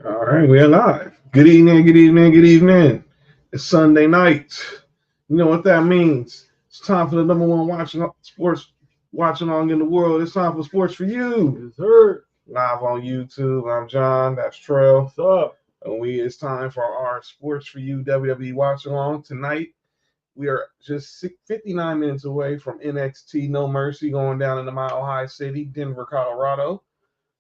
All right, we're live. Good evening, good evening, good evening. It's Sunday night. You know what that means. It's time for the number one sports watching along in the world. It's time for Sports for You. Yes, sir. Live on YouTube. I'm John. That's Trell. What's up? And it's time for our Sports for You WWE Watch Along. Tonight, we are just 59 minutes away from NXT No Mercy going down in the Mile High City, Denver, Colorado.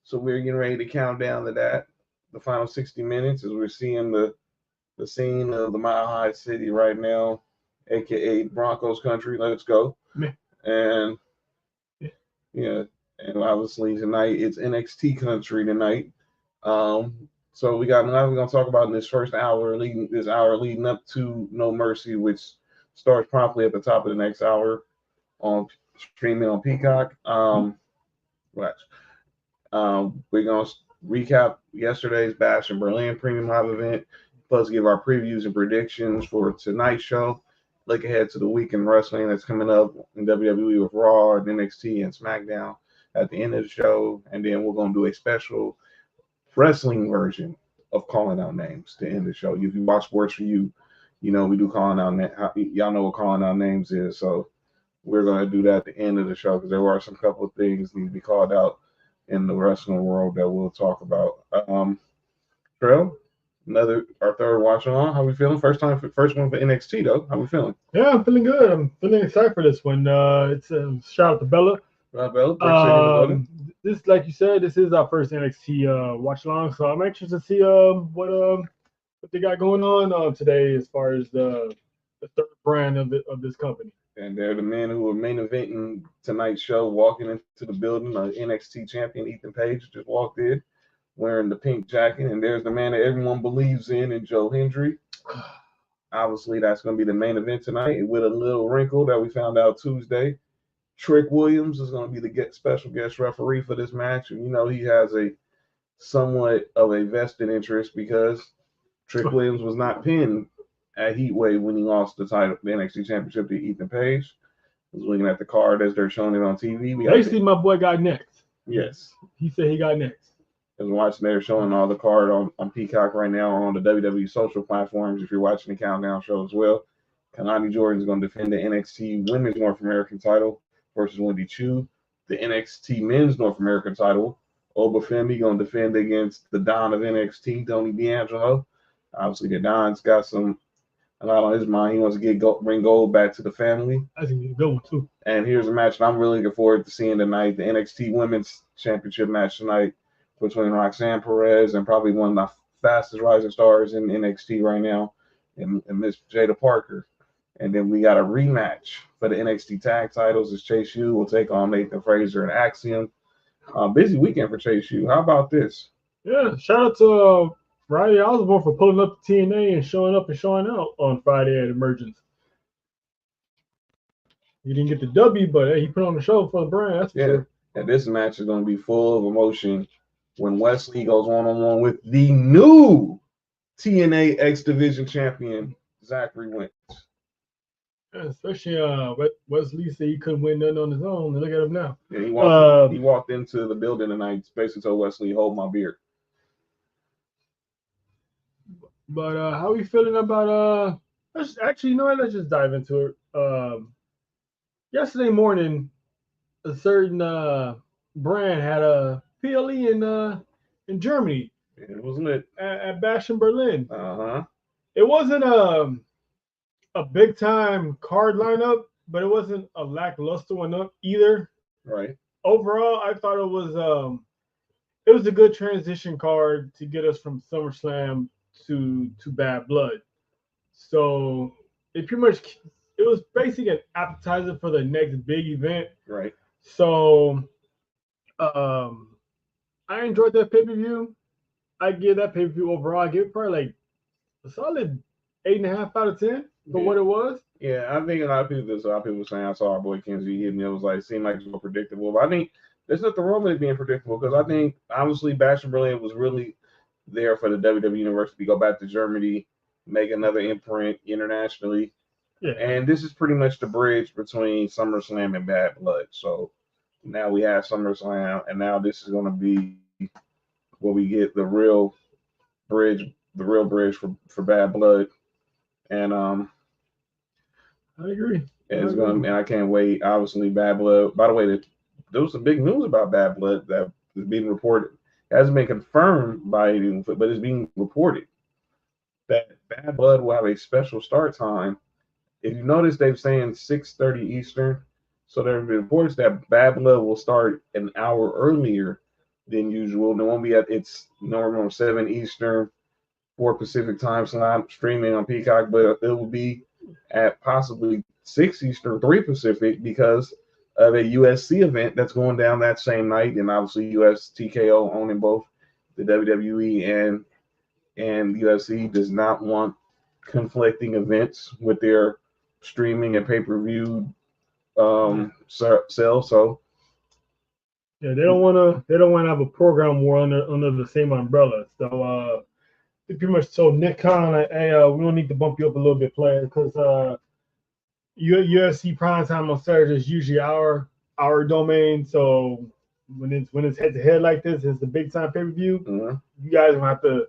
So we're getting ready to count down to that. The final 60 minutes as we're seeing the scene of the Mile High City right now, aka Broncos country. Let's go. And yeah, and obviously tonight it's NXT country tonight. So we got a lot we're gonna talk about in this first hour, leading up to No Mercy, which starts promptly at the top of the next hour on streaming on Peacock. We're gonna recap yesterday's Bash in Berlin Premium Live event, plus give our previews and predictions for tonight's show. Look ahead to the weekend wrestling that's coming up in WWE with Raw and NXT and SmackDown at the end of the show, and then we're gonna do a special wrestling version of calling out names to end the show. If you watch Sports for You, you know we do calling out. Y'all know what calling out names is, so we're gonna do that at the end of the show because there are some couple of things that need to be called out in the wrestling world that we'll talk about. Trell, our third watch along. How we feeling? First one for NXT though. How we feeling? Yeah, I'm feeling good. I'm feeling excited for this one. It's a shout out to Bella. Bella, This, like you said, this is our first NXT watch along, so I'm anxious to see what they got going on today as far as the third brand of this company. And they're the men who are main eventing tonight's show, walking into the building. NXT champion Ethan Page just walked in wearing the pink jacket. And there's the man that everyone believes in Joe Hendry. Obviously, that's going to be the main event tonight with a little wrinkle that we found out Tuesday. Trick Williams is going to be the special guest referee for this match. And, you know, he has a somewhat of a vested interest because Trick Williams was not pinned at Heatwave when he lost the title, the NXT Championship to Ethan Page. I was looking at the card as they're showing it on TV. Basically, my boy got next. Yes. He said he got next. I was watching, they're showing all the card on Peacock right now or on the WWE social platforms if you're watching the Countdown show as well. Kalani Jordan is going to defend the NXT Women's North American title versus Wendy Chu. The NXT Men's North American title, Oba Femi going to defend against the Don of NXT, Tony D'Angelo. Obviously, the Don's got a lot on his mind. He wants to bring gold back to the family. I think he's a good one too. And here's a match that I'm really looking forward to seeing tonight: the NXT Women's Championship match tonight between Roxanne Perez and probably one of the fastest rising stars in NXT right now, and Miss Jada Parker. And then we got a rematch for the NXT Tag Titles as Chase U will take on Nathan Frazer and Axiom. Busy weekend for Chase U. How about this? Yeah, shout out to Riley Osborne for pulling up the TNA and showing up and showing out on Friday at Emergence. He didn't get the W, but he put on the show for the brand. That's for sure. And this match is going to be full of emotion when Wesley goes one-on-one with the new TNA X Division champion, Zachary Wentz. Yeah, especially Wesley said he couldn't win nothing on his own. Look at him now. Yeah, he walked into the building tonight, basically told Wesley, hold my beer. But how are we feeling about let's just dive into it. Yesterday morning, a certain brand had a PLE in Germany. It was lit at Bash in Berlin. Uh-huh. It wasn't a big time card lineup, but it wasn't a lackluster one up either. Right. Overall, I thought it was a good transition card to get us from SummerSlam to Bad Blood. So it was basically an appetizer for the next big event. Right. So I enjoyed that pay-per-view. I give that pay-per-view overall, I give it probably like a solid 8.5 out of 10 for what it was. Yeah, I think a lot of people were saying I saw our boy Kenzie hitting. It was like seemed like it was more predictable. But I think there's nothing wrong with it being predictable because I think obviously Bash in Berlin was really there for the WWE University to go back to Germany, make another imprint internationally. Yeah. And this is pretty much the bridge between SummerSlam and Bad Blood. So now we have SummerSlam, and now this is going to be where we get the real the real bridge for Bad Blood. And I agree. it's going, and I can't wait. Obviously, Bad Blood. By the way, there was some big news about Bad Blood that is being reported. It hasn't been confirmed by anyone, but it's being reported that Bad Blood will have a special start time. If you notice, they've saying 6:30 Eastern. So there have been reports that Bad Blood will start an hour earlier than usual. It won't be at its normal 7 Eastern, 4 Pacific time slot streaming on Peacock, but it will be at possibly 6 Eastern, 3 Pacific because of a USC event that's going down that same night. And obviously TKO owning both the WWE and UFC does not want conflicting events with their streaming and pay-per-view sell. So yeah, they don't want to have a program war under the same umbrella. So they pretty much told Nick Khan, like, hey, we don't need to bump you up a little bit, player, because UFC primetime on Saturday is usually our domain. So when it's head to head like this, it's the big time pay-per-view. You guys will have to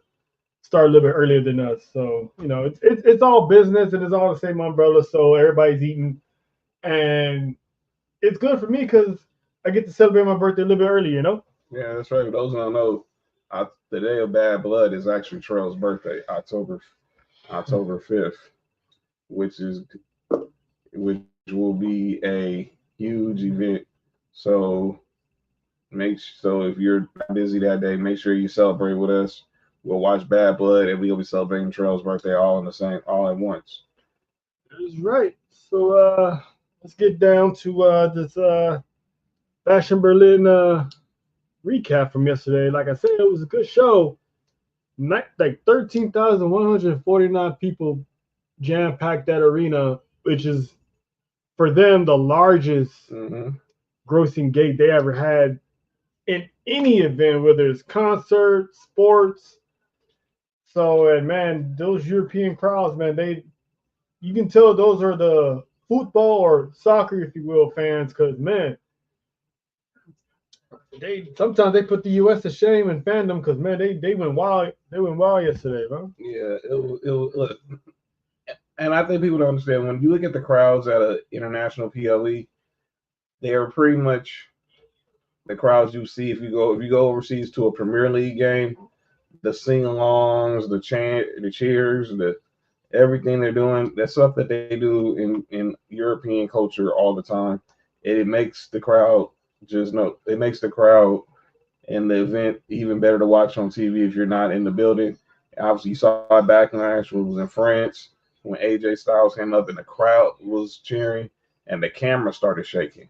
start a little bit earlier than us. So it's all business and it's all the same umbrella. So everybody's eating, and it's good for me because I get to celebrate my birthday a little bit early. Yeah, that's right. For those who don't know, the day of Bad Blood is actually Trail's birthday, October 5th, which will be a huge event. So if you're busy that day, make sure you celebrate with us. We'll watch Bad Blood, and we'll be celebrating Trail's birthday all at once. That's right. So let's get down to this Fashion Berlin recap from yesterday. Like I said, it was a good show. Like 13,149 people jam-packed that arena, which is for them the largest grossing gate they ever had in any event, whether it's concert, sports. So, and man, those European crowds, man, you can tell those are the football or soccer, if you will, fans, because man, sometimes they put the U.S. to shame in fandom because man, they went wild. They went wild yesterday, bro. Yeah, look, and I think people don't understand when you look at the crowds at an international PLE, they are pretty much the crowds you see if you go overseas to a Premier League game. The sing-alongs, the cheers, the everything they're doing, that stuff that they do in European culture all the time, it makes the crowd it makes the crowd and the event even better to watch on TV if you're not in the building. Obviously, you saw it backlash when it was in France when AJ Styles came up and the crowd was cheering and the camera started shaking.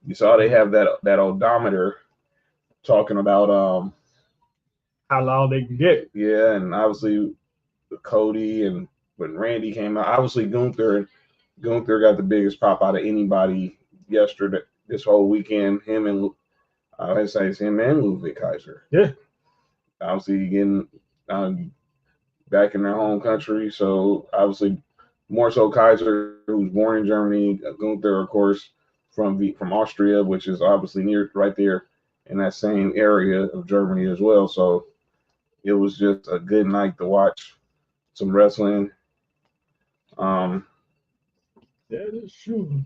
You saw they have that odometer talking about how loud they can get. Yeah, and obviously Cody and when Randy came out, obviously Gunther got the biggest pop out of anybody yesterday. This whole weekend, him and Ludwig Kaiser. Yeah, obviously getting back in their home country. So obviously more so Kaiser, who's born in Germany. Gunther, of course, from Austria, which is obviously near right there in that same area of Germany as well. So it was just a good night to watch some wrestling. Yeah, that's true.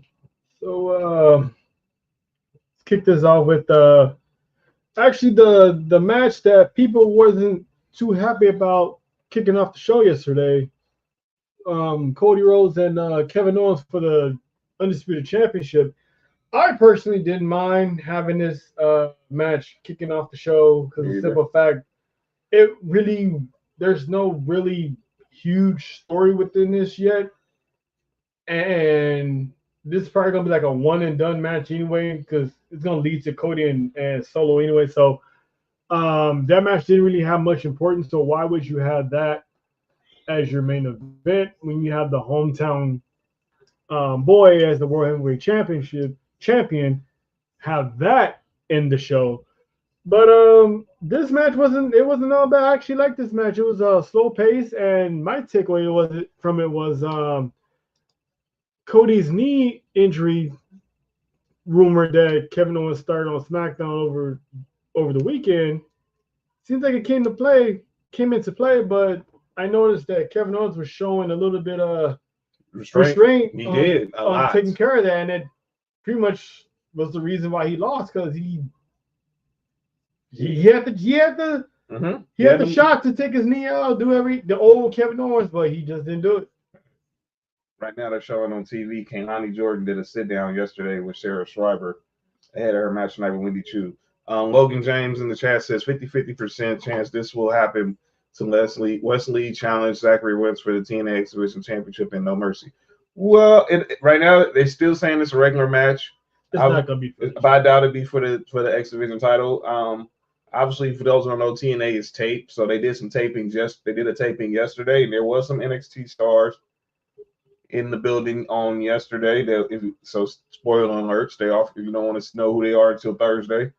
So let's kick this off with actually the match that people wasn't too happy about kicking off the show yesterday. Cody Rhodes and Kevin Owens for the Undisputed Championship. I personally didn't mind having this match kicking off the show because of the simple fact there's no really huge story within this yet. And this is probably gonna be like a one and done match anyway, because it's gonna lead to Cody and Solo anyway. So that match didn't really have much importance. So why would you have that as your main event when you have the hometown boy as the World Heavyweight champion? Have that in the show. But this match wasn't all bad. I actually liked this match. It was a slow pace, and my takeaway from it was Cody's knee injury rumor that Kevin Owens started on SmackDown over the weekend. Seems like it came to play. came into play, but I noticed that Kevin Owens was showing a little bit of restraint. He did a lot. Taking care of that, and it pretty much was the reason why he lost, because he had the shot to take his knee out, do the old Kevin Owens, but he just didn't do it. Right now they're showing on TV, Kaylani Jordan did a sit down yesterday with Sarah Schreiber ahead of her match tonight with Wendy Chu. Logan James in the chat says 50% chance this will happen to Wesley challenge Zachary Wentz for the TNA X Division Championship in No Mercy. Well, right now they're still saying it's a regular match. It's not gonna be, but I doubt it'd be for the X Division title. Obviously, for those who don't know, TNA is taped, so they did some taping. They did a taping yesterday, and there was some NXT stars in the building on yesterday. So spoiler alerts, if you don't want to know who they are until Thursday,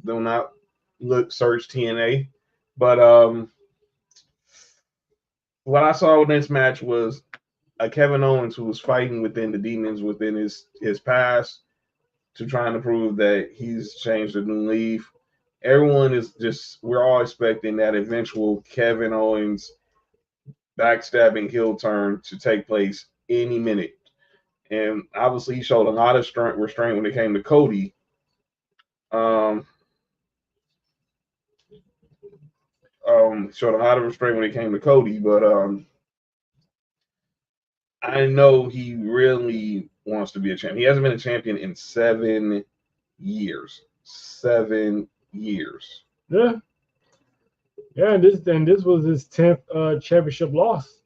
do not search TNA. But what I saw in this match was a Kevin Owens who was fighting within the demons within his past to trying to prove that he's changed a new leaf. Everyone we're all expecting that eventual Kevin Owens backstabbing heel turn to take place any minute. And obviously he showed a lot of restraint when it came to Cody. Showed a lot of restraint when it came to Cody, but I know he really wants to be a champion. He hasn't been a champion in 7 years. 7 years. Yeah. Yeah, and this was his 10th championship loss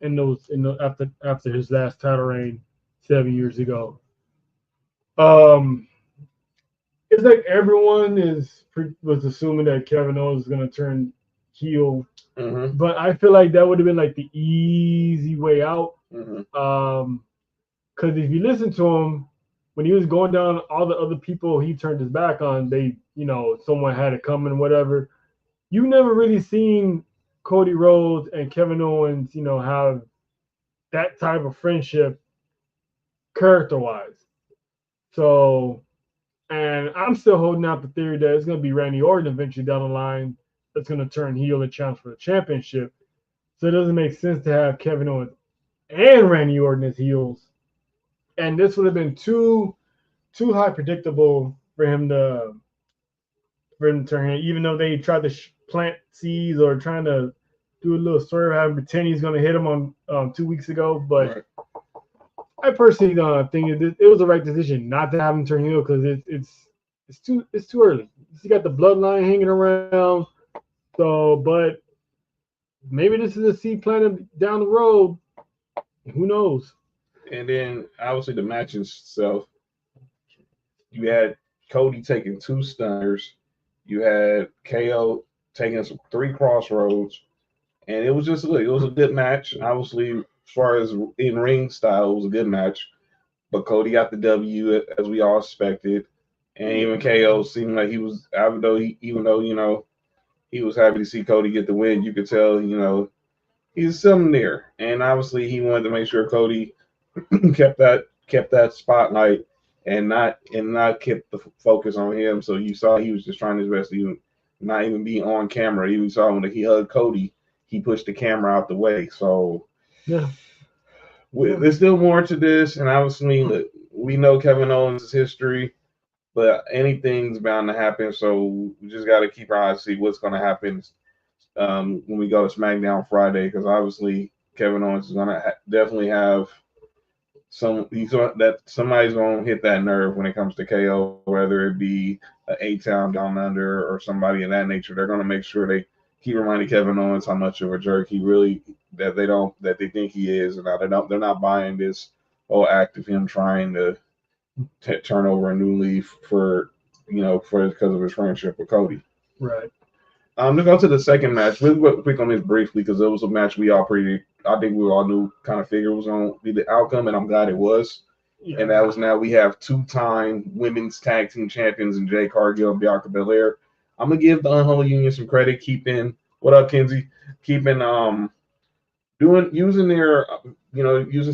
after his last title reign 7 years ago. It's like everyone was assuming that Kevin Owens was gonna turn heel, but I feel like that would have been like the easy way out. Because if you listen to him when he was going down, all the other people he turned his back on, someone had it coming, whatever. You never really seen Cody Rhodes and Kevin Owens, have that type of friendship character-wise. So, and I'm still holding out the theory that it's going to be Randy Orton eventually down the line that's going to turn heel and challenge for the championship. So it doesn't make sense to have Kevin Owens and Randy Orton as heels. And this would have been too high predictable for him to turn heel, even though they tried to plant seeds or trying to do a little story around pretend he's going to hit him on 2 weeks ago. But right. I personally think it was the right decision not to have him turn heel, because it's too early. You got the bloodline hanging around. So, but maybe this is a seed planted down the road. Who knows? And then obviously the match itself, you had Cody taking 2 stunners, you had KO taking 3 crossroads, and it was just good. It was a good match. Obviously, as far as in ring style, it was a good match. But Cody got the W as we all expected, and even KO seemed like he was, even though he was happy to see Cody get the win. You could tell he's something there, and obviously he wanted to make sure Cody kept that spotlight and not kept the focus on him. So you saw he was just trying his best to not even be on camera. Even saw when he hugged Cody, he pushed the camera out the way. So yeah. There's still more to this, and obviously we know Kevin Owens' history, but anything's bound to happen. So we just got to keep our eyes to see what's going to happen when we go to SmackDown Friday, because obviously Kevin Owens is going to definitely have somebody's going to hit that nerve when it comes to KO, whether it be an A-Town Down Under or somebody of that nature. They're going to make sure they keep reminding Kevin Owens how much of a jerk he really that they think he is, and they're not buying this whole act of him trying to turn over a new leaf because of his friendship with Cody. Right. Let's go to the second match. We'll quick on this briefly because it was a match I think we all knew, kind of figured was going to be the outcome, and I'm glad it was. Yeah. And that was, now we have 2-time women's tag team champions in Jade Cargill and Bianca Belair. I'm gonna give the Unholy Union some credit, using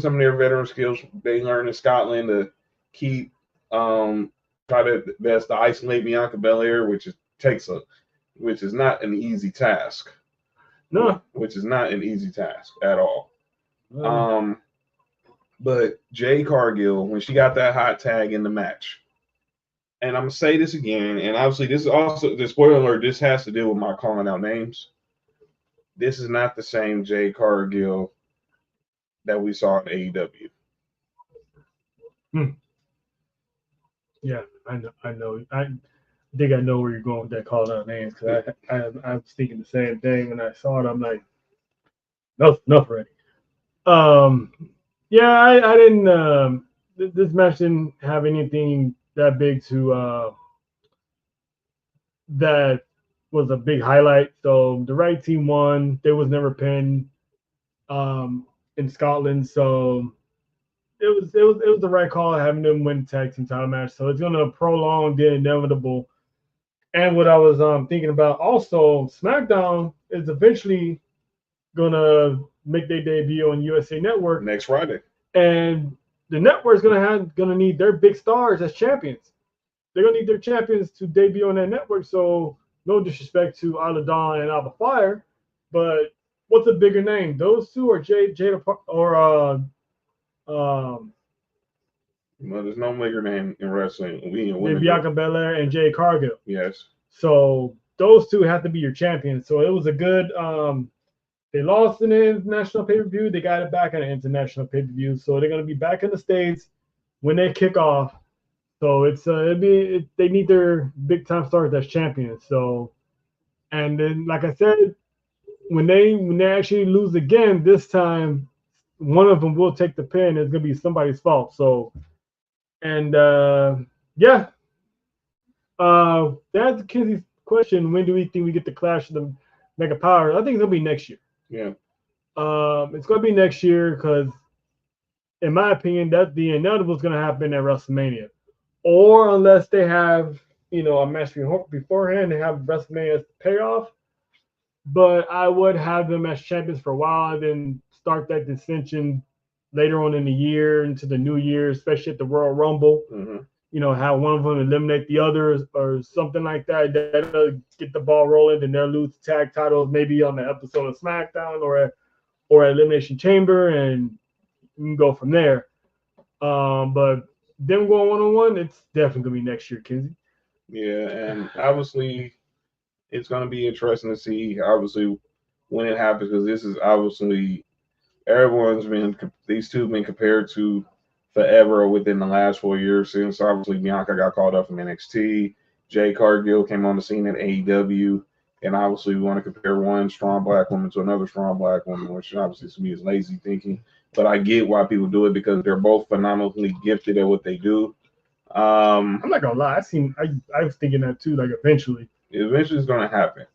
some of their veteran skills they learned in Scotland to keep try to best to isolate Bianca Belair, which takes a which is not an easy task. No. Which is not an easy task at all. But Jade Cargill, when she got that hot tag in the match, and I'm gonna say this again, and obviously this is also the spoiler alert. This has to do with my calling out names. This is not the same Jade Cargill that we saw in AEW. Yeah, I know. I think I know where you're going with that calling out names, because I was thinking the same thing when I saw it. I'm like, enough already. Yeah, I didn't. This match didn't have anything that big to that was a big highlight. So the right team won. They was never pinned in Scotland, so it was the right call having them win the tag team title match. So it's gonna prolong the inevitable. And what I was thinking about also, SmackDown is eventually gonna make their debut on USA Network next Friday, and the network's gonna need their big stars as champions. They're gonna need their champions to debut on that network. So no disrespect to Isla Dawn and Alba Fire, but what's a bigger name? Those two or Jada or well, there's no bigger name in wrestling. Bianca Belair and Jade Cargill. Yes. So those two have to be your champions. So it was a good. They lost in the international pay-per-view. They got it back in the international pay-per-view. So they're gonna be back in the States when they kick off. So it's they need their big time stars as champions. So, and then like I said, when they actually lose again this time, one of them will take the pin. It's gonna be somebody's fault. So, and yeah, that's Kenzie's question. When do we think we get the Clash of the Mega Powers? I think it'll be next year. Yeah. It's gonna be next year because, in my opinion, that the inevitable is gonna happen at WrestleMania, or unless they have a match beforehand, they have WrestleMania as the payoff. But I would have them as champions for a while and then start that dissension later on in the year into the new year, especially at the Royal Rumble. Mm-hmm. Have one of them eliminate the others or something like that. That'll get the ball rolling. Then they'll lose the tag titles maybe on the episode of SmackDown or Elimination Chamber, and you can go from there. But them going one-on-one, it's definitely gonna be next year, Kenzie. Yeah, and obviously it's gonna be interesting to see obviously when it happens, because this is obviously these two have been compared to forever within the last 4 years since obviously Bianca got called up from NXT. Jade Cargill came on the scene at AEW, and obviously we want to compare one strong black woman to another strong black woman, which obviously to me is lazy thinking. But I get why people do it because they're both phenomenally gifted at what they do. I'm not gonna lie, I was thinking that too. Like eventually it's gonna happen,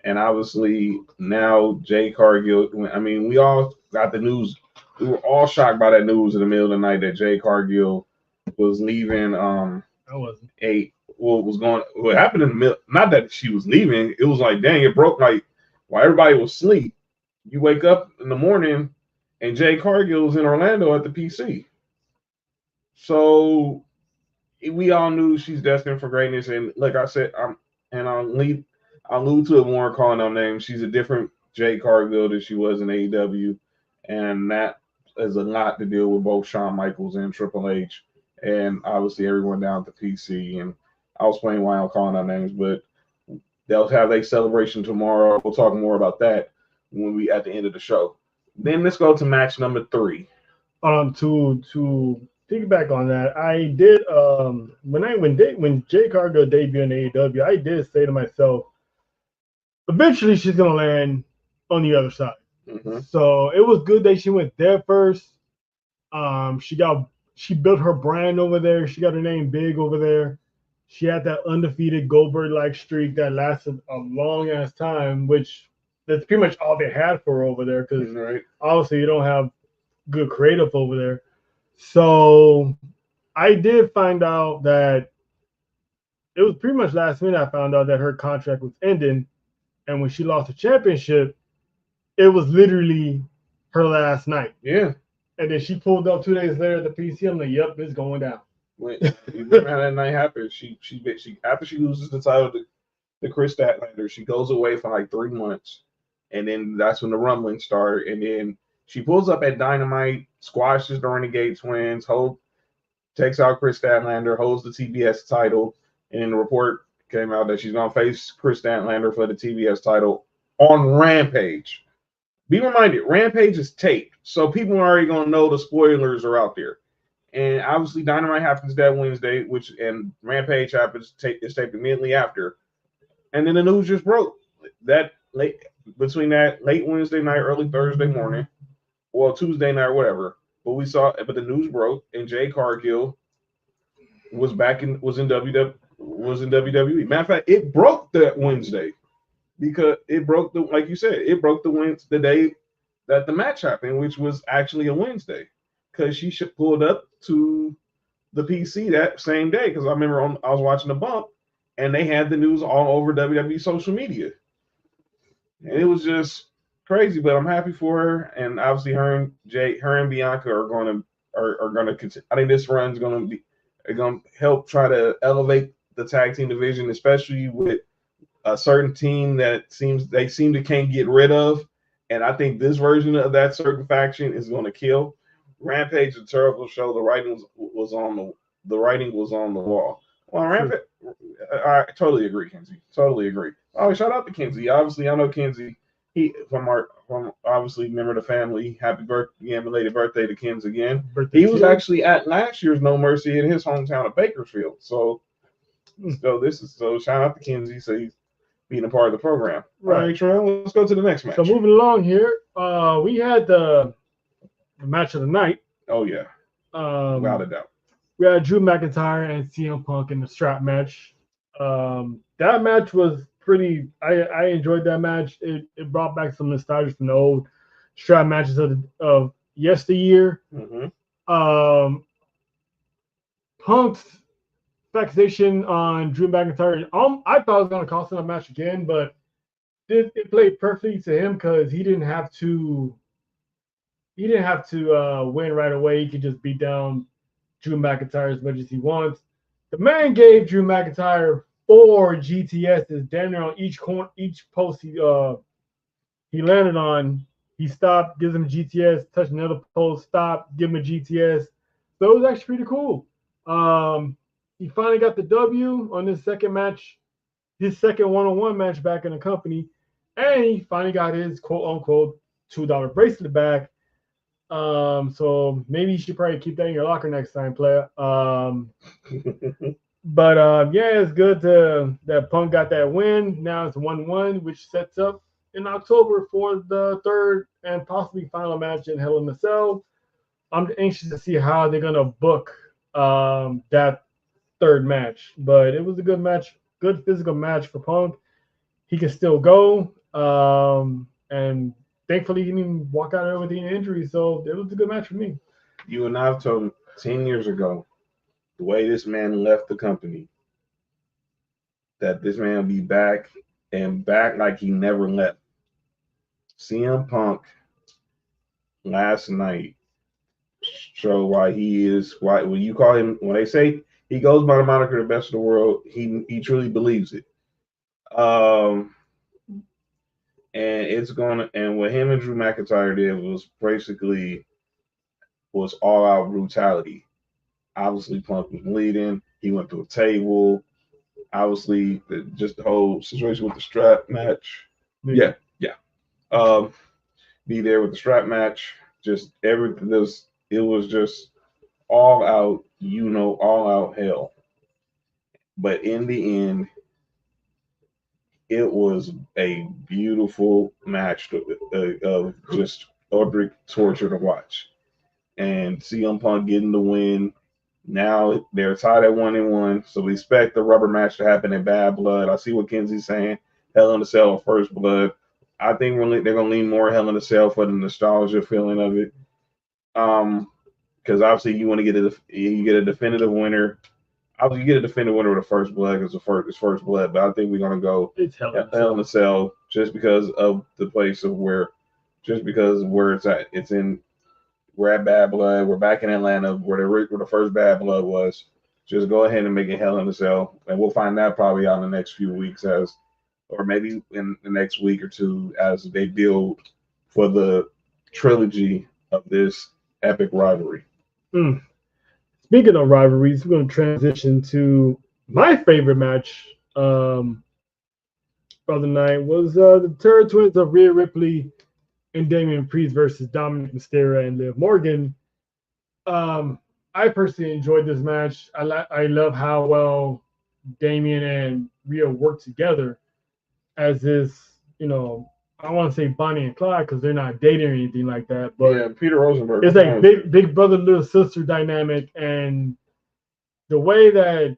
and obviously now Jade Cargill. I mean, we all got the news. We were all shocked by that news in the middle of the night that Jade Cargill was leaving. I wasn't. What happened in the middle? Not that she was leaving. It was like, dang, it broke like while everybody was asleep. You wake up in the morning and Jade Cargill was in Orlando at the PC. So we all knew she's destined for greatness. And like I said, I'll allude to it more calling out names. She's a different Jade Cargill than she was in AEW. And that is a lot to deal with both Shawn Michaels and Triple H. And obviously everyone down at the PC. And I'll explain why I'm calling out names, but they'll have a celebration tomorrow. We'll talk more about that when we at the end of the show. Then let's go to match number 3. To piggyback on that, I did when Jade Cargill debuted in AEW, I did say to myself, eventually she's gonna land on the other side. Mm-hmm. So it was good that she went there first. She built her brand over there. She got her name big over there. She had that undefeated Goldberg-like streak that lasted a long ass time, which that's pretty much all they had for her over there, because obviously you don't have good creative over there. So I did find out that it was pretty much last minute I found out that her contract was ending, and when she lost the championship, it was literally her last night. Yeah. And then she pulled up 2 days later at the PC. I'm like, yep, it's going down. When that night happened, she after she loses the title the Chris Statlander. She goes away for like 3 months, and then that's when the rumblings start. And then she pulls up at Dynamite, squashes the Renegade Twins, takes out Chris Statlander, holds the TBS title, and then the report came out that she's gonna face Chris Statlander for the TBS title on Rampage. Be reminded, Rampage is taped, so people are already gonna know the spoilers are out there. And obviously, Dynamite happens that Wednesday, and Rampage happens is taped immediately after. And then the news just broke that late Wednesday night, early Thursday morning, well Tuesday night, whatever. But the news broke, and Jade Cargill was in WWE. Matter of fact, it broke that Wednesday because it broke like you said, it broke the day that the match happened, which was actually a Wednesday, because she pulled up to the PC that same day. Because I remember I was watching the bump, and they had the news all over WWE social media, and it was just crazy. But I'm happy for her, and obviously her and Bianca are going to continue. I think this run's going to help try to elevate the tag team division, especially with a certain team that they seem to can't get rid of. And I think this version of that certain faction is going to kill. Rampage, a terrible show. The writing was on the wall. Well, Rampage, I totally agree, Kenzie. Totally agree. Oh, shout out to Kenzie. Obviously, I know Kenzie. He from obviously member of the family. Happy birthday, belated birthday to Kenzie again. He was actually at last year's No Mercy in his hometown of Bakersfield. So shout out to Kenzie. So he's being a part of the program. Right. All right, Trent, let's go to the next match. So moving along here, we had the match of the night. Oh yeah, without a doubt. We had Drew McIntyre and CM Punk in the strap match. That match was pretty. I enjoyed that match. It brought back some nostalgia from the old strap matches of yesteryear. Mm-hmm. Punk's fixation on Drew McIntyre. I thought it was going to cost him a match again, but it played perfectly to him because he didn't have to win right away. He could just beat down Drew McIntyre as much as he wants. The man gave Drew McIntyre 4 GTSs, damn near on each post he landed on. He stopped, gives him a GTS, touched another post, stopped, give him a GTS. So it was actually pretty cool. He finally got the W on his second match, his second one-on-one match back in the company, and he finally got his quote-unquote $2 bracelet back. So maybe you should probably keep that in your locker next time, player. But yeah, it's good that Punk got that win. Now it's 1-1, which sets up in October for the third and possibly final match in Hell in a Cell. I'm anxious to see how they're gonna book that third match. But it was a good match, good physical match for Punk. He can still go, and thankfully he didn't even walk out of there with any injury. So it was a good match for me. You and I have told 10 years ago, the way this man left the company, that this man will be back like he never left. CM Punk last night showed why when you call him, when they say he goes by the moniker the best of the world, he truly believes it. And what him and Drew McIntyre did was all out brutality. Obviously, Punk was bleeding. He went through a table. Obviously, just the whole situation with the strap match. Yeah. Be there with the strap match. Just everything. It was just all out, all out hell. But in the end, it was a beautiful match of just epic torture to watch. And CM Punk getting the win. Now they're tied at 1-1, so we expect the rubber match to happen in Bad Blood. I see what Kenzie's saying. Hell in a Cell or First Blood. I think they're gonna lean more Hell in a Cell for the nostalgia feeling of it. Because obviously you want to get a definitive winner. Obviously you get a definitive winner with the First Blood because it's First Blood. But I think we're gonna go Hell in a Cell just because of the place of where it's at. We're at Bad Blood. We're back in Atlanta where the first Bad Blood was. Just go ahead and make it Hell in a Cell, and we'll find that probably out in the next few weeks as or maybe in the next week or two as they build for the trilogy of this epic rivalry. Speaking of rivalries, we're going to transition to my favorite match of the night was the Terror Twins of Rhea Ripley and Damian Priest versus Dominic Mysterio and Liv Morgan. I personally enjoyed this match. I love how well Damian and Rhea work together as this, I want to say Bonnie and Clyde because they're not dating or anything like that. But yeah, Peter Rosenberg. It's like big brother, little sister dynamic, and the way that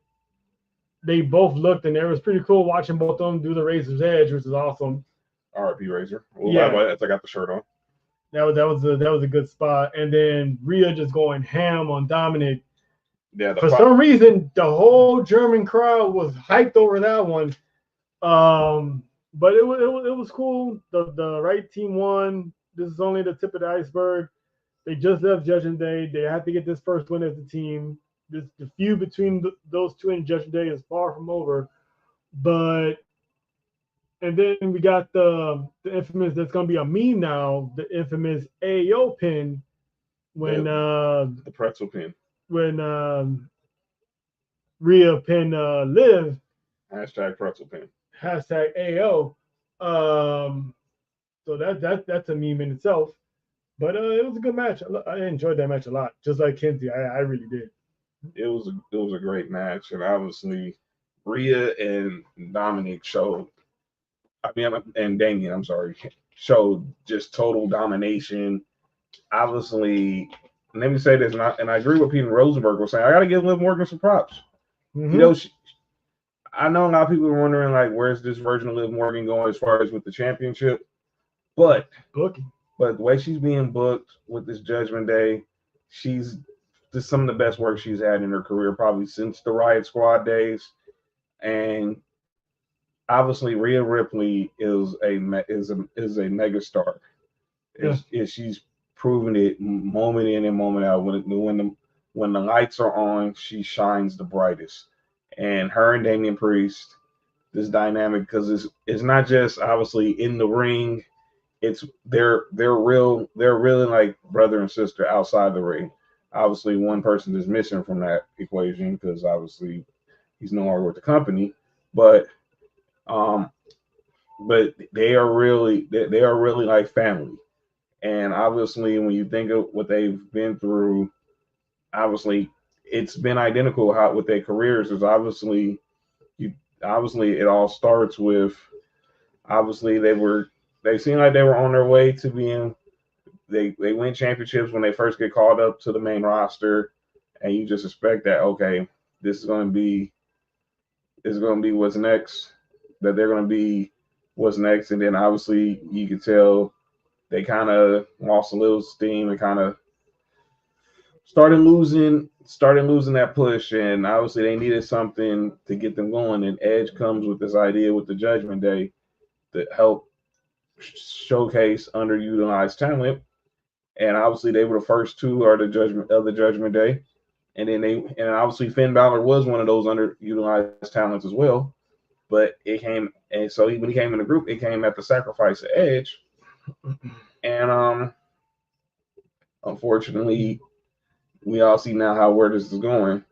they both looked, and it was pretty cool watching both of them do the Razor's Edge, which is awesome. R.I.P. Razor. Well, yeah, I got the shirt on. That was a good spot, and then Rhea just going ham on Dominic. Yeah. For some reason, the whole German crowd was hyped over that one. But it was cool. The right team won. This is only the tip of the iceberg. They just left Judgment Day. They have to get this first win as a team. The feud between those two in Judgment Day is far from over. And then we got the infamous, that's going to be a meme now, the infamous AO pin when the pretzel pin. When Rhea pinned Liv. Hashtag pretzel pin. Hashtag AO. So that's a meme in itself. But it was a good match. I enjoyed that match a lot. Just like Kinsey, I really did. It was a great match, and obviously Rhea and Dominic showed. And Damian, I'm sorry, showed just total domination. Obviously, let me say this, and I agree with Peter Rosenberg was saying. I got to give Liv Morgan some props. Mm-hmm. I know a lot of people are wondering, like, where's this version of Liv Morgan going as far as with the championship? But the way she's being booked with this Judgment Day, she's just some of the best work she's had in her career, probably since the Riot Squad days. And obviously, Rhea Ripley is a megastar. She's proven it moment in and moment out. When the lights are on, she shines the brightest. And her and Damian Priest, this dynamic, because it's not just obviously in the ring. They're really like brother and sister outside the ring. Obviously, one person is missing from that equation because obviously he's no longer with the company. But they are really like family. And obviously, when you think of what they've been through, obviously it's been identical with their careers. Is obviously it all starts with obviously they seem like they were on their way to being they win championships when they first get called up to the main roster, and you just expect that okay, this is going to be what's next, that they're going to be what's next, and then obviously you can tell they kind of lost a little steam and kind of started losing that push, and obviously they needed something to get them going, and Edge comes with this idea with the Judgment Day to help showcase underutilized talent, and obviously they were the first two are the Judgment Day, and obviously Finn Balor was one of those underutilized talents as well, but so when he came in the group, it came at the sacrifice of Edge, and unfortunately we all see now where this is going,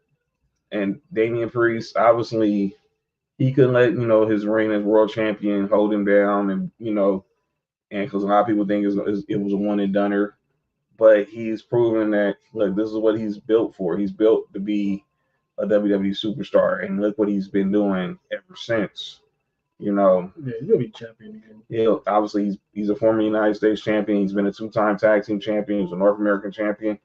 and Damian Priest obviously he couldn't let his reign as world champion hold him down, and and because a lot of people think it was a one and doneer, but he's proven that look, this is what he's built for. He's built to be a WWE superstar, and look what he's been doing ever since. Yeah, he'll be champion again. Yeah, obviously he's a former United States champion. He's been a 2-time tag team champion. He's a North American champion,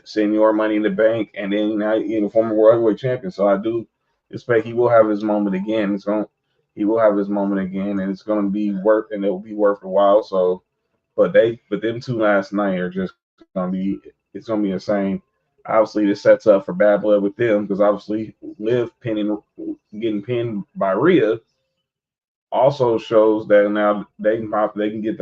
senior Money in the Bank, and then now he's a former world heavyweight champion. So I do expect he will have his moment again. He will have his moment again, and it's going to be worth, and it will be worth a while. So, but them two last night are just going to be, it's going to be insane. Obviously, this sets up for bad blood with them because obviously Liv getting pinned by Rhea also shows that now they can get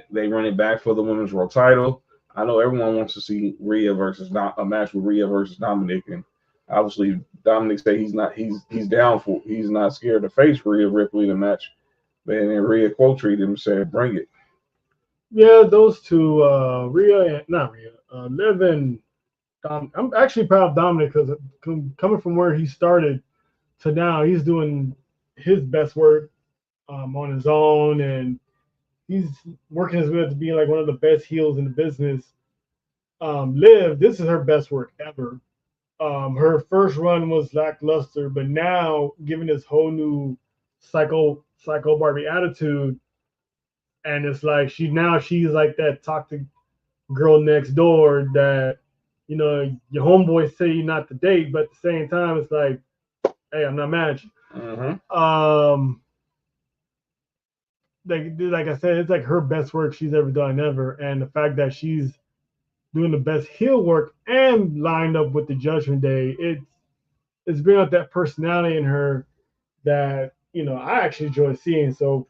they run it back for the women's world title. I know everyone wants to see a match with Rhea versus Dominic, and Obviously, Dominic said he's down for, he's not scared to face Rhea Ripley in the match. But then Rhea quote treated him and said, "Bring it." Yeah, those two, not Rhea, Liv and Dom. I'm actually proud of Dominic because coming from where he started to now, he's doing his best work on his own, and he's working his way up to being like one of the best heels in the business. Liv, this is her best work ever. Her first run was lackluster, but now given this whole new psycho Barbie attitude, and it's like she's like that toxic girl next door that your homeboys say you're not to date, but at the same time it's like, hey, I'm not mad at you. Mm-hmm. Like I said, it's like her best work she's ever done ever, and the fact that she's doing the best heel work and lined up with the Judgment Day, it's bringing out that personality in her that I actually enjoy seeing. So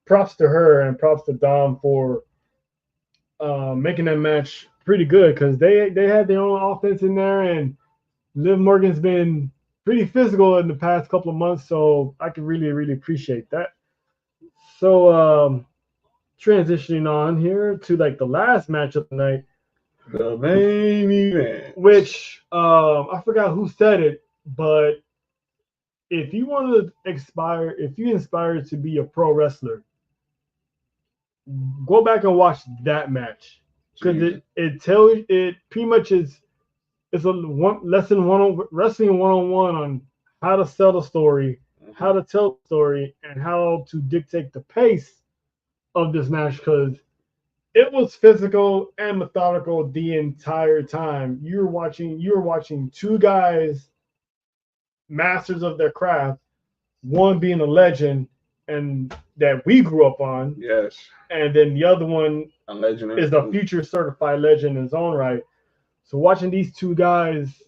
props to her and props to Dom for making that match pretty good, because they had their own offense in there, and Liv Morgan's been pretty physical in the past couple of months, so I can really appreciate that. So transitioning on here to like the last match of the night, the main event, which I forgot who said it, but if you inspire to be a pro wrestler, go back and watch that match, because it pretty much is it's a lesson wrestling 101 on how to sell the story, how to tell the story, and how to dictate the pace of this match, because it was physical and methodical the entire time. You were watching two guys, masters of their craft, one being a legend and that we grew up on. Yes. And then the other one a legend is a future certified legend in his own right. So watching these two guys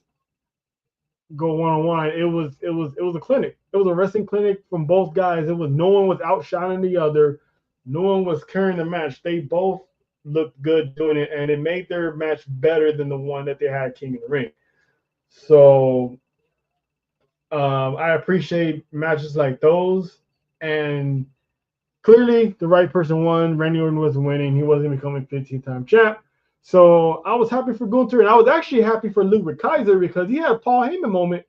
go one-on-one, it was a clinic. It was a wrestling clinic from both guys. It was no one was outshining the other. No one was carrying the match. They both looked good doing it, and it made their match better than the one that they had King of the Ring. So I appreciate matches like those, and clearly the right person won. Randy Orton wasn't winning. He wasn't becoming 15-time champ. So I was happy for Gunther, and I was actually happy for Ludwig Kaiser because he had a Paul Heyman moment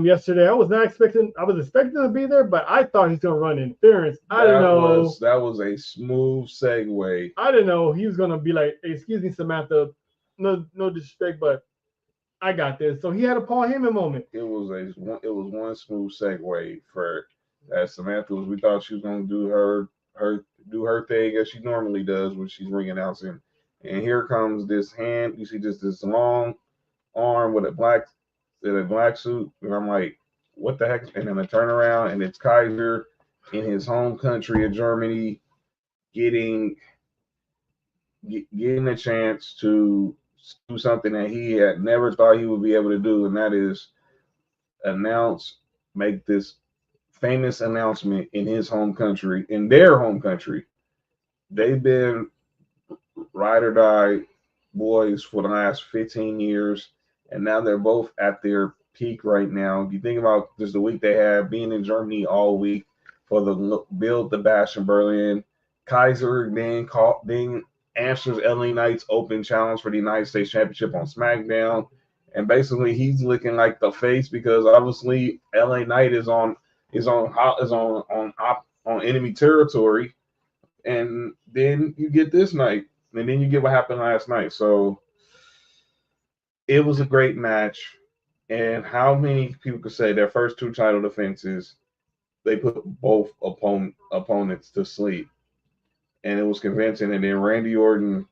yesterday. I was expecting to be there, but I thought he's gonna run interference. I didn't know that was a smooth segue. I didn't know he was gonna be like, "Excuse me, Samantha, no disrespect, but I got this." So he had a Paul Heyman moment. It was one smooth segue for Samantha. We thought she was gonna do her thing as she normally does when she's ring announcing. And here comes this hand. You see just this long arm with a black suit. And I'm like, what the heck? And then I turn around and it's Kaiser in his home country of Germany getting a chance to do something that he had never thought he would be able to do. And that is make this famous announcement in his home country, in their home country. They've been ride or die boys for the last 15 years, and now they're both at their peak right now. If you think about just the week they had, being in Germany all week for the Build the Bash in Berlin, Kaiser then answers LA Knight's open challenge for the United States Championship on SmackDown, and basically he's looking like the face because obviously LA Knight is on enemy territory, and then you get this night. And then you get what happened last night. So it was a great match. And how many people could say their first two title defenses, they put both opponents to sleep. And it was convincing. And then Randy Orton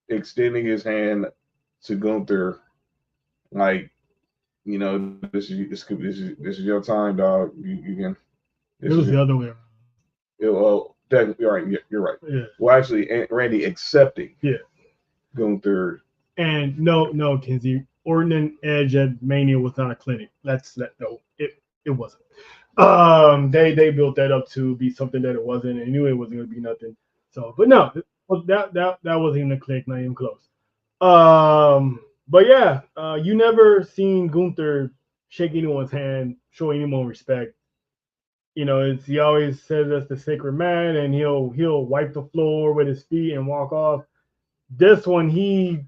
extending his hand to Gunther, like, this is your time, dog. You can. It was the other way around. Technically, right. You're right. Yeah. Well, actually, Randy accepting. Yeah. Gunther. And no, Kinsey. Orton and Edge at Mania was not a clinic. It wasn't. They built that up to be something that it wasn't, and knew it wasn't going to be nothing. So, but no, that wasn't even a clinic, not even close. But yeah, you never seen Gunther shake anyone's hand, show anyone respect. He always says that's the sacred man, and he'll wipe the floor with his feet and walk off. This one, he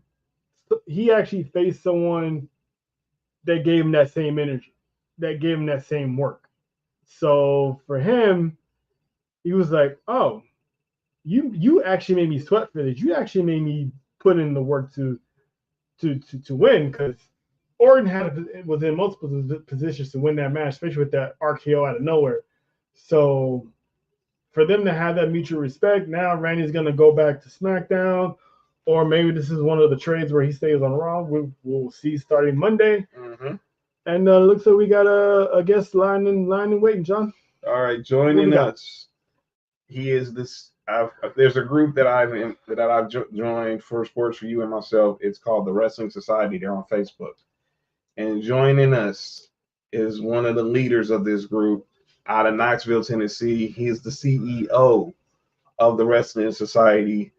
actually faced someone that gave him that same energy, that gave him that same work. So for him, he was like, "Oh, you actually made me sweat for this. You actually made me put in the work to win." Because Orton was in multiple positions to win that match, especially with that RKO out of nowhere. So for them to have that mutual respect, now Randy's gonna go back to SmackDown, or maybe this is one of the trades where he stays on Raw. We'll see starting Monday. Mm-hmm. And looks like we got a guest line and waiting, John. All right, joining us. He is this. There's a group that I've joined for Sports4U and myself. It's called the Wrestling Society. They're on Facebook. And joining us is one of the leaders of this group out of Knoxville, Tennessee. He's the CEO of the Wrestling Society,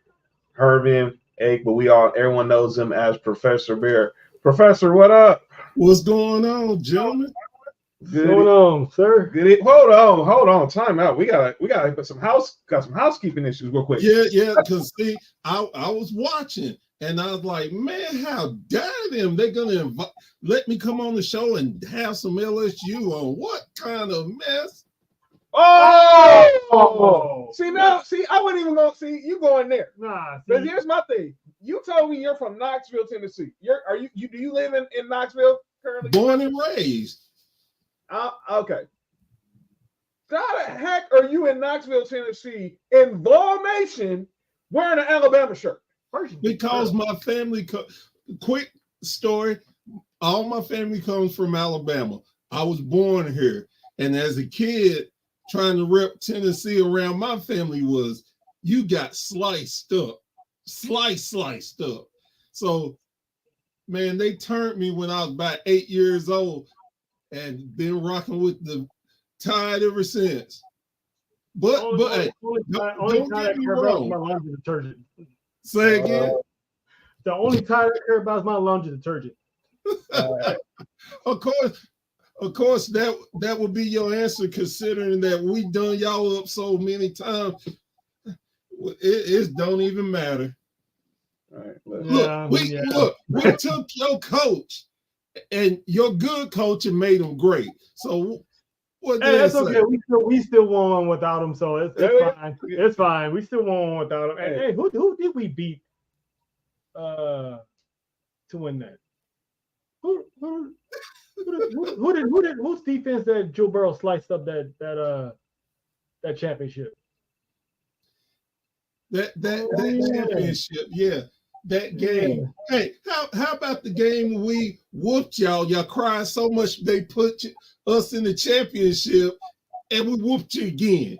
Herman. But everyone knows him as Professor Bear. Professor, what up? What's going on, gentlemen? What's going on, sir? Good. Hold on. Time out. We gotta put some housekeeping issues real quick. Yeah. Because see, I was watching and I was like, man, how dare them? They're gonna let me come on the show and have some LSU on. What kind of mess? Oh! See, I wouldn't even go. See, you going there? Nah. But here's my thing. You told me you're from Knoxville, Tennessee. Do you live in Knoxville currently? Born and raised. Okay. How the heck are you in Knoxville, Tennessee, in formation, wearing an Alabama shirt? Because my family. Quick story. All my family comes from Alabama. I was born here, and as a kid, trying to rep Tennessee around my family was you got sliced up. Sliced up. So, man, they turned me when I was about 8 years old and been rocking with the Tide ever since. But only don't Tide get me I care about is wrong. my laundry detergent. Say again. The only Tide I care about is my laundry detergent. Of course, that would be your answer, considering that we done y'all up so many times. It don't even matter. All right, look, we took your coach and your good coach and made him great. So what? Hey, that's okay. We still won one without him, so it's fine. It's fine. We still won one without him. Hey, who did we beat to win that? Whose defense that Joe Burrow sliced up that championship? That championship, yeah. That game. Yeah. Hey, how about the game we whooped y'all? Y'all cried so much they put us in the championship, and we whooped you again.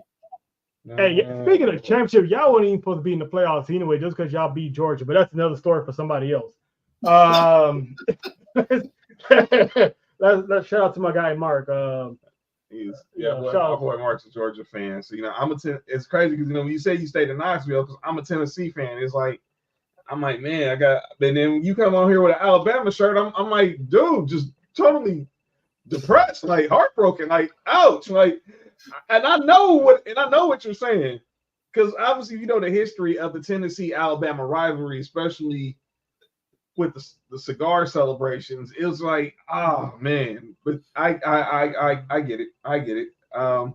Hey, speaking of championship, y'all weren't even supposed to be in the playoffs anyway, just because y'all beat Georgia. But that's another story for somebody else. Let's shout out to my guy Mark. My boy Mark's a Georgia fan. So it's crazy because when you say you stayed in Knoxville, because I'm a Tennessee fan, it's like I'm like, man, but then when you come on here with an Alabama shirt, I'm like, dude, just totally depressed, like heartbroken, like ouch, like, and I know what you're saying, because obviously the history of the Tennessee-Alabama rivalry, especially with the cigar celebrations. It was like, oh man, but I get it. I get it. I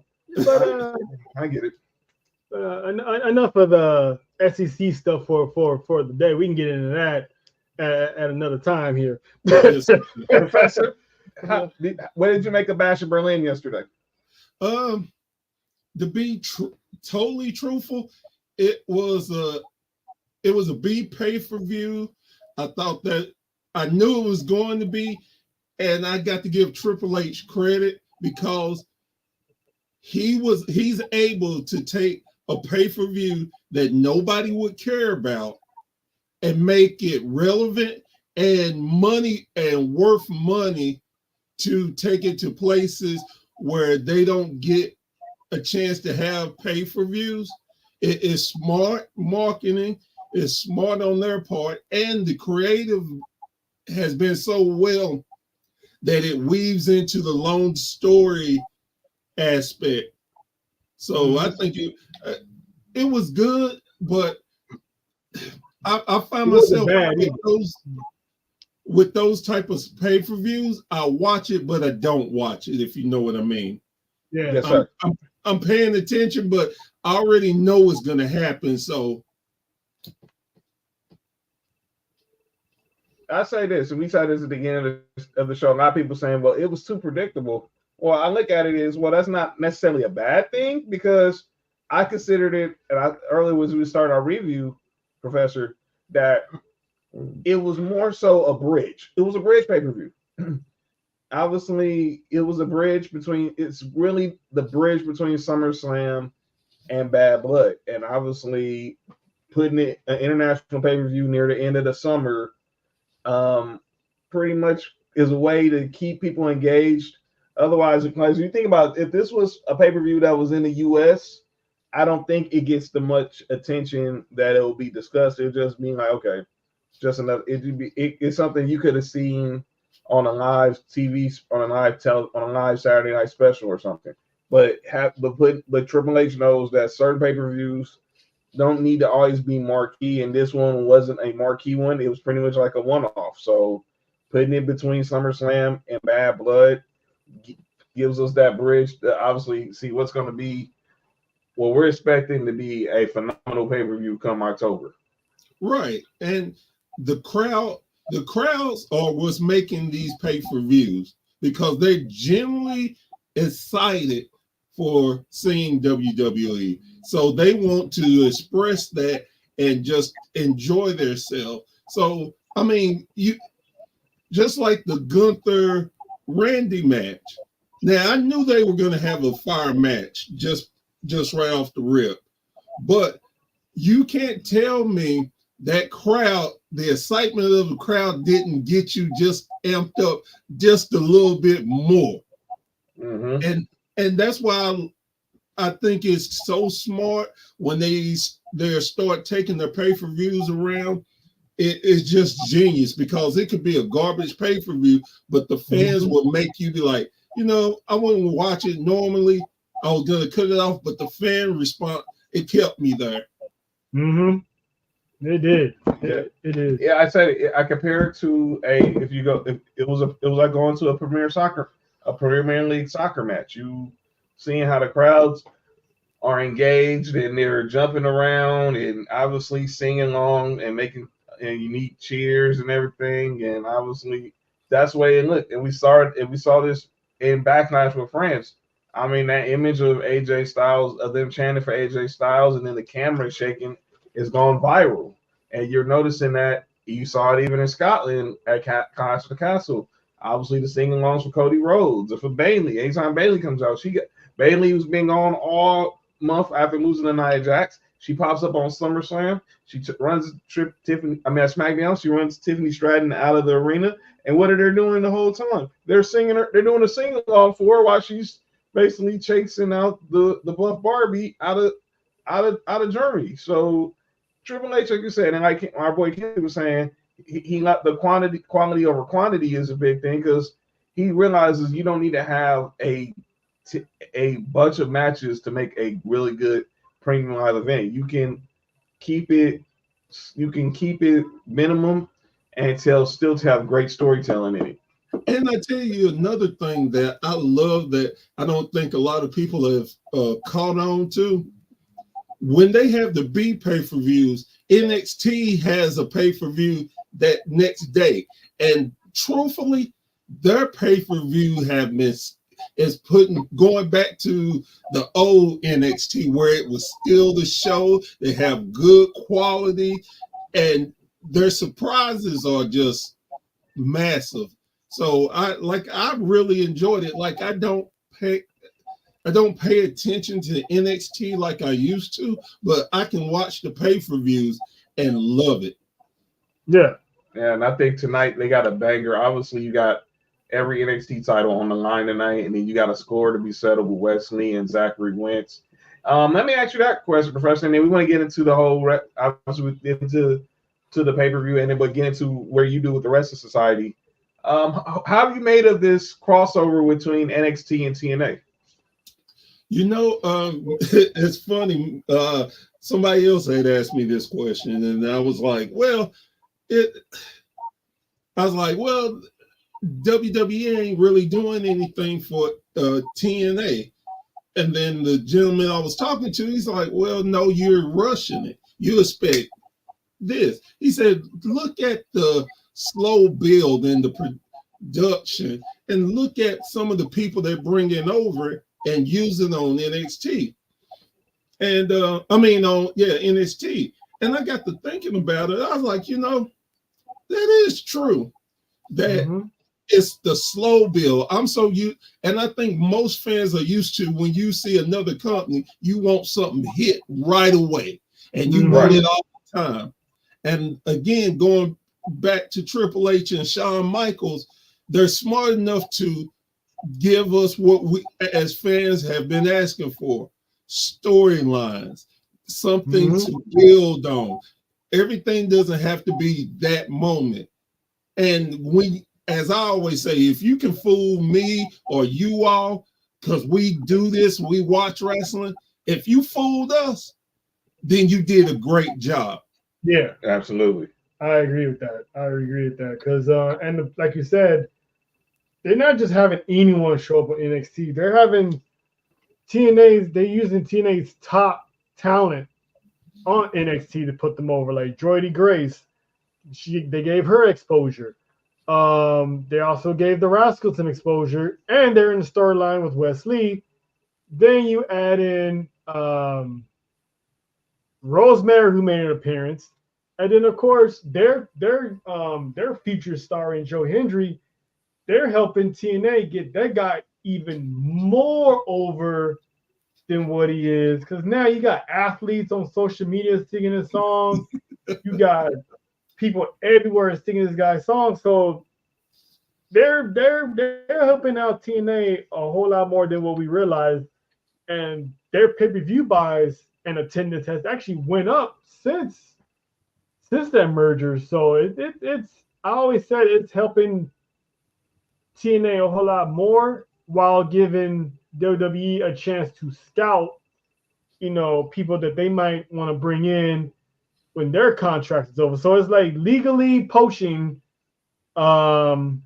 get it. Enough of the SEC stuff for the day. We can get into that at another time here. Professor, what did you make of Bash in Berlin yesterday? To be totally truthful, it was a B pay-per-view. I thought that I knew it was going to be, and I got to give Triple H credit because he's able to take a pay-per-view that nobody would care about and make it relevant and money and worth money to take it to places where they don't get a chance to have pay-per-views. It is smart marketing. It's smart on their part, and the creative has been so well that it weaves into the long story aspect. So I think it was good, but I find myself with those type of pay-per-views. I watch it, but I don't watch it, if you know what I mean. Yeah, yes, sir. I'm paying attention, but I already know what's going to happen. So I say this, and we said this at the beginning of the show. A lot of people saying, "Well, it was too predictable." Well, I look at it as, well, that's not necessarily a bad thing, because I considered it, and earlier as we started our review, Professor, that it was more so a bridge. It was a bridge pay-per-view. Obviously, it was a bridge between. It's really the bridge between SummerSlam and Bad Blood, and obviously putting it an international pay-per-view near the end of the summer, pretty much is a way to keep people engaged. Otherwise, because you think about, if this was a pay-per-view that was in the US, I don't think it gets the much attention that it will be discussed. It'll just be like, okay, just another. It's something you could have seen on a live TV, on a live Saturday night special or something. But Triple H knows that certain pay-per-views don't need to always be marquee, and this one wasn't a marquee one. It was pretty much like a one-off. So putting it between SummerSlam and Bad Blood gives us that bridge to obviously see what's going to be, what we're expecting to be a phenomenal pay-per-view come October. Right. And the crowds are what's making these pay-per-views, because they're generally excited for seeing WWE. So they want to express that and just enjoy themselves. So, I mean, you just like the Gunther Randy match. Now, I knew they were going to have a fire match just right off the rip, but you can't tell me that crowd, the excitement of the crowd didn't get you just amped up just a little bit more. Mm-hmm. And that's why I think it's so smart when they start taking their pay-per-views around. It's just genius, because it could be a garbage pay-per-view, but the fans will make you be like, I wouldn't watch it normally. I was going to cut it off, but the fan response, it kept me there. It did. It is. Yeah, I said it, I compare it to it was like going to a Premier League soccer match. You seeing how the crowds are engaged and they're jumping around and obviously singing along and making unique cheers and everything, and obviously that's the way it looked. And we saw this in Backlash with France. I mean, that image of AJ Styles, of them chanting for AJ Styles, and then the camera shaking, is gone viral. And you're noticing that. You saw it even in Scotland at Clash of the Castle. Obviously, the singing alongs for Cody Rhodes or for Bayley. Anytime Bayley comes out, Bayley was being on all month after losing to Nia Jax. She pops up on SummerSlam. She runs Tiffany. I mean, at SmackDown, she runs Tiffany Stratton out of the arena. And what are they doing the whole time? They're singing her. They're doing a sing along for her while she's basically chasing out the Buff Barbie out of Germany. So Triple H, like you said, and like our boy Kenny was saying, he got the quality over quantity is a big thing, because he realizes you don't need to have a bunch of matches to make a really good premium live event. You can keep it minimum and still have great storytelling in it. And I tell you another thing that I love that I don't think a lot of people have caught on to. When they have the B pay-per-views, NXT has a pay-per-view that next day. And truthfully, their pay-per-view is going back to the old NXT, where it was still the show. They have good quality, and their surprises are just massive. So I really enjoyed it. Like, I don't pay attention to NXT like I used to, but I can watch the pay-per-views and love it. Yeah. Yeah, and I think tonight they got a banger. Obviously, you got every NXT title on the line tonight, and then you got a score to be settled with Wesley and Zachary Wentz. Let me ask you that question, Professor, and then we want to get into the whole to the pay-per-view and then but get into where you do with the rest of society. How have you made of this crossover between NXT and TNA? You know, it's funny. Somebody else had asked me this question, and I was like, well, WWE ain't really doing anything for TNA. And then the gentleman I was talking to, he's like, well, no, you're rushing it. You expect this. He said, look at the slow build in the production and look at some of the people they're bringing over and using on NXT. And NXT. And I got to thinking about it. I was like, you know, that is true. That it's the slow build. And I think most fans are used to when you see another company, you want something to hit right away. And you want it all the time. And again, going back to Triple H and Shawn Michaels, they're smart enough to give us what we as fans have been asking for: storylines, something to build on. Everything doesn't have to be that moment. And as I always say, if you can fool me or you all, because we do this, we watch wrestling, if you fooled us, then you did a great job. Yeah, absolutely. I agree with that. Because, like you said, they're not just having anyone show up on NXT. They're having they're using TNA's top talent on NXT to put them over, like Jordynne Grace. They gave her exposure. They also gave the Rascals some exposure, and they're in the storyline with Wesley. Then you add in Rosemary, who made an appearance, and then of course their feature star in Joe Hendry. They're helping TNA get that guy even more over than what he is, because now you got athletes on social media singing his songs. You got people everywhere singing this guy's songs. So they're helping out TNA a whole lot more than what we realized. And their pay-per-view buys and attendance has actually went up since that merger. So it's I always said it's helping TNA a whole lot more while giving WWE a chance to scout, people that they might want to bring in when their contract is over. So it's like legally poaching, contract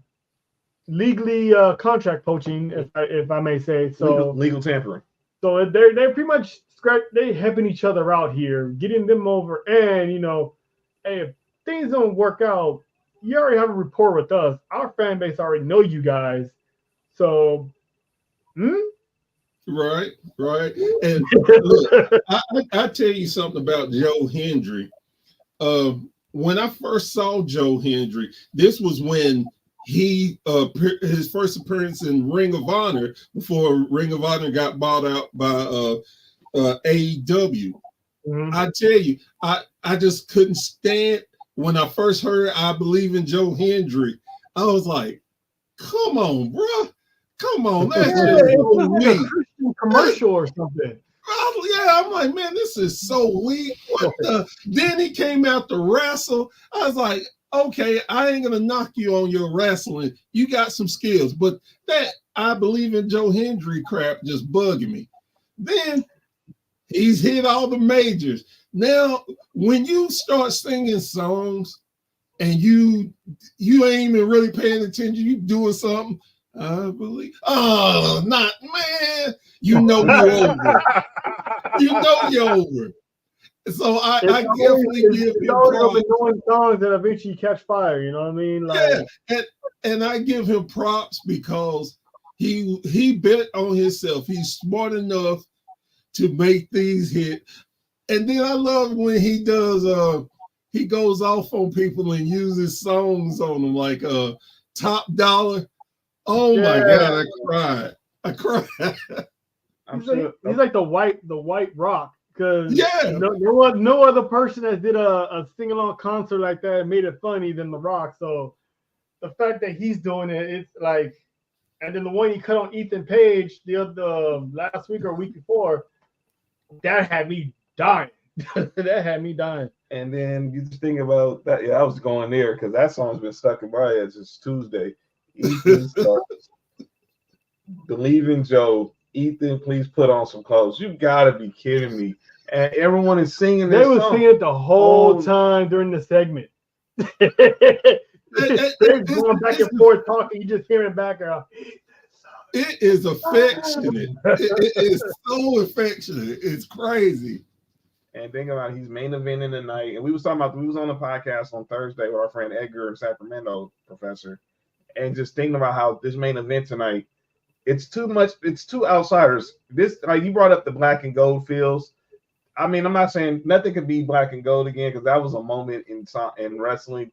poaching, if I may say. So legal tampering. So they're pretty much they helping each other out here, getting them over. And hey, if things don't work out, you already have a rapport with us. Our fan base already know you guys. So, Right. And look, I tell you something about Joe Hendry. When I first saw Joe Hendry, this was when his first appearance in Ring of Honor before Ring of Honor got bought out by AEW. I tell you, I just couldn't stand. When I first heard I Believe in Joe Hendry, I was like, come on, bro. Come on. That's just weak. Commercial or something. Yeah, I'm like, man, this is so weak. What the? Then he came out to wrestle. I was like, okay, I ain't going to knock you on your wrestling. You got some skills. But that I Believe in Joe Hendry crap just bugging me. Then he's hit all the majors. Now, when you start singing songs and you ain't even really paying attention, you doing something, I believe. Oh, not man. You're over. You're over. So I definitely give him props. Annoying songs that eventually catch fire. You know what I mean? Like, yeah, and I give him props because he bet on himself. He's smart enough to make these hit. And then I love when he does he goes off on people and uses songs on them like Top Dollar. Oh my God, I cried. He's like the white rock, because no other person that did a sing-along concert like that made it funny than The Rock. So the fact that he's doing it, it's like, and then the one he cut on Ethan Page the last week or week before, that had me dying. That had me dying. And then you just think about that. Yeah, I was going there because that song's been stuck in my head since Tuesday. Ethan starts believing Joe. Ethan, please put on some clothes. You gotta be kidding me. And everyone is singing this They were song. singing it the whole time during the segment. They're going back and forth talking. You just hear in the background. It is affectionate. It is so affectionate. It's crazy. And think about it, he's main eventing tonight. And we was on the podcast on Thursday with our friend Edgar in Sacramento, Professor, and just thinking about how this main event tonight, it's too much, it's two outsiders. This, like, you brought up the black and gold feels. I mean, I'm not saying nothing could be black and gold again, because that was a moment in wrestling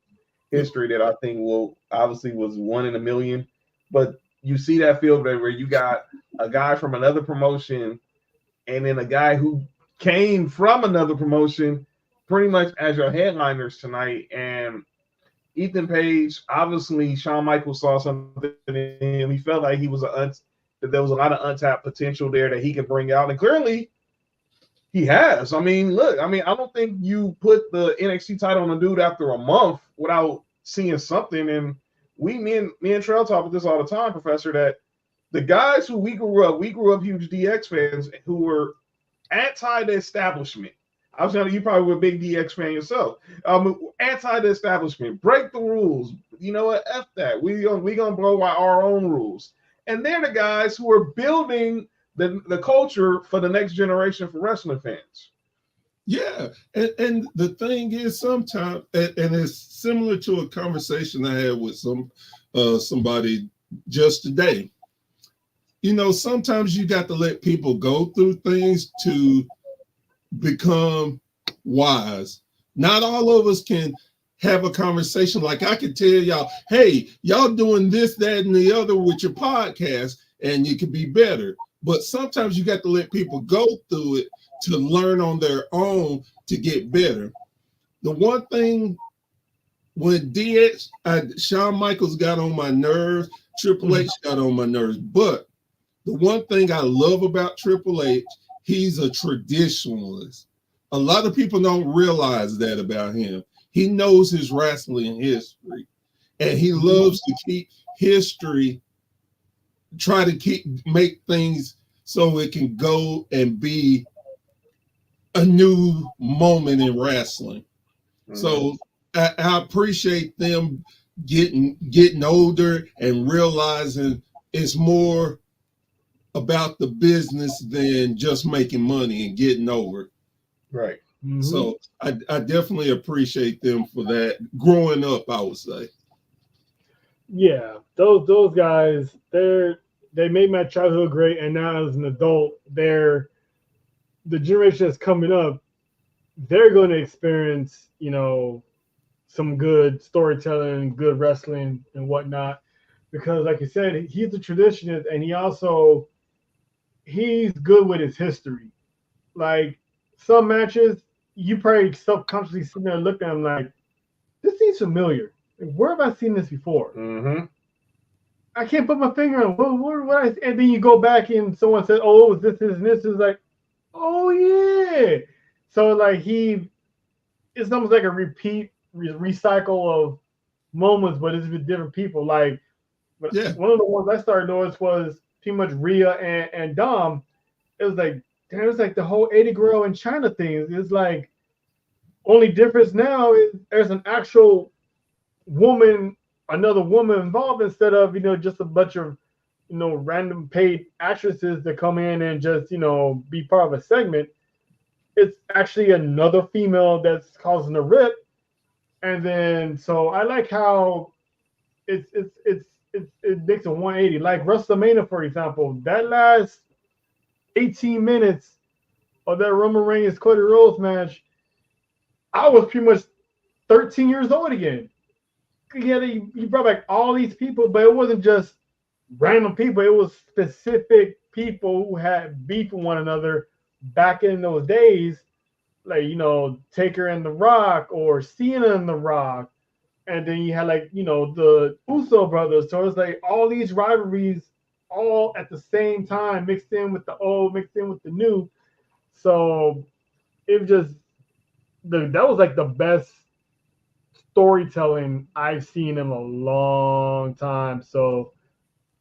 history that I think obviously was one in a million. But you see that field where you got a guy from another promotion and then a guy who came from another promotion pretty much as your headliners tonight. And Ethan Page, obviously Shawn Michaels saw something in him. He felt like that there was a lot of untapped potential there that he could bring out. And clearly he has. I mean, look, I don't think you put the NXT title on a dude after a month without seeing something. And me and Trail talk about this all the time, Professor, that the guys who we grew up huge DX fans who were anti the establishment. I was telling you probably were a big DX fan yourself. Anti the establishment, break the rules. You know what? F that. We gonna blow by our own rules. And they're the guys who are building the culture for the next generation for wrestling fans. Yeah, and the thing is, sometimes, and it's similar to a conversation I had with somebody just today. You know, sometimes you got to let people go through things to become wise. Not all of us can have a conversation like I could tell y'all, hey, y'all doing this, that, and the other with your podcast, and you could be better. But sometimes you got to let people go through it to learn on their own to get better. The one thing when Shawn Michaels got on my nerves, Triple H got on my nerves. But the one thing I love about Triple H, he's a traditionalist. A lot of people don't realize that about him. He knows his wrestling history, and he loves to keep history, make things so it can go and be a new moment in wrestling. Mm-hmm. So I appreciate them getting older and realizing it's more about the business than just making money and getting over. Right. Mm-hmm. So I definitely appreciate them for that. Growing up, I would say. Yeah, those guys, they made my childhood great, and now as an adult, the generation that's coming up, they're going to experience, you know, some good storytelling, good wrestling, and whatnot. Because, like you said, he's a traditionalist, and he's good with his history. Like, some matches, you probably subconsciously sitting there looking at him like, this seems familiar. Like, where have I seen this before? Mm-hmm. I can't put my finger on what and then you go back and someone says, oh, it was this and this is like, oh yeah. So like it's almost like a recycle of moments, but it's with different people. Like one of the ones I started noticing was pretty much Rhea and Dom. It was like, damn, it was like the whole 80 girl in China thing. It's like only difference now is there's an actual another woman involved instead of, you know, just a bunch of, you know, random paid actresses that come in and just, you know, be part of a segment. It's actually another female that's causing a rip. And then, so I like how it makes a 180. Like WrestleMania, for example, that last 18 minutes of that Roman Reigns Cody Rhodes match, I was pretty much 13 years old again. Yeah, he brought back all these people, but it wasn't just random people. It was specific people who had beef with one another back in those days, like, you know, Taker and The Rock or Cena and The Rock. And then you had, like, you know, the Uso brothers. So it's like all these rivalries all at the same time, mixed in with the old, mixed in with the new. So it was just that was like the best storytelling I've seen in a long time. So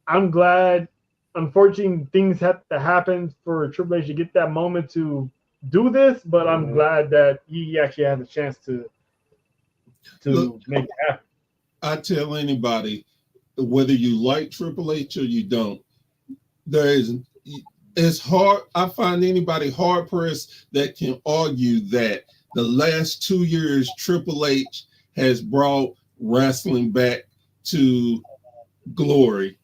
I'm glad. Unfortunately, things have to happen for Triple H to get that moment to do this, but I'm glad that he actually has a chance to make it happen. I tell anybody, whether you like Triple H or you don't, it's hard. I find anybody hard pressed that can argue that the last 2 years Triple H has brought wrestling back to glory.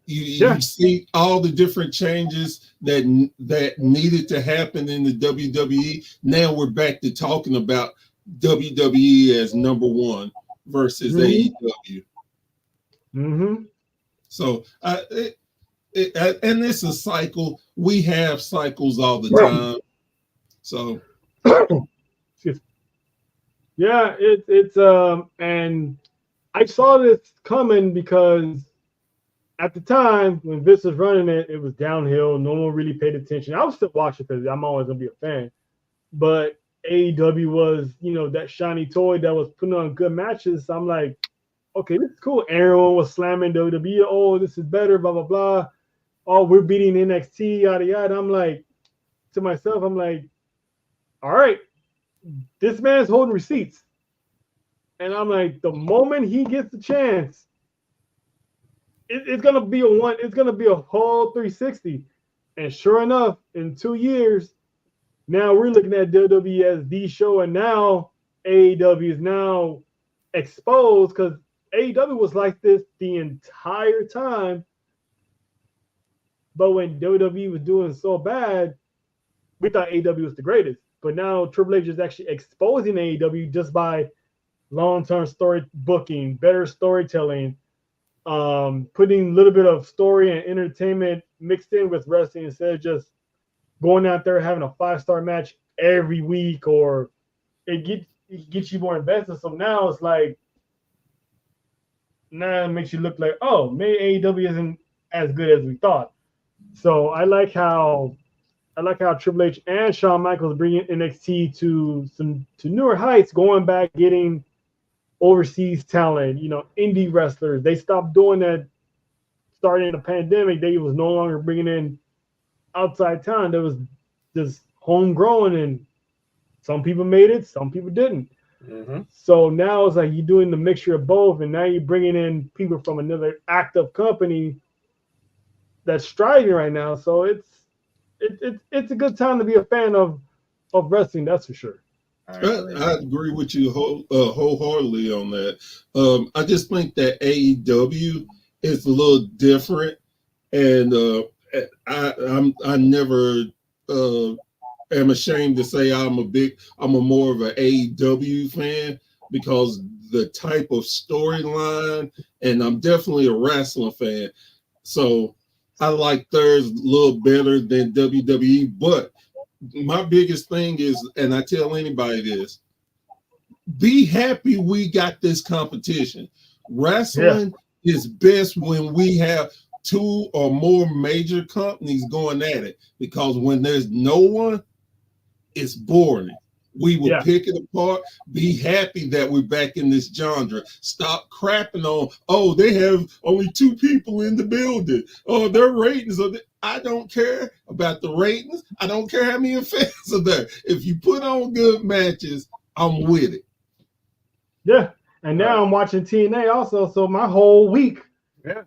You see all the different changes that needed to happen in the WWE. Now we're back to talking about WWE as number one versus AEW. So and it's a cycle. We have cycles all the time. So yeah, it's and I saw this coming because at the time when Vince was running it, it was downhill. No one really paid attention. I was still watching because I'm always gonna be a fan. But AEW was, that shiny toy that was putting on good matches. So I'm like, okay, this is cool. Everyone was slamming WWE. Oh, this is better, blah, blah, blah. Oh, we're beating NXT, yada, yada. I'm like, to myself, I'm like, all right, this man's holding receipts. And I'm like, the moment he gets the chance, it's gonna be a whole 360. And sure enough, in 2 years, now we're looking at WWE as the show, and now AEW is now exposed because AEW was like this the entire time. But when WWE was doing so bad, we thought AEW was the greatest. But now Triple H is actually exposing AEW just by long-term story booking, better storytelling, putting a little bit of story and entertainment mixed in with wrestling instead of just going out there having a 5-star match every week, or it gets you more invested. So now it's like, now it makes you look like, oh, maybe AEW isn't as good as we thought. So I like how Triple H and Shawn Michaels bringing NXT to newer heights, going back, getting overseas talent, indie wrestlers. They stopped doing that starting the pandemic. They was no longer bringing in outside talent. That was just homegrown, and some people made it, some people didn't. So now it's like you're doing the mixture of both, and now you're bringing in people from another active company that's striving right now. So it's a good time to be a fan of wrestling, that's for sure. I agree with you wholeheartedly on that. I just think that AEW is a little different, and I never am ashamed to say I'm a more of an AEW fan because the type of storyline, and I'm definitely a wrestling fan. So I like theirs a little better than WWE, but my biggest thing is, and I tell anybody this, be happy we got this competition. Wrestling is best when we have 2 or more major companies going at it, because when there's no one, it's boring. We will pick it apart. Be happy that we're back in this genre. Stop crapping on, oh, they have only 2 people in the building. Oh, their ratings are I don't care about the ratings. I don't care how many fans are there. If you put on good matches, I'm with it. Yeah. And now I'm watching TNA also. So my whole week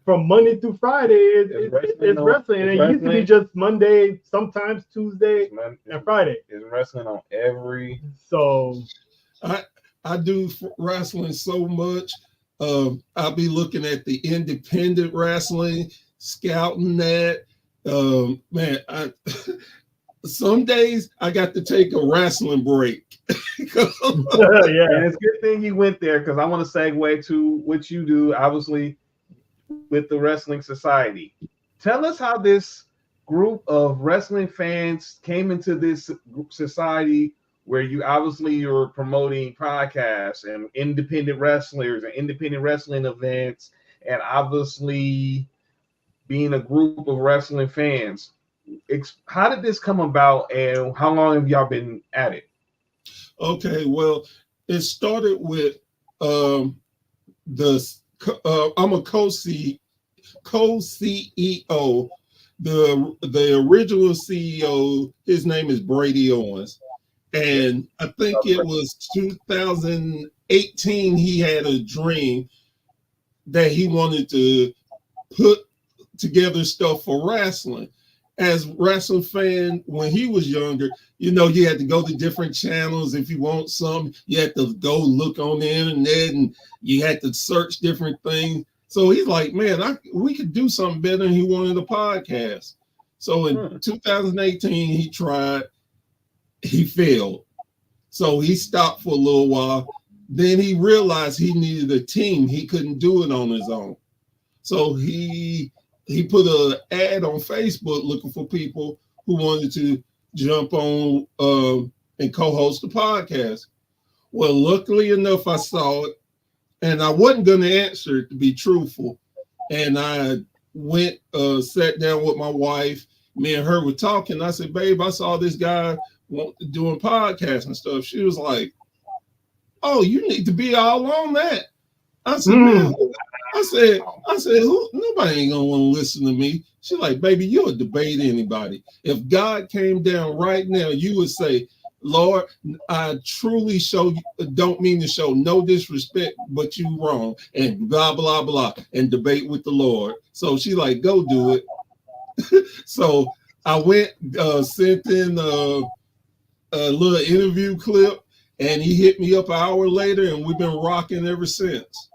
from Monday through Friday is wrestling. And it used to be just Monday, sometimes Tuesday, and Friday. It's wrestling on every. So I do wrestling so much. I'll be looking at the independent wrestling, scouting that. Man, some days I got to take a wrestling break. And it's a good thing you went there, because I want to segue to what you do, obviously, with the Wrestling Society. Tell us how this group of wrestling fans came into this society, where you're promoting podcasts and independent wrestlers and independent wrestling events, and obviously being a group of wrestling fans. How did this come about, and how long have y'all been at it? Okay, well, it started with I'm a co-CEO. The original CEO, his name is Brady Owens. And I think it was 2018, he had a dream that he wanted to put together stuff for wrestling. As wrestling fan, when he was younger, you had to go to different channels. If you want something, you had to go look on the internet and you had to search different things. So he's like, man, we could do something better. And he wanted a podcast. So in 2018, he tried, he failed. So he stopped for a little while. Then he realized he needed a team. He couldn't do it on his own. So he put an ad on Facebook looking for people who wanted to jump on and co-host the podcast. Well, luckily enough, I saw it, and I wasn't going to answer it, to be truthful. And I went, sat down with my wife. Me and her were talking. I said, babe, I saw this guy doing podcasts and stuff. She was like, oh, you need to be all on that. I said, man, I said, nobody ain't gonna want to listen to me. She's like, baby, you'll debate anybody. If God came down right now, you would say, Lord, I truly don't mean to show no disrespect, but you wrong, and blah, blah, blah, and debate with the Lord. So she's like, go do it. So I went, sent in a little interview clip, and he hit me up an hour later, and we've been rocking ever since.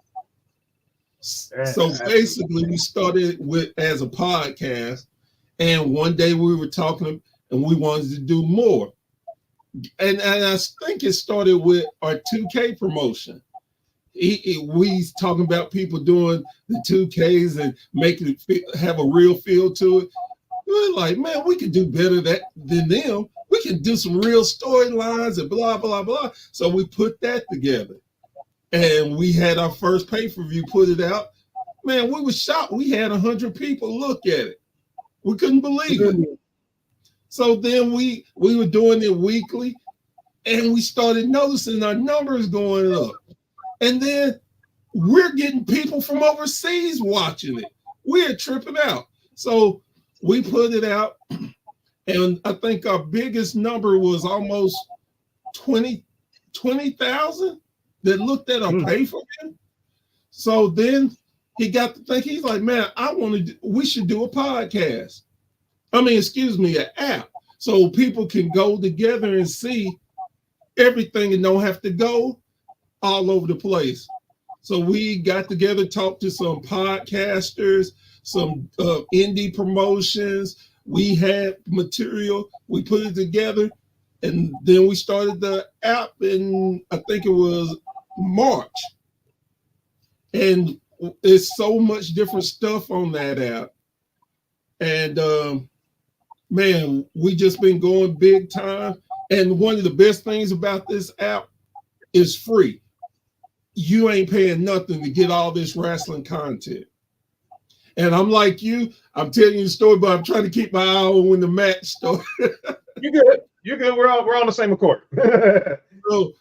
So basically, we started as a podcast, and one day we were talking, and we wanted to do more. And I think it started with our 2K promotion. We talking about people doing the 2Ks and making it have a real feel to it. We're like, man, we could do better than them. We can do some real storylines and blah, blah, blah. So we put that together. And we had our first pay-per-view, put it out. Man, we were shocked. We had 100 people look at it. We couldn't believe it. So then we were doing it weekly, and we started noticing our numbers going up. And then we're getting people from overseas watching it. We're tripping out. So we put it out, and I think our biggest number was almost 20,000 that looked at our pay-per-view. So then he got to think, he's like, man, we should do a podcast. An app, so people can go together and see everything and don't have to go all over the place. So we got together, talked to some podcasters, some indie promotions. We had material, we put it together, and then we started the app in, I think it was March. And it's so much different stuff on that app. And man, we just been going big time. And one of the best things about this app is free. You ain't paying nothing to get all this wrestling content. And I'm like you, I'm telling you the story, but I'm trying to keep my eye on when the match starts. You're good. You're good. We're on the same accord. So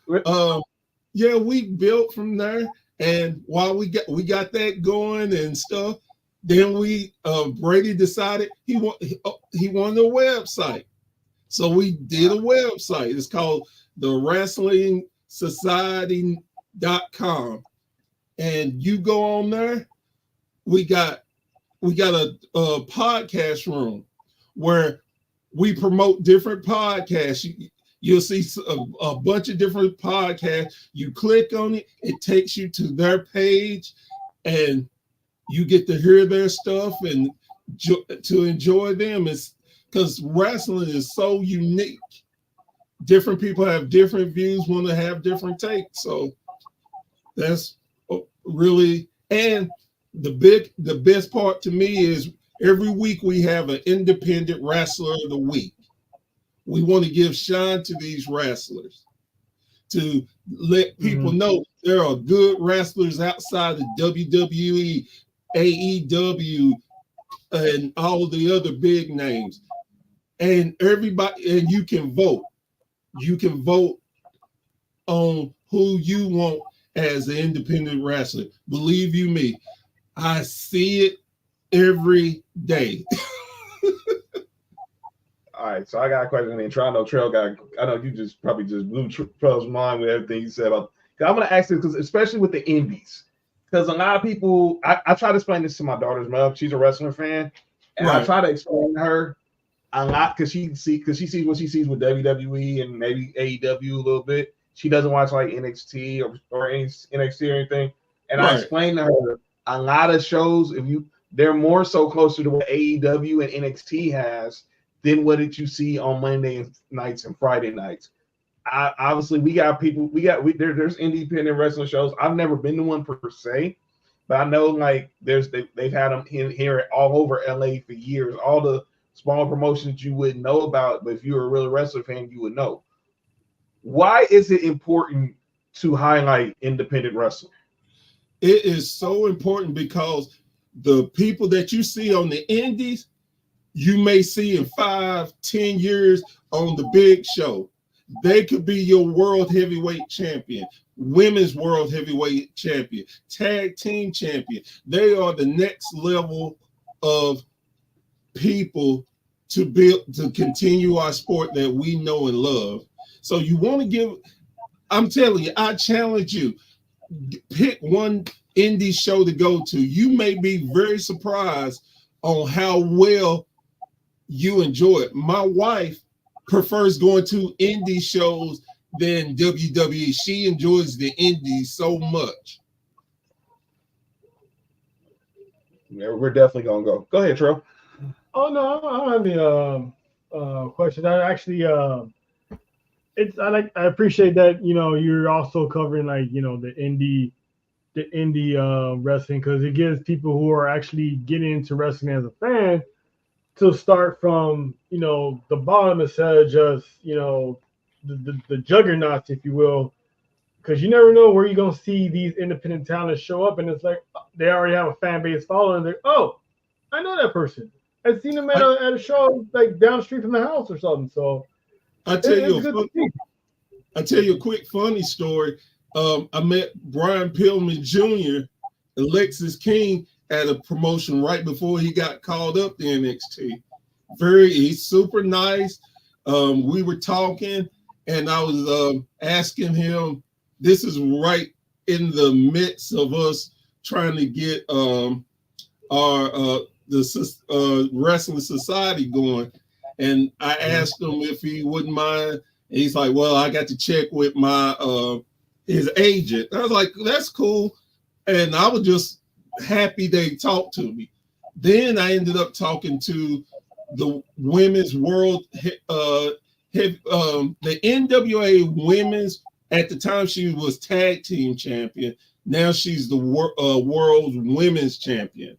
yeah, we built from there. And while we got that going and stuff, then Brady decided he wanted a website. So we did a website. It's called the WrestlingSociety.com. And you go on there, we got a podcast room where we promote different podcasts. You'll see a bunch of different podcasts. You click on it, it takes you to their page, and you get to hear their stuff and to enjoy them. It's because wrestling is so unique. Different people have different views, want to have different takes. So that's really, and the best part to me is every week we have an independent wrestler of the week. We want to give shine to these wrestlers, to let people know there are good wrestlers outside of WWE, AEW, and all the other big names. And everybody, and you can vote. You can vote on who you want as an independent wrestler. Believe you me, I see it every day. All right, so I got a question. And I know Trail got. I know you just probably just blew Trail's mind with everything you said about. Cause I'm gonna ask this because especially with the indies, because a lot of people. I try to explain this to my daughter's mother. She's a wrestling fan, and I try to explain to her a lot because she sees what she sees with WWE and maybe AEW a little bit. She doesn't watch like NXT or any NXT or anything. And I explained to her a lot of shows. They're more so closer to what AEW and NXT has than what did you see on Monday nights and Friday nights. Obviously, we got people. There's independent wrestling shows. I've never been to one per se, but I know like they've had them here all over LA for years. All the small promotions you wouldn't know about, but if you're a real wrestling fan, you would know. Why is it important to highlight independent wrestling? It is so important because the people that you see on the indies, you may see in 5-10 years on the big show. They could be your world heavyweight champion, women's world heavyweight champion, tag team champion. They are the next level of people to continue our sport that we know and love. So you want to give, I'm telling you, I challenge you, pick one indie show to go to. You may be very surprised on how well you enjoy it. My wife prefers going to indie shows than WWE. She enjoys the indies so much. Yeah, we're definitely gonna go. Go ahead, Tro. Oh no, I don't have any questions. I actually I appreciate that, you're also covering like, the indie wrestling, because it gives people who are actually getting into wrestling as a fan to start from, the bottom instead of just, the juggernauts, if you will, because you never know where you're going to see these independent talents show up. And it's like, they already have a fan base following. They're, oh, I know that person. I've seen him at a show like down the street from the house or something. So I tell you a quick funny story. I met Brian Pillman Jr., Alexis King, at a promotion right before he got called up to NXT. He's super nice. We were talking, and I was asking him. This is right in the midst of us trying to get our wrestling society going, and I asked him if he wouldn't mind. And he's like, "Well, I got to check with my his agent." I was like, "That's cool," and I was just happy they talked to me. Then I ended up talking to the women's world, the NWA women's. At the time, she was tag team champion. Now she's the world's women's champion.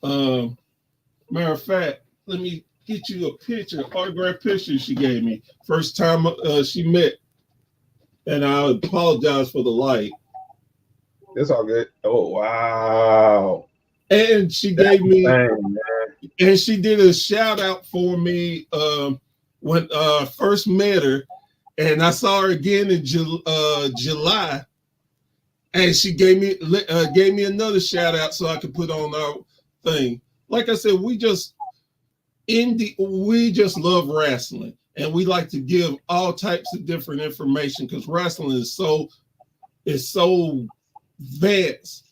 Matter of fact, let me get you a picture, autographed picture she gave me. First time she met. And I apologize for the light. It's all good. Oh, wow. And she gave me, and she did a shout out for me when I first met her. And I saw her again in July. And she gave me another shout out so I could put on our thing. Like I said, we just love wrestling, and we like to give all types of different information because wrestling is so vast.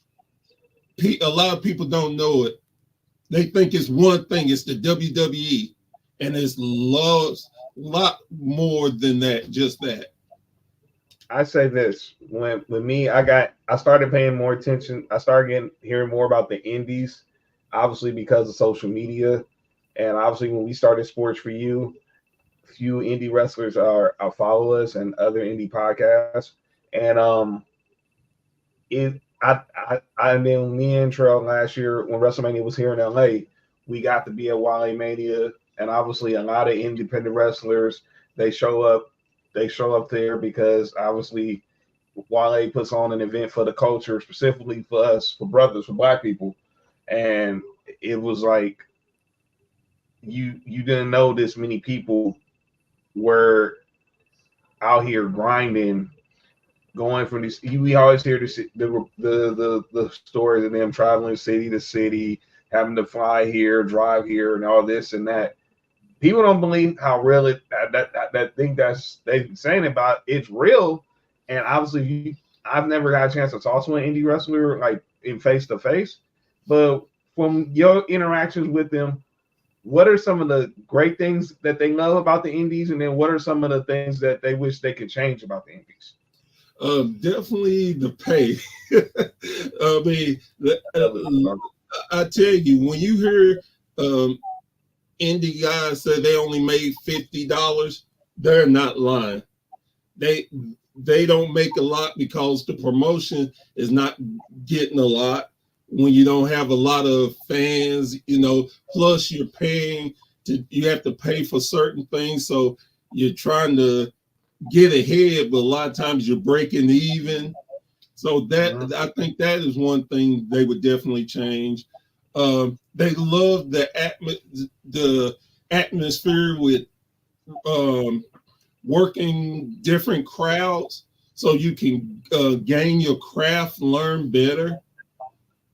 A lot of people don't know it. They think it's one thing. It's the WWE, and it's a lot more than that. Just that. I say this when me, I started paying more attention. I started hearing more about the indies, obviously because of social media, and obviously when we started Sports4U, few indie wrestlers follow us and other indie podcasts, and I mean, me and Trail last year when WrestleMania was here in LA, we got to be at Wale Mania, and obviously a lot of independent wrestlers they show up there because obviously Wale puts on an event for the culture, specifically for us, for brothers, for Black people, and it was like you didn't know this many people were out here grinding going from these. We always hear the stories of them traveling city to city, having to fly here, drive here, and all this and that. People don't believe how real that thing that's they saying about it's real. And obviously, I've never got a chance to talk to an indie wrestler like in face to face, but from your interactions with them, what are some of the great things that they love about the indies, and then what are some of the things that they wish they could change about the indies? Definitely the pay. I mean, I tell you, when you hear indie guys say they only made $50, they're not lying. They don't make a lot because the promotion is not getting a lot. When you don't have a lot of fans, plus you have to pay for certain things. So you're trying to get ahead, but a lot of times you're breaking even. So I think that is one thing they would definitely change. They love the atmosphere with working different crowds so you can gain your craft, learn better.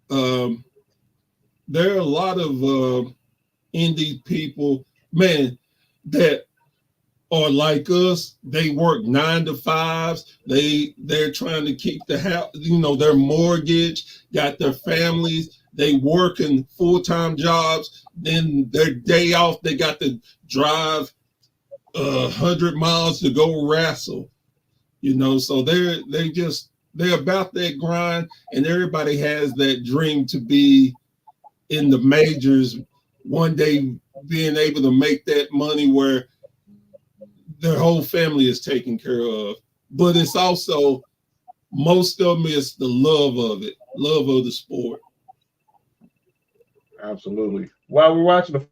There are a lot of indie people, man, that are like us. They work 9 to 5s. They're trying to keep the house, their mortgage, got their families. They work in full-time jobs. Then their day off, they got to drive 100 miles to go wrestle. So they're about that grind, and everybody has that dream to be in the majors one day, being able to make that money where their whole family is taken care of. But it's also, most of them is the love of it, love of the sport. Absolutely. While we're watching the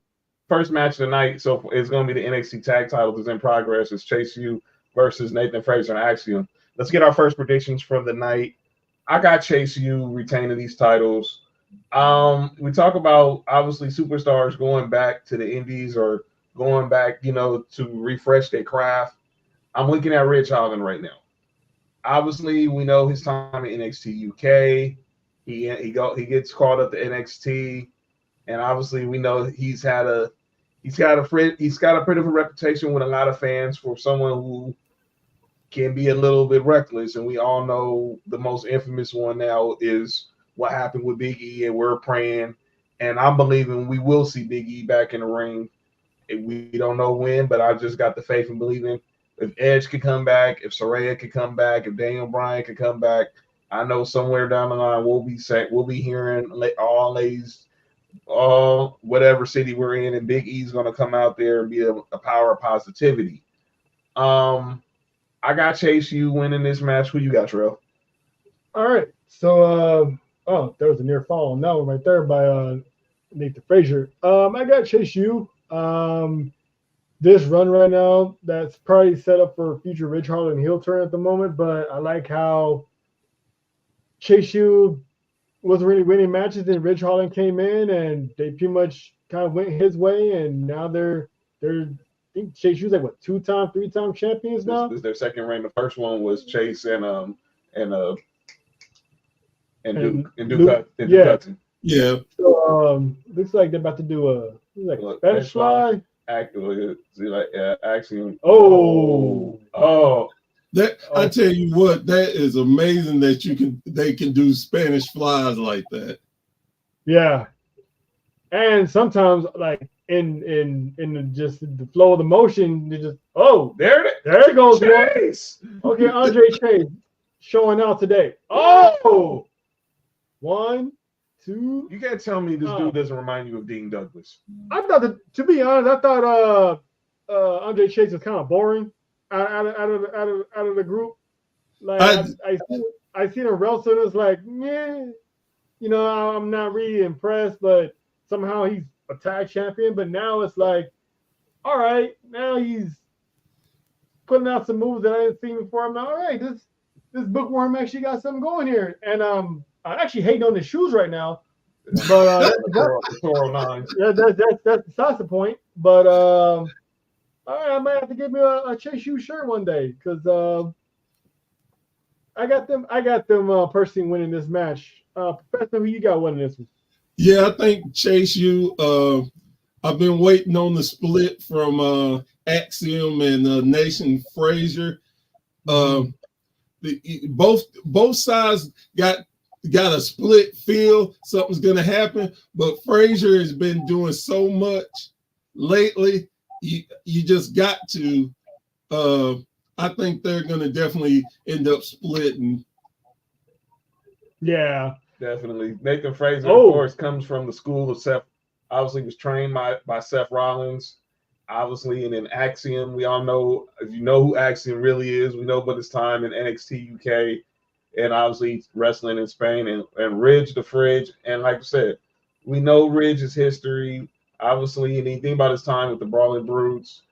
first match of the night, so it's going to be the NXT Tag Titles is in progress. It's Chase U versus Nathan Frazer and Axiom. Let's get our first predictions from the night. I got Chase U retaining these titles. We talk about, obviously, superstars going back to the indies or going back, to refresh their craft. I'm looking at Ridge Holland right now. Obviously, we know his time in NXT UK. He gets called up to NXT, and obviously we know he's got a pretty of a reputation with a lot of fans for someone who can be a little bit reckless, and we all know the most infamous one now is what happened with Big E, and we're praying, and I'm believing we will see Big E back in the ring. We don't know when, but I just got the faith and believing if Edge could come back, if Saraya could come back, if Daniel Bryan could come back, I know somewhere down the line we'll be hearing all ladies, whatever city we're in, and Big E's going to come out there and be a power of positivity. I got Chase U winning this match. Who you got, Terrell? All right. So, there was a near fall on that one right there by Nathan Frazer. I got Chase U. This run right now, that's probably set up for future Ridge Holland heel turn at the moment, but I like how Chase U wasn't really winning matches, then Ridge Holland came in and they pretty much kind of went his way, and now they're I think Chase U's like what, 2-time, 3-time champions now? This is their second reign. The first one was Chase and Duke Hudson. Yeah. So looks like they're about to do a Spanish fly. Axiom. I tell you what, that is amazing that they can do Spanish flies like that. Yeah. And sometimes like in just the flow of the motion, you just there it goes. Chase. Okay, Andre Chase showing out today. Oh, 1, 2. You can't tell me this dude doesn't remind you of Dean Douglas. I thought to be honest, I thought Andre Chase was kind of boring out of the group. Like I seen him wrestle, and it's like, yeah, I'm not really impressed, but somehow he's a tag champion. But now it's like, all right, now he's putting out some moves that I didn't see before. I'm like, all right, this bookworm actually got something going here, and I actually hating on his shoes right now, but that's besides the point. But all right, I might have to give me a Chase U shirt one day because I got them personally winning this match. Professor, who you got winning this one? Yeah, I think Chase U. I've been waiting on the split from Axiom and Nation Frazier. Both sides got a split feel. Something's gonna happen, but Frazier has been doing so much lately. You just got to. I think they're gonna definitely end up splitting. Yeah, definitely. Nathan Frazier, of course, comes from the school of Seth. Obviously, was trained by Seth Rollins. Obviously, and in Axiom, we all know, if you know who Axiom really is, we know about his time in NXT UK, and obviously wrestling in Spain, and Ridge the Fridge. And like I said, we know Ridge's history, obviously, and anything about his time with the Brawling Brutes,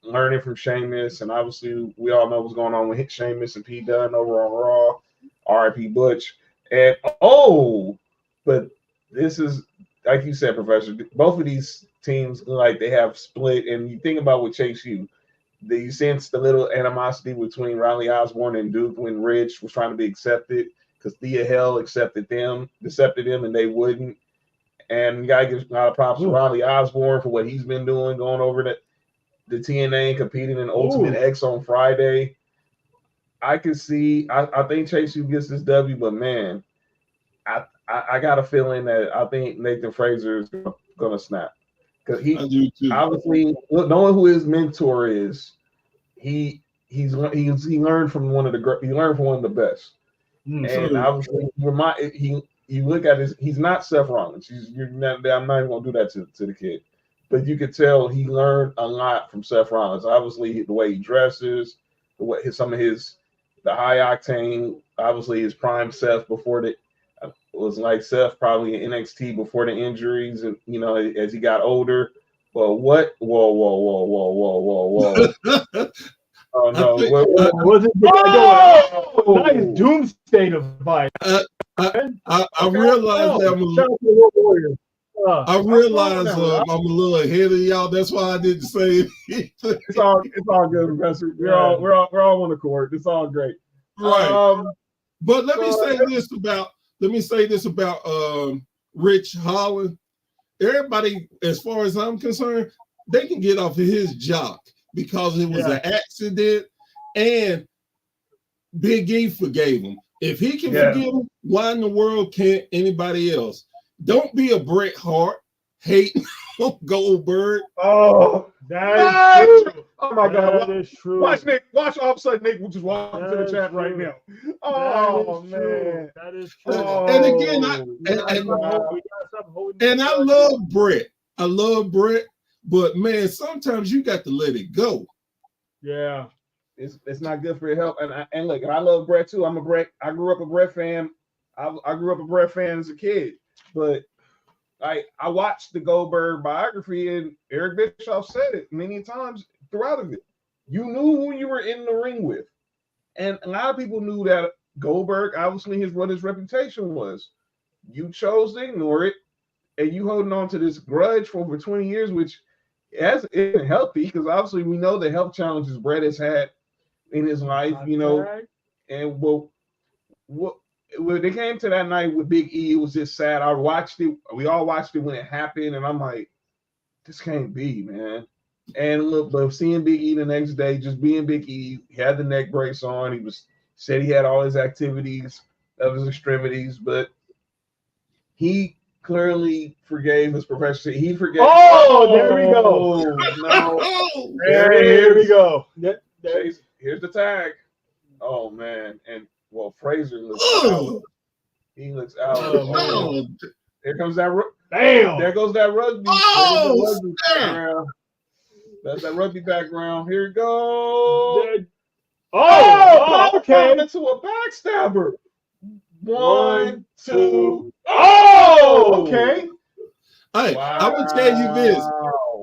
learning from Sheamus, and obviously we all know what's going on with Sheamus and P. Dunne over on Raw, R.I.P. Butch. And but this is, like you said, Professor, both of these teams, like, they have split, and you think about what Chase U, you sense the little animosity between Riley Osborne and Duke when Ridge was trying to be accepted, because Thea Hell accepted him, and they wouldn't. And you gotta give a lot of props to Riley Osborne for what he's been doing, going over the TNA and competing in Ultimate X on Friday. I can see, I think Chase U gets this W, but man, I got a feeling that I think Nathan Frazier is gonna snap, because he obviously, knowing who his mentor is, he learned from one of the best, and obviously you look at his, he's not Seth Rollins. I'm not even gonna do that to the kid, but you could tell he learned a lot from Seth Rollins. Obviously, the way he dresses, the way the high octane, obviously his prime Seth before the. Was like Seth probably in NXT before the injuries, and as he got older. But what? Whoa! Oh no! Was it nice doomsday device? I realize that I'm a little ahead of y'all. That's why I didn't say it. It's all good, Professor. We're all on the court. It's all great. Right. But let me say this about Rich Holland. Everybody, as far as I'm concerned, they can get off of his jock because it was an accident, and Big E forgave him. If he can forgive him, why in the world can't anybody else? Don't be a Bret Hart hating Goldberg. Oh, that is true. Oh my God, that is true. Watch all of a sudden Nick will just walk into the chat right now. Oh man, that is true. And again, I love Bret. I love Bret, but man, sometimes you got to let it go. Yeah, it's not good for your health. And look, I love Bret too. I grew up a Bret fan. I grew up a Bret fan as a kid, but I watched the Goldberg biography, and Eric Bischoff said it many times throughout it. You knew who you were in the ring with, and a lot of people knew that Goldberg, obviously, what his reputation was. You chose to ignore it, and you holding on to this grudge for over 20 years, which isn't healthy, because obviously we know the health challenges Bret has had in his life, and when they came to that night with Big E, it was just sad. I watched it. We all watched it when it happened, and I'm like, this can't be, man. And look, but seeing Big E the next day, just being Big E, he had the neck brace on. He said he had all his activities of his extremities, but he clearly forgave his professor. He forgave. Oh, there we go. No, there we go. Chase, here's the tag. Oh man, and Frazier looks out. He looks out. Oh, here comes that. Damn. There goes that rugby. Oh, that's that rugby background. Here it goes. Okay. Into a backstabber. 1, 2. Oh, okay. Hey, wow. I will tell you this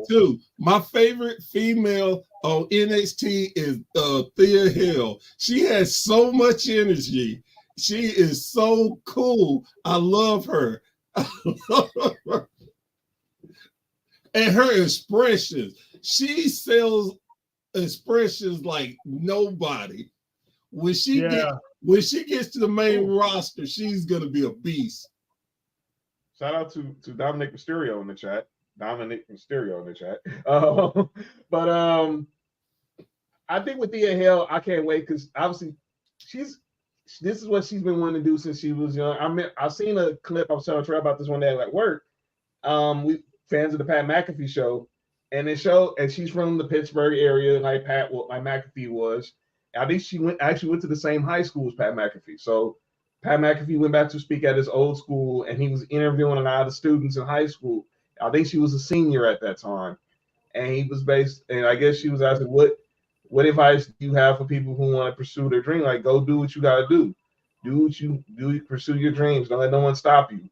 too. My favorite female on NXT is Thea Hale. She has so much energy. She is so cool. I love her. And her expressions. She sells expressions like nobody. when she gets to the main roster, she's gonna be a beast. Shout out to Dominic Mysterio in the chat. But I think with Thea Hale, I can't wait because obviously this is what she's been wanting to do since she was young. I've seen a clip. I was telling Trey about this one day at work. We fans of the Pat McAfee show, and she's from the Pittsburgh area, like McAfee was. I think she actually went to the same high school as Pat McAfee. So Pat McAfee went back to speak at his old school, and he was interviewing a lot of the students in high school. I think she was a senior at that time, and and I guess she was asking, what advice do you have for people who want to pursue their dream? Like, go do what you got to do. Do what you do. Pursue your dreams. Don't let no one stop you.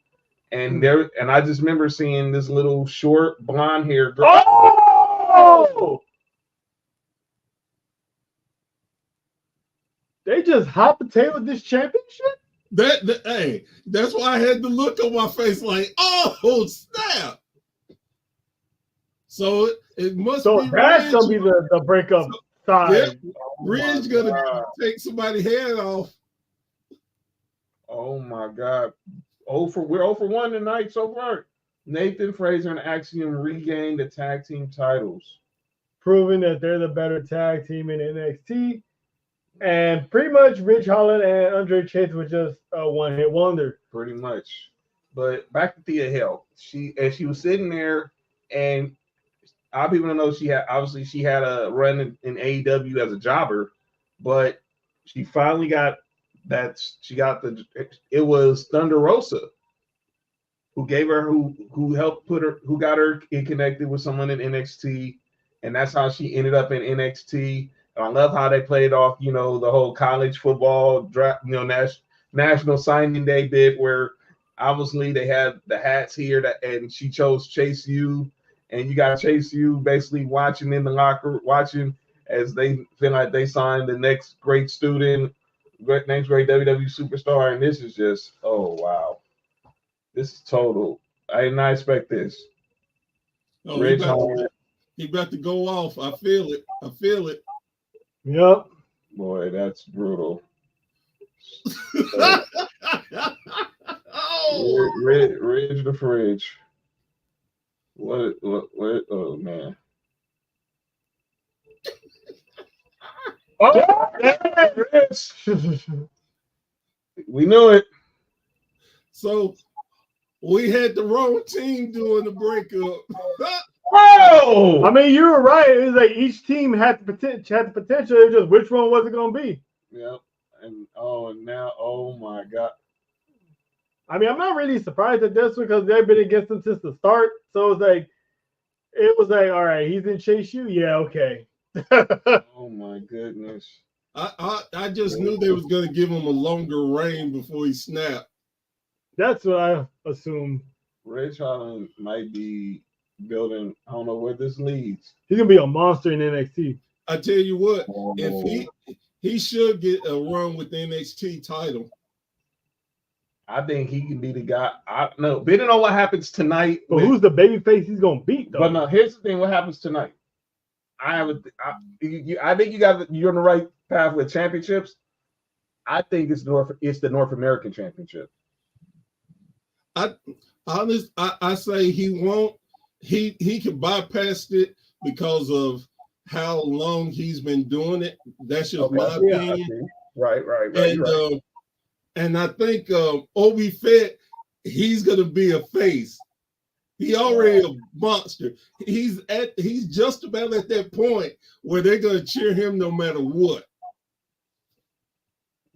And I just remember seeing this little short blonde hair girl. Oh! They just hot potato this championship? Hey, that's why I had the look on my face like, oh, snap. So it must be that's going to be the breakup side. Yep. Ridge going to take somebody's head off. Oh, my God. We're 0 for 1 tonight so far. Nathan Fraser and Axiom regained the tag team titles, proving that they're the better tag team in NXT. And pretty much Ridge Holland and Andre Chase were just a one-hit wonder. Pretty much. But back to Thea Hale. She was sitting there, and a lot of people don't know she had a run in AEW as a jobber, but she finally got that. It was Thunder Rosa who got her connected with someone in NXT, and that's how she ended up in NXT. And I love how they played off, the whole college football draft, national signing day bit where obviously they had the hats here and she chose Chase U, and you got Chase U basically watching in the locker, watching as they feel like they signed the next great student, next great WWE superstar. And this is just, oh wow. This is total. I did not expect this. Oh, he about to go off. I feel it. Yep. Boy, that's brutal. Ridge the fridge. What? Oh man. Oh, Ridge. We knew it. So we had the wrong team doing the breakup. Oh! I mean, you were right. It was like each team had the potential. It was just which one was it going to be? Yep. And now, oh my God. I mean, I'm not really surprised at this one because they've been against them since the start. So it was like, all right, he's in Chase U. Yeah, okay. Oh my goodness. I just knew they was going to give him a longer reign before he snapped. That's what I assumed. Ridge Holland might be building. I don't know where this leads. He's gonna be a monster in NXT. I tell you what, if he should get a run with the NXT title. I think he can be the guy. I know. We don't know what happens tonight. But who's the babyface he's gonna beat though? But no, here's the thing: what happens tonight? I think you're on the right path with championships. I think it's the North American Championship. I say he won't. He can bypass it because of how long he's been doing it. That's just my opinion. Right. And I think Obi Fett, he's gonna be a face. He already a monster. He's just about at that point where they're gonna cheer him no matter what.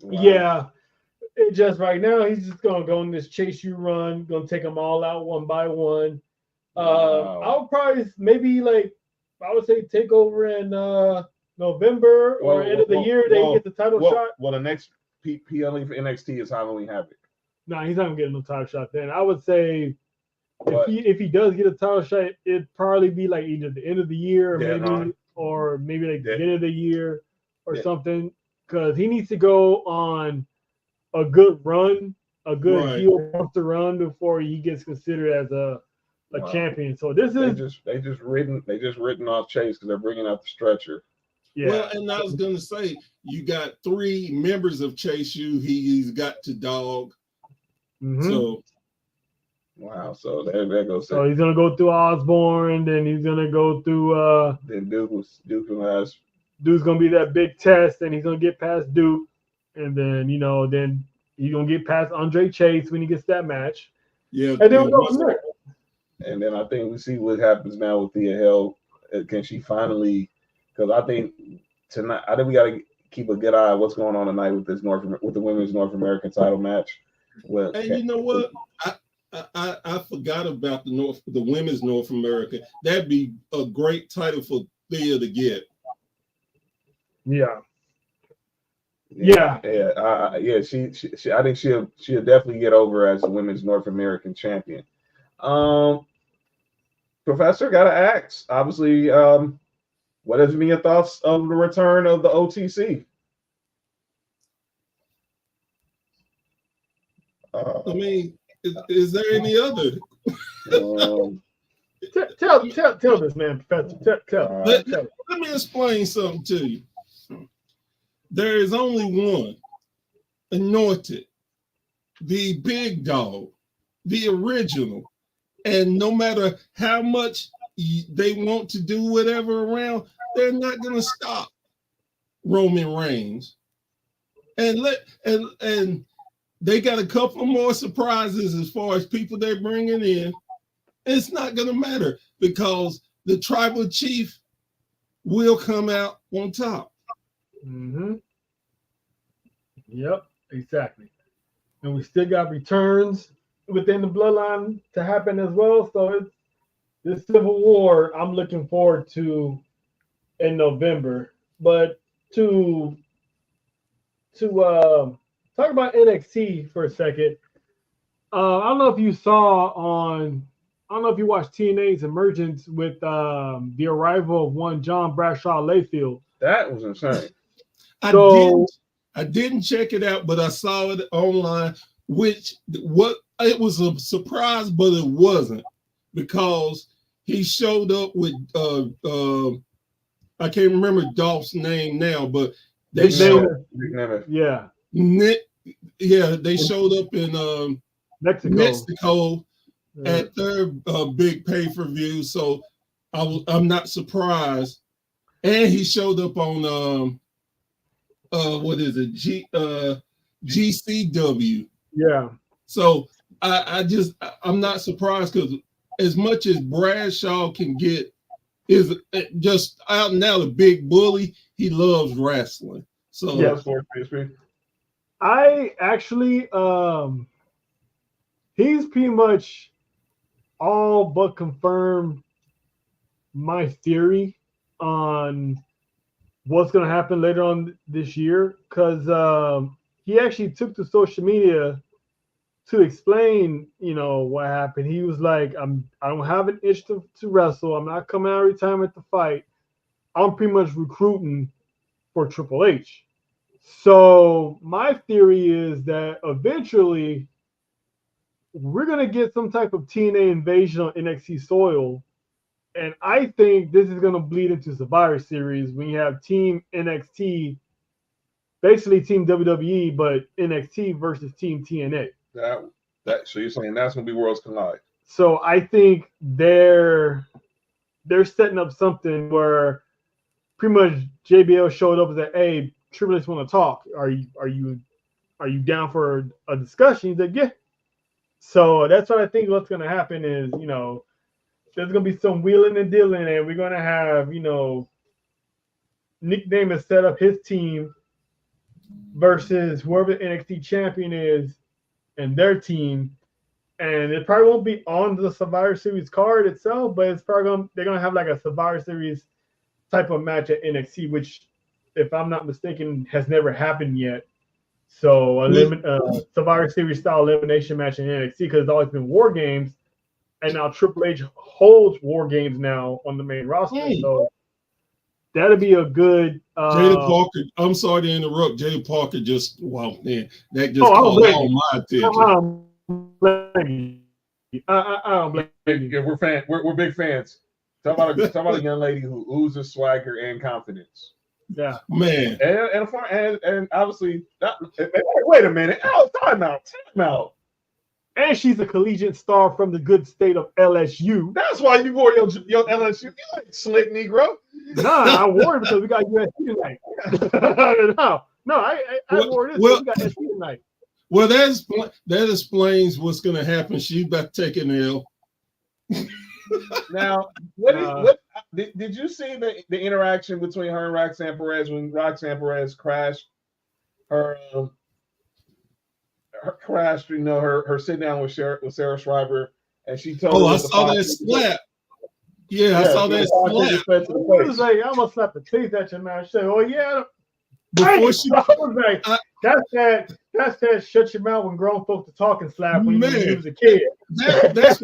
Wow. Yeah. It just right now he's just gonna go on this Chase U run, gonna take them all out one by one. Wow. I'll probably maybe I would say take over in November or end of the year. They get the title shot. Well, the next PLE for NXT is Halloween Havoc. No, he's not gonna get no title shot then. I would say if he does get a title shot, it'd probably be either the end of the year or maybe the beginning of the year or something, because he needs to go on a good run, a good heel monster run before he gets considered as a champion. So this is they just written off Chase because they're bringing out the stretcher. Yeah. Well, and I was gonna say you got 3 members of Chase U. He's got to dog. Mm-hmm. So wow. So there goes. So he's gonna go through Osborne, then he's gonna go through. Then Duke has. Duke's gonna be that big test, and he's gonna get past Duke, and then then he's gonna get past Andre Chase when he gets that match. yeah, And then we'll go from there. And then I think we see what happens now with Thea Hale. Can she finally? Because I think tonight, I think we got to keep a good eye on what's going on tonight with with the women's North American title match. Well, and you know what? I forgot about the women's North America. That'd be a great title for Thea to get. Yeah. Yeah. She I think she'll definitely get over as the women's North American champion. Professor, gotta ask. Obviously, what has been your thoughts of the return of the OTC? I mean, is there any other? Tell this man, Professor. Tell. Let me explain something to you. There is only one anointed, the big dog, the original. And no matter how much they want to do whatever around, they're not going to stop Roman Reigns. And they got a couple more surprises as far as people they're bringing in. It's not going to matter because the tribal chief will come out on top. Mm-hmm. Yep, exactly. And we still got returns within the bloodline to happen as well. So it's this Civil War I'm looking forward to in November. But to talk about NXT for a second, I don't know if you watched TNA's emergence with the arrival of one John Bradshaw Layfield. That was insane. I didn't check it out, but I saw it online. It was a surprise, but it wasn't because he showed up with I can't remember Dolph's name now, but they showed they showed up in Mexico at their big pay-per-view. So I'm not surprised. And he showed up on what is it? GCW. Yeah. So I'm not surprised because as much as Bradshaw can get is just out and out a big bully, he loves wrestling. So yeah, I actually he's pretty much all but confirmed my theory on what's going to happen later on this year because he actually took to social media to explain, what happened. He was like, I don't have an itch to wrestle. I'm not coming out of retirement to fight. I'm pretty much recruiting for Triple H. So my theory is that eventually we're going to get some type of TNA invasion on NXT soil. And I think this is going to bleed into Survivor Series when you have Team NXT, basically Team WWE, but NXT versus Team TNA. So you're saying that's going to be Worlds Collide? So I think they're setting up something where pretty much JBL showed up and said, "Hey, Triple H want to talk. Are you down for a discussion?" He's like, "Yeah." So that's what I think. What's going to happen is, there's going to be some wheeling and dealing, and we're going to have, Nick Damon set up his team versus whoever the NXT champion is and their team. And it probably won't be on the Survivor Series card itself, but it's probably they're going to have like a Survivor Series type of match at NXT, which, if I'm not mistaken, has never happened yet. So a Survivor Series style elimination match in NXT because it's always been War Games. And now Triple H holds War Games now on the main roster. So that'll be a good Jada Parker. I'm sorry to interrupt. Jada Parker just that just caught all my attention. I don't blame you. Yeah, we're big fans. Talk about a young lady who oozes swagger and confidence. Yeah, Man. And obviously, wait a minute. Oh, time out. and she's a collegiate star from the good state of LSU. That's why you wore your LSU. You ain't slick, Negro. Nah, I wore it because we got USC tonight. I wore this because we got SC tonight. Well, that explains what's going to happen. She's about to take an L. Now, did you see the interaction between her and Roxanne Perez when Roxanne Perez crashed her sit down with Sarah Schreiber, and she told I saw that slap. Yeah, I saw that slap. I was like, I'm gonna slap the teeth at you, man. She said, "Oh yeah." Before she, that's that shut your mouth when grown folks are talking slap when you was a kid. That's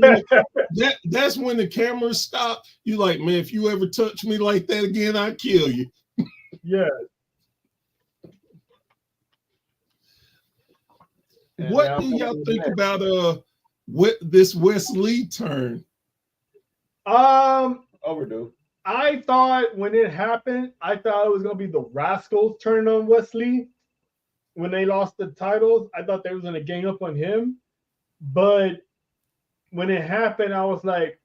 when the cameras stop. You like, man, if you ever touch me like that again, I'll kill you. Yeah. What do y'all think about this Wes Lee turn? Overdue. I thought when it happened, I thought it was gonna be the Rascals turning on Wesley when they lost the titles. I thought they was gonna gang up on him, but when it happened, I was like,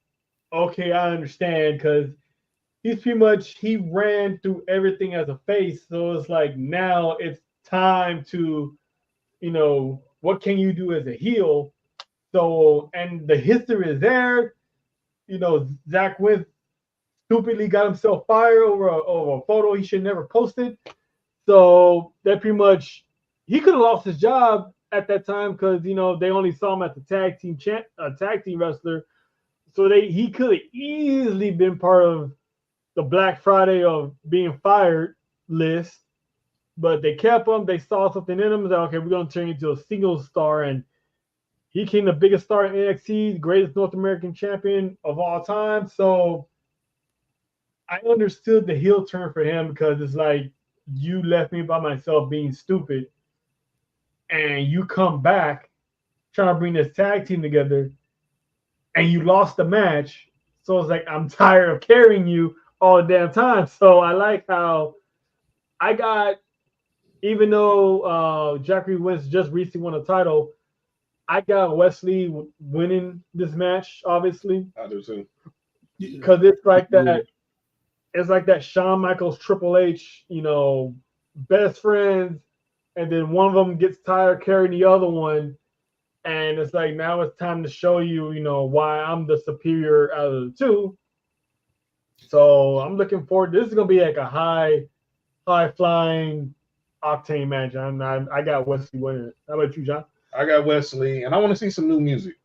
okay, I understand, because he ran through everything as a face. So it's like now it's time to, what can you do as a heel? So, and the history is there. Zach Wentz stupidly got himself fired over a photo he should never posted. So that pretty much he could have lost his job at that time because they only saw him as the tag team wrestler. So he could have easily been part of the Black Friday of being fired list, but they kept him. They saw something in him. Like, okay, we're gonna turn you into a singles star, and he became the biggest star in NXT, greatest North American champion of all time. So I understood the heel turn for him because it's like, you left me by myself being stupid, and you come back trying to bring this tag team together, and you lost the match. So it's like, I'm tired of carrying you all the damn time. So I like how I got, even though Zachary Wentz just recently won a title, I got Wesley winning this match, obviously. I do too. Because it's like that. It's like that Shawn Michaels, Triple H, best friends, and then one of them gets tired carrying the other one, and it's like, now it's time to show you, why I'm the superior out of the two. So I'm looking forward. This is gonna be like a high flying octane match. I got Wesley winning it. How about you, John? I got Wesley, and I want to see some new music.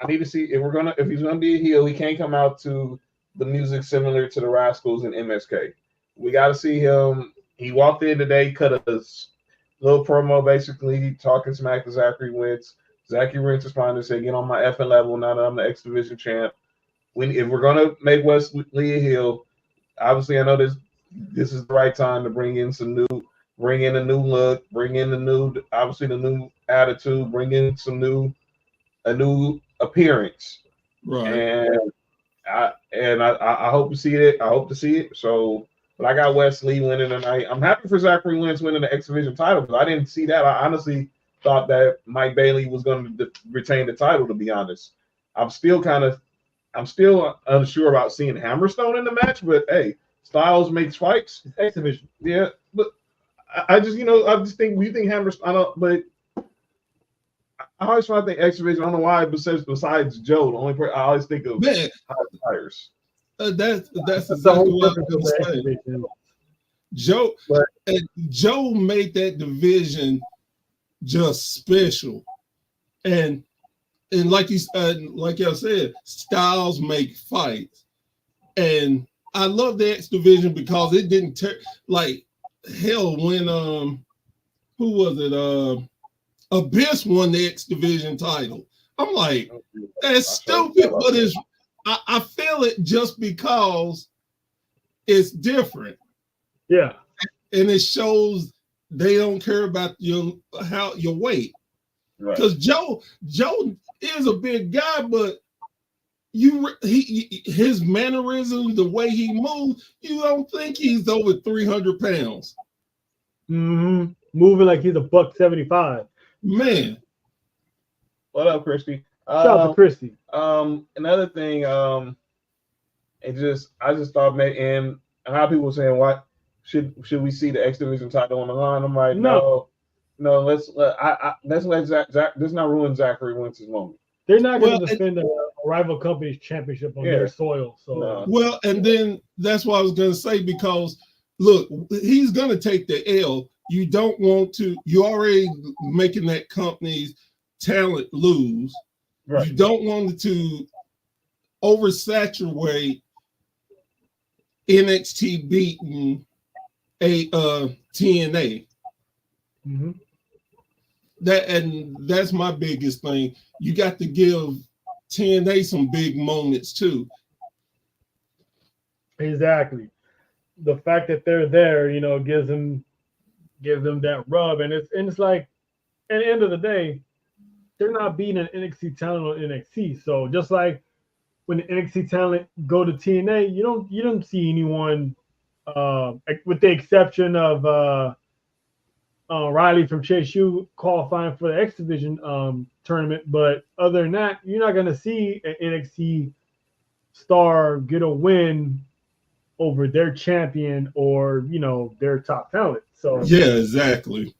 I need to see if he's gonna be a heel, he can't come out to the music similar to the Rascals and MSK. We got to see him. He walked in today, cut a little promo, basically talking smack to Zachary Wentz. Zachary Wentz responded and said, "Get on my effing level now that I'm the X Division champ." If we're gonna make Wesley a heel, obviously I know this is the right time to bring in a new look, bring in the new attitude, bring in a new appearance. Right. And I hope to see it. I hope to see it. So, but I got Wesley winning tonight. I'm happy for Zachary Wentz winning the X Division title because I didn't see that. I honestly thought that Mike Bailey was going to retain the title. To be honest, I'm still unsure about seeing Hammerstone in the match. But hey, Styles makes fights. X Division. Yeah, but I just think we think Hammerstone. I don't, but I always try to think X Division. I don't know why, besides Joe, the only person I always think of tires. That's exactly what I'm saying. Joe made that division just special, and like y'all said, Styles make fights, and I love the X Division because it didn't like hell when who was it Abyss won the X Division title. I'm like, that's stupid, but I feel it just because it's different. Yeah. And it shows they don't care about your weight. Because Joe is a big guy, but his mannerism, the way he moves, you don't think he's over 300 pounds. Mm-hmm. Moving like he's a $175. Man. What up, Christy? Shout out to Christy. Another thing, I just thought, and a lot of people were saying, what should we see the X Division title on the line? I'm like, no, let's let Zach. Let's not ruin Zachary Wentz's moment. They're not going to defend a rival company's championship on their soil. So well, and then that's what I was going to say, because look, he's going to take the L. You don't want to. You already making that company's talent lose. Right. You don't want to oversaturate NXT beating a TNA. Mm-hmm. That's my biggest thing. You got to give TNA some big moments too. Exactly. The fact that they're there, gives them that rub, and it's like, at the end of the day, they're not beating an NXT talent on NXT. So just like when the NXT talent go to TNA, you don't see anyone, with the exception of Riley from Chase U qualifying for the X Division tournament. But other than that, you're not going to see an NXT star get a win over their champion or their top talent. So yeah, exactly.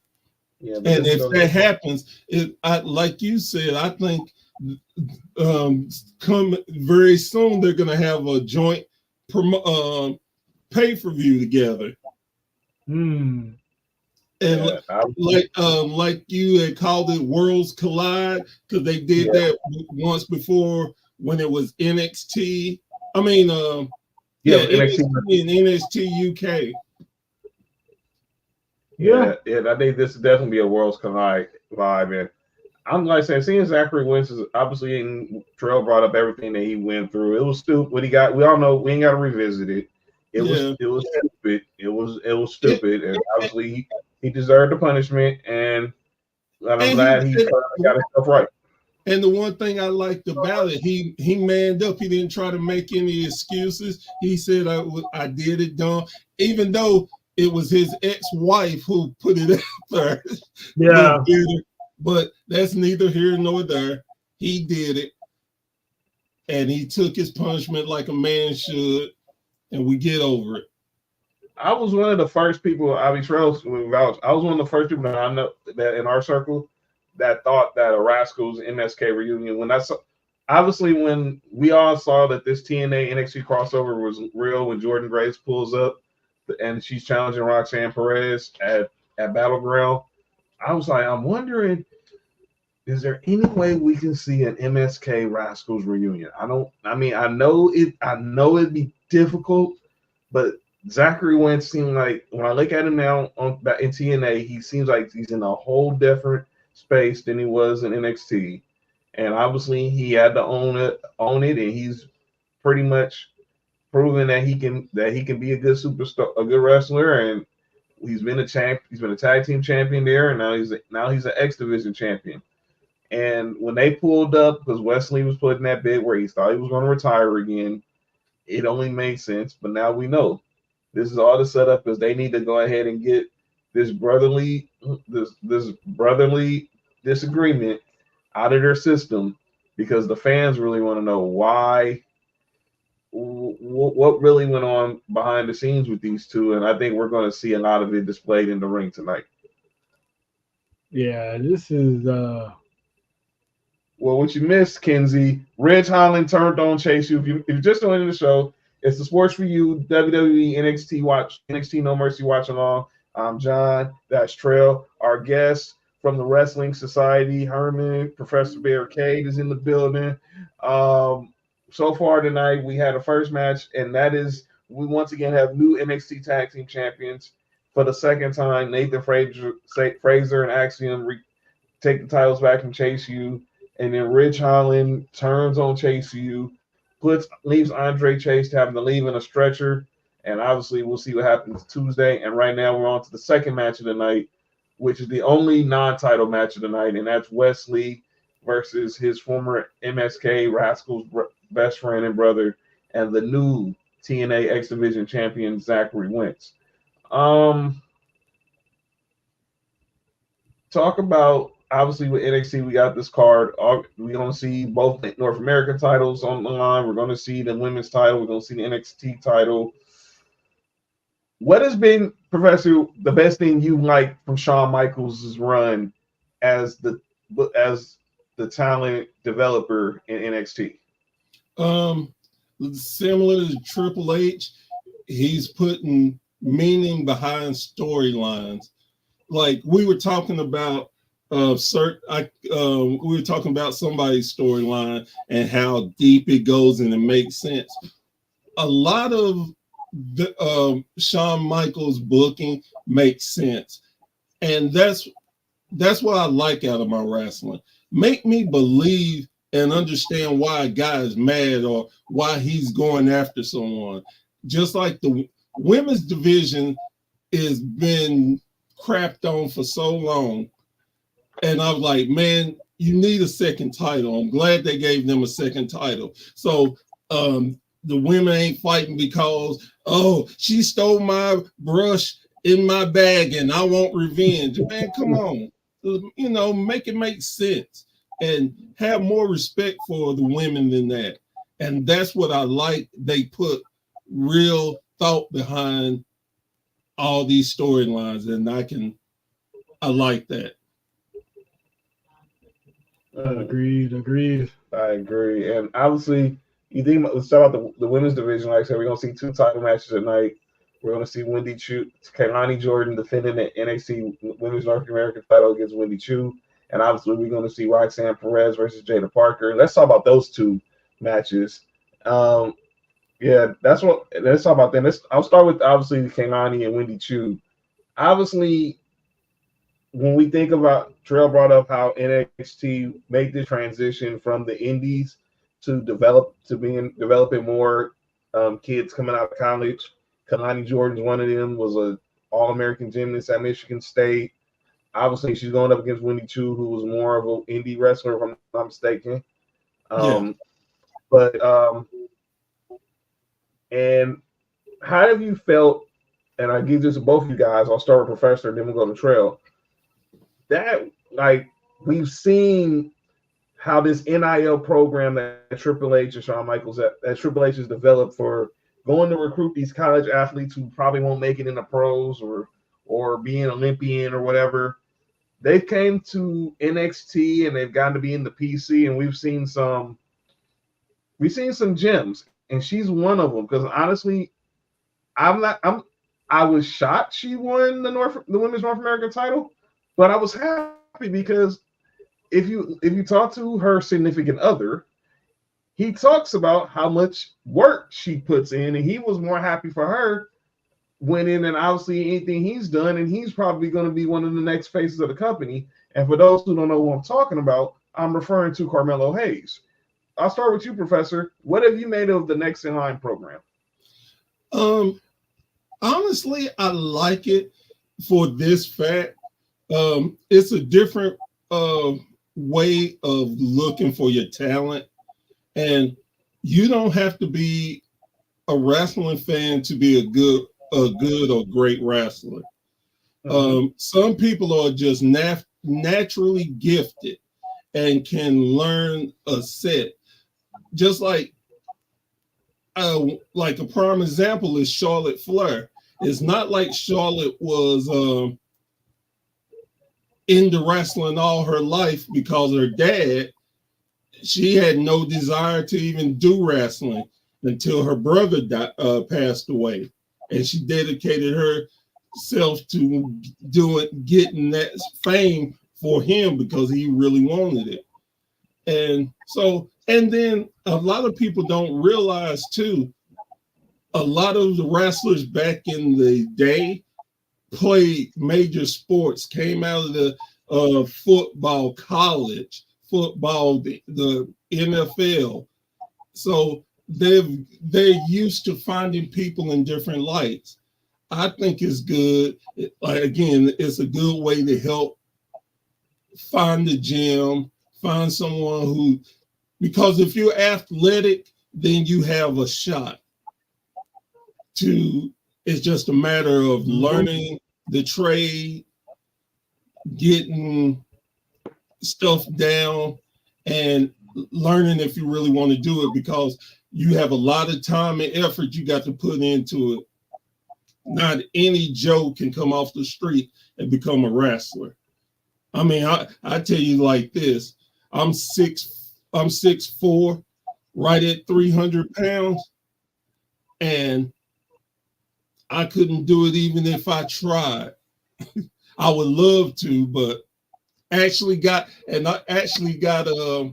Yeah, and if that happens, like you said, I think come very soon they're going to have a joint pay-per-view together. Hmm. And like you had called it, Worlds Collide, because they did that once before when it was NXT. I mean, NXT and NXT UK. Yeah, I think this is definitely be a Worlds Collide vibe. And I'm like saying, seeing Zachary Wentz is obviously, and Terrell brought up everything that he went through. It was stupid. What he got, we all know. We ain't got to revisit it. It was stupid. It was stupid, and obviously he deserved the punishment. And I'm glad he got himself right. And the one thing I liked about it, he manned up. He didn't try to make any excuses. He said, I did it, Don. Even though it was his ex-wife who put it out there. Yeah. But that's neither here nor there. He did it. And he took his punishment like a man should. And we get over it. I was one of the first people, I was one of the first people that I know that in our circle that thought that a Rascals MSK reunion, when we all saw that this TNA NXT crossover was real, when Jordan Grace pulls up and she's challenging Roxanne Perez at Battleground, I was like, I'm wondering, is there any way we can see an MSK Rascals reunion? I know it'd be difficult, but Zachary Wentz seemed like, when I look at him now in TNA, he seems like he's in a whole different space than he was in NXT. And obviously he had to own it, and he's pretty much proven that he can be a good superstar, a good wrestler, and he's been a tag team champion there, and now he's an X Division champion. And when they pulled up, because Wesley was put in that bid where he thought he was going to retire again, it only made sense. But now we know this is all the setup, because they need to go ahead and get this brotherly disagreement out of their system, because the fans really want to know what really went on behind the scenes with these two. And I think we're going to see a lot of it displayed in the ring tonight. Yeah, this is well, what you missed, Kenzie, Ridge Holland turned on Chase U. If you just joined the show, it's the Sports4U WWE NXT No Mercy Watch Along. I'm John. That's Trail. Our guest from the Wrestling Society, Herman, Professor Bear Cade is in the building. So far tonight, we had a first match, and that is, we once again have new NXT Tag Team Champions for the second time. Nathan Fraser and Axiom take the titles back from Chase U, and then Ridge Holland turns on Chase U, leaves Andre Chase to having to leave in a stretcher, and obviously we'll see what happens Tuesday. And right now we're on to the second match of the night, which is the only non-title match of the night, and that's Wesley versus his former MSK Rascals best friend and brother, and the new TNA X Division champion Zachary Wentz. Talk about, obviously with NXT, we got this card. We're going to see both North American titles on the line. We're going to see the women's title. We're going to see the NXT title. What has been, Professor, the best thing you like from Shawn Michaels' run as the talent developer in NXT? Similar to Triple H, he's putting meaning behind storylines. Like we were talking about we were talking about somebody's storyline and how deep it goes and it makes sense. A lot of the Shawn Michaels booking makes sense, and that's what I like out of my wrestling. Make me believe and understand why a guy is mad or why he's going after someone. Just like the women's division has been crapped on for so long. And I was like, man, you need a second title. I'm glad they gave them a second title. So the women ain't fighting because, oh, she stole my brush in my bag and I want revenge. Man, come on. You know, make it make sense and have more respect for the women than that. And that's what I like. They put real thought behind all these storylines, and I like that. Agreed. I agree. And obviously, you think let's talk about the women's division. Like I said, we're going to see 2 title matches tonight. We're going to see Wendy Chu, Kaylani Jordan defending the NXT Women's North American title against Wendy Chu. And obviously, we're going to see Roxanne Perez versus Jada Parker. Let's talk about those 2 matches. Yeah, let's talk about them. I'll start with obviously Kaylani and Wendy Chu. Obviously, when we think about, Terrell brought up how NXT made the transition from the indies to developing more kids coming out of college. Kalani Jordan's one of them, was an All-American gymnast at Michigan State. Obviously, she's going up against Wendy Chu, who was more of an indie wrestler, if I'm not mistaken. And how have you felt, and I give this to both of you guys, I'll start with Professor, then we'll go to Trail, that, like, we've seen how this NIL program that Triple H and Shawn Michaels, that Triple H has developed for going to recruit these college athletes who probably won't make it in the pros or be an Olympian or whatever. They came to NXT and they've gotten to be in the PC, and we've seen some gems, and she's one of them. Because honestly, I was shocked she won the women's North American title, but I was happy because if you talk to her significant other, he talks about how much work she puts in, and he was more happy for her winning than obviously anything he's done, and he's probably going to be one of the next faces of the company. And for those who don't know what I'm talking about, I'm referring to Carmelo Hayes. I'll start with you, Professor. What have you made of the Next in Line program? Honestly, I like it for this fact. It's a different way of looking for your talent, and you don't have to be a wrestling fan to be a good or great wrestler. Some people are just naturally gifted and can learn a set. Just like a prime example is Charlotte Flair. It's not like Charlotte was into wrestling all her life because her dad, she had no desire to even do wrestling until her brother passed away. And she dedicated herself to getting that fame for him because he really wanted it. And then a lot of people don't realize too, a lot of the wrestlers back in the day played major sports, came out of the football, college football, the NFL. So they're used to finding people in different lights. I think it's good. Again, it's a good way to help find the gym, find someone who, because if you're athletic, then you have a shot. It's just a matter of learning the trade, getting stuff down, and learning if you really want to do it, because you have a lot of time and effort you got to put into it. Not any Joe can come off the street and become a wrestler. I mean, I tell you like this, I'm 6'4", right at 300 pounds, and I couldn't do it even if I tried. I would love to, but I actually got a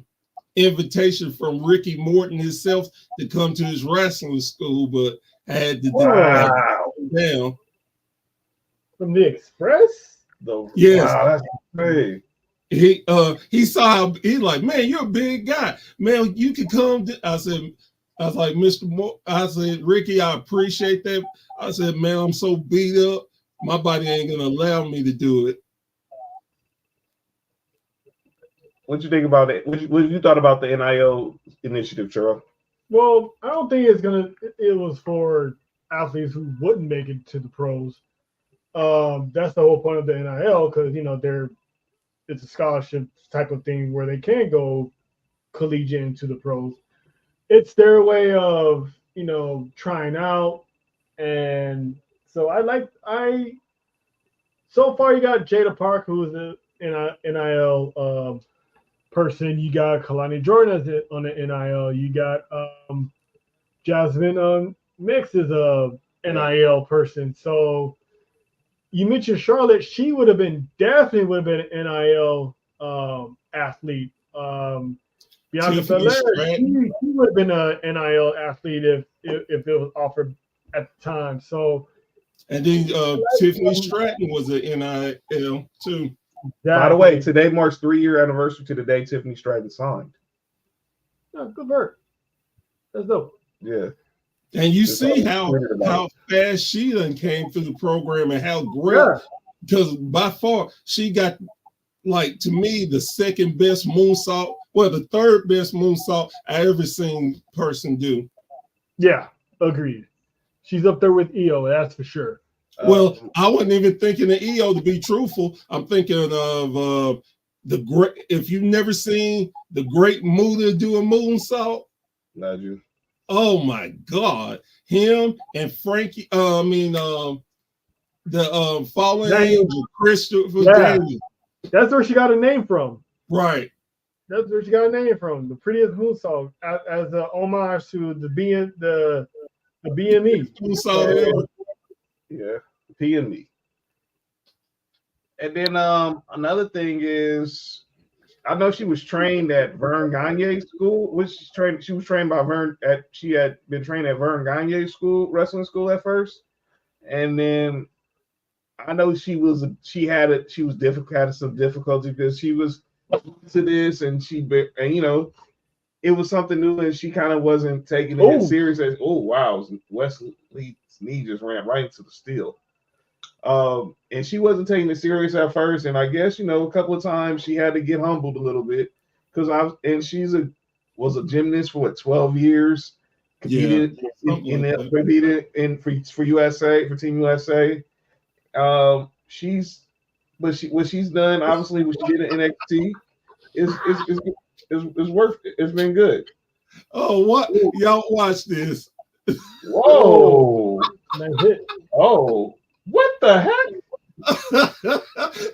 invitation from Ricky Morton himself to come to his wrestling school, but I had to down. From the Express? Yes. Wow, that's great. He saw how he's like, man, you're a big guy. Man, you can come. I was like, Mr. Moore, I said, Ricky, I appreciate that. I said, man, I'm so beat up. My body ain't gonna allow me to do it. What you think about it? What you thought about the NIL initiative, Charles? Well, I don't think it was for athletes who wouldn't make it to the pros. That's the whole point of the NIL, because it's a scholarship type of thing where they can go collegiate into the pros. It's their way of trying out, and so so far you got Jada Park, who is an NIL person. You got Kalani Jordan on the NIL. You got Jasmine Mix is a NIL person. So you mentioned Charlotte. She definitely would have been an NIL athlete. Bianca Belair, she would have been an NIL athlete if it was offered at the time. So, and then Tiffany Stratton was an NIL too. By the way, today marks 3-year anniversary to the day Tiffany Stratton signed. Oh, good work. That's dope. Yeah. And you see how fast she done came through the program and how great, because by far she got, like, to me, the second best moonsault, well, the third best moonsault I ever seen person do. Yeah, agreed. She's up there with EO, that's for sure. Well, I wasn't even thinking of EO, to be truthful. I'm thinking of the great. If you've never seen the Great Muta do a moonsault, not you. Oh my God, him and Frankie. The fallen angel, Christopher Daniels. That's where she got a name from. Right. That's where she got a name from. The prettiest moonsault as an homage to the BME. Moonsault. Yeah. PME. And then another thing is, I know she was trained at Vern Gagne School. She was trained by Vern she had been trained at Vern Gagne School, wrestling school at first. And then I know she had some difficulty because she was to this and it was something new and she kind of wasn't taking it serious as, oh wow, Wesley's knee just ran right into the steel. And she wasn't taking it serious at first, and I guess a couple of times she had to get humbled a little bit because was a gymnast for 12 years, competed for USA, for Team USA. What she's done, obviously, what she did in NXT is worth it. It's been good. Oh, what y'all watch this? Whoa! Oh. What the heck?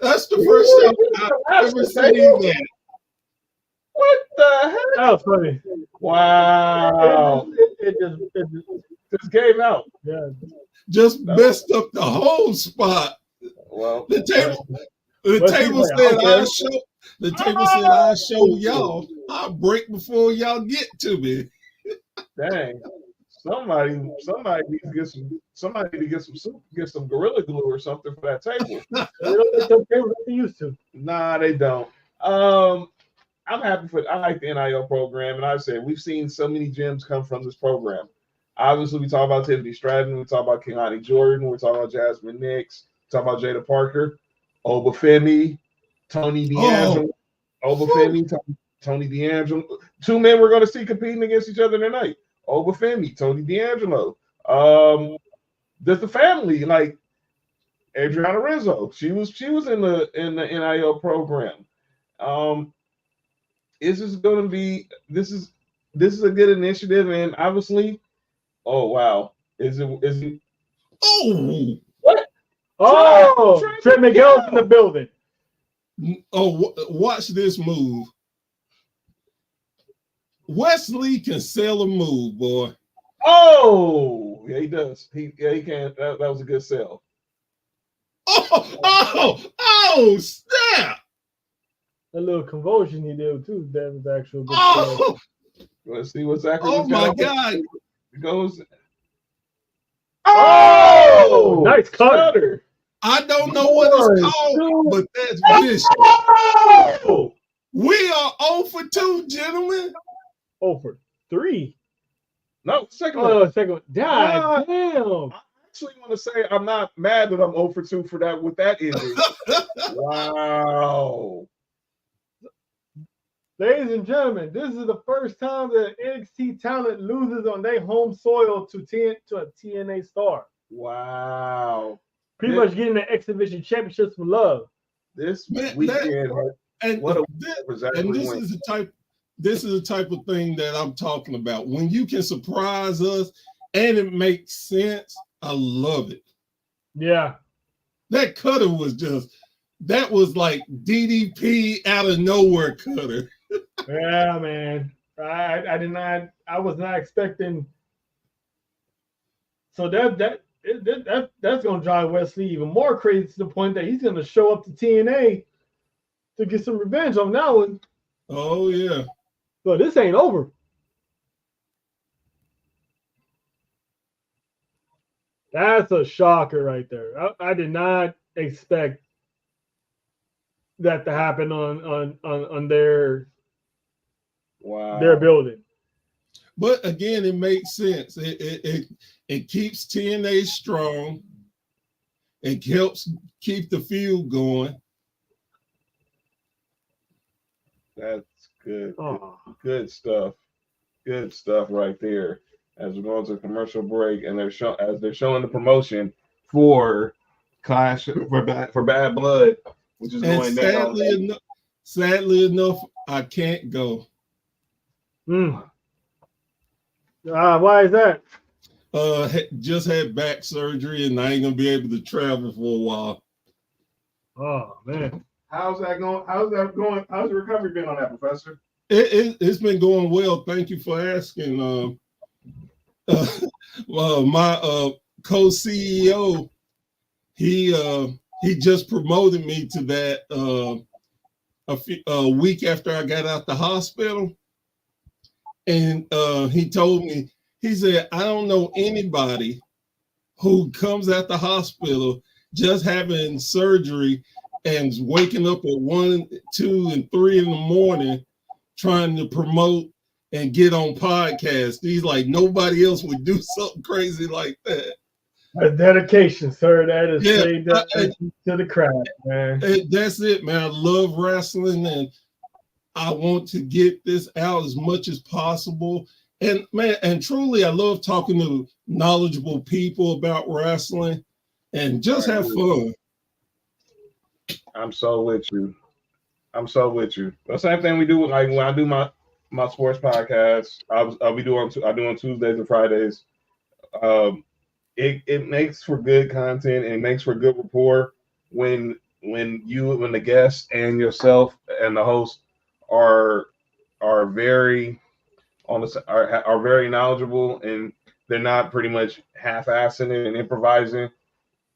That's the first time I've ever seen that. What the heck? That was funny. Wow. It just came out. Yeah. Just messed up the whole spot. Well, the table said I'll show y'all. I'll break before y'all get to me. Dang. Somebody needs to get some Gorilla Glue or something for that table. They don't make those tables like they used to. Nah, they don't. I'm happy I like the NIL program, and I said we've seen so many gems come from this program. Obviously, we talk about Tiffany Stratton, we talk about Kalani Jordan, we talk about Jasmine Nix, we talk about Jada Parker, Obafemi, Tony D'Angelo, Tony D'Angelo. 2 men we're going to see competing against each other tonight. Obafemi, Tony D'Angelo. Just the family, like Adriana Rizzo. She was in the NIL program. This is going to be this is a good initiative, and obviously, oh wow, is it? Oh, What? Oh, Trent Miguel's in the building. Oh, watch this move. Wesley can sell a move, boy. Oh, yeah, he does. He can. That was a good sell. Oh, snap! A little convulsion he did too. That was actual good. Oh, Let's see what Zachary. oh my God! It goes. Oh, nice cutter. I don't know what it's called, but that's vicious. Oh! We are 0 for 2, gentlemen. 0 for 3. No, second Oh, one. second one. God damn. I actually want to say I'm not mad that I'm 0 for 2 for that with that ending. Wow. Ladies and gentlemen, this is the first time that NXT talent loses on their home soil to a TNA star. Wow. Pretty much getting the exhibition championships for love. This weekend, what a this is the type of thing that I'm talking about. When you can surprise us and it makes sense, I love it. Yeah. That cutter was that was like DDP out of nowhere cutter. Yeah, man. I was not expecting. So that's gonna drive Wesley even more crazy to the point that he's gonna show up to TNA to get some revenge on that one. Oh yeah. But this ain't over. That's a shocker right there. I did not expect that to happen on their building. But again, it makes sense. It keeps TNA strong. It helps keep the feud going. That's good. Good stuff. Good stuff right there. As we're going to a commercial break, and they're showing the promotion for Clash for Bad Blood, which is going down. Sadly enough, I can't go. Why is that? Just had back surgery, and I ain't gonna be able to travel for a while. Oh man, how's that going? How's the recovery been on that, Professor? It's been going well. Thank you for asking. My co-CEO, he just promoted me to that a week after I got out the hospital, and he told me, he said, I don't know anybody who comes out the hospital just having surgery and waking up at 1, 2, and 3 in the morning trying to promote and get on podcasts. He's like, nobody else would do something crazy like that. A dedication, sir. That is to the crowd, man. That's it, man. I love wrestling, and I want to get this out as much as possible. And man, and truly, I love talking to knowledgeable people about wrestling and just have fun. I'm so with you. The same thing we do, like when I do my sports podcast, I do on Tuesdays and Fridays. It makes for good content and it makes for good rapport when the guest and yourself and the host are very are very knowledgeable, and they're not pretty much half-assing it and improvising.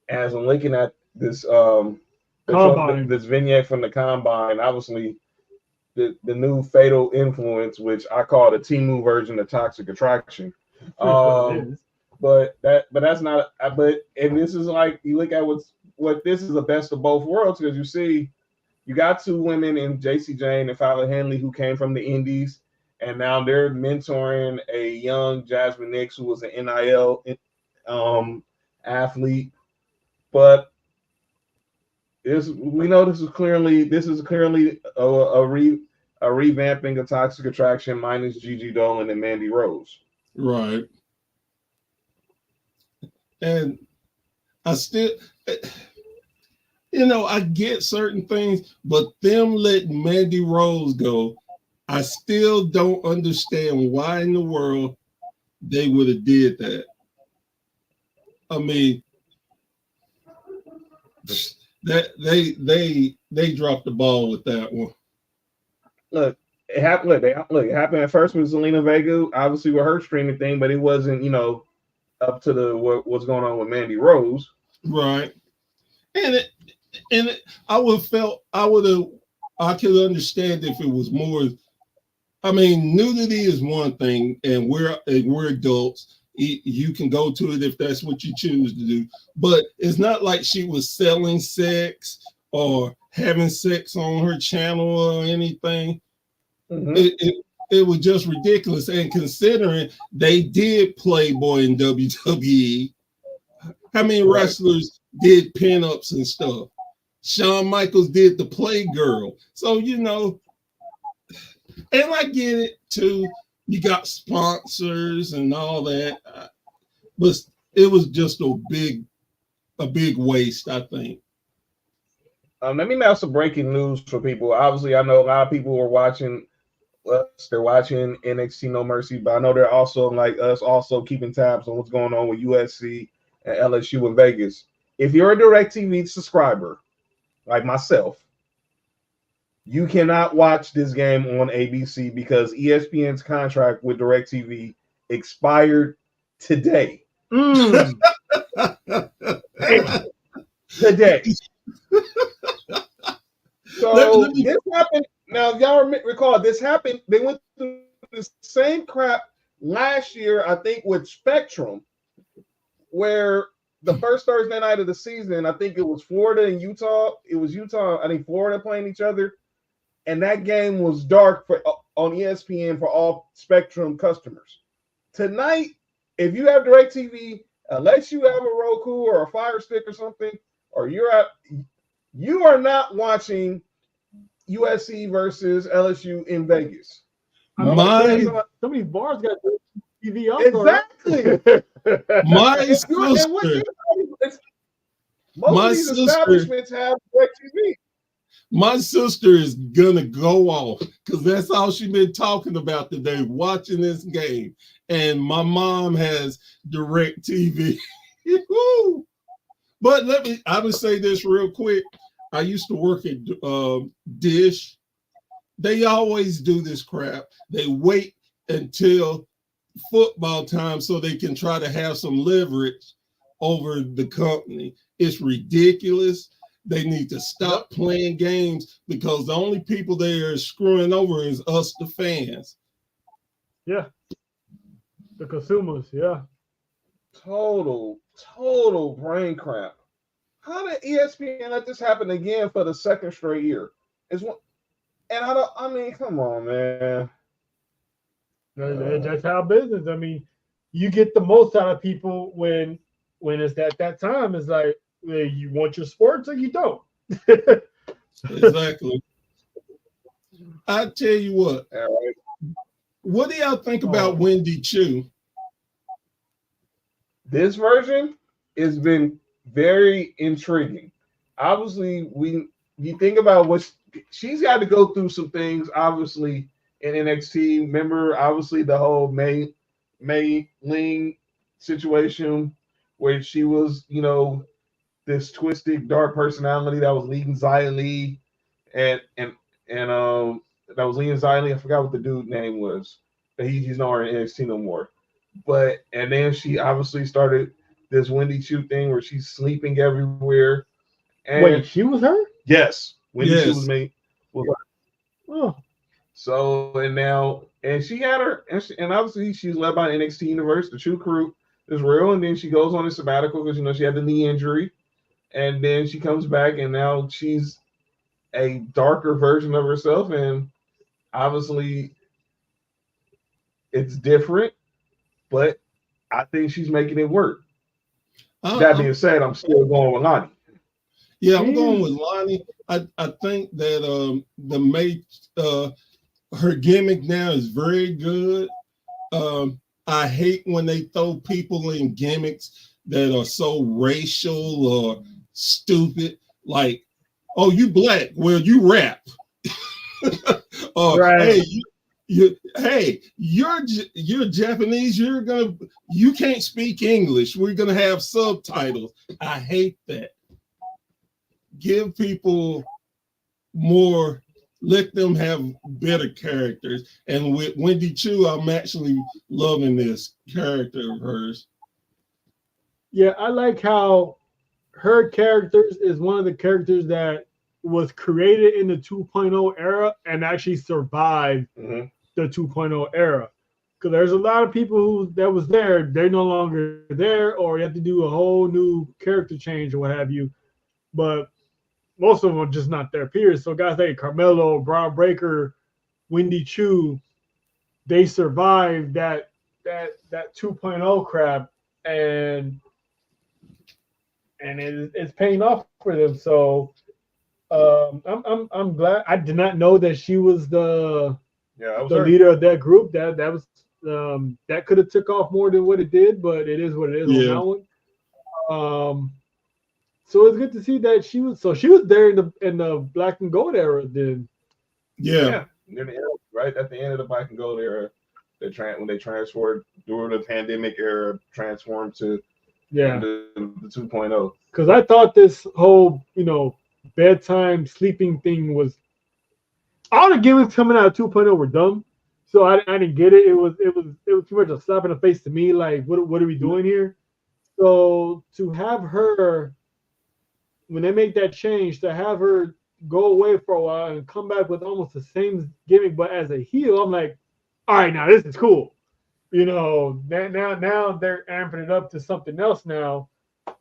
As I'm looking at this this vignette from the Combine, obviously the new Fatal Influence, which I call the Temu version of Toxic Attraction. But that's not. And this is like, you look at what this is, the best of both worlds, because you see, you got two women in JC Jane and Fowler Henley who came from the Indies, and now they're mentoring a young Jasmine Nix who was an NIL athlete. But we know this is clearly a revamping of Toxic Attraction minus Gigi Dolan and Mandy Rose. Right. And I still, I get certain things, but them letting Mandy Rose go, I still don't understand why in the world they would have did that. I mean, that they dropped the ball with that one. Look, it happened. It happened at first with Zelina Vega, obviously with her streaming thing, but it wasn't, up to what's going on with Mandy Rose. Right. And I could understand if it was more. I mean, nudity is one thing, and we're adults. You can go to it if that's what you choose to do. But it's not like she was selling sex or having sex on her channel or anything. Mm-hmm. It was just ridiculous. And considering they did Playboy in WWE, how many wrestlers did pinups and stuff? Shawn Michaels did the Playgirl. So, and I get it too. You got sponsors and all that, but it was just a big waste, I think. Let me have some breaking news for people. Obviously, I know a lot of people were watching. They're watching NXT No Mercy, but I know they're also like us, also keeping tabs on what's going on with USC and LSU in Vegas. If you're a DirecTV subscriber, like myself, you cannot watch this game on ABC because ESPN's contract with DirecTV expired today. Today. So this happened. Now, y'all recall this happened. They went through the same crap last year, I think, with Spectrum, where the first Thursday night of the season, I think it was Florida and Utah. It was Utah, I think Florida playing each other. And that game was dark on ESPN for all Spectrum customers. Tonight, if you have DirecTV, unless you have a Roku or a Fire Stick or something, or you are not watching USC versus LSU in Vegas. Some of these bars got TV also. Exactly. Most of these establishments have DirecTV. My sister is gonna go off because that's all she's been talking about today, watching this game. And my mom has DirecTV. But I would say this real quick. I used to work at Dish. They always do this crap. They wait until football time so they can try to have some leverage over the company. It's ridiculous. They need to stop playing games because the only people they are screwing over is us, the fans. Yeah. The consumers, yeah. Total brain crap. How did ESPN let this happen again for the second straight year? Come on, man. That's how business. I mean, you get the most out of people when it's at that time. It's like, you want your sports or you don't. Exactly. I tell you what. All right. What do y'all think about Wendy Chu? This version has been very intriguing. Obviously, you think about what she's got to go through some things, obviously, in NXT. Remember, obviously, the whole Mei Ling situation where she was, this twisted, dark personality that was leading Xia Li, and that was leading Xia Li. I forgot what the dude name was, but he's nowhere in NXT no more. And then she obviously started this Wendy Chu thing where she's sleeping everywhere. And wait, she was her? Yes, Wendy Chu was me. Oh. So and she had her, and obviously she's led by NXT Universe. The Chu crew is real, and then she goes on a sabbatical because she had the knee injury. And then she comes back, and now she's a darker version of herself. And obviously, it's different, but I think she's making it work. That being said, I'm still going with Lonnie. Yeah, I'm going with Lonnie. I think that her gimmick now is very good. I I hate when they throw people in gimmicks that are so racial or stupid. Like, oh, you black? Well, you rap. Or Right. hey, you're Japanese. You can't speak English. We're gonna have subtitles. I hate that. Give people more. Let them have better characters. And with Wendy Chu, I'm actually loving this character of hers. Yeah, I like how her characters is one of the characters that was created in the 2.0 era and actually survived Mm-hmm. the 2.0 era. Because there's a lot of people who that was there, they're no longer there, or you have to do a whole new character change or what have you. But most of them are just not their peers. So guys like Carmelo, Braun Breaker, Wendy Chu, they survived that 2.0 crap, and it's paying off for them. So I'm glad. I did not know that she was the leader of that group. That was that could have took off more than what it did, but it is what it is on that one. So it's good to see that she was there in the black and gold era then. Yeah. Right at the end of the black and gold era, when they transferred during the pandemic era, transformed to the 2.0. Because I thought this whole bedtime sleeping thing was all the gimmicks coming out of 2.0 were dumb. So I didn't get it. It was too much a slap in the face to me. Like what are we doing here? So to have her, when they make that change, to have her go away for a while and come back with almost the same gimmick but as a heel, I'm like, all right, now this is cool. Now they're amping it up to something else now.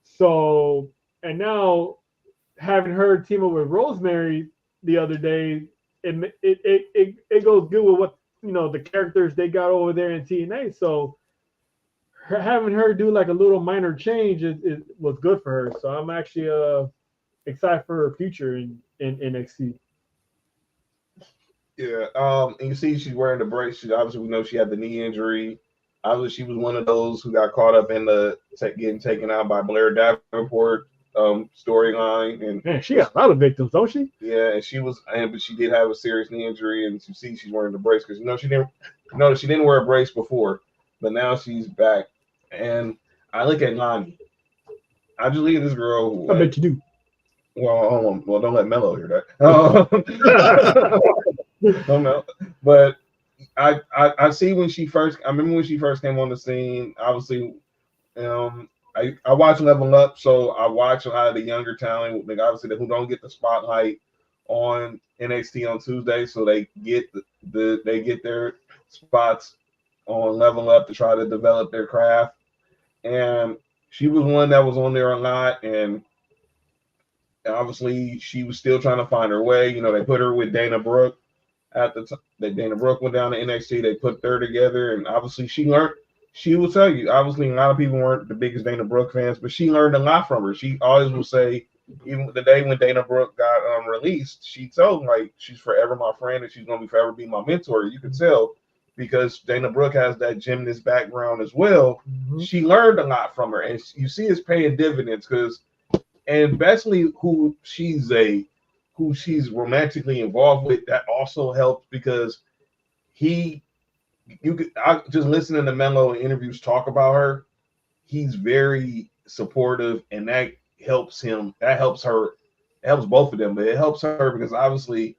So, and now having her team up with Rosemary the other day, it goes good with what the characters they got over there in TNA. So having her do like a little minor change was good for her. So I'm actually excited for her future in NXT. Yeah, and you see she's wearing the brace. Obviously, we know she had the knee injury. Obviously, she was one of those who got caught up in the getting taken out by Blair Davenport storyline. And man, she got a lot of victims, don't she? Yeah, but she did have a serious knee injury, and you see she's wearing the brace because she didn't wear a brace before, but now she's back. And I look at Nani. I just look at this girl. I bet you do. Well, don't let Mello hear that. Don't know, but I see when she first. I remember when she first came on the scene. Obviously, I watch Level Up, so I watch a lot of the younger talent, like obviously who don't get the spotlight on NXT on Tuesday, so they get they get their spots on Level Up to try to develop their craft. And she was one that was on there a lot, and obviously she was still trying to find her way. They put her with Dana Brooke at the time. Dana Brooke went down to NXT. They put her together, and obviously she learned. She will tell you, obviously, a lot of people weren't the biggest Dana Brooke fans, but she learned a lot from her. She always will say, even the day when Dana Brooke got released, she told like she's forever my friend and she's going to forever be my mentor. You can tell because Dana Brooke has that gymnast background as well. Mm-hmm. She learned a lot from her, and you see it's paying dividends and especially who she's romantically involved with, that also helps because I just listening to Melo in interviews talk about her. He's very supportive, and that helps him. That helps her. It helps both of them, but it helps her because obviously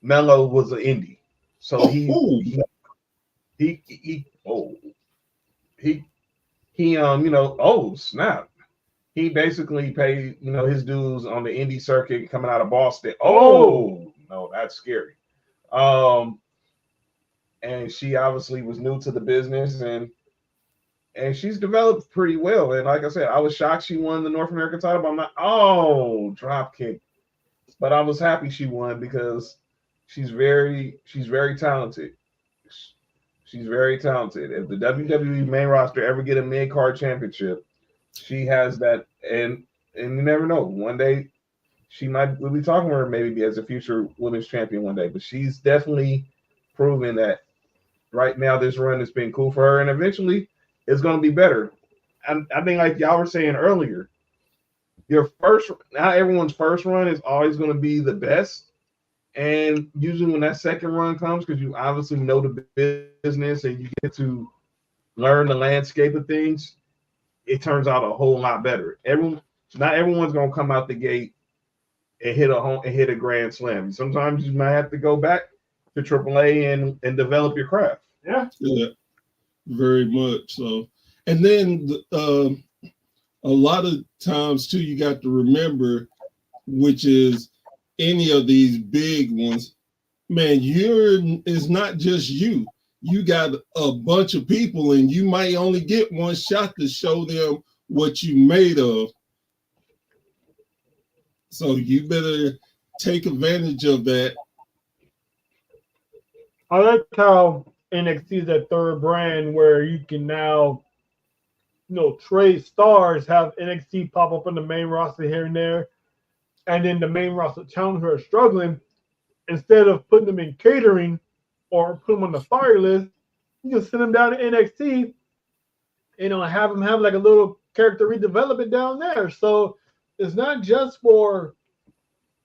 Melo was an indie, so snap. He basically paid his dues on the indie circuit coming out of Boston. Oh no, that's scary. And she obviously was new to the business, and she's developed pretty well. And like I said, I was shocked she won the North American title, but I'm like, drop kick. But I was happy she won because she's very talented. She's very talented. If the WWE main roster ever get a mid-card championship, she has that, and you never know. One day we'll be talking to her maybe as a future women's champion one day, but she's definitely proven that right now this run has been cool for her, and eventually it's going to be better. I think, like y'all were saying earlier, not everyone's first run is always going to be the best. And usually when that second run comes, because you obviously know the business and you get to learn the landscape of things, it turns out a whole lot better. Not everyone's going to come out the gate and hit a grand slam. Sometimes you might have to go back to AAA and develop your craft. Yeah, very much so. And then a lot of times too, you got to remember, which is any of these big ones, man, it's not just you. You got a bunch of people, and you might only get one shot to show them what you made of. So you better take advantage of that. I like how NXT is that third brand where you can now, trade stars, have NXT pop up on the main roster here and there, and then the main roster challengers who are struggling, instead of putting them in catering or put them on the fire list, you can send them down to NXT, have them have like a little character redevelopment down there. So it's not just for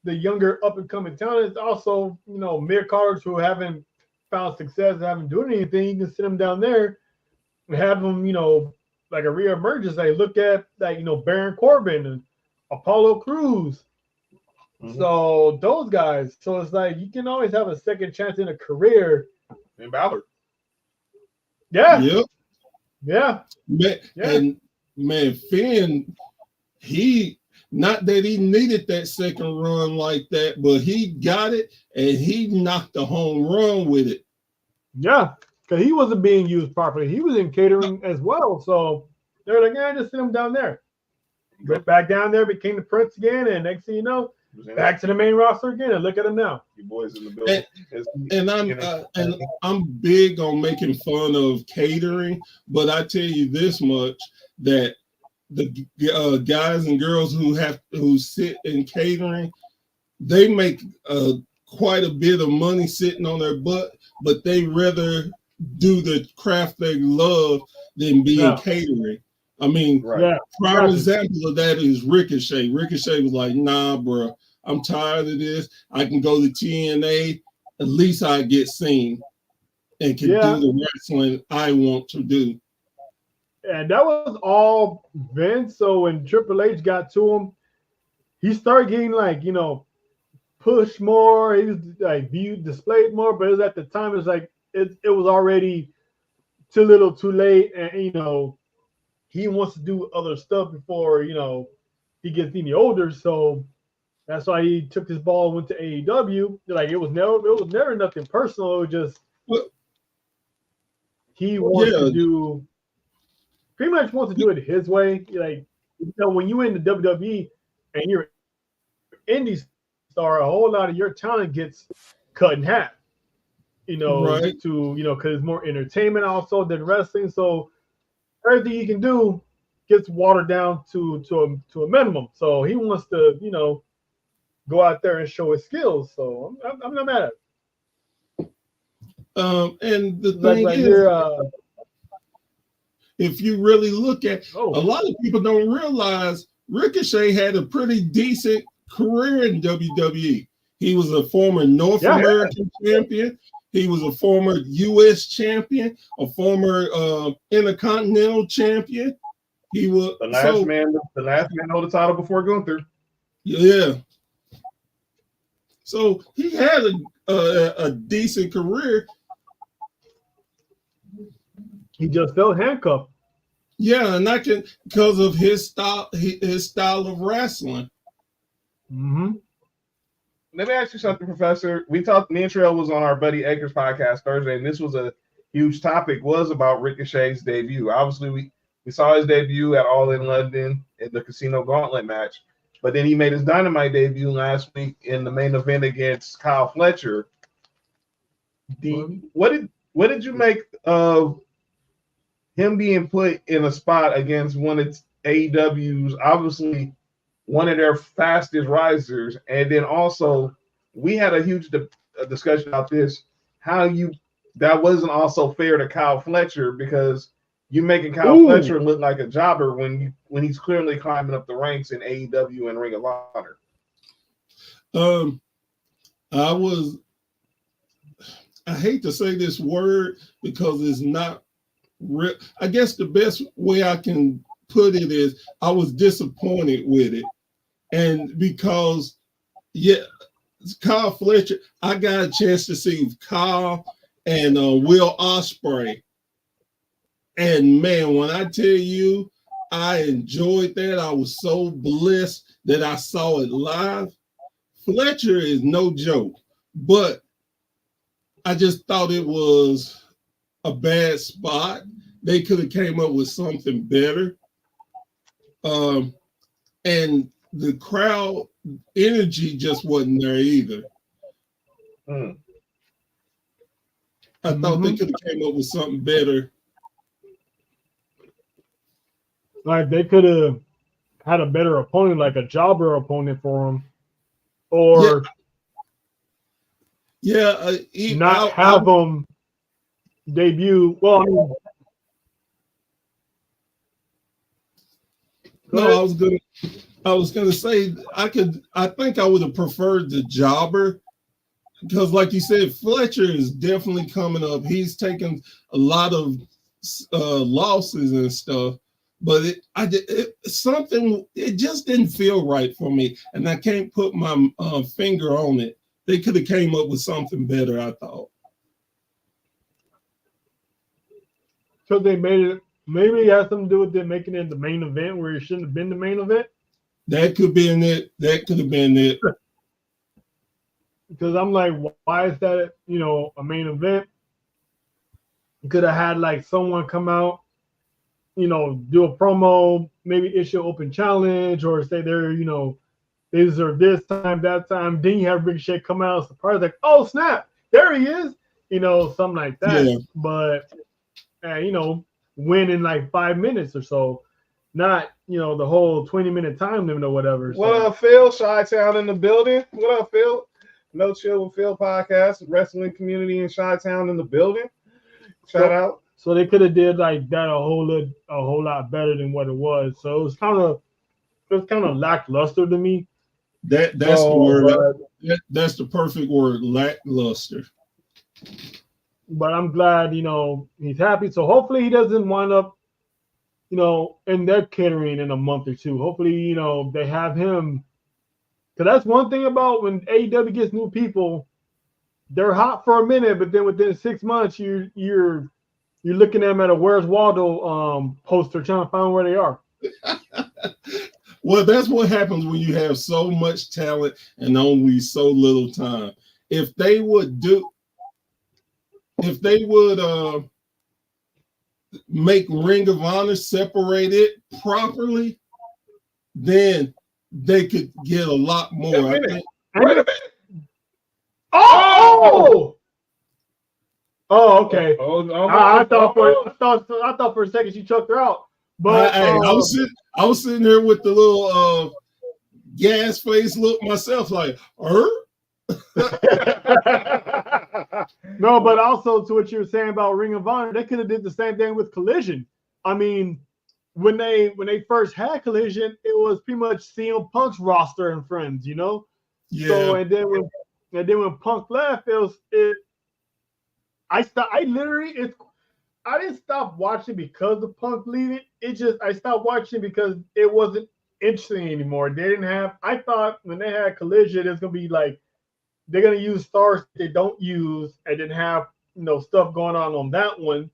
the younger up and coming talent. It's also, mid carders who haven't found success, haven't done anything. You can send them down there and have them, like a reemergence. Like look at Baron Corbin and Apollo Crews. Mm-hmm. So those guys. So it's like you can always have a second chance in a career. And Ballard. Yeah. Yep. Yeah. And man, Finn, not that he needed that second run like that, but he got it and he knocked a home run with it. Yeah, because he wasn't being used properly. He was in catering as well. So they're like, just send him down there. Went back down there, became the Prince again, and next thing you know, back to the main roster again. And look at him now. You boys in the building. And I'm big on making fun of catering, but I tell you this much, that the guys and girls who sit in catering, they make quite a bit of money sitting on their butt, but they rather do the craft they love than be in catering. I mean, prime example of that is Ricochet. Ricochet was like, nah, bro, I'm tired of this. I can go to TNA. At least I get seen and can do the wrestling I want to do. And that was all Vince. So when Triple H got to him, he started getting pushed more. He was displayed more. But it was at the time, it was already too little, too late, and he wants to do other stuff before he gets any older. So that's why he took his ball and went to AEW. It was never nothing personal. It was just he wants to do. Pretty much wants to do it his way. When you're in the WWE and you're an indie star, a whole lot of your talent gets cut in half. Because it's more entertainment also than wrestling. So everything he can do gets watered down to a minimum. So he wants to, go out there and show his skills. So I'm not mad at it. And the thing is, if you really look at, a lot of people don't realize Ricochet had a pretty decent career in WWE. He was a former North American champion. He was a former U.S. champion, a former Intercontinental champion. He was the last man held the title before Gunther. Yeah. So he had a decent career. He just felt handcuffed. Yeah, and that can because of his style of wrestling. Mm-hmm. Let me ask you something, Professor. Me and Trail was on our buddy Edgar's podcast Thursday, and this was a huge topic, was about Ricochet's debut. Obviously, we saw his debut at All in London in the Casino Gauntlet match, but then he made his Dynamite debut last week in the main event against Kyle Fletcher. What did you make of him being put in a spot against one of AEW's, obviously one of their fastest risers? And then also, we had a huge discussion about this, how you that wasn't also fair to Kyle Fletcher because you're making Kyle Ooh. Fletcher look like a jobber when he's clearly climbing up the ranks in AEW and Ring of Honor. I hate to say this word because it's not real. I guess the best way I can put it is I was disappointed with it. And because, yeah, Kyle Fletcher, I got a chance to see Kyle and Will Ospreay. And man, when I tell you, I enjoyed that. I was so blessed that I saw it live. Fletcher is no joke, but I just thought it was a bad spot. They could have came up with something better. And the crowd energy just wasn't there either. I thought they could have came up with something better. Like they could have had a better opponent, like a jobber opponent for him, or have them debut. Well, I mean, I was gonna say I think I would have preferred the jobber because, like you said, Fletcher is definitely coming up. He's taken a lot of losses and stuff, but it just didn't feel right for me, and I can't put my finger on it. They could have came up with something better, I thought. So they made it. Maybe it has something to do with them making it the main event where it shouldn't have been the main event. That could be in it. That could have been it. Because I'm like, why is that? A main event. You could have had like someone come out, do a promo, maybe issue an open challenge, or say they're, they deserve this time, that time. Then you have Ricochet come out, surprise, like, oh snap, there he is, something like that. Yeah. But, win in like 5 minutes or so, not the whole 20-minute time limit or whatever. What up, Phil? Chi-Town in the building. What up, Phil? No Chill with Phil podcast, wrestling community in Chi-Town in the building. Shout out. So they could have did like that a whole lot better than what it was. So it was kind of lackluster to me. That's the word. That's the perfect word, lackluster. But I'm glad, he's happy. So hopefully he doesn't wind up, in their catering in a month or two. Hopefully, they have him. Because that's one thing about when AEW gets new people, they're hot for a minute, but then within 6 months, you're looking at them at a Where's Waldo poster trying to find where they are. Well, that's what happens when you have so much talent and only so little time. If they would make Ring of Honor separate it properly, then they could get a lot more. Wait a minute. Oh, okay. I thought for a second she choked her out. But I was sitting there with the little gas face look myself, like, No, but also to what you were saying about Ring of Honor, they could have did the same thing with Collision. I mean, when they first had Collision, it was pretty much CM Punk's roster and friends, Yeah. So and then when Punk left, I didn't stop watching because of Punk leaving. I stopped watching because it wasn't interesting anymore. They didn't have. I thought when they had Collision, it's gonna be like they're gonna use stars they don't use, and then have stuff going on that one.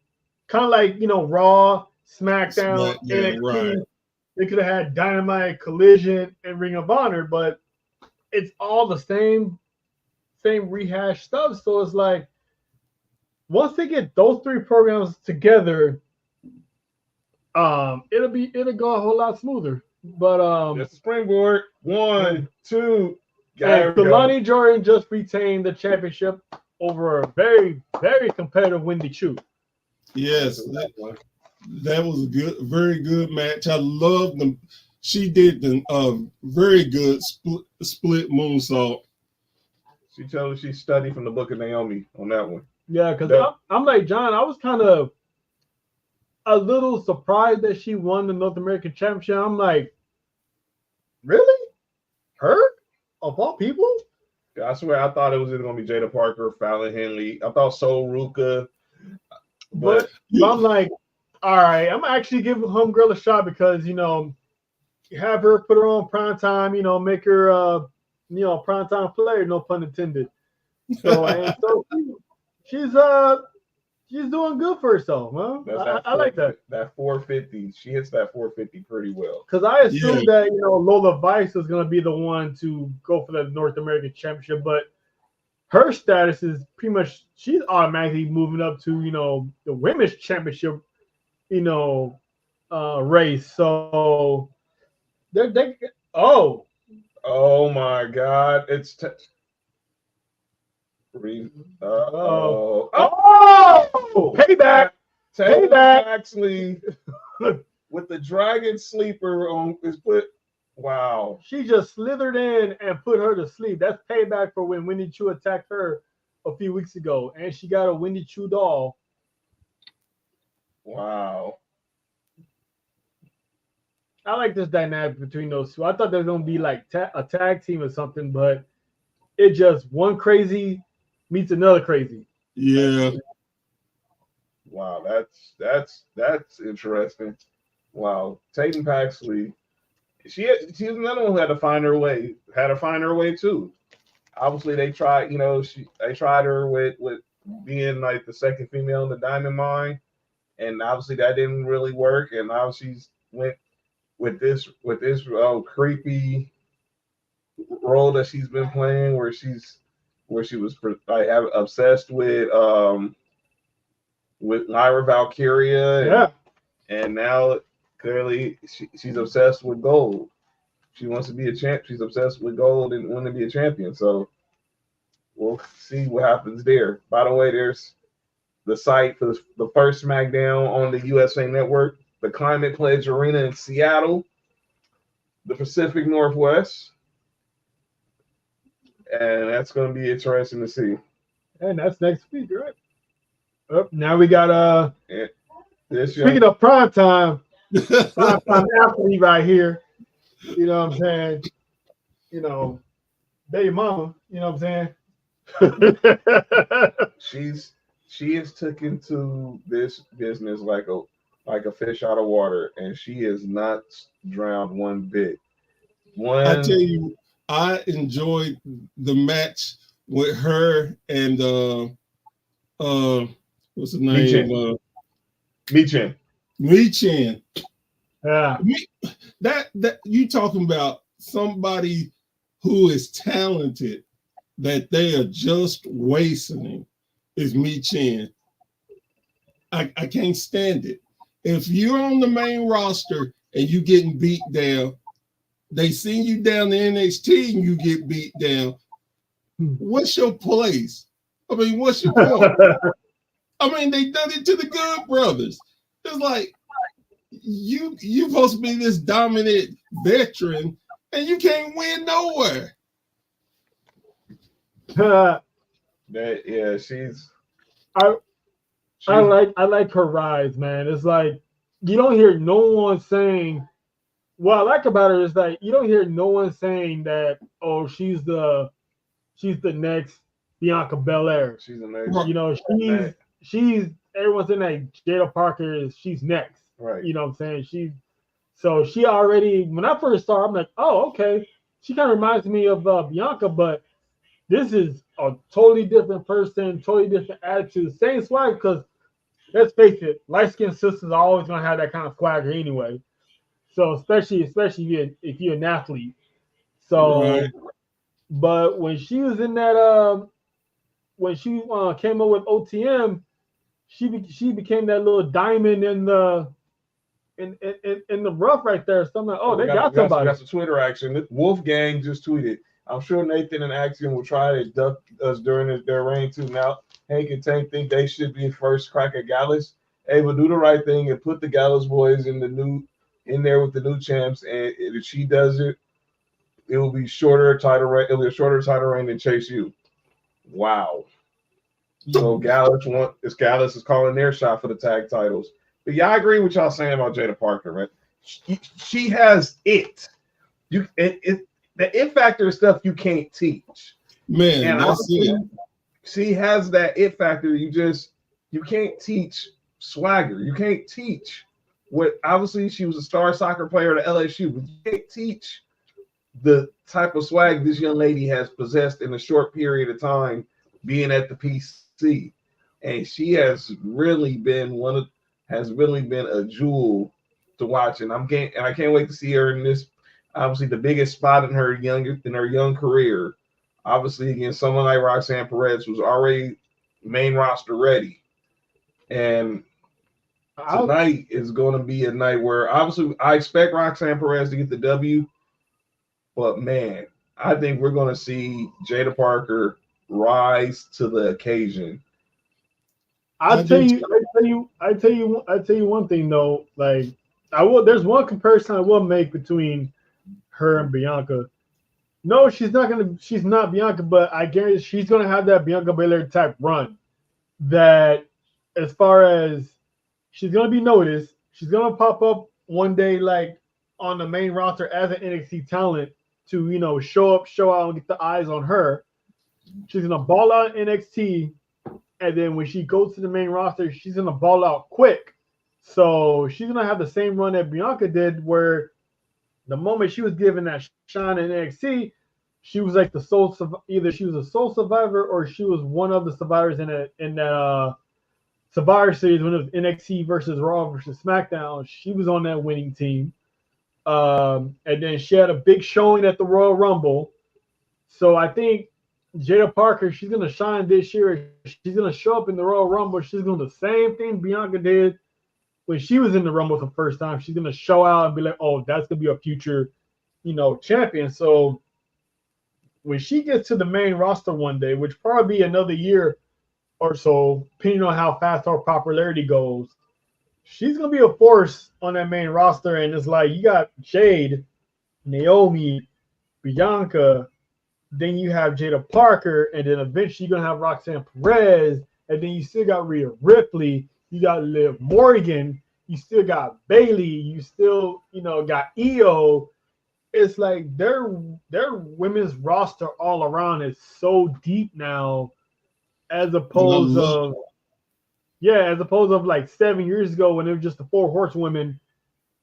Kind of like Raw, SmackDown, NXT. Right. They could have had Dynamite, Collision, and Ring of Honor, but it's all the same rehash stuff. So it's like once they get those three programs together, it'll go a whole lot smoother. But that's the springboard. 1, 2. Kalani Jordan just retained the championship over a very, very competitive Wendy Chu. Yes, that was a very good match. I loved them. She did the very good split moonsault. She told us she studied from the Book of Naomi on that one. Yeah, because I'm like John. I was kind of a little surprised that she won the North American Championship. I'm like, really? Her? Of all people? I swear, I thought it was either going to be Jada Parker, Fallon Henley. I thought Sol Ruka. But I'm like, all right, I'm actually giving Homegirl a shot because, you know, have her put her on prime time, you know, make her, you know, prime time player, no pun intended. So, and so she's doing good for herself, huh? I like that. That 450, she hits that 450 pretty well. Because I assumed that, you know, Lola Vice was going to be the one to go for the North American Championship, but her status is pretty much, she's automatically moving up to, you know, the Women's Championship, you know, race. So, oh my God. It's payback. Payback. Actually, with the Dragon Sleeper on his foot. Wow. She just slithered in and put her to sleep. That's payback for when Winnie Chu attacked her a few weeks ago. And she got a Winnie Chu doll. Wow. I like this dynamic between those two. I thought there was going to be like a tag team or something, but it just one crazy meets another crazy. Yeah. Wow, that's interesting. Wow. Tatum Paxley. She's another one who had to find her way. Had to find her way too. Obviously, they tried. You know, they tried her with being like the second female in the Diamond Mine, and obviously that didn't really work. And obviously went with this creepy role that she's been playing, where she was like obsessed with Lyra Valkyria. Yeah, and now. Clearly, she's obsessed with gold. She wants to be a champ. She's obsessed with gold and want to be a champion. So we'll see what happens there. By the way, there's the site for the first SmackDown on the USA Network, the Climate Pledge Arena in Seattle, the Pacific Northwest. And that's going to be interesting to see. And that's next week, right? Oh, now we got speaking of prime time. I'm athlete right here. You know what I'm saying? You know, baby mama, you know what I'm saying? She is taken to this business like a fish out of water, and she is not drowned one bit. I tell you, I enjoyed the match with her and what's the name? Michin. Yeah. That you talking about somebody who is talented that they are just wasting is Michin. I can't stand it. If you're on the main roster and you getting beat down, they send you down to NXT and you get beat down. What's your place? I mean, what's your point? I mean, they done it to the Good Brothers. It's like you supposed to be this dominant veteran and you can't win nowhere. I like her rise, man. It's like you don't hear no one saying. What I like about her is that you don't hear no one saying that. Oh, she's the next Bianca Belair. She's the next. You know, she's everyone's in that Jada Parker. She's next. Right. You know what I'm saying? She already, when I first saw her, I'm like, oh, okay. She kind of reminds me of Bianca, but this is a totally different person, totally different attitude. Same swag, because let's face it, light-skinned sisters are always going to have that kind of swagger anyway. So especially if you're an athlete. So, right. But when she was in that, when she came up with OTM, she became that little diamond in the rough right there. So I'm like, they got somebody. Got some Twitter action. Wolfgang just tweeted. I'm sure Nathan and Axiom will try to duck us during their reign too. Now, Hank and Tank think they should be first crack at Gallus. Hey, but do the right thing and put the Gallus boys in there with the new champs. And if she does it, it will be shorter title reign. It'll be a shorter title reign than Chase U. Wow. So Gallus is calling their shot for the tag titles. But yeah, I agree with y'all saying about Jada Parker, right? She has it. The it factor is stuff you can't teach. Man, and that's it. She has that it factor. You can't teach swagger. You can't teach what. Obviously, she was a star soccer player at LSU, but you can't teach the type of swag this young lady has possessed in a short period of time being at the PC. And she has really been a jewel to watch. And I can't wait to see her in this, obviously the biggest spot in her young career, obviously against someone like Roxanne Perez, who's already main roster ready. And tonight is going to be a night where obviously I expect Roxanne Perez to get the W, but man, I think we're going to see Jada Parker rise to the occasion. I tell you one thing though. Like there's one comparison I will make between her and Bianca. No, she's not Bianca, but I guarantee she's gonna have that Bianca Belair type run. That as far as she's gonna be noticed, she's gonna pop up one day like on the main roster as an NXT talent to show up, show out, and get the eyes on her. She's gonna ball out in NXT. And then when she goes to the main roster, she's going to ball out quick. So she's going to have the same run that Bianca did, where the moment she was given that shine in NXT, she was like either she was a sole survivor or she was one of the survivors in that Survivor Series when it was NXT versus Raw versus SmackDown. She was on that winning team. And then she had a big showing at the Royal Rumble. So I think Jada Parker, she's going to shine this year. She's going to show up in the Royal Rumble. She's going to do the same thing Bianca did when she was in the Rumble for the first time. She's going to show out and be like, oh, that's going to be a future, champion. So when she gets to the main roster one day, which probably be another year or so, depending on how fast her popularity goes, she's going to be a force on that main roster. And it's like you got Jade, Naomi, Bianca, then you have Jada Parker, and then eventually you're going to have Roxanne Perez, and then you still got Rhea Ripley, you got Liv Morgan, you still got Bayley, you still, got Io. It's like their women's roster all around is so deep now, as opposed of like 7 years ago when it was just the 4 horsewomen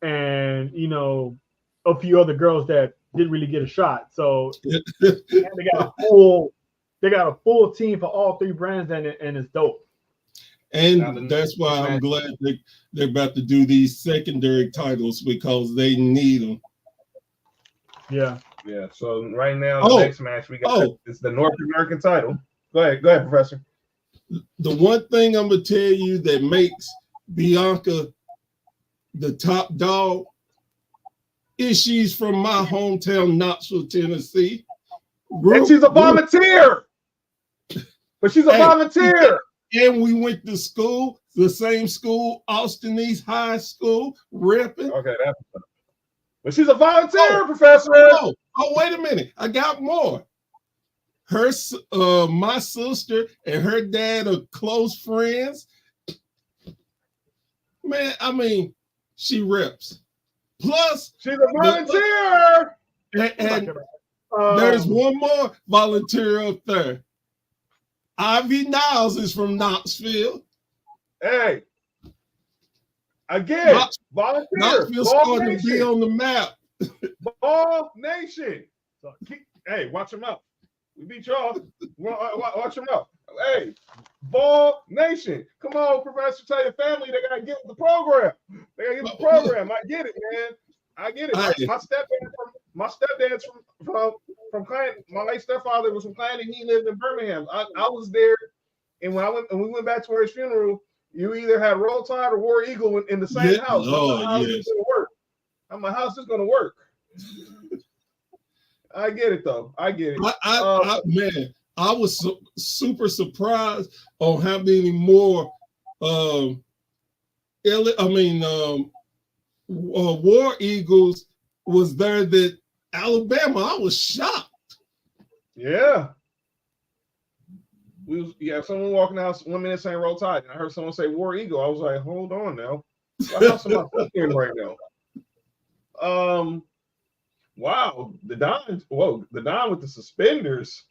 and a few other girls that didn't really get a shot. So they got a full team for all 3 brands, and it's dope. And that's why I'm glad they're about to do these secondary titles, because they need them. Yeah. So right now, the next match we got is the North American title. Go ahead, Professor. The one thing I'm gonna tell you that makes Bianca the top dog is she's from my hometown, Knoxville, Tennessee. And she's a volunteer. But she's a volunteer. And we went to school, the same school, Austin East High School, repping. Okay, but she's a volunteer, Professor. Oh, wait a minute. I got more. My sister and her dad are close friends. Man, I mean, she reps. Plus, she's a volunteer. And there's one more volunteer up there. Ivy Niles is from Knoxville. Hey, again, volunteer. Knoxville's starting to be on the map. Ball Nation. So, hey, watch them out. We beat y'all. Watch them out. Hey, Ball Nation. Come on, Professor. Tell your family they got to get with the program. They got to get with the program. I get it, man. I get it. My stepdad's from Clanton. My late stepfather was from Clanton. He lived in Birmingham. I was there, and when we went back to his funeral, you either had Roll Tide or War Eagle in the same house. How's this gonna work? I'm like, how's this gonna work? I get it though. I get it. I was super surprised on how many more War Eagles was there than Alabama. I was shocked. Yeah. someone walking out 1 minute saying Roll Tide, and I heard someone say War Eagle. I was like, hold on now. What house am I thinking right now? Wow, the Don with the suspenders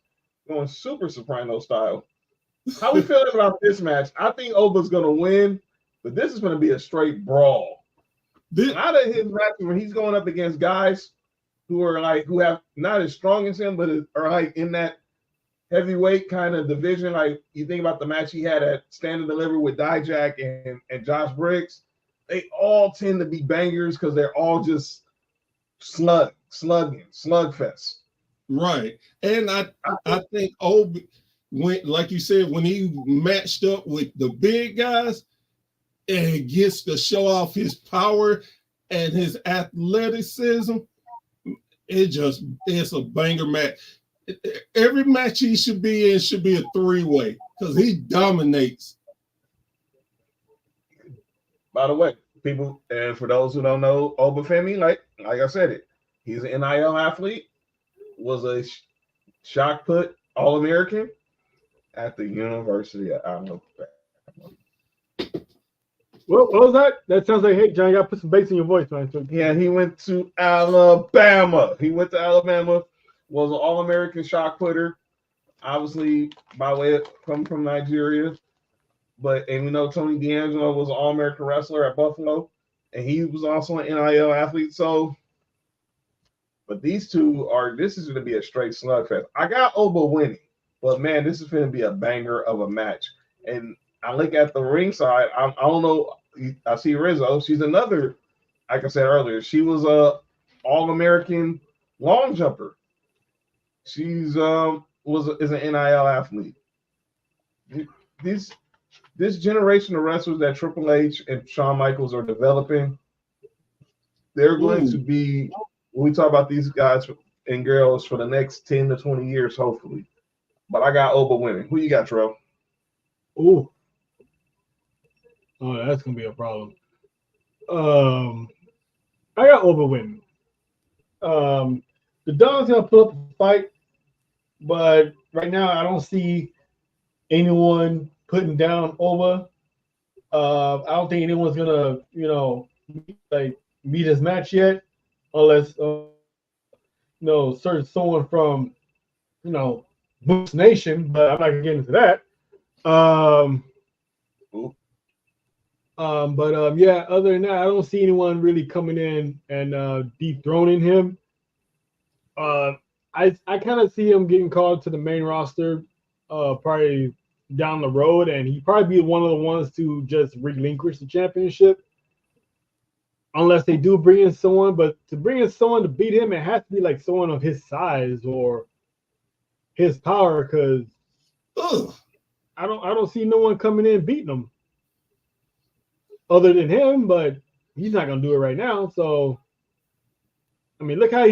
going super soprano style. How we feeling about this match? I think Oba's gonna win, but this is gonna be a straight brawl. Out of his matches when he's going up against guys who have not as strong as him, but are like in that heavyweight kind of division. Like you think about the match he had at Stand and Deliver with Dijak and Josh Briggs, they all tend to be bangers because they're all just slugfest. Right. And I think Obi, like you said, when he matched up with the big guys and gets to show off his power and his athleticism, it's a banger match. Every match he should be in should be a three-way because he dominates. By the way, people, and for those who don't know, Obafemi, like I said he's an NIL athlete, was a shot put All-American at the University of Alabama. What was that? That sounds like, hey, John, you got to put some bass in your voice, man. Yeah, he went to Alabama. Was an All-American shot putter, obviously by way of coming from Nigeria. And we know Tony D'Angelo was an All-American wrestler at Buffalo, and he was also an NIL athlete. So, but these two this is going to be a straight slugfest. I got Oba winning, but man, this is going to be a banger of a match. And I look at the ringside. I don't know. I see Rizzo. She's another, like I said earlier, she was a All-American long jumper. She's is an NIL athlete. This generation of wrestlers that Triple H and Shawn Michaels are developing, they're going to be, when we talk about these guys and girls for the next 10 to 20 years, hopefully. But I got Oba winning. Who you got, Tro? Oh, that's gonna be a problem. I got Oba winning. The Don's gonna put up a fight, but right now I don't see anyone putting down Oba. I don't think anyone's gonna, meet his match yet, unless certain someone from, Boots Nation. But I'm not gonna get into that. Yeah. Other than that, I don't see anyone really coming in and dethroning him. I kind of see him getting called to the main roster, probably down the road, and he'd probably be one of the ones to just relinquish the championship, unless they do bring in someone. But to bring in someone to beat him, it has to be like someone of his size or his power, because I don't see no one coming in beating him other than him. But he's not gonna do it right now. So I mean, look how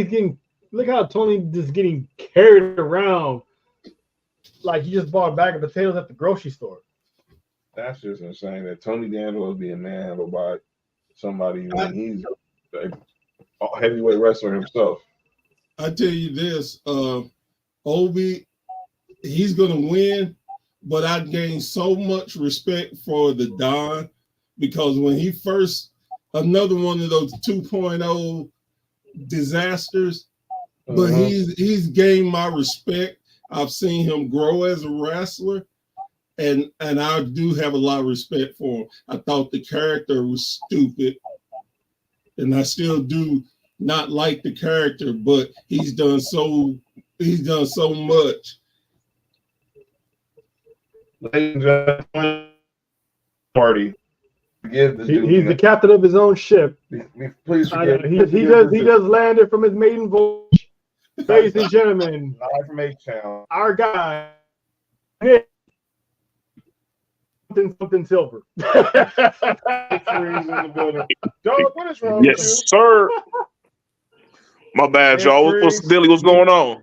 Tony just getting carried around like he just bought a bag of potatoes at the grocery store. That's just insane that Tony D'Angelo is being manhandled by somebody when he's a heavyweight wrestler himself. I tell you this, Obi, he's gonna win, but I gained so much respect for the Don, because when he first, another one of those 2.0 disasters, but he's gained my respect. I've seen him grow as a wrestler, and I do have a lot of respect for him. I thought the character was stupid, and I still do not like the character, but he's done so much. Ladies and gentlemen, party. He's the captain of his own ship. Please forget. He just landed from his maiden voyage. Ladies and gentlemen, live from H-Town, our guy, something silver. Yes, sir. My bad, y'all. What's the deal? What's going on?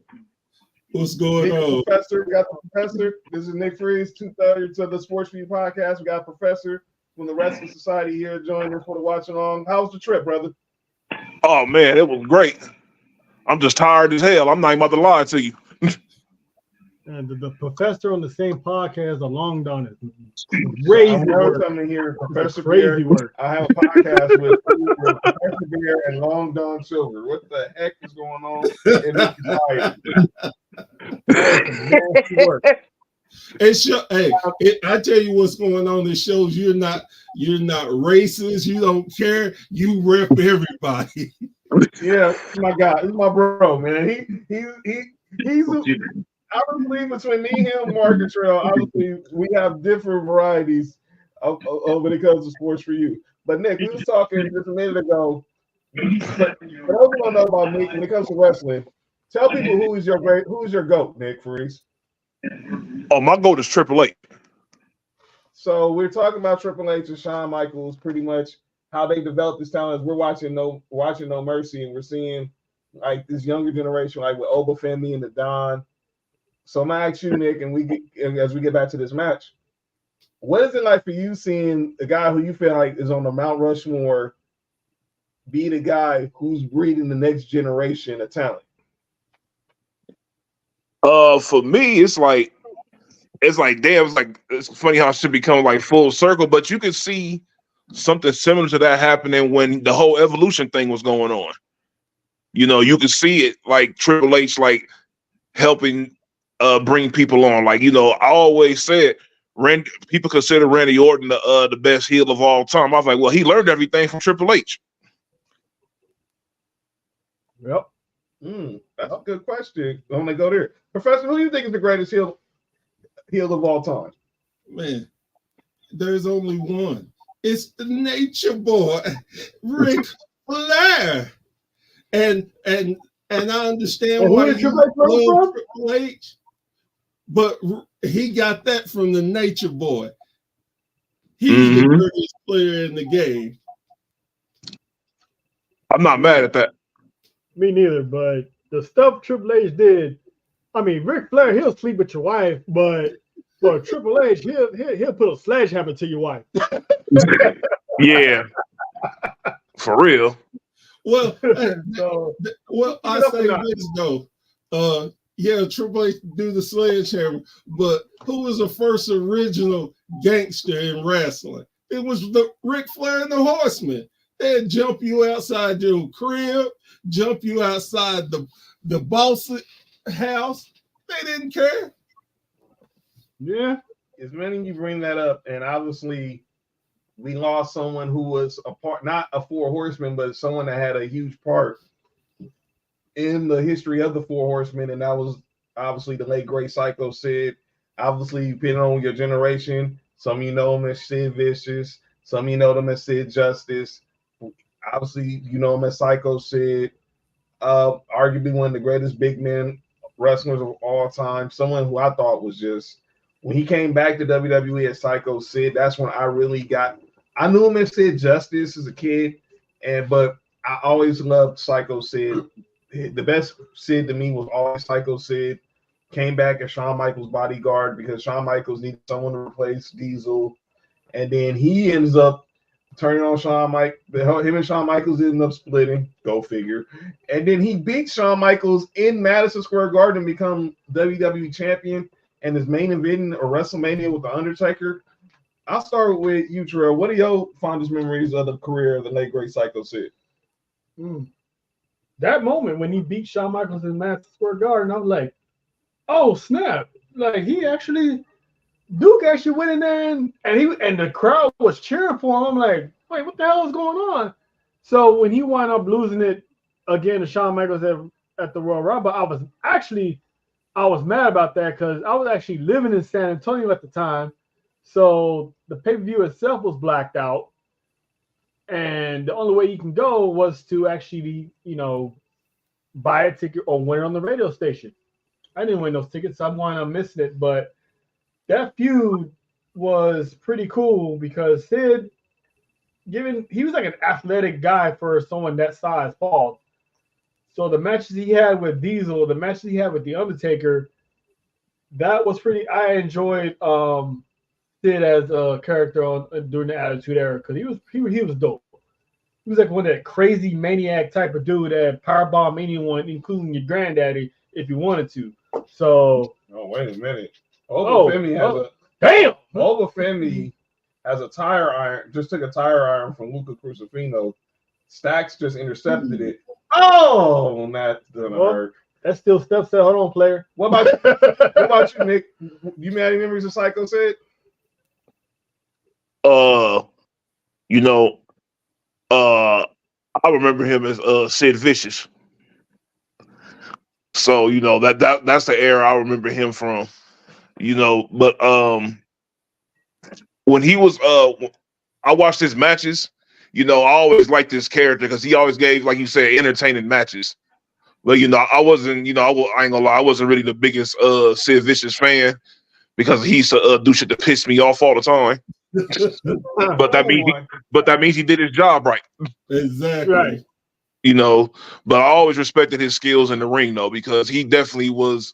What's going on? Professor, we got the professor. This is Nick Freeze, 2:30 to the SPORTS4U podcast. We got Professor from the Wrestling Society here joining us for the watch along. How was the trip, brother? Oh man, it was great. I'm just tired as hell. I'm not even about to lie to you. And the professor on the same podcast along done it. Crazy I'm never work. coming here, Professor Crazy Beer. work. I have a podcast with Professor Beer and Long Don Silver. What the heck is going on in this society? Work. I tell you what's going on. It shows you're not racist. You don't care. You rep everybody. Yeah, my guy, he's my bro, man. He's obviously between me and him, Mark and Trail. Obviously, we have different varieties of when it comes to sports for you. But Nick, we was talking just a minute ago. But for those who don't know about Nick, when it comes to wrestling, tell people who's your GOAT, Nick Freeze. Oh, my goal is Triple H. So we're talking about Triple H and Shawn Michaels, pretty much how they developed this talent. We're watching No Mercy, and we're seeing like this younger generation, like with Obafemi and the Don. So I'm gonna ask you, Nick, as we get back to this match, what is it like for you seeing the guy who you feel like is on the Mount Rushmore be the guy who's breeding the next generation of talent? For me, it's like damn, it's funny how it should become like full circle, but you can see something similar to that happening when the whole evolution thing was going on. You know, you can see it like Triple H like helping bring people on. Like, you know, I always said people consider Randy Orton the best heel of all time. I was like, well, he learned everything from Triple H. Yep. That's a good question. I'm gonna go there. Professor, who do you think is the greatest heel of all time? Man, there's only one. It's the Nature Boy, Ric Flair. And I understand why you love Triple H, but he got that from the Nature Boy. He's the greatest player in the game. I'm not mad at that. Me neither, but the stuff Triple H did, I mean, Ric Flair, he'll sleep with your wife, but Triple H, he'll put a sledgehammer to your wife. Yeah, for real. Well, I say this though. Yeah, Triple H do the sledgehammer, but who was the first original gangster in wrestling? It was the Ric Flair and the Horsemen. They'd jump you outside your crib, jump you outside the boss house. They didn't care. Yeah, it's many you bring that up, and obviously we lost someone who was a part, not a Four Horsemen, but someone that had a huge part in the history of the Four Horsemen, and that was obviously the late great Psycho Sid. Obviously, depending on your generation, some of you know him as Sid Vicious, some of you know him as Sid Justice. Obviously, you know him as Psycho Sid, arguably one of the greatest big men wrestlers of all time. Someone who I thought was just, when he came back to WWE as Psycho Sid, that's when I really I knew him as Sid Justice as a kid, but I always loved Psycho Sid. The best Sid to me was always Psycho Sid. Came back as Shawn Michaels' bodyguard because Shawn Michaels needed someone to replace Diesel, and then he ends up turning on Shawn Michaels. Him and Shawn Michaels ended up splitting. Go figure. And then he beat Shawn Michaels in Madison Square Garden and become WWE champion. And his main event or WrestleMania with The Undertaker. I'll start with you, Terrell. What are your fondest memories of the career of the late great Psycho Sid? That moment when he beat Shawn Michaels in Madison Square Garden, I was like, oh snap! Like Duke actually went in there and the crowd was cheering for him. I'm like, wait, what the hell is going on? So when he wound up losing it again to Shawn Michaels at the Royal Rumble, I was mad about that because I was actually living in San Antonio at the time. So the pay-per-view itself was blacked out. And the only way you can go was to actually, buy a ticket or win on the radio station. I didn't win those tickets, so I wound up missing it. But that feud was pretty cool because Sid, he was like an athletic guy for someone that size, Paul. So the matches he had with Diesel, the matches he had with The Undertaker, that was pretty. I enjoyed Sid as a character during the Attitude Era because he was dope. He was like one of that crazy maniac type of dude that powerbomb anyone, including your granddaddy, if you wanted to. So. Oh, wait a minute. Damn. Obafemi has a tire iron. Just took a tire iron from Luca Crucifino. Stacks just intercepted it. Oh, that's gonna hurt. That's still stuff. Hold on, player. What about you, Nick? You mad any memories of Psycho said? You know, I remember him as Sid Vicious. So, you know, that's the era I remember him from. You know, but when he was I watched his matches, you know, I always liked this character because he always gave, like you said, entertaining matches. But you know, I wasn't, you know, I ain't gonna lie, I wasn't really the biggest Sid Vicious fan because he used to do shit to piss me off all the time. but that means he did his job right. Exactly. Right. You know, but I always respected his skills in the ring though, because he definitely was,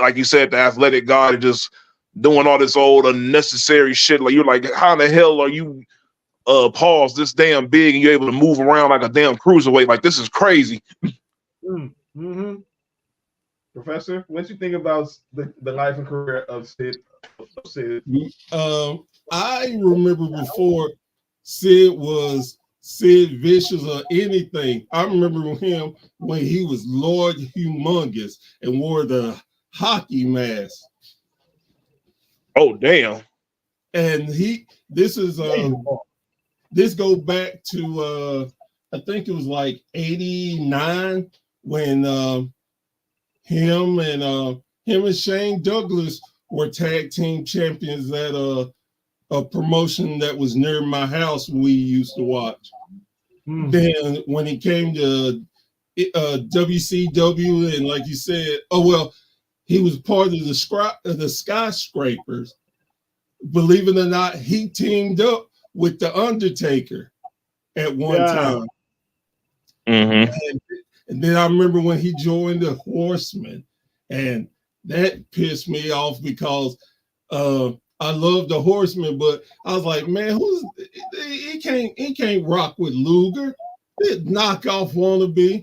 like you said, the athletic guy and just doing all this old unnecessary shit. Like you're like, how in the hell are you Paul's this damn big and you're able to move around like a damn cruiserweight? Like this is crazy. Mm-hmm. Professor, what you think about the life and career of Sid? I remember before Sid was Sid Vicious or anything. I remember him when he was Lord Humongous and wore the hockey mask. Oh damn! And this goes back to I think it was like 89 when him and Shane Douglas were tag team champions at a promotion that was near my house we used to watch. Then when he came to WCW, and like you said, he was part of the Skyscrapers. Believe it or not, he teamed up with the Undertaker at one time. Mm-hmm. And then I remember when he joined the Horsemen, and that pissed me off because I love the Horsemen, but I was like, man, he can't rock with Luger. Knockoff wannabe.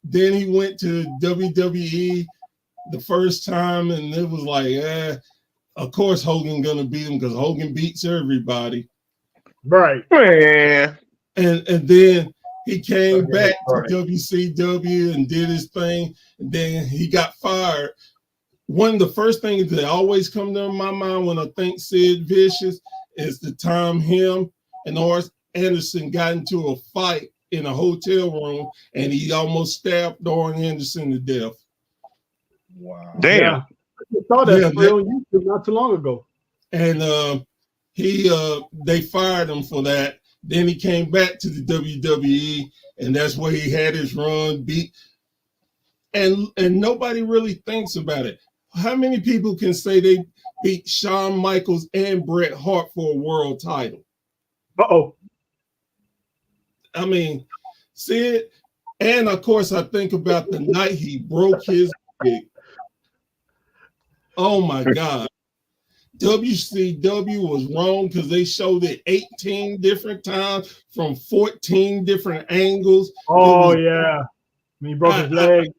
Then he went to WWE the first time, and it was like, of course Hogan gonna beat him because Hogan beats everybody. Right. Yeah. And then he came back to WCW and did his thing, and then he got fired. One of the first things that always come to my mind when I think Sid Vicious is the time him and Horace Anderson got into a fight in a hotel room, and he almost stabbed Arn Anderson to death. Wow! Damn! Yeah. I saw that on YouTube not too long ago. And they fired him for that. Then he came back to the WWE, and that's where he had his run. And nobody really thinks about it. How many people can say they beat Shawn Michaels and Bret Hart for a world title? I mean, Sid, and of course I think about the night he broke his leg. Oh my God. WCW was wrong because they showed it 18 different times from 14 different angles. Oh, yeah. When he broke his leg.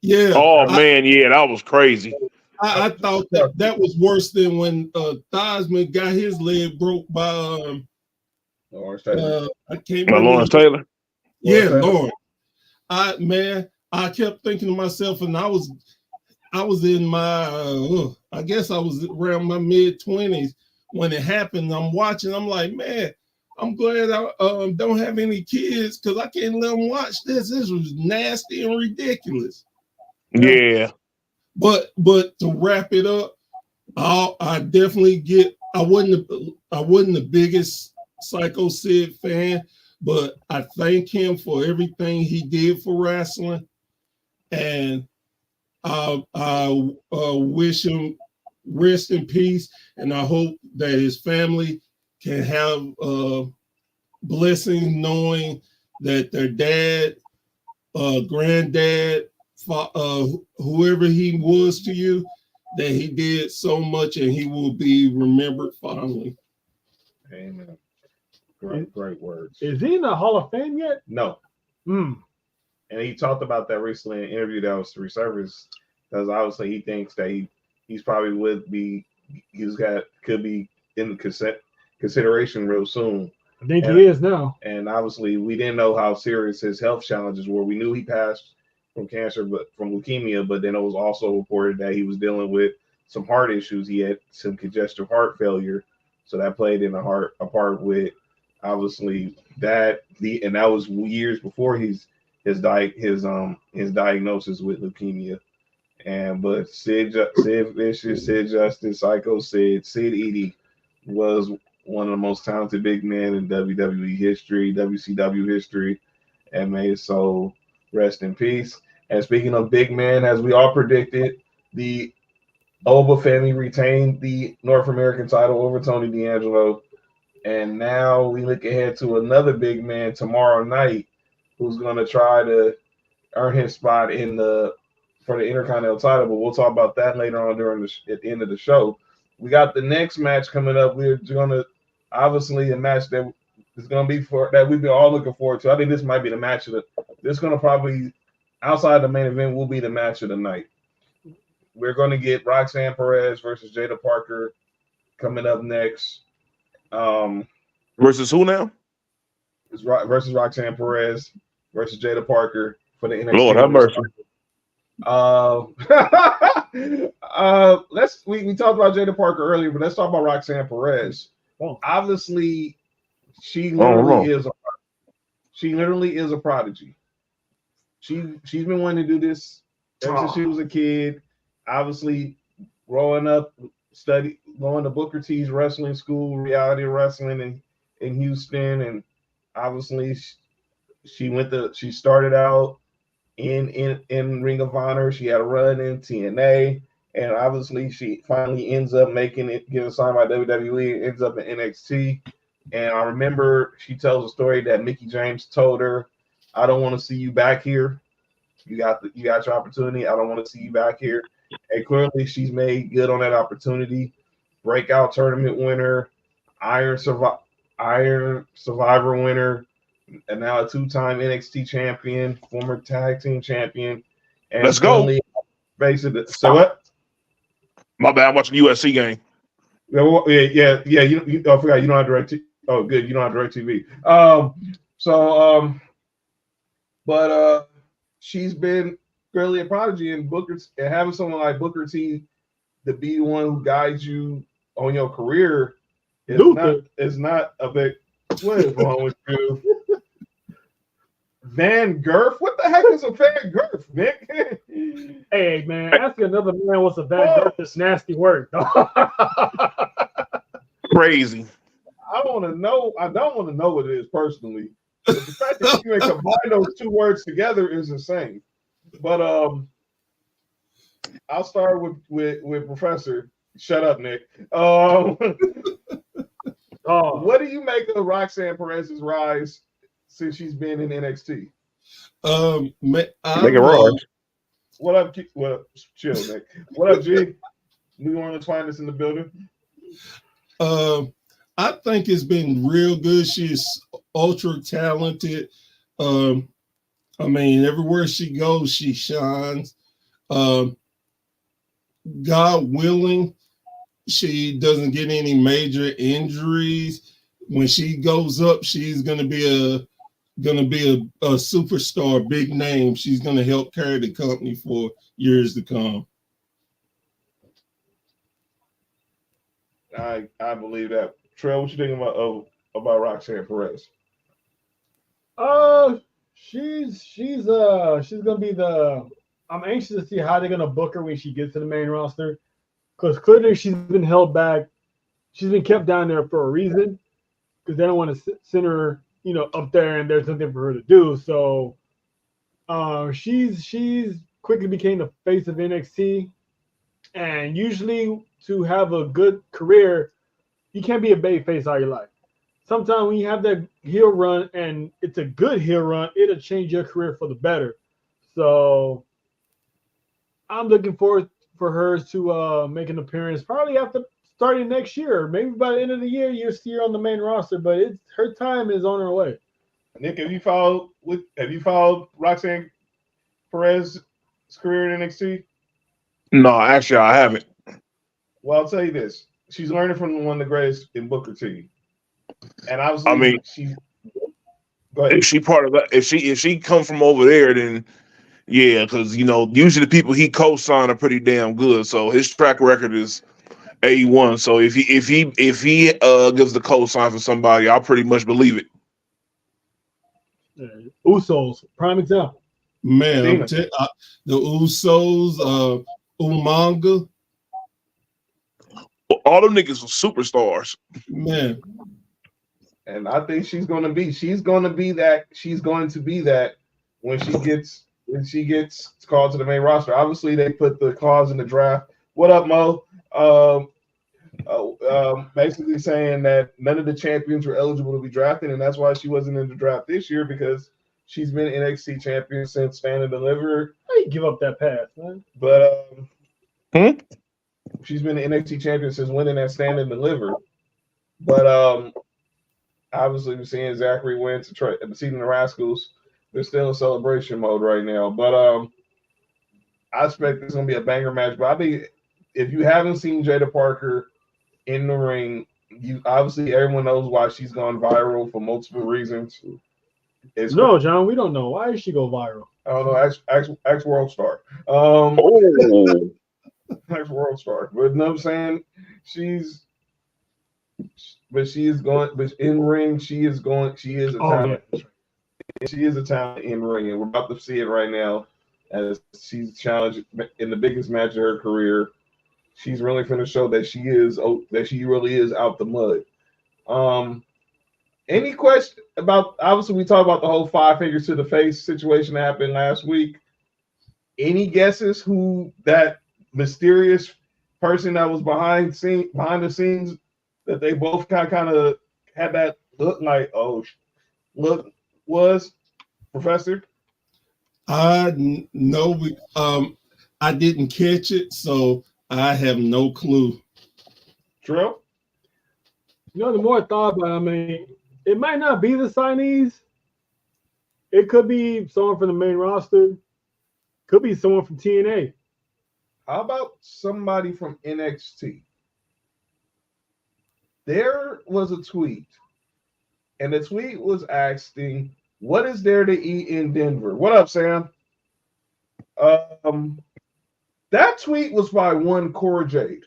Yeah. Oh, man. Yeah, that was crazy. I thought that was worse than when Theismann got his leg broke by Lawrence Taylor. Lawrence Taylor. Yeah, Lawrence. I kept thinking to myself, and I was in my I guess I was around my mid-20s when it happened. I'm watching, I'm like, man, I'm glad I don't have any kids because I can't let them watch this. This was nasty and ridiculous. Yeah. But to wrap it up, I definitely I wasn't the biggest Psycho Sid fan, but I thank him for everything he did for wrestling, and I wish him rest in peace, and I hope that his family can have blessings knowing that their dad, granddad, whoever he was to you, that he did so much and he will be remembered fondly. Amen. Great words. Is he in the Hall of Fame yet? No. And he talked about that recently in an interview that was resurfaced, because obviously he thinks that he's probably could be in consideration real soon. I think he is now. And obviously we didn't know how serious his health challenges were. We knew he passed from cancer, but from leukemia, but then it was also reported that he was dealing with some heart issues. He had some congestive heart failure. So that played in a part with obviously that and that was years before his diagnosis with leukemia. But Sid Vicious, Sid Justice, Psycho Sid Edie was one of the most talented big men in WWE history, WCW history, and may his soul rest in peace. And speaking of big men, as we all predicted, the Oba family retained the North American title over Tony D'Angelo. And now we look ahead to another big man tomorrow night who's going to try to earn his spot for the Intercontinental title. But we'll talk about that later on at the end of the show. We got the next match coming up. We're going to obviously a match that is going to be that we've been all looking forward to. I think this might be the match of this is going to probably, outside the main event, will be the match of the night. We're going to get Roxanne Perez versus Jada Parker coming up next. Versus who now? It's versus Roxanne Perez versus Jada Parker for the NXT. Lord have mercy. We talked about Jada Parker earlier, but let's talk about Roxanne Perez. Oh. Obviously, she literally is a prodigy. She's been wanting to do this ever since she was a kid. Obviously, growing up, going to Booker T's wrestling school, reality wrestling in Houston, and obviously she started out in Ring of Honor. She had a run in TNA, and obviously she finally ends up getting signed by WWE, ends up in NXT. And I remember she tells a story that Mickie James told her, "I don't want to see you back here. You got your opportunity. I don't want to see you back here." And clearly she's made good on that opportunity. Breakout tournament winner, Iron Survivor winner, and now a two-time NXT champion, former tag team champion. And let's go. So what? My bad. I'm watching the USC game. Yeah. You I forgot you don't have direct. Oh, good. You don't have direct TV. But she's been really a prodigy, and having someone like Booker T to be the one who guides you on your career is not a big. What is wrong with you? Van Gurf? What the heck is a Van Gurf, Nick? Hey, man, asking another man what's a Van Gurf is nasty word. Crazy. I don't want to know what it is personally. But the fact that you can combine those two words together is insane. But I'll start with Professor. Shut up, Nick. What do you make of Roxanne Perez's rise since she's been in NXT? Make it wrong. What up? Chill, Nick. What up, G? We want to find us in the building. I think it's been real good. She's ultra talented. I mean, everywhere she goes, she shines. God willing, she doesn't get any major injuries. When she goes up, she's gonna be a superstar, big name. She's gonna help carry the company for years to come. I believe that. Trell, what you think about Roxanne Perez? She's gonna be I'm anxious to see how they're gonna book her when she gets to the main roster, because clearly she's been held back. She's been kept down there for a reason, because they don't want to send her, up there and there's nothing for her to do. So, she's quickly became the face of NXT, and usually to have a good career, you can't be a baby face all your life. Sometimes when you have that heel run and it's a good heel run, it'll change your career for the better. So I'm looking forward for her to make an appearance probably after starting next year. Maybe by the end of the year, you'll see her on the main roster, but her time is on her way. Nick, have you followed Roxanne Perez's career in NXT? No, actually, I haven't. Well, I'll tell you this: she's learning from one of the greatest in Booker T, and obviously, I mean, she. Go ahead. if she part of that, if she come from over there, then yeah, because usually the people he co-signed are pretty damn good. So his track record is A1. So if he gives the co-sign for somebody, I'll pretty much believe it. Usos, prime example. Man, the Usos, Umaga. All them niggas are superstars. Man. And I think she's going to be that when she gets called to the main roster. Obviously, they put the clause in the draft. What up, Mo? Basically saying that none of the champions were eligible to be drafted, and that's why she wasn't in the draft this year, because she's been NXT champion since Stand and Deliver. How you give up that pass, man? But she's been the NXT champion since winning that Stand and Deliver. But obviously, we're seeing Zachary win to beating the Rascals. They're still in celebration mode right now. But I expect this is going to be a banger match. But I think if you haven't seen Jada Parker in the ring, obviously everyone knows why she's gone viral for multiple reasons. No, John, we don't know. Why did she go viral? I don't know. Ex World Star. Ex World Star. But you know what I'm saying? She is in ring. She is a talent. Yeah. She is a talent in ring, and we're about to see it right now as she's challenged in the biggest match of her career. She's really going to show that she really is out the mud. Any question about? Obviously, we talked about the whole 5 fingers to the face situation that happened last week. Any guesses who that mysterious person that was behind the scenes that they both kind of had that look like? Was Professor? No, I didn't catch it, so I have no clue. Drill? The more I thought about it, I mean, it might not be the signees. It could be someone from the main roster. Could be someone from TNA. How about somebody from NXT? There was a tweet, and the tweet was asking, what is there to eat in Denver? What up, Sam? That tweet was by one Cora Jade.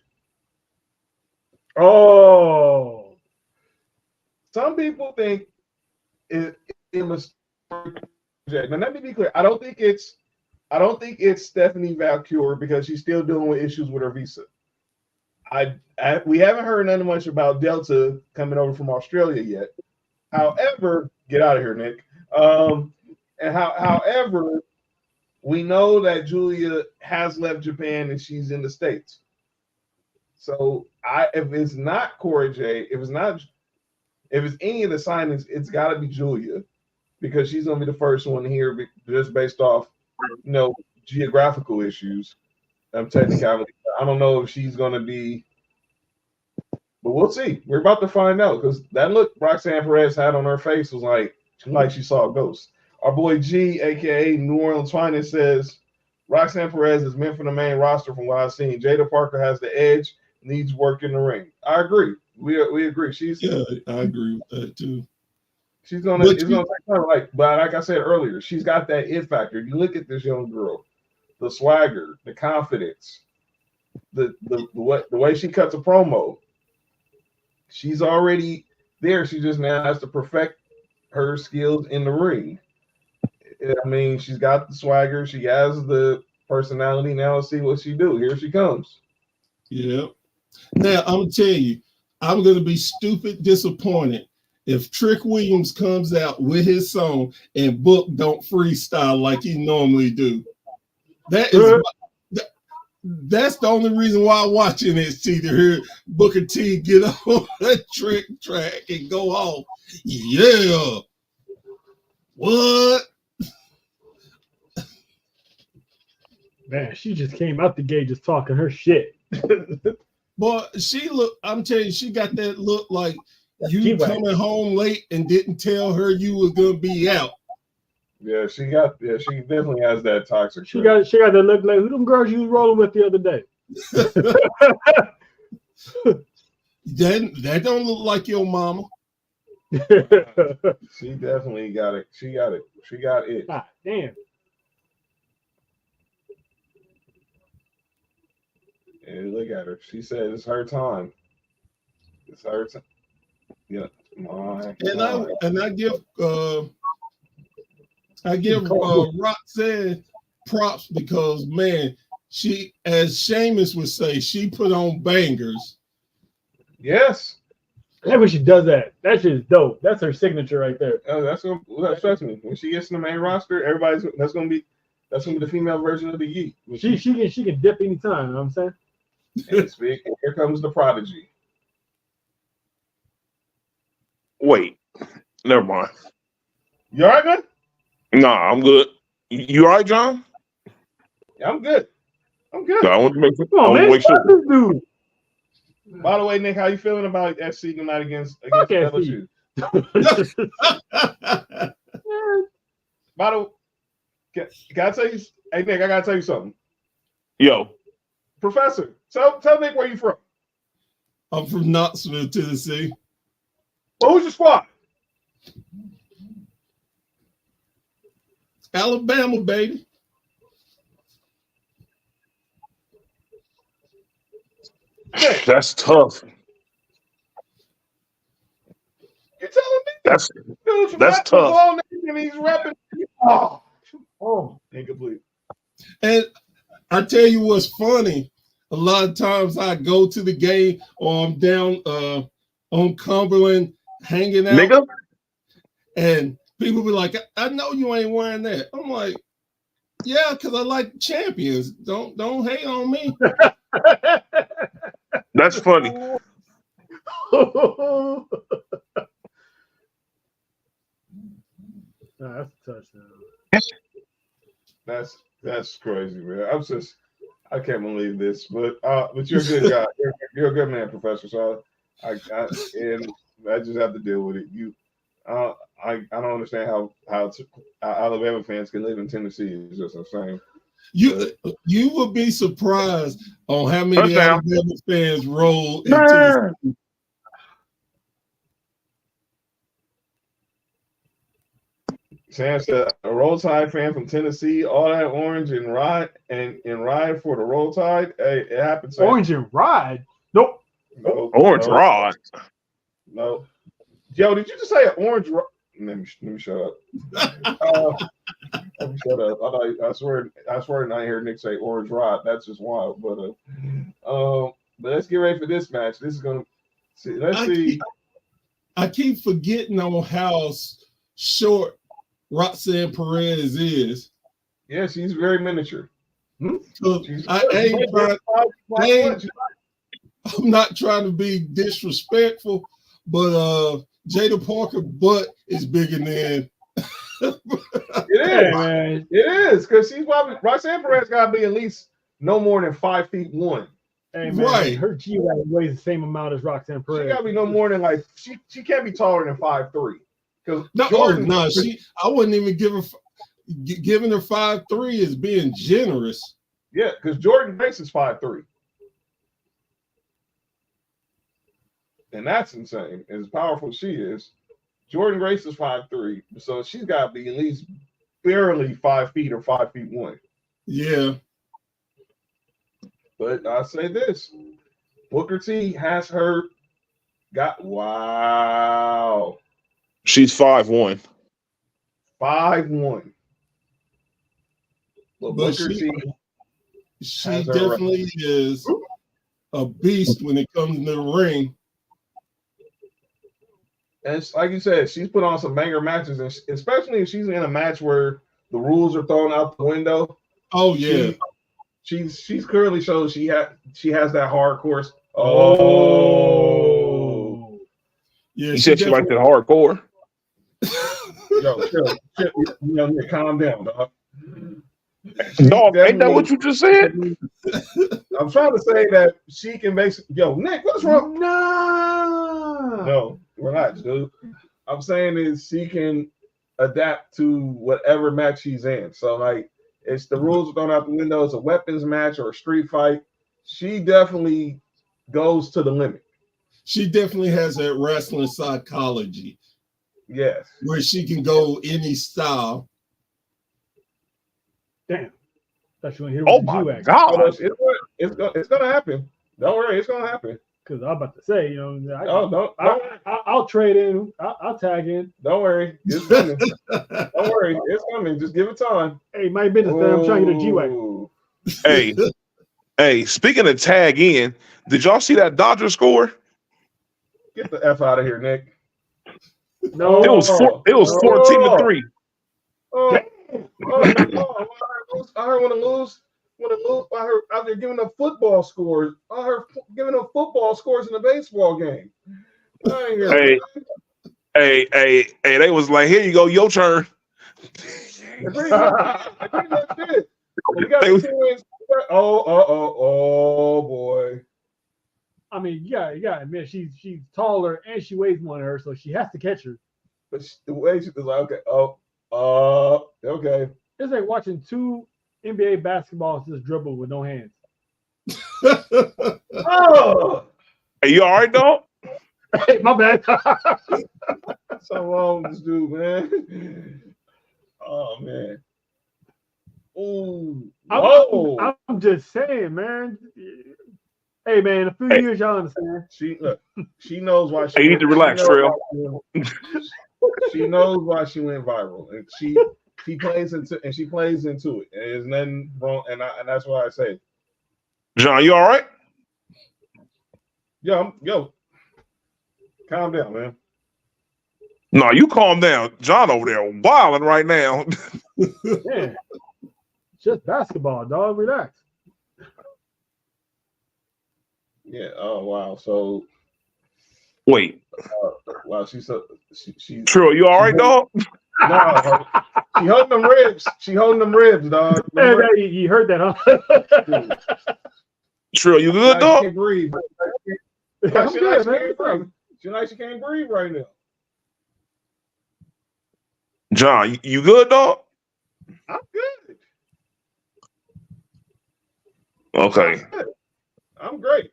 Oh. Some people think it was Jade. Now, let me be clear. I don't think it's Stephanie Valcure, because she's still dealing with issues with her visa. We haven't heard nothing much about Delta coming over from Australia yet. However, get out of here, Nick. However, we know that Julia has left Japan and she's in the States. So if it's not Cora Jade, if it's any of the signings, it's got to be Julia, because she's gonna be the first one here, just based off geographical issues. Technicality. I don't know if she's gonna be, but we'll see. We're about to find out, because that look Roxanne Perez had on her face was like she saw a ghost. Our boy G, aka New Orleans Finest, says Roxanne Perez is meant for the main roster from what I've seen. Jada Parker has the edge, needs work in the ring. I agree. We agree. I agree with that too. She's gonna take time, but like I said earlier, she's got that it factor. You look at this young girl, the swagger, the confidence, the way she cuts a promo. She's already there. She just now has to perfect her skills in the ring. I mean, she's got the swagger. She has the personality. Now let's see what she do. Here she comes. Yeah. Now, I'm going to tell you, I'm going to be stupid disappointed if Trick Williams comes out with his song and Book don't freestyle like he normally do. That's the only reason why I watch NXT, to hear Booker T get on that trick track and go off. Yeah. What? Man, she just came out the gate just talking her shit. Boy, I'm telling you, she got that look like you coming home late and didn't tell her you was gonna be out. Yeah, she definitely has that toxic. She got that look like who them girls you was rolling with the other day. That don't look like your mama. She definitely got it. She got it. She got it. God damn. And look at her. She said it's her time. It's her time. Yeah. And I give Roxanne props because, man, she, as Sheamus would say, she put on bangers. Yes. That's when she does that. That shit is dope. That's her signature right there. Trust me. When she gets in the main roster, that's gonna be the female version of the Yeet. She can dip anytime. You know what I'm saying? And here comes the prodigy. Wait, never mind. You all right, man? Nah, I'm good. You all right, John? Yeah, I'm good. I'm good. No, I want to make sure. Come on, man. Fuck this dude. By the way, Nick, how you feeling about SC tonight against LSU? By the way, can I tell you? Hey, Nick, I gotta tell you something. Yo, Professor, tell Nick where you from. I'm from Knoxville, Tennessee. Well, who's your squad? Alabama, baby. that's tough. You telling me? That's tough. And he's rapping. Oh, incomplete. And I tell you what's funny. A lot of times I go to the game or I'm down on Cumberland hanging out. Nigga? And people be like, I know you ain't wearing that. I'm like, yeah, because I like champions. Don't hate on me. That's funny. That's a touchdown. That's crazy, man. I can't believe this, but you're a good guy. You're a good man, Professor. So I just have to deal with it. I don't understand how Alabama fans can live in Tennessee. It's just insane. You would be surprised on how many Alabama fans roll in Tennessee. Sam said a Roll Tide fan from Tennessee, all that orange and ride for the Roll Tide. Hey, it happens. Orange and ride? Nope. Orange rod. No. Yo, did you just say an orange rod? Let me shut up. Let me shut up. I swear I heard Nick say orange rod. That's just wild. But let's get ready for this match. This is gonna see. Let's see. I keep forgetting on how short Roxanne Perez is. Yeah, she's very miniature. I'm not trying to be disrespectful, but Jada Parker butt is bigger than it is, man. It is because she's probably Roxanne Perez gotta be at least no more than 5'1". Hey, man, right. Her G weighs the same amount as Roxanne Perez. She gotta be no more than she can't be taller than 5'3". Because I wouldn't even giving her 5'3" is being generous. Yeah, because Jordan Grace is 5'3". And that's insane. As powerful as she is, Jordan Grace is 5'3", so she's got to be at least barely 5 feet or 5'1". Yeah. But I say this: Booker T has her wow. She's 5'1". 5'1". But Booker T, she definitely is a beast when it comes to the ring. And it's, like you said, she's put on some banger matches, and especially if she's in a match where the rules are thrown out the window. Oh yeah, she's clearly shows she has that hardcore. Yeah, you said she liked it hardcore. Yo, Nick, calm down, dog. Dog, ain't that what you just said? I'm trying to say that she can basically. Yo, Nick, what's wrong? No, relax, dude. I'm saying is she can adapt to whatever match she's in. So like, it's the rules are thrown out the window. It's a weapons match or a street fight. She definitely goes to the limit. She definitely has that wrestling psychology. Yes. Where she can go any style. Damn. Thought you want to hit Oh with the my G-Wagon. God. It's gonna happen. Don't worry, it's gonna happen. Because I'm about to say, you know, I'll trade in. I'll tag in. Don't worry, it's coming. Don't worry, it's coming. Just give it time. Hey, my business, man. I'm trying to get a G-Wagon. Hey, speaking of tag in, did y'all see that Dodgers score? Get the F out of here, Nick. No, It was 14-3. I heard when to lose. I heard out there giving up football scores. I heard giving up football scores in a baseball game. Hey, they was like, here you go, your turn. Oh boy. I mean, you gotta admit she's taller and she weighs more than her, so she has to catch her. But the way she was like, okay. It's like watching two NBA basketballs just dribble with no hands. Oh, Hey, you all right, dog? Hey, my bad. so wrong with this dude, man. Oh man. Oh, I'm just saying, man. Hey, man, a few years, y'all understand. She knows why she. Hey, you need to relax, Trail. She knows why she went viral, and she plays into it. And there's nothing wrong, and that's why I say, John, you all right? Yo, calm down, man. No, you calm down. John over there wilding right now. Yeah, just basketball, dog. Relax. Yeah. Oh wow. So. Wait. Wow. She. True. You all right, dog? No. She holding them ribs. She holding them ribs, dog. Hey, you heard that, huh? True. You good, dog? She can't breathe. She can't breathe right now. John, you good, dog? I'm good. Okay. I'm great.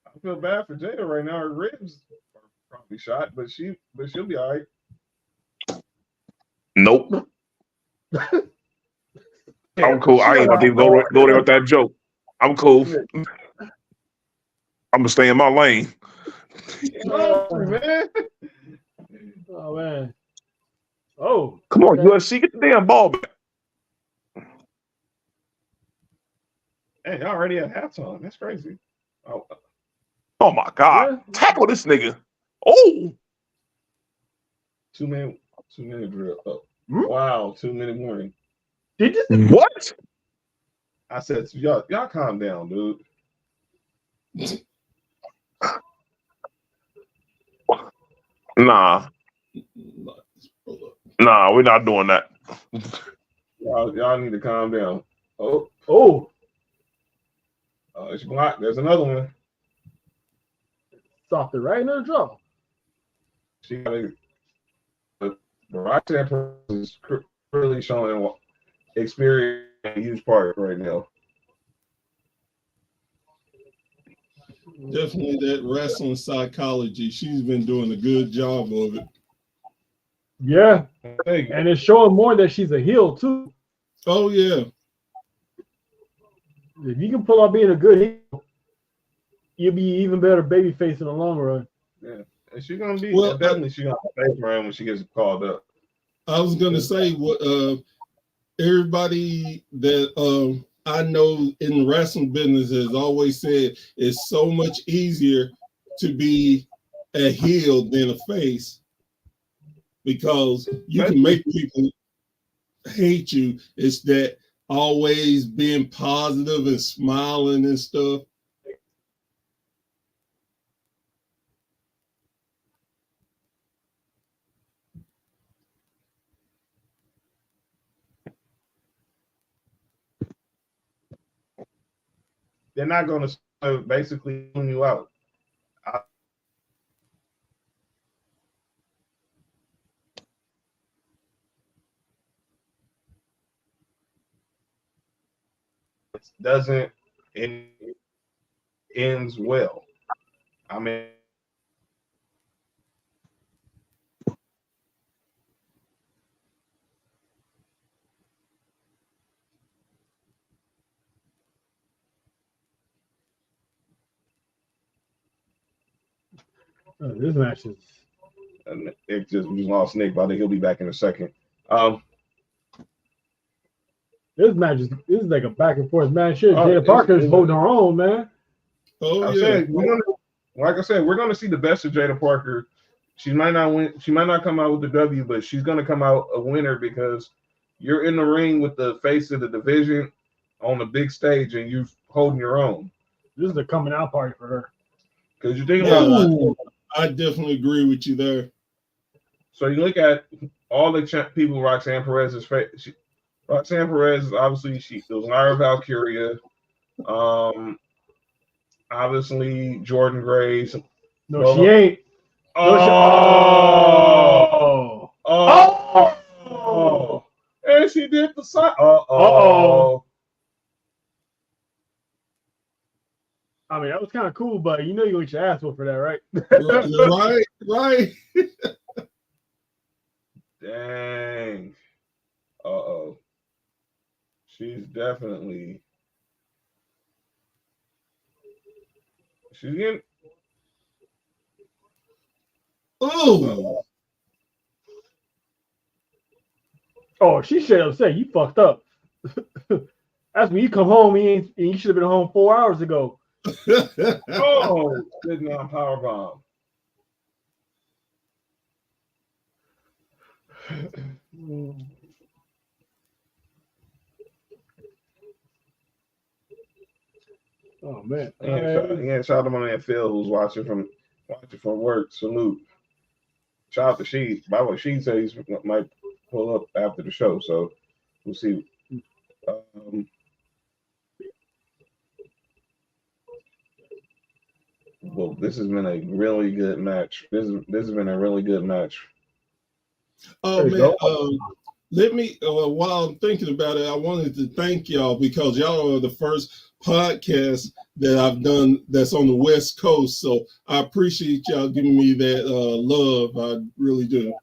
I feel bad for Jada right now. Her ribs are probably shot, but she'll be all right. Nope. I'm cool. I ain't about to even go there with that joke. I'm cool. I'm gonna stay in my lane. Oh man. Oh man. Oh. Come on, USC, get the damn ball back. Hey, y'all already at halftime. That's crazy. Oh my God. Yeah. Tackle this nigga. Oh. 2 minute drill. Oh. Wow, 2 minute warning. Did you? What? I said, y'all calm down, dude. Nah, we're not doing that. Y'all need to calm down. Oh. It's blocked. There's another one. Stopped it right in her jaw. She got the Roxanne is really showing experience in a huge part right now. Definitely that wrestling psychology. She's been doing a good job of it. Yeah. And it's showing more that she's a heel too. Oh yeah. If you can pull off being a good heel, you'll be even better babyface in the long run. Yeah. And she's gonna be Well, definitely she's gonna face around when she gets called up. I was gonna say what everybody that I know in the wrestling business has always said it's so much easier to be a heel than a face because you can make people hate you. It's that always being positive and smiling and stuff. They're not gonna basically tune you out. doesn't ends well. I mean, This match is. it just we lost Nick, but I think he'll be back in a second. This match is like a back and forth match. Here, Oh, Jada Parker is it's- holding her own, man. Oh, I yeah. said like I said, we're gonna see the best of Jada Parker. She might not win. She might not come out with the W, but she's gonna come out a winner because you're in the ring with the face of the division on the big stage, and you're holding your own. This is a coming out party for her. Because you think about Ooh, I definitely agree with you there. so you look at all the people Roxanne Perez is Roxanne Perez, obviously, it was Lyra Valkyria. Obviously, Jordan Grace. No, Well, she ain't. Oh, Oh! oh, and she did the sign. Uh-oh. I mean, that was kind of cool, but you know you get your ass whooped for that, right? Right. Dang. Uh-oh. She's definitely. She's getting. Oh, Oh, she should have said you fucked up. That's when you come home and you should have been home 4 hours ago. Oh, sitting on powerbomb. Oh man. Yeah, shout out to my man Phil who's watching from work. Salute. Shout out to She. By the way, She says he might pull up after the show, so we'll see. Well, this has been a really good match. This has been a really good match. oh man. Let me, while I'm thinking about it, I wanted to thank y'all because y'all are the first podcast that I've done that's on the West Coast. So I appreciate y'all giving me that love. I really do.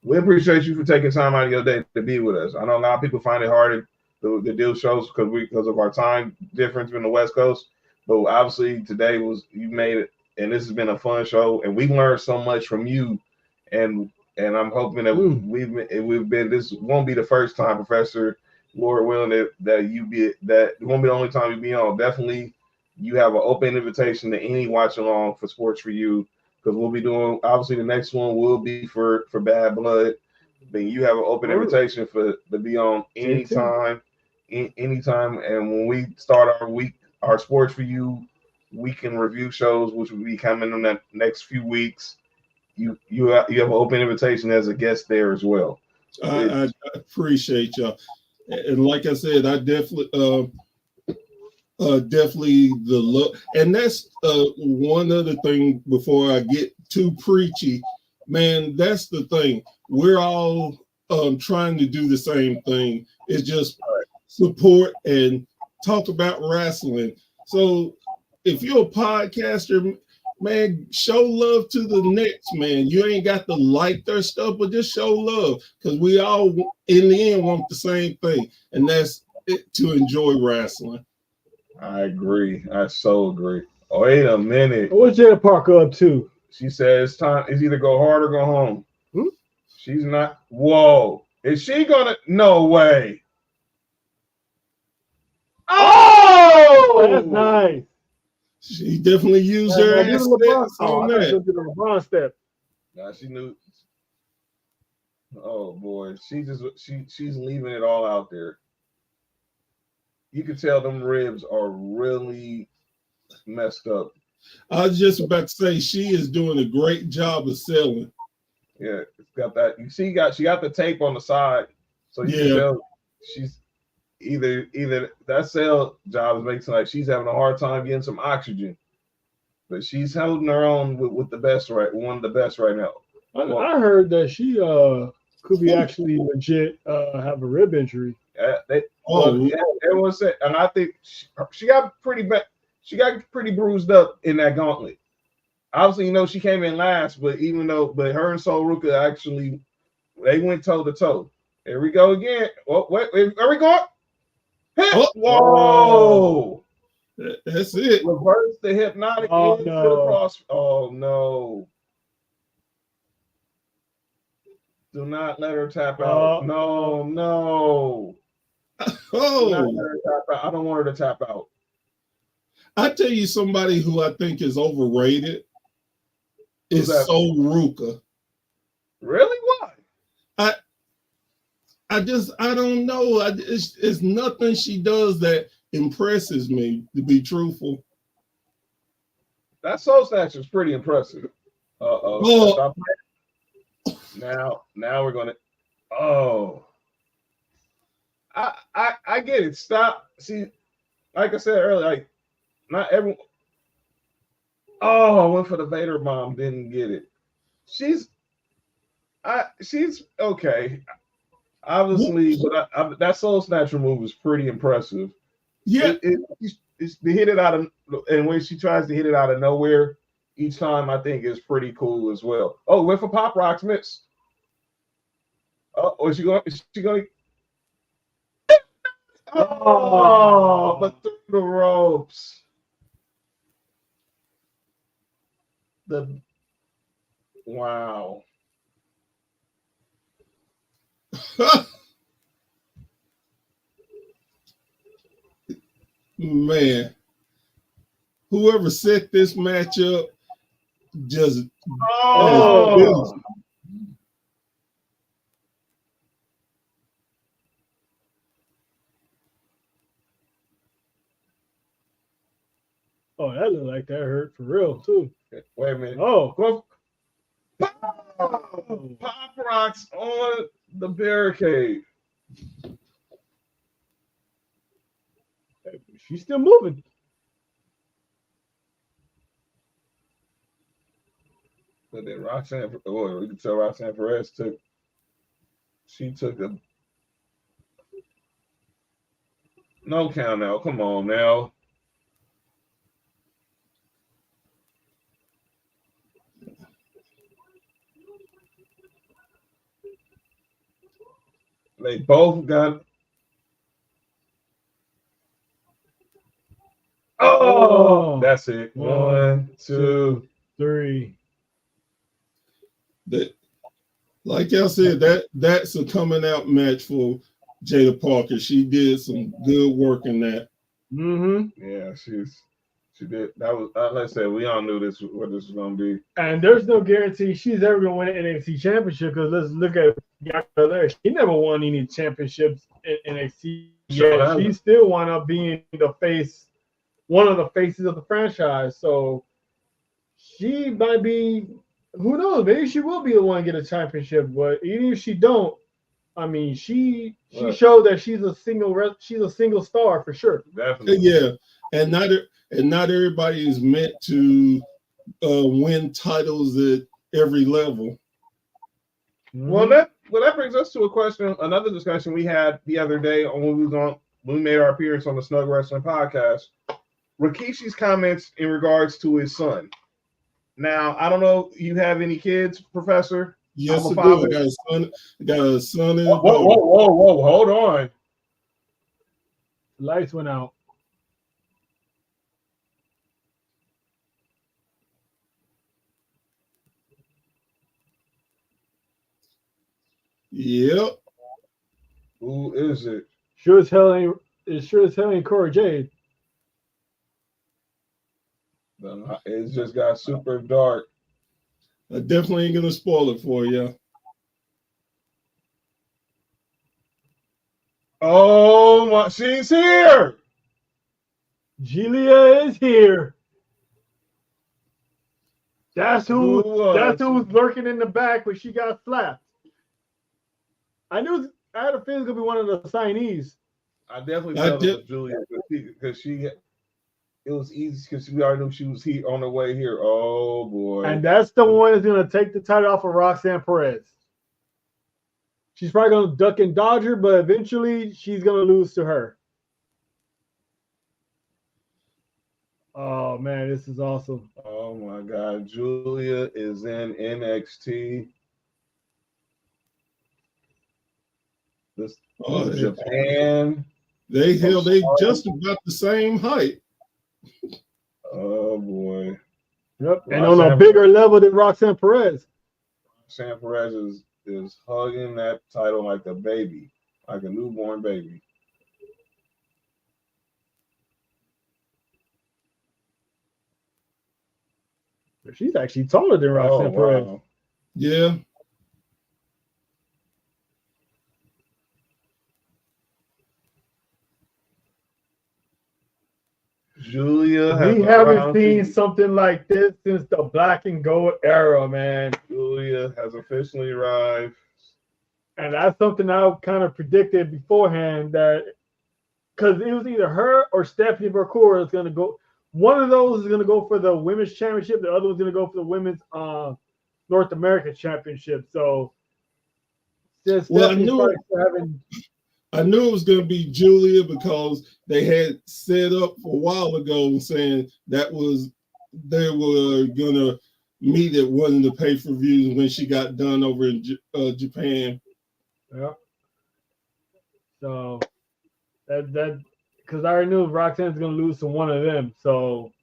We appreciate you for taking time out of your day to be with us. I know a lot of people find it hard to do shows because of our time difference in the West Coast. But obviously today you made it, and this has been a fun show, and we learned so much from you. And I'm hoping that we've been. This won't be the first time, Professor, Lord willing, that won't be the only time you be on. Definitely, you have an open invitation to any watch along for Sports4U, because we'll be doing. Obviously, the next one will be for Bad Blood. Then you have an open invitation to be on anytime, anytime. And when we start our Sports4U weekend review shows, which will be coming in the next few weeks. You have an open invitation as a guest there as well. I appreciate y'all, and like I said, I definitely the look, and that's one other thing before I get too preachy, man. That's the thing. We're all trying to do the same thing. It's just support and talk about wrestling. So if you're a podcaster, man, show love to the next man. You ain't got to like their stuff, but just show love, because we all, in the end, want the same thing, and that's it, to enjoy wrestling. I agree. I so agree. Oh, wait a minute. What's Jada Parker up to? She says time is either go hard or go home. Hmm? She's not. Whoa. Is she gonna? No way. Oh, that's nice. She definitely used her ass on that. The LeBron step. Nah, she knew. Oh boy, she's leaving it all out there. You can tell them ribs are really messed up. I was just about to say she is doing a great job of selling. Yeah, it's got that. You see, she got the tape on the side, so you can tell she's either that sale job is making like she's having a hard time getting some oxygen, but she's holding her own with the best one of the best right now. I heard that she could be actually legit have a rib injury. It was, and I think she got pretty bad. She got pretty bruised up in that gauntlet. Obviously, she came in last, but her and Sol Ruka actually they went toe to toe. Here we go again. What? Are we going? Hit! Whoa! That's it. Reverse the hypnotic into the cross. Oh no! Do not let her tap out. No. Oh, I don't want her to tap out. I tell you, somebody who I think is overrated is Sol Ruka. Really? Why? I don't know. It's nothing she does that impresses me, to be truthful. That Soul Snatcher is pretty impressive. Oh. Now we're gonna. Oh, I get it. Stop. See, like I said earlier, like not everyone. Oh, I went for the Vader bomb. Didn't get it. She's okay. Obviously, but that Soul Snatcher move is pretty impressive. Yeah, it's to hit it out of, and when she tries to hit it out of nowhere each time, I think is pretty cool as well. Oh, went for Pop Rocks, miss. Oh, is she going? Oh, but through the ropes. Wow. Man, whoever set this match up just oh that looked like that hurt for real too. Wait a minute. Oh, Pop Rocks on the barricade. She's still moving. But then Roxanne, we can tell Roxanne Perez took a no count now. Come on now. They both got. Oh, that's it. 1, 2, 3. That, like I said, that's a coming out match for Jada Parker. She did some good work in that. Yeah, she did. That was like I said, we all knew what this was gonna be. And there's no guarantee she's ever gonna win an NXT championship because let's look at Bianca Belair. She never won any championships in NXT. Yeah, she still wound up being the face, one of the faces of the franchise. So she might be, who knows? Maybe she will be the one to get a championship. But even if she don't, I mean, she showed that she's a single star for sure. Definitely. Yeah, and not everybody is meant to win titles at every level. Well, that brings us to a question, another discussion we had the other day when we made our appearance on the Snug Wrestling podcast. Rikishi's comments in regards to his son. Now, I don't know, you have any kids, Professor? Yes, I do. I got a son and a daughter. Whoa, hold on. Lights went out. Yep. Who is it? Sure as hell ain't Cora Jade. It just got super dark. I definitely ain't gonna spoil it for you. Oh my, she's here. Julia is here. That's who's lurking in the back, but she got slapped. I had a feeling it was gonna be one of the signees. I definitely felt it was Julia because it was easy because we already knew she was here on the way here. Oh boy! And that's the one that's gonna take the title off of Roxanne Perez. She's probably gonna duck and dodge her, but eventually she's gonna lose to her. Oh man, this is awesome. Oh my God, Julia is in NXT. This Japan. They just about the same height. Oh boy. Yep. And on a bigger level than Roxanne Perez. Roxanne Perez is hugging that title like a baby, like a newborn baby. She's actually taller than Roxanne Perez. Yeah. Julia, we haven't seen something like this since the black and gold era, man. Julia has officially arrived. And that's something I kind of predicted beforehand, that because it was either her or Stephanie Vercora is going to go. One of those is going to go for the women's championship. The other one's going to go for the women's North American championship. So, I knew it was going to be Julia because they had set up a while ago saying they were going to meet at one of the pay-per-views when she got done over in Japan. Yeah. So that because I already knew Roxanne's going to lose to one of them. So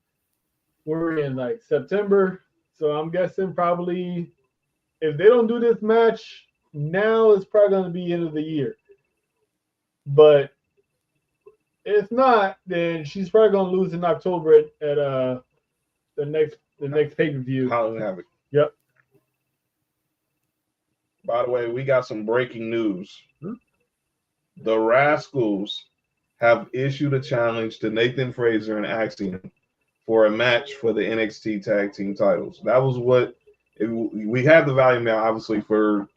we're in like September. So I'm guessing probably if they don't do this match now, it's probably going to be end of the year. But if not, then she's probably going to lose in October at the next pay-per-view. Halloween Havoc. Yep. By the way, we got some breaking news. The Rascals have issued a challenge to Nathan Frazer and Axiom for a match for the NXT Tag Team titles. That was we have the volume now, obviously for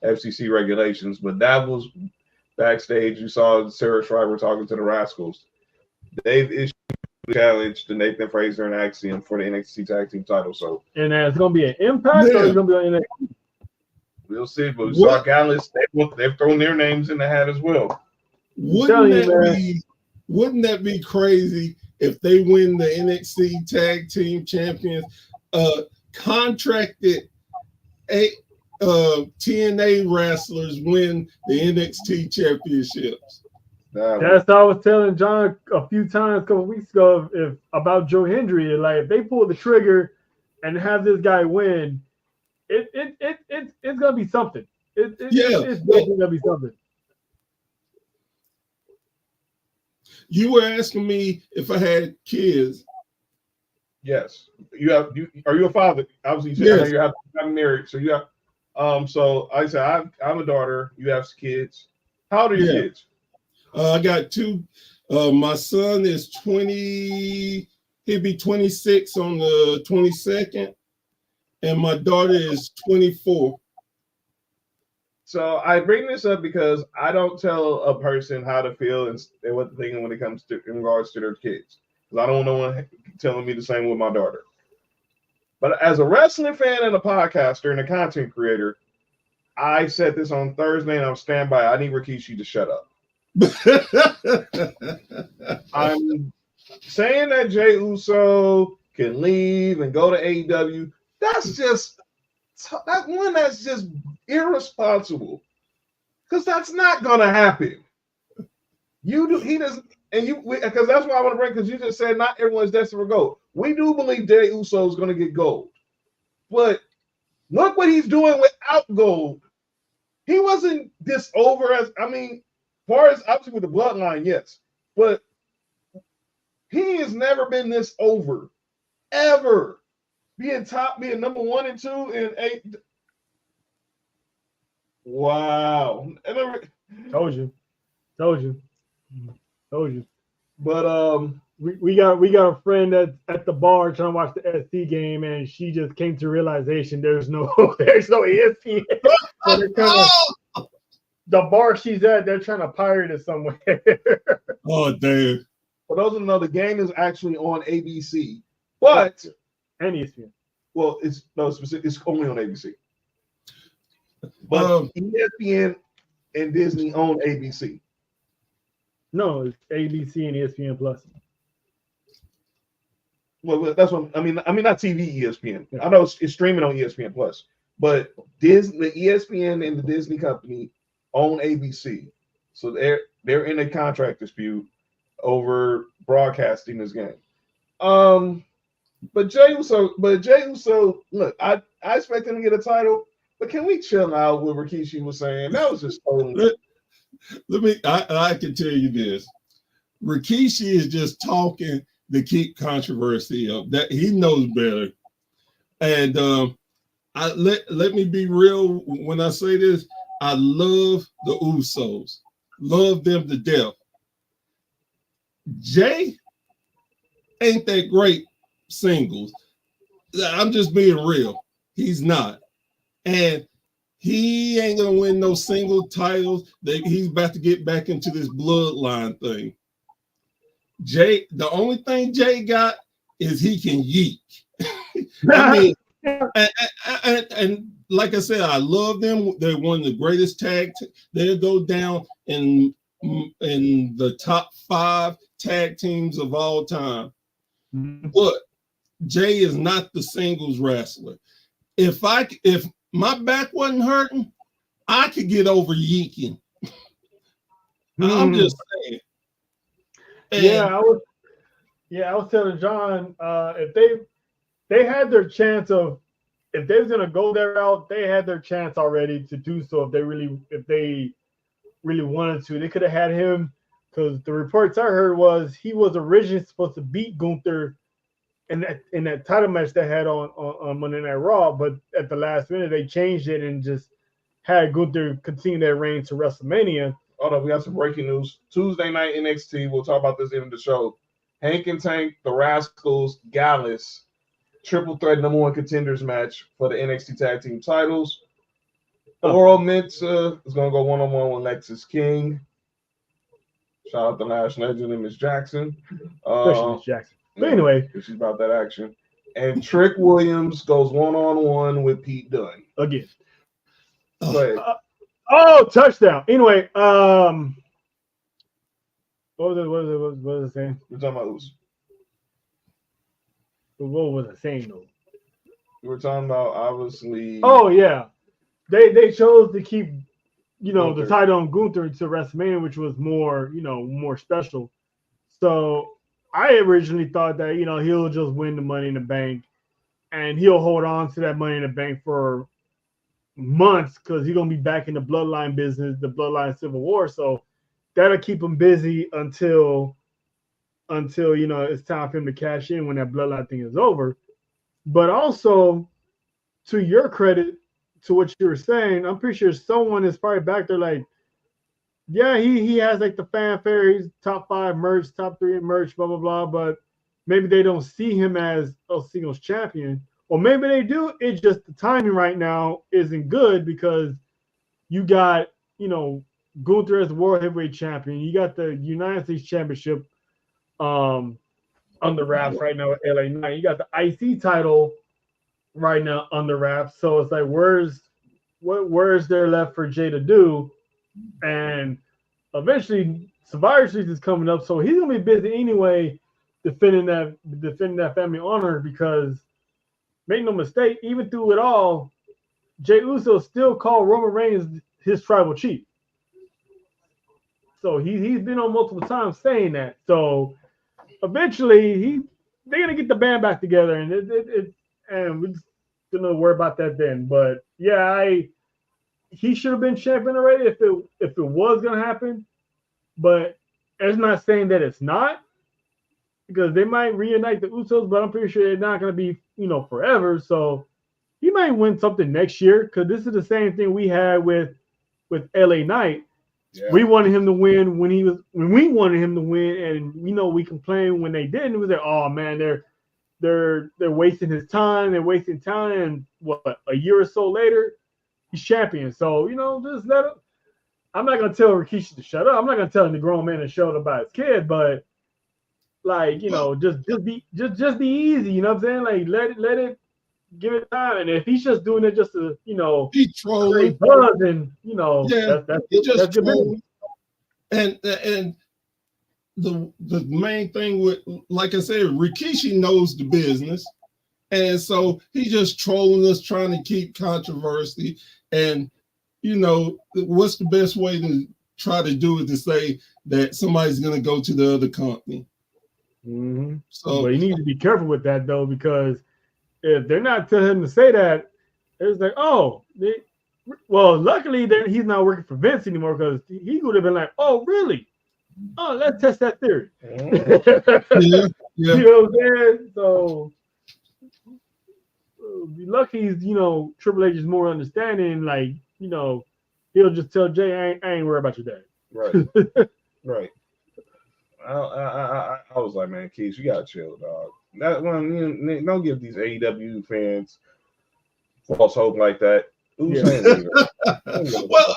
FCC regulations, but that was backstage. You saw Sarah Schreiber talking to the Rascals. They've issued a challenge to Nathan Frazer and Axiom for the NXT Tag Team title. So, and it's going to be an Impact or it's going to be on NXT? We'll see. But we saw Gallus. They've thrown their names in the hat as well. Wouldn't that be crazy if they win the NXT Tag Team Champions? Contracted TNA wrestlers win the NXT championships. That's what I was telling John a few times a couple weeks ago about Joe Hendry. Like if they pull the trigger and have this guy win, it's gonna be something. It's definitely gonna be something. You were asking me if I had kids. Yes, you have. Are you a father? Obviously, you said you're married, so you have. So like I said, I'm a daughter. You have kids. How old are your kids? I got two. My son is 20. He'll be 26 on the 22nd, and my daughter is 24. So I bring this up because I don't tell a person how to feel and what they're thinking when it comes to in regards to their kids. Because I don't want no one telling me the same with my daughter. But as a wrestling fan and a podcaster and a content creator, I said this on Thursday and I'm stand by. I need Rikishi to shut up. I'm saying that Jey Uso can leave and go to AEW. That's just irresponsible. Because that's not gonna happen. He doesn't. And because that's why I want to bring, because you just said not everyone's destined for gold. We do believe Jey Uso is going to get gold. But look what he's doing without gold. He wasn't this over as far as obviously with the bloodline, yes. But he has never been this over. Ever. Being number 1 and 2 and 8. Wow. Told you. But we got a friend that's at the bar trying to watch the SC game, and she just came to realization there's no ESPN. So the bar she's at, they're trying to pirate it somewhere. Oh damn! For those who know, the game is actually on ABC, but and ESPN. Well, it's only on ABC. But ESPN and Disney own ABC. No, it's ABC and ESPN Plus. Well, that's what I mean. I mean, not TV ESPN. Yeah. I know it's streaming on ESPN Plus, but Disney, the ESPN and the Disney company own ABC, so they're in a contract dispute over broadcasting this game. But Jey Uso, look, I expect him to get a title, but can we chill out with Rikishi was saying? That was just totally. I can tell you this. Rikishi is just talking to keep controversy up. That he knows better. And let me be real when I say this. I love the Usos. Love them to death. Jay ain't that great singles. I'm just being real. He's not. And he ain't gonna win no single titles. He's about to get back into this bloodline thing. Jay, the only thing Jay got is he can yeet. I mean, and like I said, I love them. They're one of the greatest tag. They'll go down in the top 5 tag teams of all time. But Jay is not the singles wrestler. If my back wasn't hurting, I could get over yeeking. I'm just saying. And I was telling John, if they had their chance of, if they was gonna go that route, they had their chance already to do so. If they really wanted to, they could have had him, because the reports I heard was he was originally supposed to beat Gunther in that title match they had on Monday Night Raw, but at the last minute they changed it and just had Gunther continue that reign to WrestleMania. Hold on, we got some breaking news. Tuesday night NXT, we'll talk about this in the show. Hank and Tank, the Rascals, Gallus, triple threat #1 contenders match for the NXT tag team titles. Oral Mensa is going to go one-on-one with Lexis King. Shout out to Lash Legend and Miss Jackson. Especially Miss Jackson. But anyway. She's about that action. And Trick Williams goes one-on-one with Pete Dunne. Again. Touchdown. Anyway, what was it saying? We're talking about Uso. What was it saying though? We were talking about obviously. Oh yeah, they chose to keep, Gunther. the title on Gunther to WrestleMania, which was more special. So I originally thought that he'll just win the Money in the Bank, and he'll hold on to that Money in the Bank for months, because he's gonna be back in the bloodline business, the bloodline civil war. So that'll keep him busy until it's time for him to cash in when that bloodline thing is over. But also, to your credit, to what you were saying, I'm pretty sure someone is probably back there like, yeah, he has like the fanfare, he's top 5 merch, top 3 in merch, blah blah blah. But maybe they don't see him as a singles champion. Or maybe they do. It's just the timing right now isn't good, because you got, Gunther as the World Heavyweight Champion. You got the United States Championship on the wraps right now at LA Knight. You got the IC title right now on the wraps. So it's like, where's there left for Jay to do? And eventually Survivor Series is coming up, so he's gonna be busy anyway defending that family honor, because make no mistake, even through it all, Jey Uso still called Roman Reigns his tribal chief. So he's been on multiple times saying that. So eventually they're gonna get the band back together, and and we're just gonna worry about that then. But yeah, he should have been champion already if it was gonna happen. But it's not saying that it's not, because they might reunite the Usos, but I'm pretty sure they're not going to be, forever. So he might win something next year, because this is the same thing we had with LA Knight. Yeah. We wanted him to win when we wanted him to win, and we complained when they didn't. It was like, oh man, they're wasting his time, they're wasting time, and what, a year or so later, he's champion. So just let him. I'm not gonna tell Rikishi to shut up. I'm not gonna tell him the grown man to shut up about his kid, but just be easy. You know what I'm saying? Like let give it time. And if he's just doing it just to, he trolling. Buzz, and that's he just good trolling. And the main thing with, like I said, Rikishi knows the business, and so he's just trolling us, trying to keep controversy. And what's the best way to try to do it, to say that somebody's going to go to the other company? Mm-hmm. So you need to be careful with that, though, because if they're not telling him to say that, it's like, luckily he's not working for Vince anymore, because he would have been like, oh, really? Oh, let's test that theory. yeah. You know what I'm saying? So be lucky he's, Triple H is more understanding, like, he'll just tell Jay, I ain't worried about your dad. Right. Right. I was like, man, Keith, you gotta chill, dog. That one, don't give these AEW fans false hope like that. Who's saying that? Well,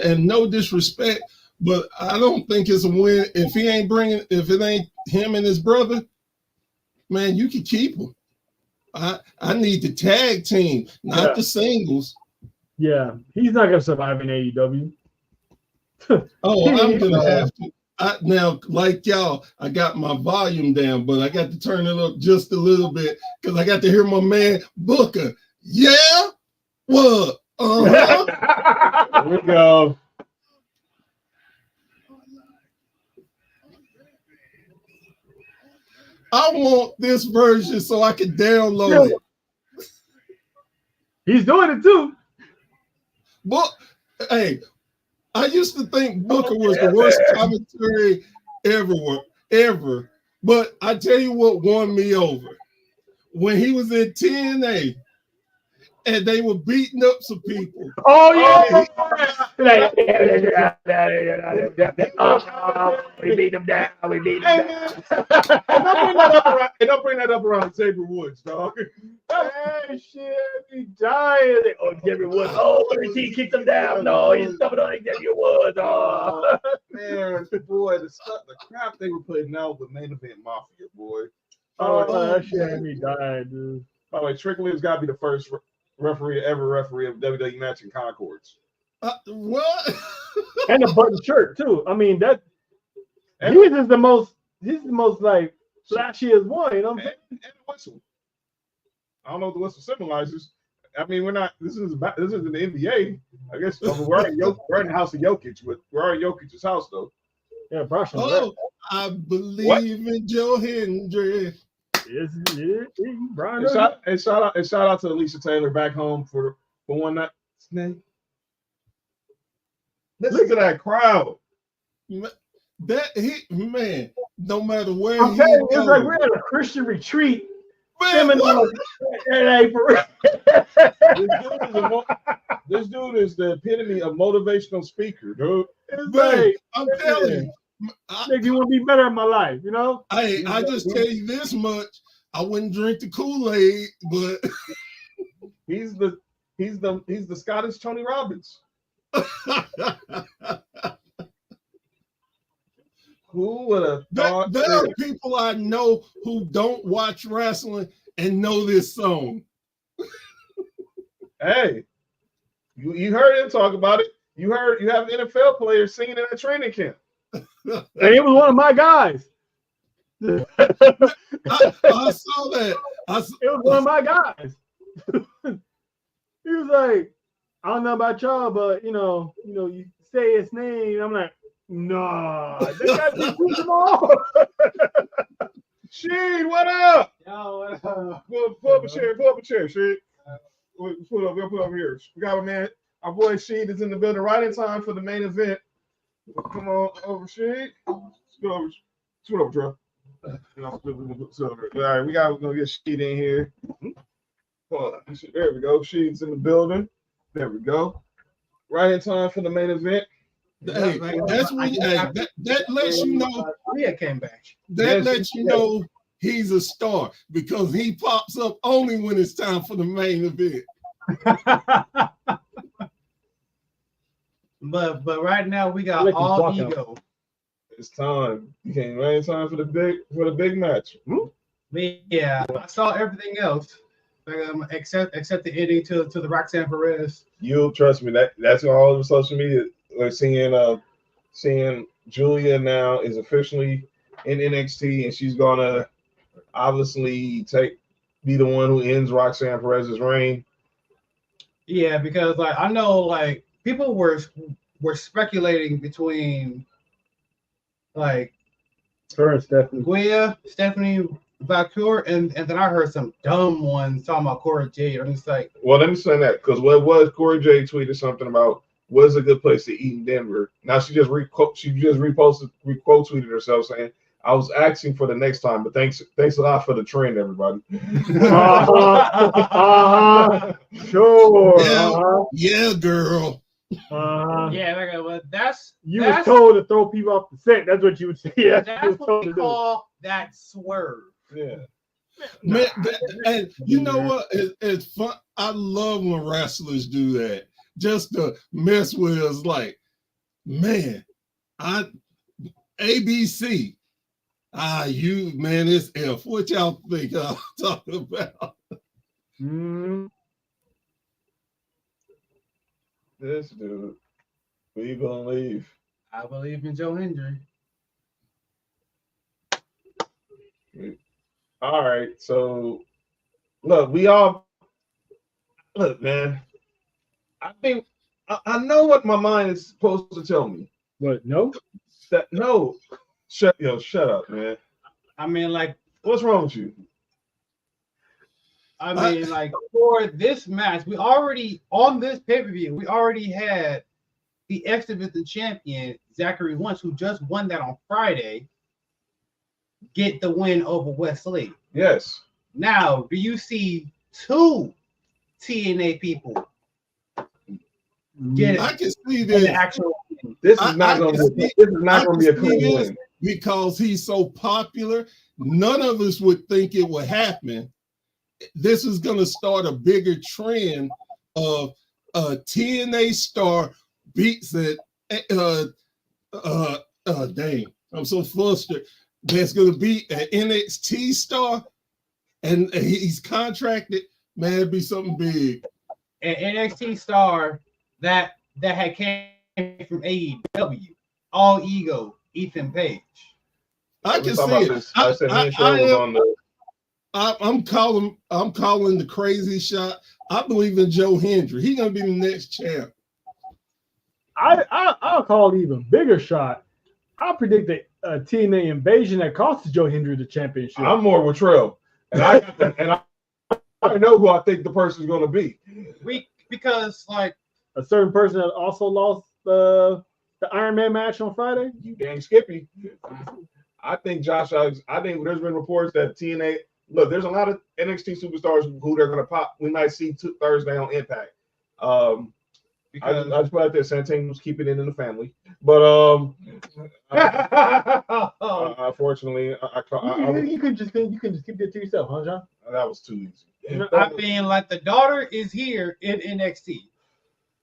and no disrespect, but I don't think it's a win if it ain't him and his brother. Man, you can keep him. I need the tag team, not the singles. Yeah, he's not gonna survive in AEW. I'm gonna have to. Now, like y'all, I got my volume down, but I got to turn it up just a little bit because I got to hear my man Booker. Yeah, what? Here we go. I want this version so I can download it. He's doing it too. But hey, I used to think Booker was the worst commentary ever. But I tell you what won me over. When he was in TNA and they were beating up some people. Oh, yeah. We beat him down. We beat him down. And don't bring that up around Xavier Woods, dog. Hey, shit. He dying. Oh, Xavier Woods. Oh, he kicked him down. No, he's stumbling on Xavier Woods. Oh. Man, boy, the crap they were putting out with Main Event Mafia, boy. That shit had me dying, dude. By the way, Trick Williams got to be the first referee of WWE match in Concords. What? And a button shirt too. I mean, his is the most like flashiest one. You know. And the whistle. I don't know what the whistle symbolizes. I mean, we're not. This is the NBA. I guess we're in the house of Jokic, but we're in Jokic's house though. Yeah, Brosh. I believe in Joe Hendry. And shout out to Alicia Taylor back home for one night. Snake. Listen to that crowd. No matter where I'm telling you, it's like we're at a Christian retreat. Man, this dude is the epitome of motivational speaker, dude. I'm telling you. Make me want to be better in my life, you know? I just tell you this much. I wouldn't drink the Kool-Aid, but he's the Scottish Tony Robbins. Who would have thought? There are people I know who don't watch wrestling and know this song. Hey, you heard him talk about it. You have NFL players singing in a training camp. And it was one of my guys. I saw that. It was one of my guys. He was like, I don't know about y'all, but you say his name. I'm like, nah, they got to put them all. Sheen, what up? Yo, what up? Pull up a chair, Sheen. We'll put up here. We got a man. Our boy Sheen is in the building right in time for the main event. Come on over, Sheen. Scoot over, Drew. All right, we're gonna get Sheen in here. Hold on. There we go. Sheen's in the building. There we go. Right in time for the main event. Hey, that's when that lets you know. Rhea came back. That lets you know he's a star because he pops up only when it's time for the main event. But right now we got all ego. It's time. You came right in time for the big match. Yeah, I saw everything else, except the ending to the Roxanne Perez. You'll trust me. That's all over social media. We're seeing Julia now is officially in NXT, and she's gonna obviously be the one who ends Roxanne Perez's reign. Yeah, because like I know like people were speculating between like Her and Stephanie. Stephanie Valcour, and then I heard some dumb ones talking about Cora Jade. I'm just like, Well, let me say that because what was Corey J tweeted something about was a good place to eat in Denver. Now she just retweeted herself saying, "I was asking for the next time, but thanks a lot for the trend, everybody." Sure. Yeah, girl. yeah, well, that's was told to throw people off the set. That's what you would say. Yeah, that's what we call that swerve. Yeah. Man, and you know what? It's fun. I love when wrestlers do that. Just to mess with us, like, man, ABC. You man, it's F. What y'all think I'm talking about? This dude, we believe. I believe in Joe Hendry. All right, so look, man. I think I know what my mind is supposed to tell me. What? No. Shut up, man. I mean, like, What's wrong with you? I mean, like for this match, we already on this pay-per-view, we already had the X-Division champion Zachary Wentz, who just won that on Friday, get the win over Wesley. Yes. Now, do you see two TNA people get I can see an this. actual win? This is not going to be a clean win because he's so popular. None of us would think it would happen. This is going to start a bigger trend of a TNA star beats it. Dang, I'm so flustered. That's going to be an NXT star, and he's contracted. Man, it'd be something big. An NXT star that had came from AEW, all ego, Ethan Page. I can see it. I'm calling the crazy shot. I believe in Joe Hendry. He's gonna be the next champ. I'll call it even bigger shot. I predict a TNA invasion that costs Joe Hendry the championship. I'm more with Trell, and I know who I think the person's going to be. Because like a certain person that also lost the Iron Man match on Friday. You dang Skippy. I think there's been reports that TNA. Look, there's a lot of NXT superstars who they're going to pop. We might see Thursday on Impact. I just put out there, Santana's keeping it in the family, but unfortunately, you can just keep that to yourself, huh, John? That was too easy. I mean, like the daughter is here in NXT.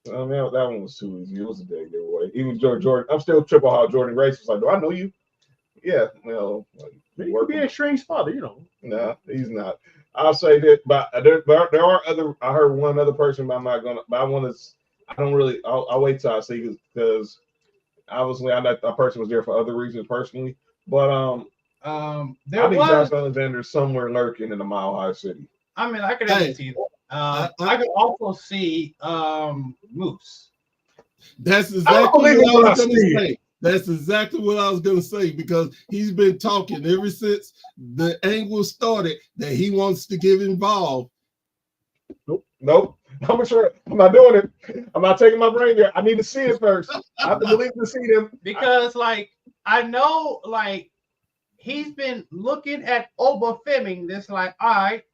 I mean, that one was too easy. It was a dead giveaway. Even Jordan, I'm still triple how Jordan Grace was like, do I know you? Yeah, well, he could be a strange father, you know. No, he's not. I'll say that, but there are other. I heard one other person, but I'm not gonna. But I want to. I don't really. I'll wait till I see because obviously I know that person was there for other reasons personally. But I think Josh Alexander's somewhere lurking in the Mile High City. I mean, I could see that. I could also see Moose. That's exactly what I was going to say. That's exactly what I was going to say because he's been talking ever since the angle started that he wants to get involved. Nope. I'm sure I'm not doing it. I'm not taking my brain there. I need to see it first. I have to believe to see them because, like, I know, like, he's been looking at Oba Fleming. This, like, all right,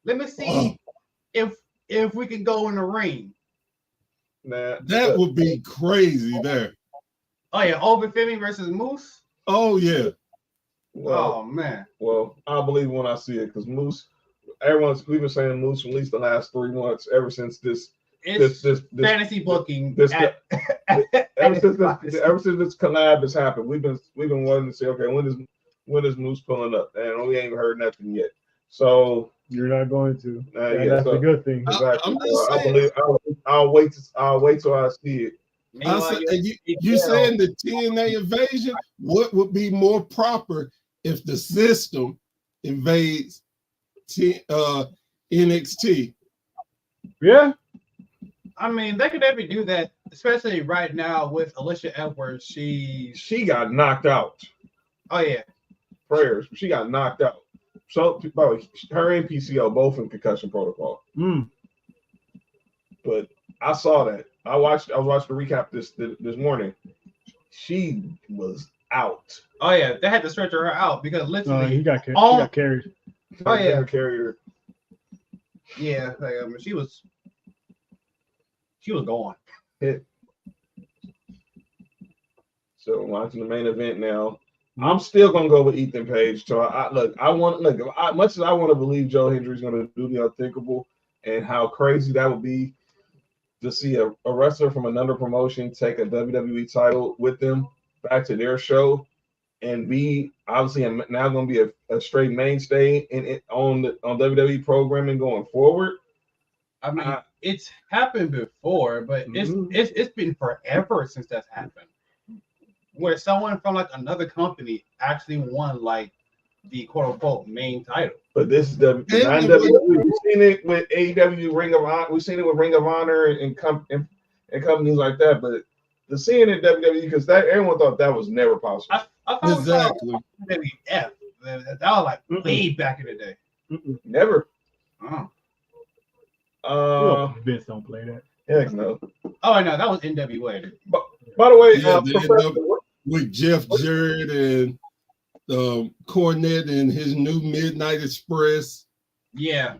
let me see if we can go in the ring. Nah, that would be crazy there. Oh yeah, Oba Fleming versus Moose. Oh yeah. Well, oh man. Well, I'll believe when I see it because Moose. We've been saying Moose for at least the last 3 months ever since this fantasy booking. Ever since this collab has happened, we've been wanting to say, okay, when When is Moose pulling up? And we ain't heard nothing yet. So You're not going to. yeah, That's so, a good thing. exactly. I'm just So I saying. believe I'll wait till I see it. I said, you saying the TNA invasion? What would be more proper if the system invades NXT? Yeah. I mean, they could definitely do that, especially right now with Alicia Edwards. She got knocked out. Oh yeah, Prayers. She got knocked out. So, by the way, her and PCO both in concussion protocol. But I saw that. I was watching the recap this morning. She was out. oh yeah, they had to stretch her out because literally He got carried. Oh yeah, Carrier. yeah. Like, I mean, she was gone. Hit. So watching the main event now. I'm still gonna go with Ethan Page. So much as I want to believe Joe Hendry's gonna do the unthinkable, and how crazy that would be to see a wrestler from another promotion take a WWE title with them back to their show and be obviously now going to be a straight mainstay on WWE programming going forward. I mean, it's happened before, but it's been forever since that's happened. Where someone from like another company actually won like the quote unquote main title. But this is WWE. We've seen it with AEW, Ring of Honor. We've seen it with Ring of Honor and companies like that. But the seeing it WWE, because everyone thought that was never possible. I thought exactly. WWF. That was like way back in the day. Never. Vince don't play that. Heck no. Oh no, that was NWA. But by the way, with Jeff Jarrett and Cornette and his new Midnight Express. Yeah.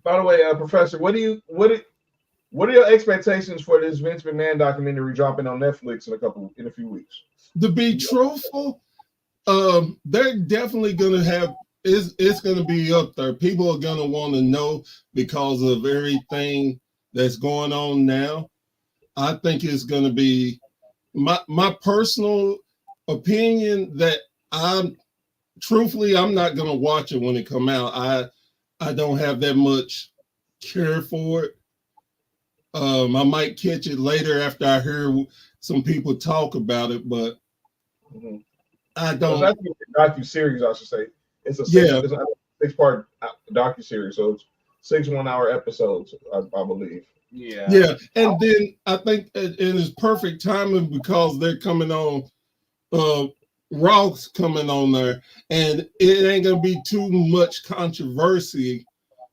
By the way, Professor, what are your expectations for this Vince McMahon documentary dropping on Netflix in a few weeks? To be truthful, they're definitely gonna have it's gonna be up there. People are gonna want to know because of everything that's going on now. I think it's gonna be my personal opinion that I'm not gonna watch it when it come out. I don't have that much care for it. I might catch it later after I hear some people talk about it, but I don't. Well, that's a docu-series, I should say. It's a six-part docu-series, so it's 6 1-hour episodes, I believe. Yeah, and then I think it is perfect timing because they're coming on. Raw's coming on there, and it ain't gonna be too much controversy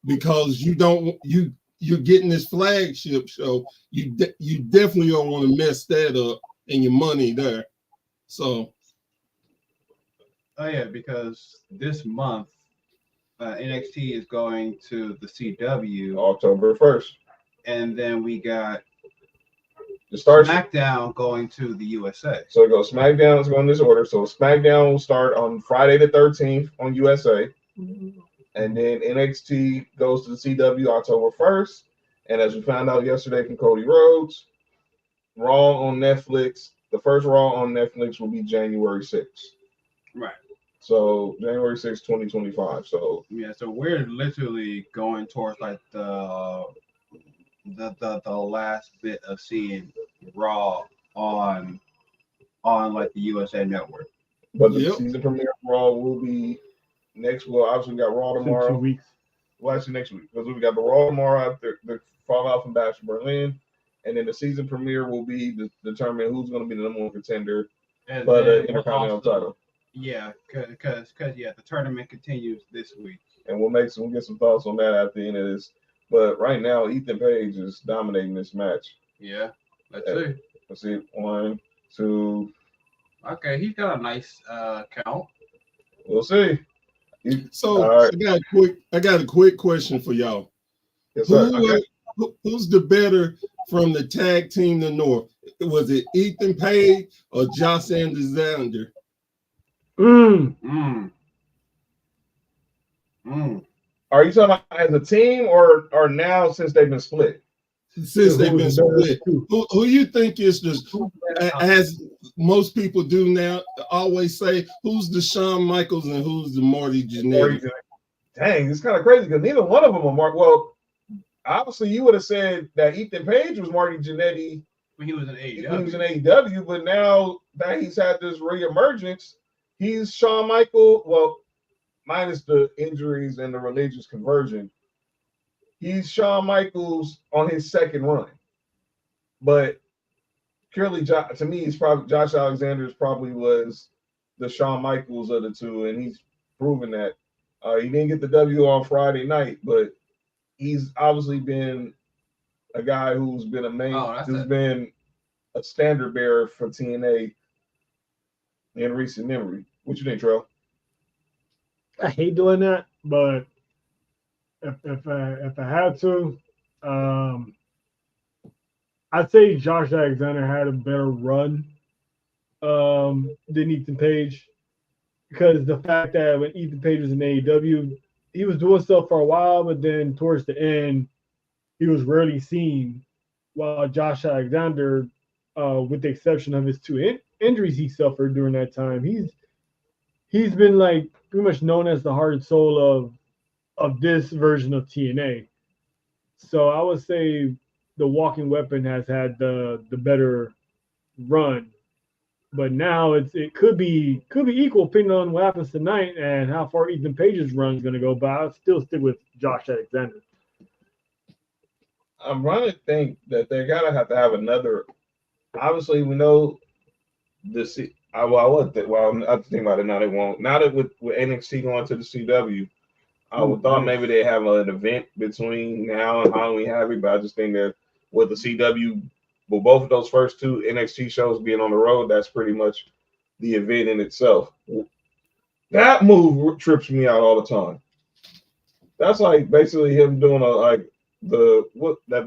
because you're getting this flagship show. You definitely don't want to mess that up and your money there. So, oh yeah, because this month NXT is going to the CW October 1st, and then we got SmackDown going to the USA. So it goes SmackDown is going in this order. So SmackDown will start on Friday the 13th on USA. And then NXT goes to the CW October 1st. And as we found out yesterday from Cody Rhodes, Raw on Netflix, the first Raw on Netflix will be January 6th. Right. So January 6th, 2025. So yeah, so we're literally going towards like the last bit of seeing Raw on like the USA Network. But the season premiere of Raw will be next. Well, obviously we got Raw tomorrow. 2 weeks. Well, actually next week because we got the Raw tomorrow after the fallout from Bash in Berlin, and then the season premiere will be to determine who's going to be the number one contender for the Intercontinental title. Yeah, because the tournament continues this week, and we'll get some thoughts on that at the end of this. But right now, Ethan Page is dominating this match. Yeah, let's see. Let's see. 1, 2. Okay, he's got a nice count. We'll see. So I got a quick question for y'all. Yes, sir. Who's the better from the tag team the North? Was it Ethan Page or Josh Alexander? Are you talking about as a team or now since they've been split? since they've been split. Who you think is as most people do now, always say, who's the Shawn Michaels and who's the Marty Jannetty? Dang, it's kind of crazy because neither one of them are Mark. Well, obviously, you would have said that Ethan Page was Marty Jannetty when he was in AEW. When he was in AEW, but now that he's had this reemergence, he's Shawn Michaels. Well, minus the injuries and the religious conversion, he's Shawn Michaels on his second run. But purely, to me, he's probably Josh Alexander probably was the Shawn Michaels of the two, and he's proven that. He didn't get the W on Friday night, but he's obviously been a guy who's been been a standard bearer for TNA in recent memory. What you think, Trell? I hate doing that, but if I had to, I'd say Josh Alexander had a better run than Ethan Page. Because the fact that when Ethan Page was in AEW, he was doing stuff for a while, but then towards the end, he was rarely seen. While Josh Alexander, with the exception of his two injuries he suffered during that time, he's been like pretty much known as the heart and soul of this version of TNA. So I would say the Walking Weapon has had the better run. But now it could be equal depending on what happens tonight and how far Ethan Page's run is going to go. But I'll still stick with Josh Alexander. I'm running to think that they're gonna have to have another. Obviously, we know this. I have to think about it now. They won't. Now that with NXT going to the CW, I would thought maybe they have an event between now and Halloween Havoc. But I just think that with the CW. But both of those first two NXT shows being on the road, that's pretty much the event in itself. That move trips me out all the time. That's like basically him doing that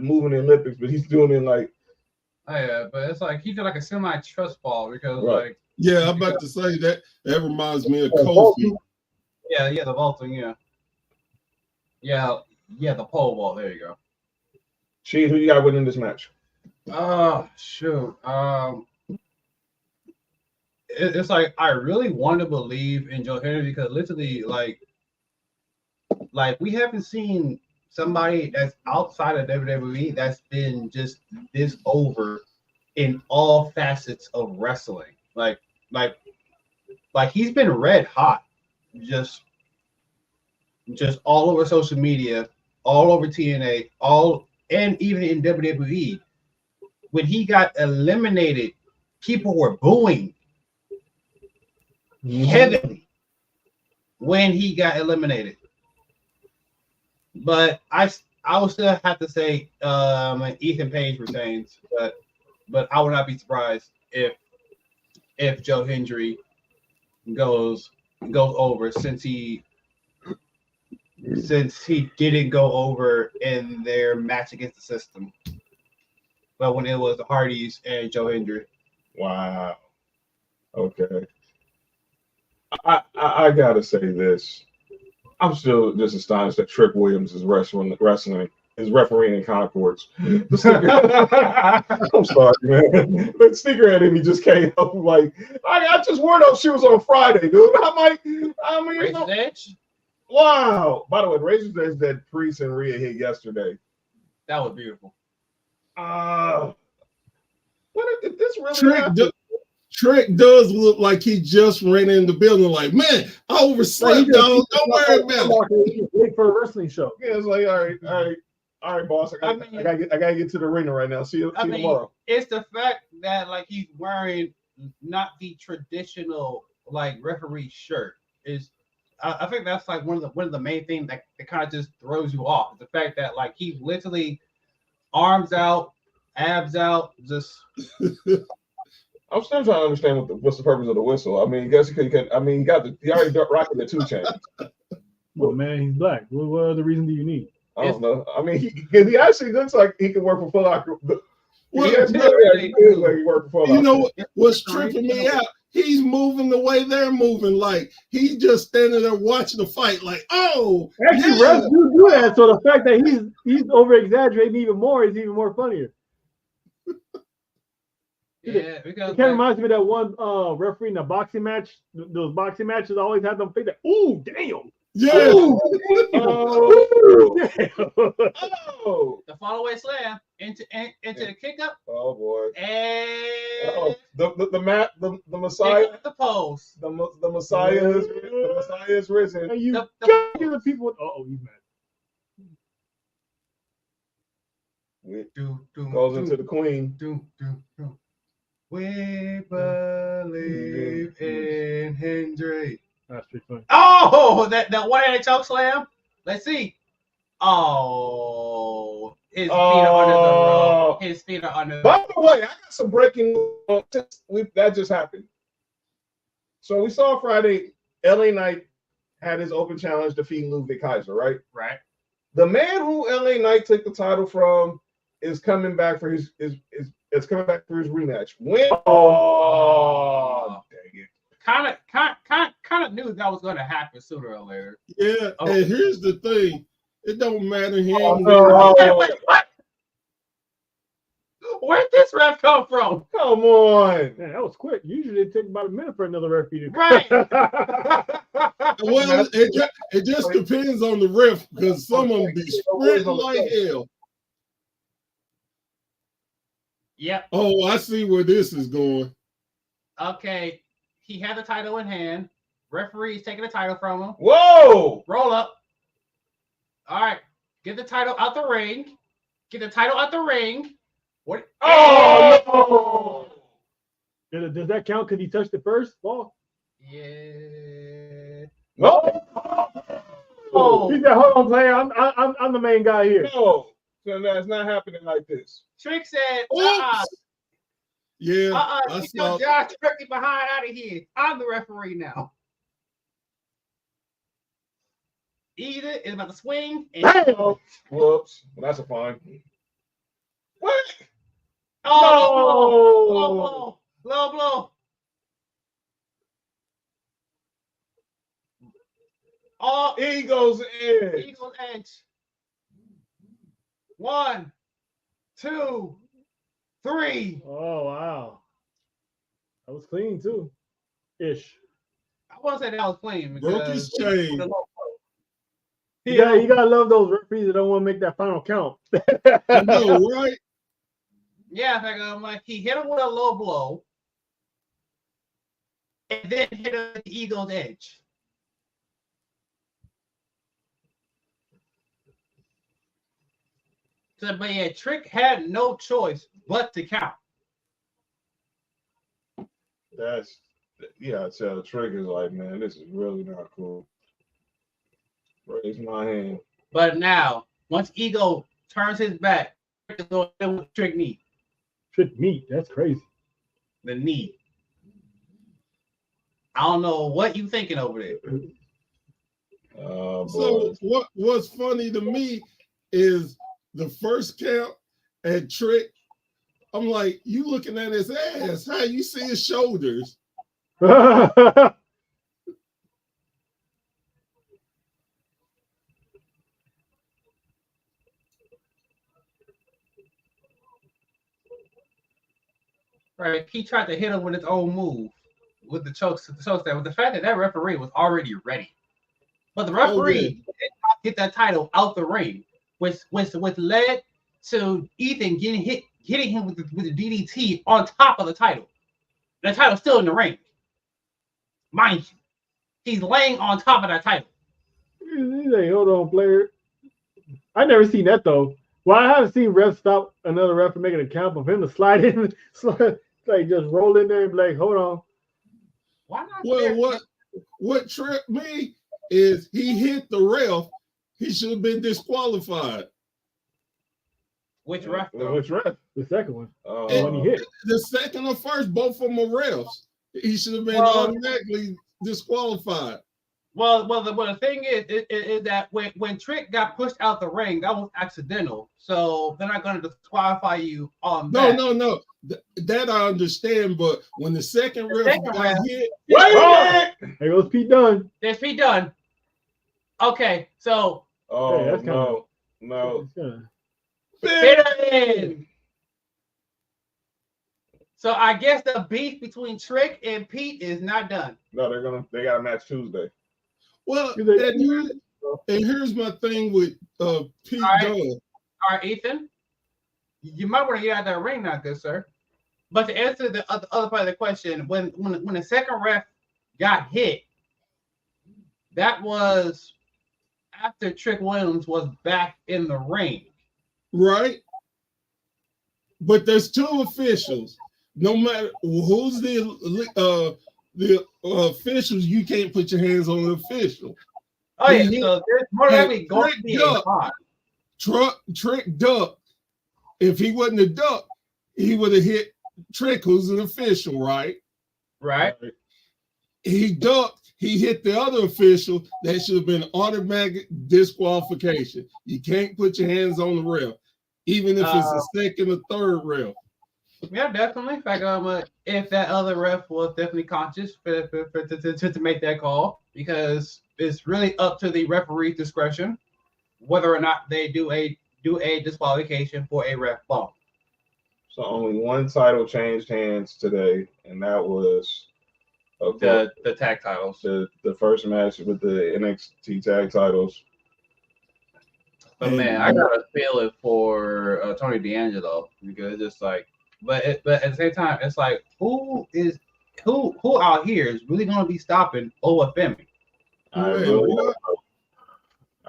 move in the Olympics, but he's doing it like. Oh yeah, but it's like he did like a semi-trust ball because I'm about to say that reminds me of Kofi. Yeah, the vaulting, yeah, the pole ball. There you go. Who you got winning this match? Oh shoot. It's like I really want to believe in Joe Henry because literally like we haven't seen somebody that's outside of WWE that's been just this over in all facets of wrestling. Like he's been red hot, just all over social media, all over TNA, and even in WWE. When he got eliminated, people were booing heavily when he got eliminated. But I would still have to say Ethan Page retains, but I would not be surprised if Joe Hendry goes over since he didn't go over in their match against the System. But when it was the Hardys and Joe Hendry. Wow. Okay. I gotta say this. I'm still just astonished that Trick Williams is refereeing in Concords. I'm sorry, man. But Sneakerhead in me just came up like I just wore those shoes on Friday, dude. Razor's Edge? Wow. By the way, Razor's Edge that Priest and Rhea hit yesterday. That was beautiful. What if this really Trick does look like he just ran in the building. Like, man, I overslept, dog. Don't worry about it. Wait for a wrestling show. Yeah, it's like, all right, boss. I gotta get to the arena right now. See you tomorrow. It's the fact that like he's wearing not the traditional like referee shirt. I think that's like one of the main things that kind of just throws you off. The fact that like he's literally arms out, abs out, just. I'm still trying to understand what's the purpose of the whistle. I mean, I guess he could. I mean, he already rocking the 2 chains. Well, man, he's black. What other reason do you need? I don't know. I mean, he actually looks like he could work for Foot Locker. You know what's tripping me out? he's moving the way they're moving. Like he's just standing there watching the fight. Like, oh, actually, refs do that. So the fact that he's over exaggerating even more is even more funnier. Yeah, because it kind of reminds me of that one referee in a boxing match. Those boxing matches always have them think that, ooh, damn. Yeah. Ooh, Oh, the follow-away slam into the kick up. oh boy. And The Messiah, the post. the Messiah is risen. and you The- gotta give the people. He's mad. Goes into the Queen. We believe in Hendry. That's pretty funny. Oh, that one-handed choke slam. Let's see. Oh, his feet are under the rope. His feet are under. By the way, I got some breaking news. That just happened. So we saw Friday, LA Knight had his open challenge defeating Ludwig Kaiser, right? Right. The man who LA Knight took the title from is coming back for his rematch. When? Oh, dang it! Kind of knew that was going to happen sooner or later. Yeah, and here's the thing. It don't matter him. Wait, what? Where'd this ref come from? Come on. Man, that was quick. Usually it takes about a minute for another referee to Right. Well, it just depends on the ref because some of them be sprinting like hell. Yep. Oh, I see where this is going. Okay. He had the title in hand. Referee's taking the title from him. Whoa! Roll up. All right. Get the title out the ring. Get the title out the ring. What? Oh no! Does that count because he touched it first? Ball? Yeah. No! Oh. He said, "Hold on, player. I'm the main guy here." No! So that's not happening like this. Trick said, Oops. Yeah, I get saw. your Josh Turkey behind out of here. I'm the referee now. Either is about to swing. And Oh, whoops. Well, that's a fine. What? oh, low blow. Oh, Eagles in. Eagles edge. 1, 2, 3. Oh wow, that was clean too, ish. I want to say that was clean Broke his chain. Yeah, you gotta love those referees that don't want to make that final count. I know, right? Yeah, like he hit him with a low blow, and then hit him with the Eagles edge. So, but yeah, Trick had no choice but to count. That's, yeah, so the trigger's like, man, this is really not cool. Raise my hand. But now, once Ego turns his back, Trick is going in with Trick knee. Trick meat, that's crazy. The knee. I don't know what you thinking over there. So what's funny to me is the first count at Trick. I'm like, you looking at his ass? How you see his shoulders? Right, he tried to hit him with his own move, with the chokes, with the fact that referee was already ready, but the referee did not get that title out the ring, which led to Ethan hitting him with the DDT on top of the title. The title's still in the ring, mind you. He's laying on top of that title. He's like, hold on, player. I never seen that though. Well, I haven't seen refs stop another ref from making a count, but for him to slide in, like just roll in there and be like, hold on. Why not? Well, what tripped me is he hit the ref. He should have been disqualified. Which ref? Which ref? The second one. Oh, When he hit. The second or first, both of them are refs. He should have been automatically disqualified. Well, the thing is that when Trick got pushed out the ring, that was accidental. So they're not going to disqualify you on that. No. That I understand, but when the second ref got hit, Wait a minute! There goes Pete Dunne. There's Pete Dunne. Okay, so. Oh, Hey, that's no. Finish. So I guess the beef between Trick and Pete is not done. No, they got a match Tuesday. well, and here's my thing with Pete Dunne. All right, Ethan, you might want to get out of that ring now, good sir. But to answer the other part of the question, when the second ref got hit, that was after Trick Williams was back in the ring. Right? But there's two officials. No matter who's the officials, you can't put your hands on the official. Oh yeah, so there's more likely going to be a spot. Trick duck. If he wasn't a duck, he would have hit Trick, who's an official, right? Right. He ducked. He hit the other official. That should have been automatic disqualification. You can't put your hands on the ref, even if it's a second or third ref. Yeah, definitely. In fact, if that other ref was definitely conscious to make that call, because it's really up to the referee's discretion whether or not they do a disqualification for a ref bump. So only one title changed hands today, and that was the tag titles. The first match with the NXT tag titles. But man, I got a feeling for Tony D'Angelo, because it's just like, but at the same time, it's like who out here is really going to be stopping Owafemi?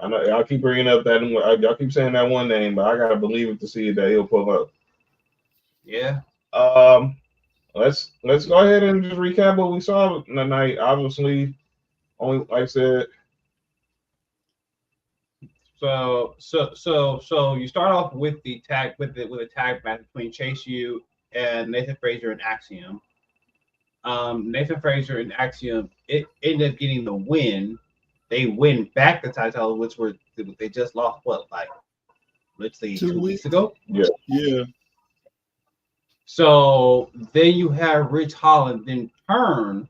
I know y'all keep bringing up that, y'all keep saying that one name, but I gotta believe it to see that he'll pull up. Yeah. Let's go ahead and just recap what we saw tonight. Obviously, only like I said. So you start off with the tag with a tag match between Chase U and Nathan Frazier and Axiom. Nathan Frazier and Axiom, it ended up getting the win. They win back the title, which they just lost let's say 2 weeks ago. Yeah. So then you have Rich Holland then turn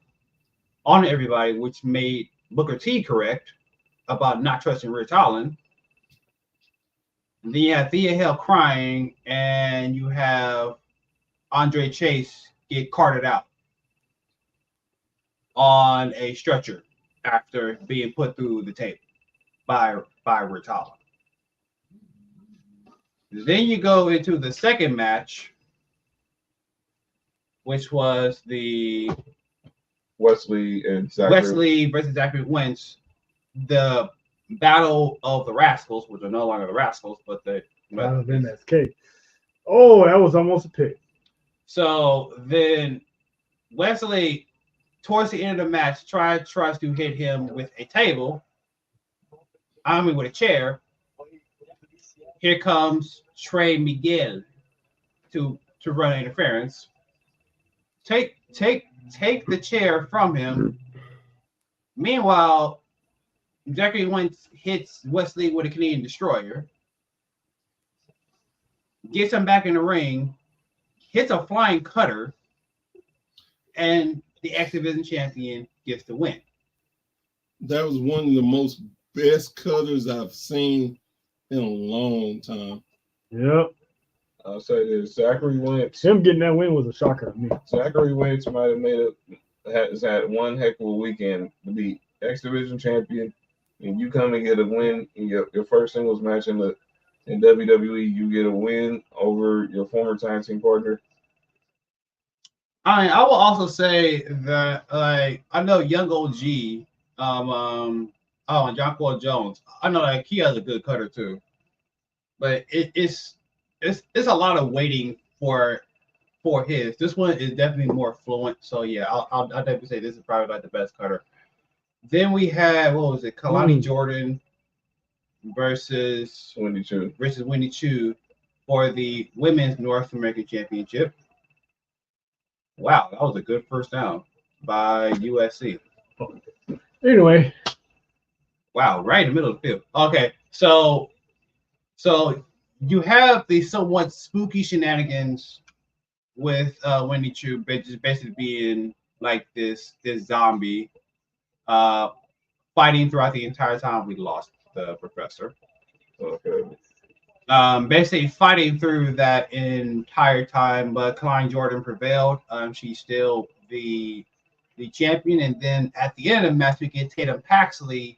on everybody, which made Booker T correct about not trusting Rich Holland. And then you have Thea Hale crying, and you have Andre Chase get carted out on a stretcher after being put through the table by Rich Holland. Then you go into the second match, which was the Wesley versus Zachary Wentz, the Battle of the Rascals, which are no longer the Rascals, but the NXT. Oh, that was almost a pick. So then Wesley, towards the end of the match, tries to hit him with a table. With a chair. Here comes Trey Miguel to run interference. Take the chair from him. Meanwhile, Zachary Wentz hits Wesley with a Canadian Destroyer. Gets him back in the ring. Hits a flying cutter. And the X Division champion gets the win. That was one of the best cutters I've seen in a long time. Yep. I'll say this: Zachary Wentz. Him getting that win was a shocker to me. Zachary Wentz might have has had one heck of a weekend to be X Division champion, and you come and get a win in your first singles match in WWE. You get a win over your former tag team partner. I will also say that I know Young OG, and John Paul Jones. I know he has a good cutter too, but it's a lot of waiting for his. This one is definitely more fluent. So yeah, I'll definitely say this is probably the best cutter. Then we had Kalani Jordan versus Wendy Chu for the Women's North American Championship. Wow, that was a good first down by USC. Anyway, Wow, right in the middle of the field. Okay, so you have the somewhat spooky shenanigans with Wendy Chu, just basically being like this zombie, fighting throughout the entire time we lost the professor. Okay. Basically fighting through that entire time, but Klein Jordan prevailed. She's still the champion, and then at the end of the match, we get Tatum Paxley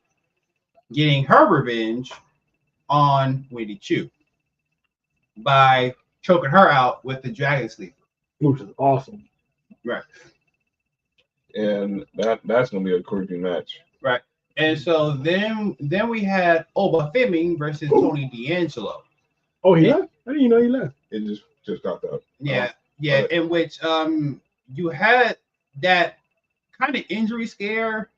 getting her revenge on Wendy Chu by choking her out with the Dragon Sleeper, which is awesome. Right. And that's gonna be a creepy match. Right. And so then we had Oba Fleming versus Tony D'Angelo. Oh, he left? I didn't even know he left. It just got that. Yeah, in which you had that kind of injury scare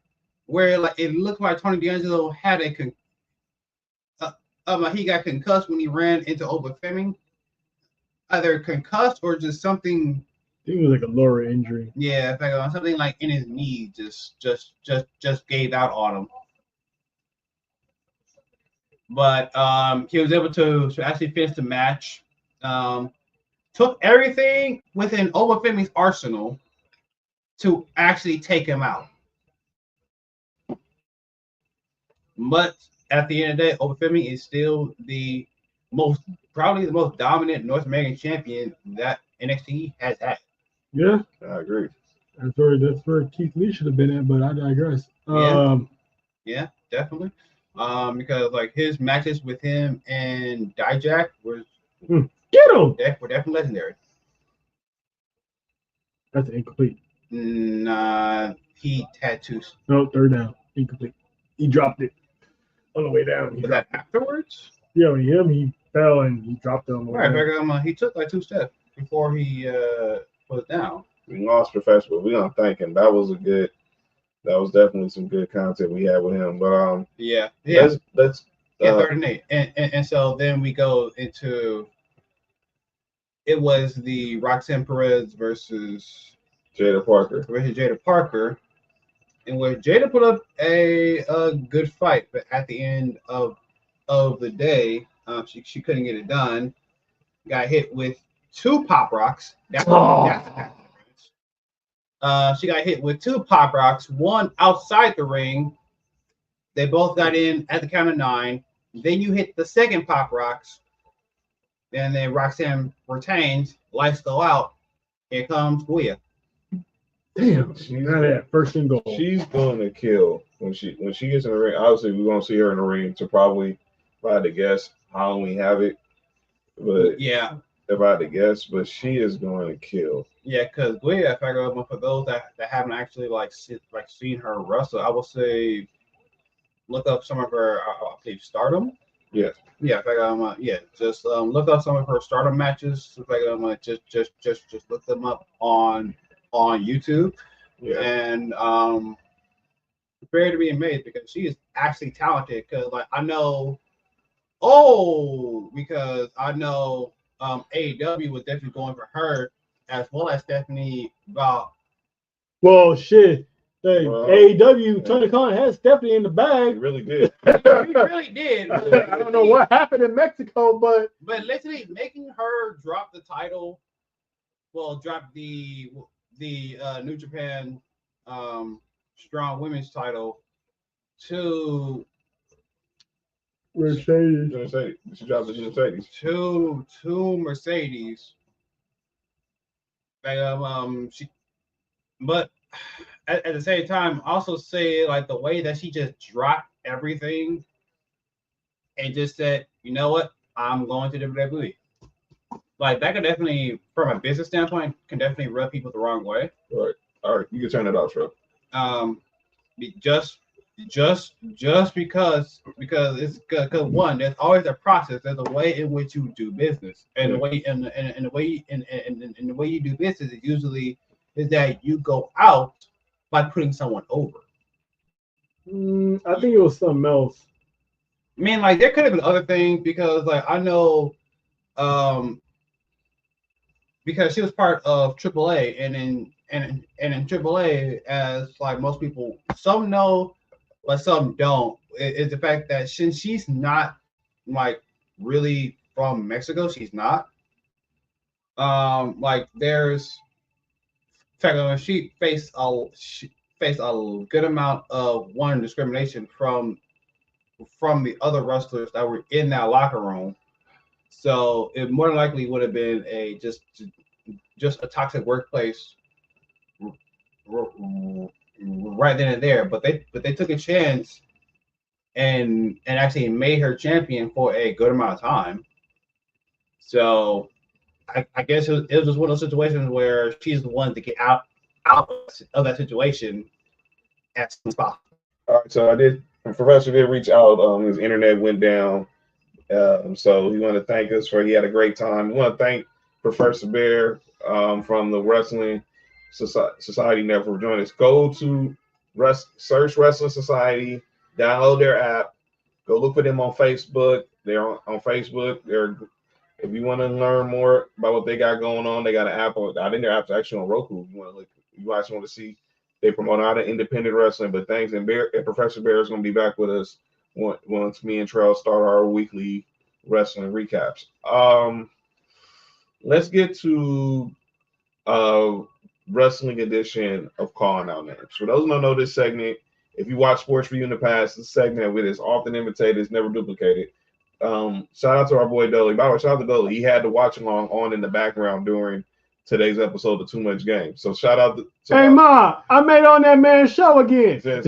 where like it looked like Tony D'Angelo had he got concussed when he ran into Oba Fleming. Either concussed or just something. I think it was like a lower injury. Yeah, something like in his knee just gave out on him. But he was able to actually finish the match. Took everything within Oba Fleming's arsenal to actually take him out. But at the end of the day, Oba Fleming is still probably the most dominant North American champion that NXT has had. Yeah, I agree. That's where Keith Lee should have been at, but I digress. Yeah, definitely. Because like his matches with him and Dijak were definitely legendary. That's incomplete. Nah, he tattoos. No, third down, incomplete. He dropped it on the way down. Was that afterwards? Yeah, when he fell and he dropped it on the way down. He took like 2 steps before he put it down. We lost Professor, but we're gonna thank him. That was definitely some good content we had with him. But let's 3rd and 8. And so then we go into it was the Roxanne Perez versus Jada Parker, in which Jada put up a good fight, but at the end of the day, she couldn't get it done. Got hit with 2 pop rocks. She got hit with 2 pop rocks, one outside the ring. They both got in at the count of 9. Then you hit the second pop rocks. Then Roxanne retains. Lights go out. Here comes Guia. Damn, first and goal. She's going to kill when she gets in the ring. Obviously, we're going to see her in the ring to probably, if I had to guess, Halloween Havoc. But yeah, if I had to guess, but she is going to kill. Yeah, because Guia, for those that haven't actually seen her wrestle, I would say look up some of her, I believe, Stardom. Yeah. Yeah, just look up some of her Stardom matches. Just look them up on YouTube. Yeah. And prepare to be amazed because she is actually talented. Because I know AEW was definitely going for her as well as Stephanie Val. Well, shit. Hey, AEW, Tony Khan has Stephanie in the bag. He really did. He really did. I don't know what happened in Mexico, but literally making her drop the title, drop the New Japan Strong Women's title to Mercedes. She dropped the Mercedes. To Mercedes. But at the same time, also say like the way that she just dropped everything and just said, you know what, I'm going to WWE. Like that could definitely, from a business standpoint, can definitely rub people the wrong way. Right. All right, you can turn it off, bro. Just because it's because one, there's always a process. There's a way in which you do business, and the way the way you do business is usually is that you go out by putting someone over. I think it was something else. I mean, like there could have been other things because, like, I know, because she was part of AAA, and in AAA, as like most people, some know, but some don't. is the fact that since she's not like really from Mexico, she's not. Like there's fact that when she faced a good amount of discrimination from the other wrestlers that were in that locker room. So it more than likely would have been a just a toxic workplace right then and there. But they took a chance and actually made her champion for a good amount of time. So I guess it was just one of those situations where she's the one to get out of that situation as soon as possible. All right, so Professor did reach out. His internet went down. So we want to thank us he had a great time. We want to thank Professor Bear from the Wrestling Society Network for joining us. Go to search Wrestling Society, download their app, go look for them on Facebook. They're on Facebook. If you want to learn more about what they got going on, they got an app. I think their app's actually on Roku. You guys want to see. They promote out of independent wrestling, but thanks. And Professor Bear is going to be back with us once me and Trell start our weekly wrestling recaps. Let's get to wrestling edition of Calling Out Names. For those who don't know this segment, if you watch Sports4U in the past, this segment is often imitated, it's never duplicated. Shout out to our boy Dolly. By the way, shout out to Dolly. He had the watch along on in the background during today's episode of Too Much Game. So shout out to Hey Ma, I made on that man's show again. So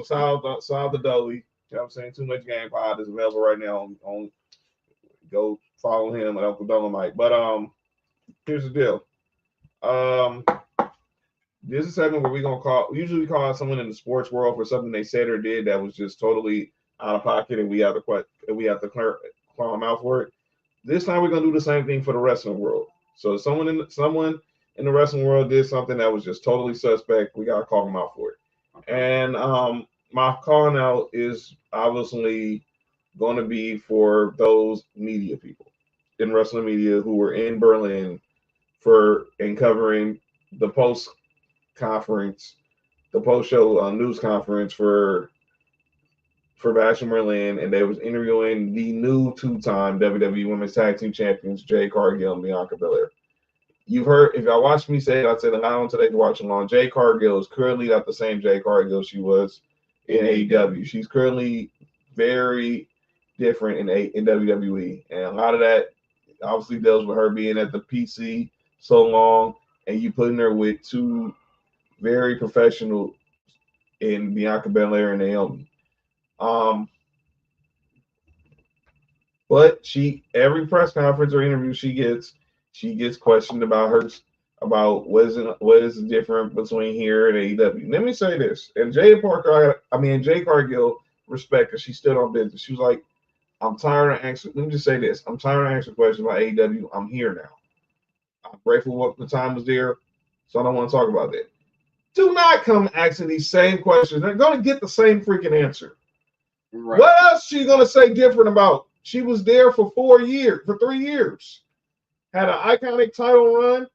shout out to Dolly. You know what I'm saying? Too Much Game Pod is available right now on go follow him at Uncle Dolomite. But here's the deal. This is a segment where we usually call out someone in the sports world for something they said or did that was just totally out of pocket, and we have to call them out for it. This time we're gonna do the same thing for the wrestling world. So someone in the wrestling world did something that was just totally suspect. We gotta call them out for it. And my calling out is obviously going to be for those media people in wrestling media who were in Berlin covering the post-show news conference for Bash in Berlin, and they was interviewing the new two-time WWE Women's Tag Team Champions, Jade Cargill and Bianca Belair. You've heard, if y'all watched me say it, I said it not on today's watch along. Jade Cargill is currently not the same Jade Cargill she was in AEW. She's currently very different in WWE, and a lot of that obviously deals with her being at the PC so long, and you putting her with two very professional in Bianca Belair and Naomi. But every press conference or interview she gets questioned about what is different between here and AEW. Let me say this, and Jade Cargill respect, because she stood on business. She was like, I'm tired of answering. Let me just say this: I'm tired of answering questions about AEW. I'm here now. I'm grateful what the time was there, so I don't want to talk about that. Do not come asking these same questions. They're going to get the same freaking answer. Right. What else she going to say different about? She was there for 3 years. Had an iconic title run.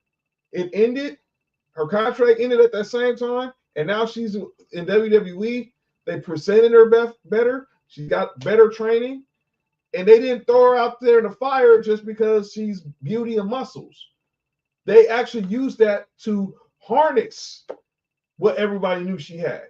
It ended. Her contract ended at that same time. And now she's in WWE. They presented her better. She got better training. And they didn't throw her out there in the fire just because she's beauty and muscles. They actually used that to harness what everybody knew she had.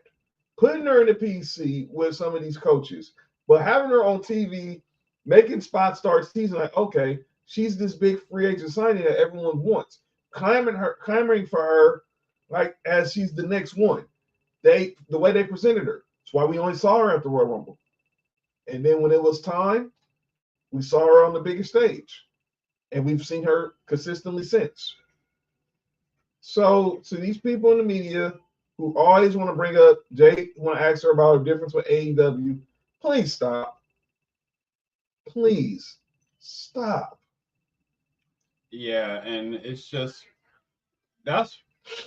Putting her in the PC with some of these coaches, but having her on TV, making spots start season like, okay, she's this big free agent signing that everyone wants. Clamoring for her like as she's the next one. The way they presented her. That's why we only saw her at the Royal Rumble. And then when it was time, we saw her on the biggest stage. And we've seen her consistently since. So to these people in the media who always want to bring up Jay, want to ask her about a difference with AEW, please stop. Please stop. Yeah, and it's just that's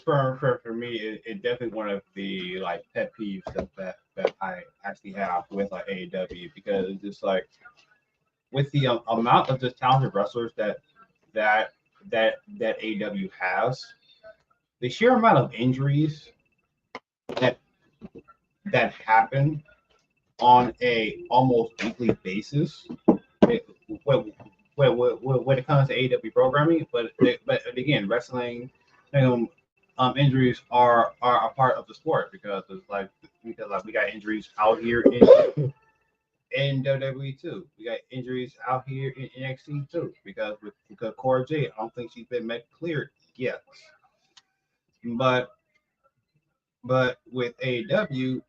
for me. It definitely one of the like pet peeves that I actually have with like AEW, because it's just like with the amount of just talented wrestlers that AEW has, the sheer amount of injuries that happen on a almost weekly basis when it comes to AEW programming. But again, wrestling, injuries are a part of the sport because we got injuries out here in WWE too. We got injuries out here in NXT too because Cora Jade, I don't think she's been cleared yet. But with AEW,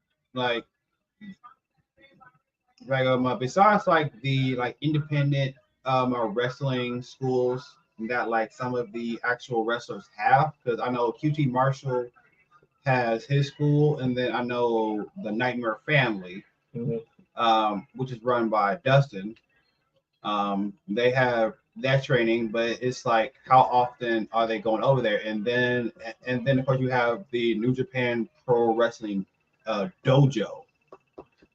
besides the independent wrestling schools that some of the actual wrestlers have, because I know QT Marshall has his school, and then I know the Nightmare Family, which is run by Dustin. They have that training, but it's how often are they going over there? And then of course you have the New Japan Pro Wrestling dojo,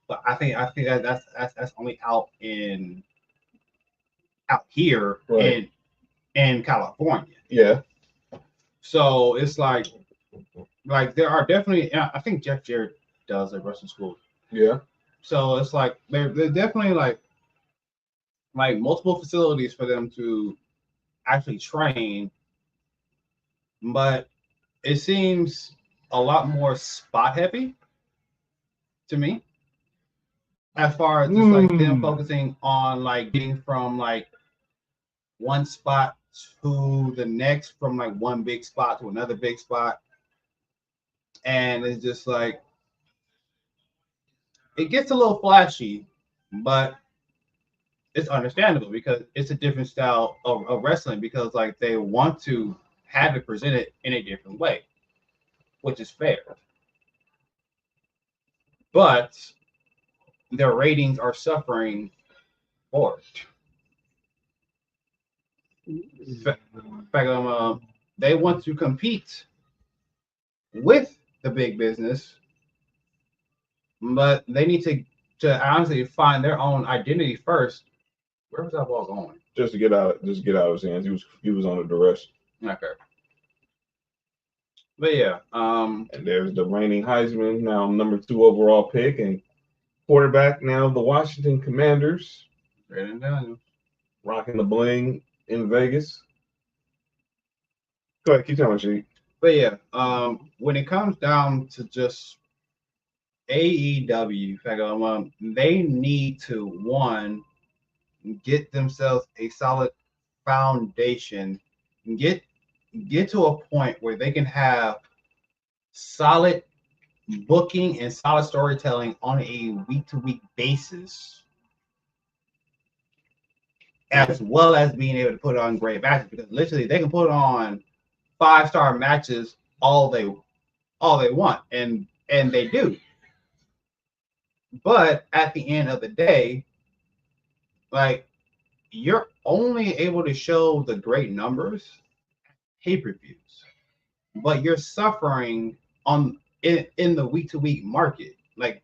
but I think that's only out here in California. Yeah. So it's there are definitely, I think Jeff Jarrett does a wrestling school. Yeah. So it's there's definitely multiple facilities for them to actually train, but it seems a lot more spot heavy to me, as far as just them focusing on getting from one spot to the next, from one big spot to another big spot, and it's just it gets a little flashy, but it's understandable because it's a different style of wrestling, because they want to have it presented in a different way, which is fair. But their ratings are suffering for it. In fact, they want to compete with the big business, but they need to honestly find their own identity first. Where was that ball going? Just to get out of his hands. He was on the duress. Okay. But yeah, and there's the reigning Heisman, now number 2 overall pick, and quarterback now the Washington Commanders. Brandon Daniels. Rocking the bling in Vegas. Go ahead, keep telling me. But yeah, when it comes down to just AEW, they need to, one, get themselves a solid foundation, get to a point where they can have solid booking and solid storytelling on a week-to-week basis, as well as being able to put on great matches, because literally they can put on 5-star matches all they want, and they do. But at the end of the day, you're only able to show the great numbers pay-per-views, but you're suffering in the week-to-week market.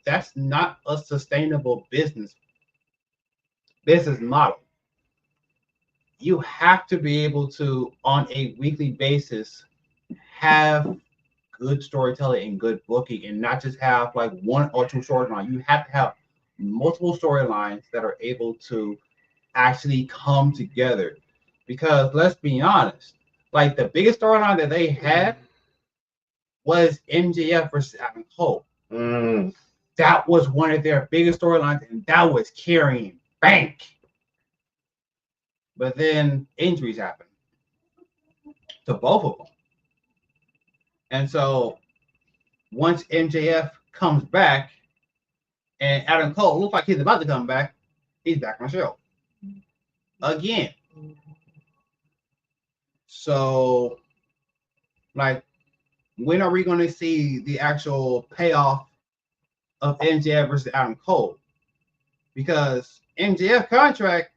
That's not a sustainable business model. You have to be able to, on a weekly basis, have good storytelling and good booking, and not just have 1 or 2 storylines. You have to have multiple storylines that are able to actually come together. Because let's be honest, the biggest storyline that they had was MJF versus Adam Cole. That was one of their biggest storylines, and that was carrying bank. But then injuries happened to both of them. And so once MJF comes back and Adam Cole looks like he's about to come back, he's back on the show again. So, when are we going to see the actual payoff of MJF versus Adam Cole? Because MJF contract,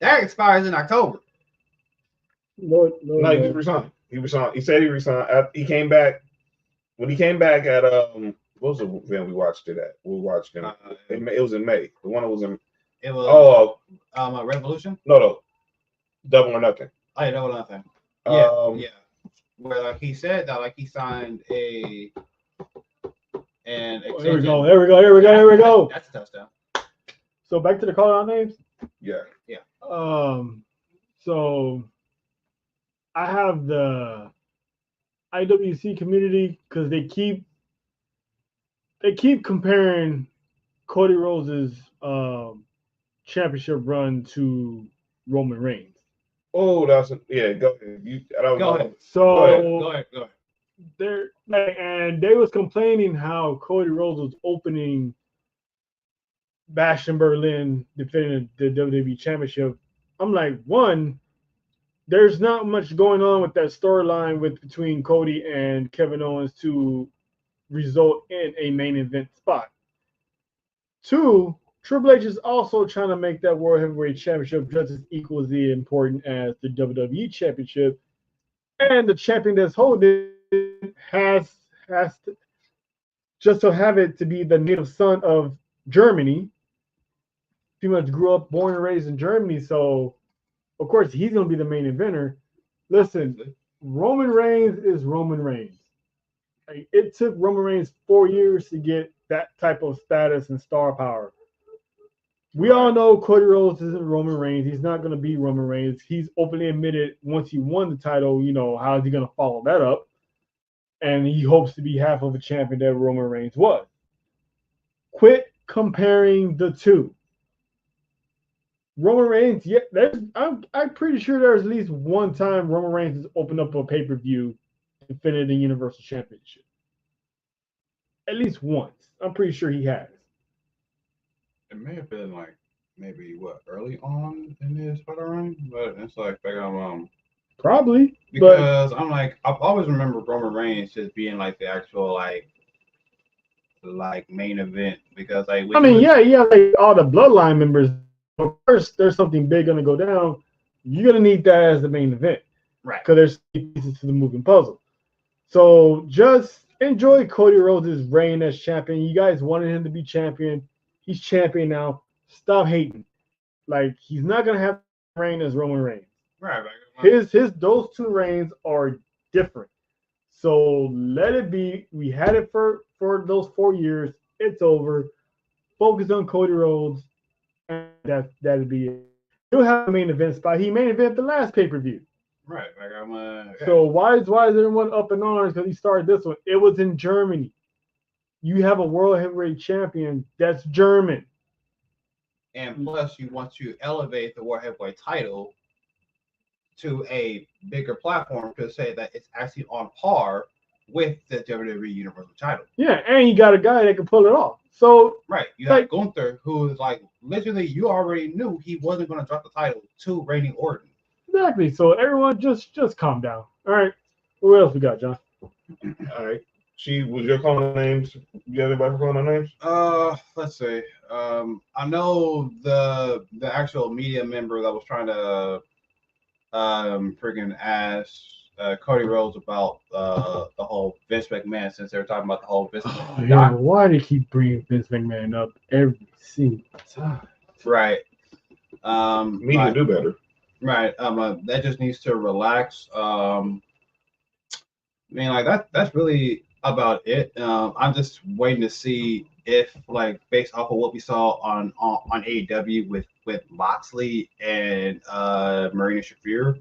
that expires in October. No, he just resigned. He resigned. He said he resigned. He came back. When he came back at what was the event we watched it at? We watched it. It was in May. The one that was in. It was Revolution. No, Double or Nothing. Oh, yeah, Double or Nothing. Yeah, yeah. Where he said that he signed a And There we go. There we go. There we go. There we go. That's a touchdown. So back to the call out names. Yeah. So I have the IWC community because they keep comparing Cody Rhodes' championship run to Roman Reigns. Oh, Go ahead. Go ahead. So Go ahead. they was complaining how Cody Rhodes was opening Bash in Berlin defending the WWE Championship. I'm like, one, there's not much going on with that storyline between Cody and Kevin Owens to result in a main event spot. Two, Triple H is also trying to make that World Heavyweight Championship just as equally important as the WWE Championship, and the champion that's holding it has to, just to have it to be the native son of Germany. Pretty much grew up, born and raised in Germany, so of course he's going to be the main eventer. Listen, Roman Reigns is Roman Reigns. Like, it took Roman Reigns 4 years to get that type of status and star power. We all know Cody Rhodes isn't Roman Reigns. He's not going to be Roman Reigns. He's openly admitted once he won the title, how is he going to follow that up? And he hopes to be half of a champion that Roman Reigns was. Quit comparing the two. Roman Reigns, I'm pretty sure there's at least one time Roman Reigns has opened up a pay-per-view defending the Universal Championship. At least once. I'm pretty sure he has. It may have been like maybe early on in his title reign, but it's like probably because I'm like I've always remembered Roman Reigns just being like the actual like main event because like like all the bloodline members. Of course, there's something big gonna go down. You're gonna need that as the main event, right? Because there's pieces to the moving puzzle. So just enjoy Cody Rhodes' reign as champion. You guys wanted him to be champion. He's champion now. Stop hating. Like, he's not gonna have reign as Roman Reigns. Right. His those two reigns are different. So let it be. We had it for those 4 years. It's over. Focus on Cody Rhodes, and that'd be it. He'll have a main event spot. He main event the last pay-per-view. Right. So why is everyone up in arms because he started this one? It was in Germany. You have a world heavyweight champion that's German. And plus, you want to elevate the world heavyweight title to a bigger platform to say that it's actually on par with the WWE Universal title. Yeah, and you got a guy that can pull it off. So right, you have Gunther, who is like literally you already knew he wasn't going to drop the title to Randy Orton. Exactly. So everyone just calm down. All right. What else we got, John? All right. Was your calling names? You have anybody for calling names? Let's see. I know the actual media member that was trying to freaking ask Cody Rhodes about the whole Vince McMahon, since they were talking about the whole Vince McMahon. Yeah, why do you keep bringing Vince McMahon up every single time? Right. Media do better. Right. That just needs to relax. That's really about it. I'm just waiting to see if, like, based off of what we saw on AEW with Moxley and Marina Shafir,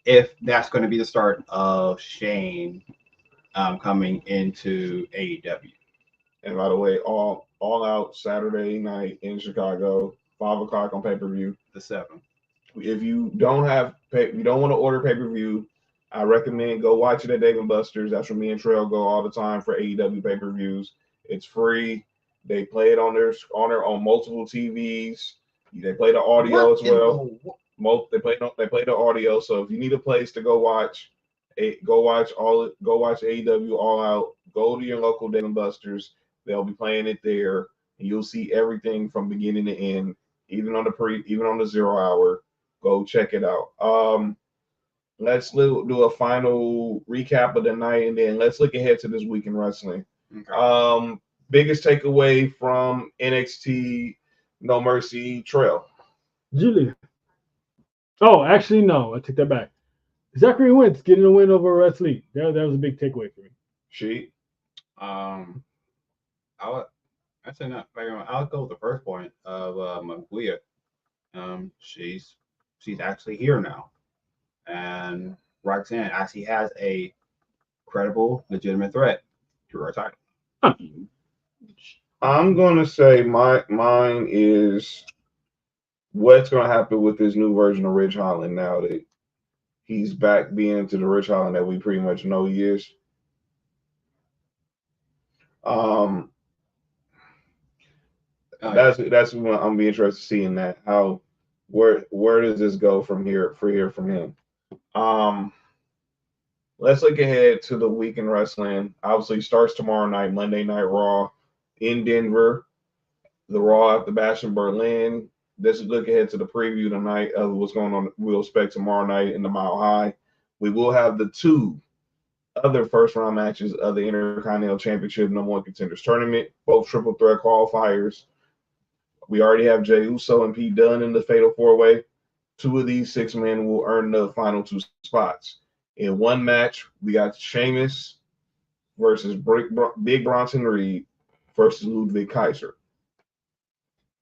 if that's going to be the start of Shane coming into AEW. And by the way, all out Saturday night in Chicago, 5 o'clock on pay-per-view. The 7th. If you don't want to order pay-per-view, I recommend go watch it at Dave & Buster's. That's where me and Trail go all the time for AEW pay-per-views. It's free. They play it on multiple TVs. They play the audio as well. They play the audio. So if you need a place to go watch AEW All Out, go to your local Dave & Buster's. They'll be playing it there, and you'll see everything from beginning to end, even on the 0 hour. Go check it out. Let's do a final recap of the night, and then let's look ahead to this week in wrestling. Okay. Biggest takeaway from NXT No Mercy, Trail. Julia. Oh, actually, no. I take that back. Zachary Wentz getting a win over Wes Lee. That was a big takeaway for me. She. I say not. I'll go with the first point of Maguia. She's actually here now, and Roxanne actually has a credible, legitimate threat to her title. I'm gonna say mine is what's gonna happen with this new version of Rich Holland now that he's back being to the Rich Holland that we pretty much know he is. Um, that's what I'm be interested to see in that. How where does this go from here from him? Let's look ahead to the week in wrestling. Obviously, starts tomorrow night, Monday Night Raw in Denver. The Raw after Bash in Berlin. Let's look ahead to the preview tonight of what's going on. We'll expect tomorrow night in the Mile High. We will have the 2 other first round matches of the Intercontinental Championship #1 Contenders Tournament, both triple threat qualifiers. We already have Jey Uso and Pete Dunne in the Fatal 4-Way. 2 of these 6 men will earn the final 2 spots. In one match, we got Sheamus versus Big Bronson Reed versus Ludwig Kaiser.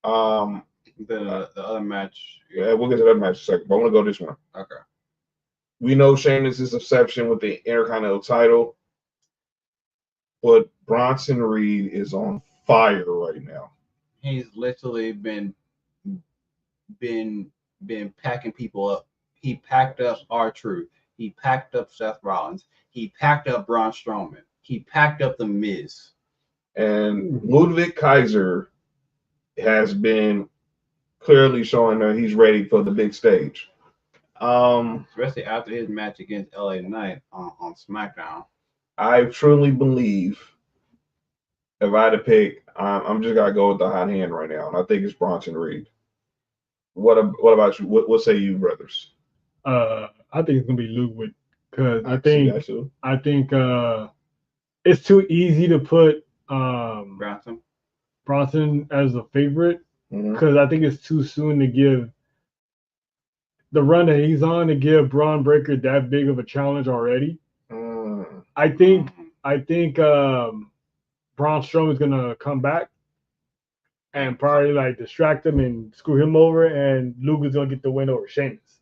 The other match. Yeah, we'll get to that match in a second, but I want to go this one. Okay. We know Sheamus' obsession with the Intercontinental title, but Bronson Reed is on fire right now. He's literally been packing people up. He packed up R-Truth. He packed up Seth Rollins. He packed up Braun Strowman. He packed up The Miz. And Ludwig Kaiser has been clearly showing that he's ready for the big stage. Especially after his match against LA Knight on SmackDown. I truly believe if I had to pick, I'm just gotta go with the hot hand right now, and I think it's Bronson Reed. What about you? What say you, brothers? I think it's gonna be Ludwig because I think it's too easy to put Bronson as a favorite because I think it's too soon to give the run that he's on to give Braun Breaker that big of a challenge already. I think Braun Strowman's gonna come back and probably like distract him and screw him over, and Luger's gonna get the win over Sheamus.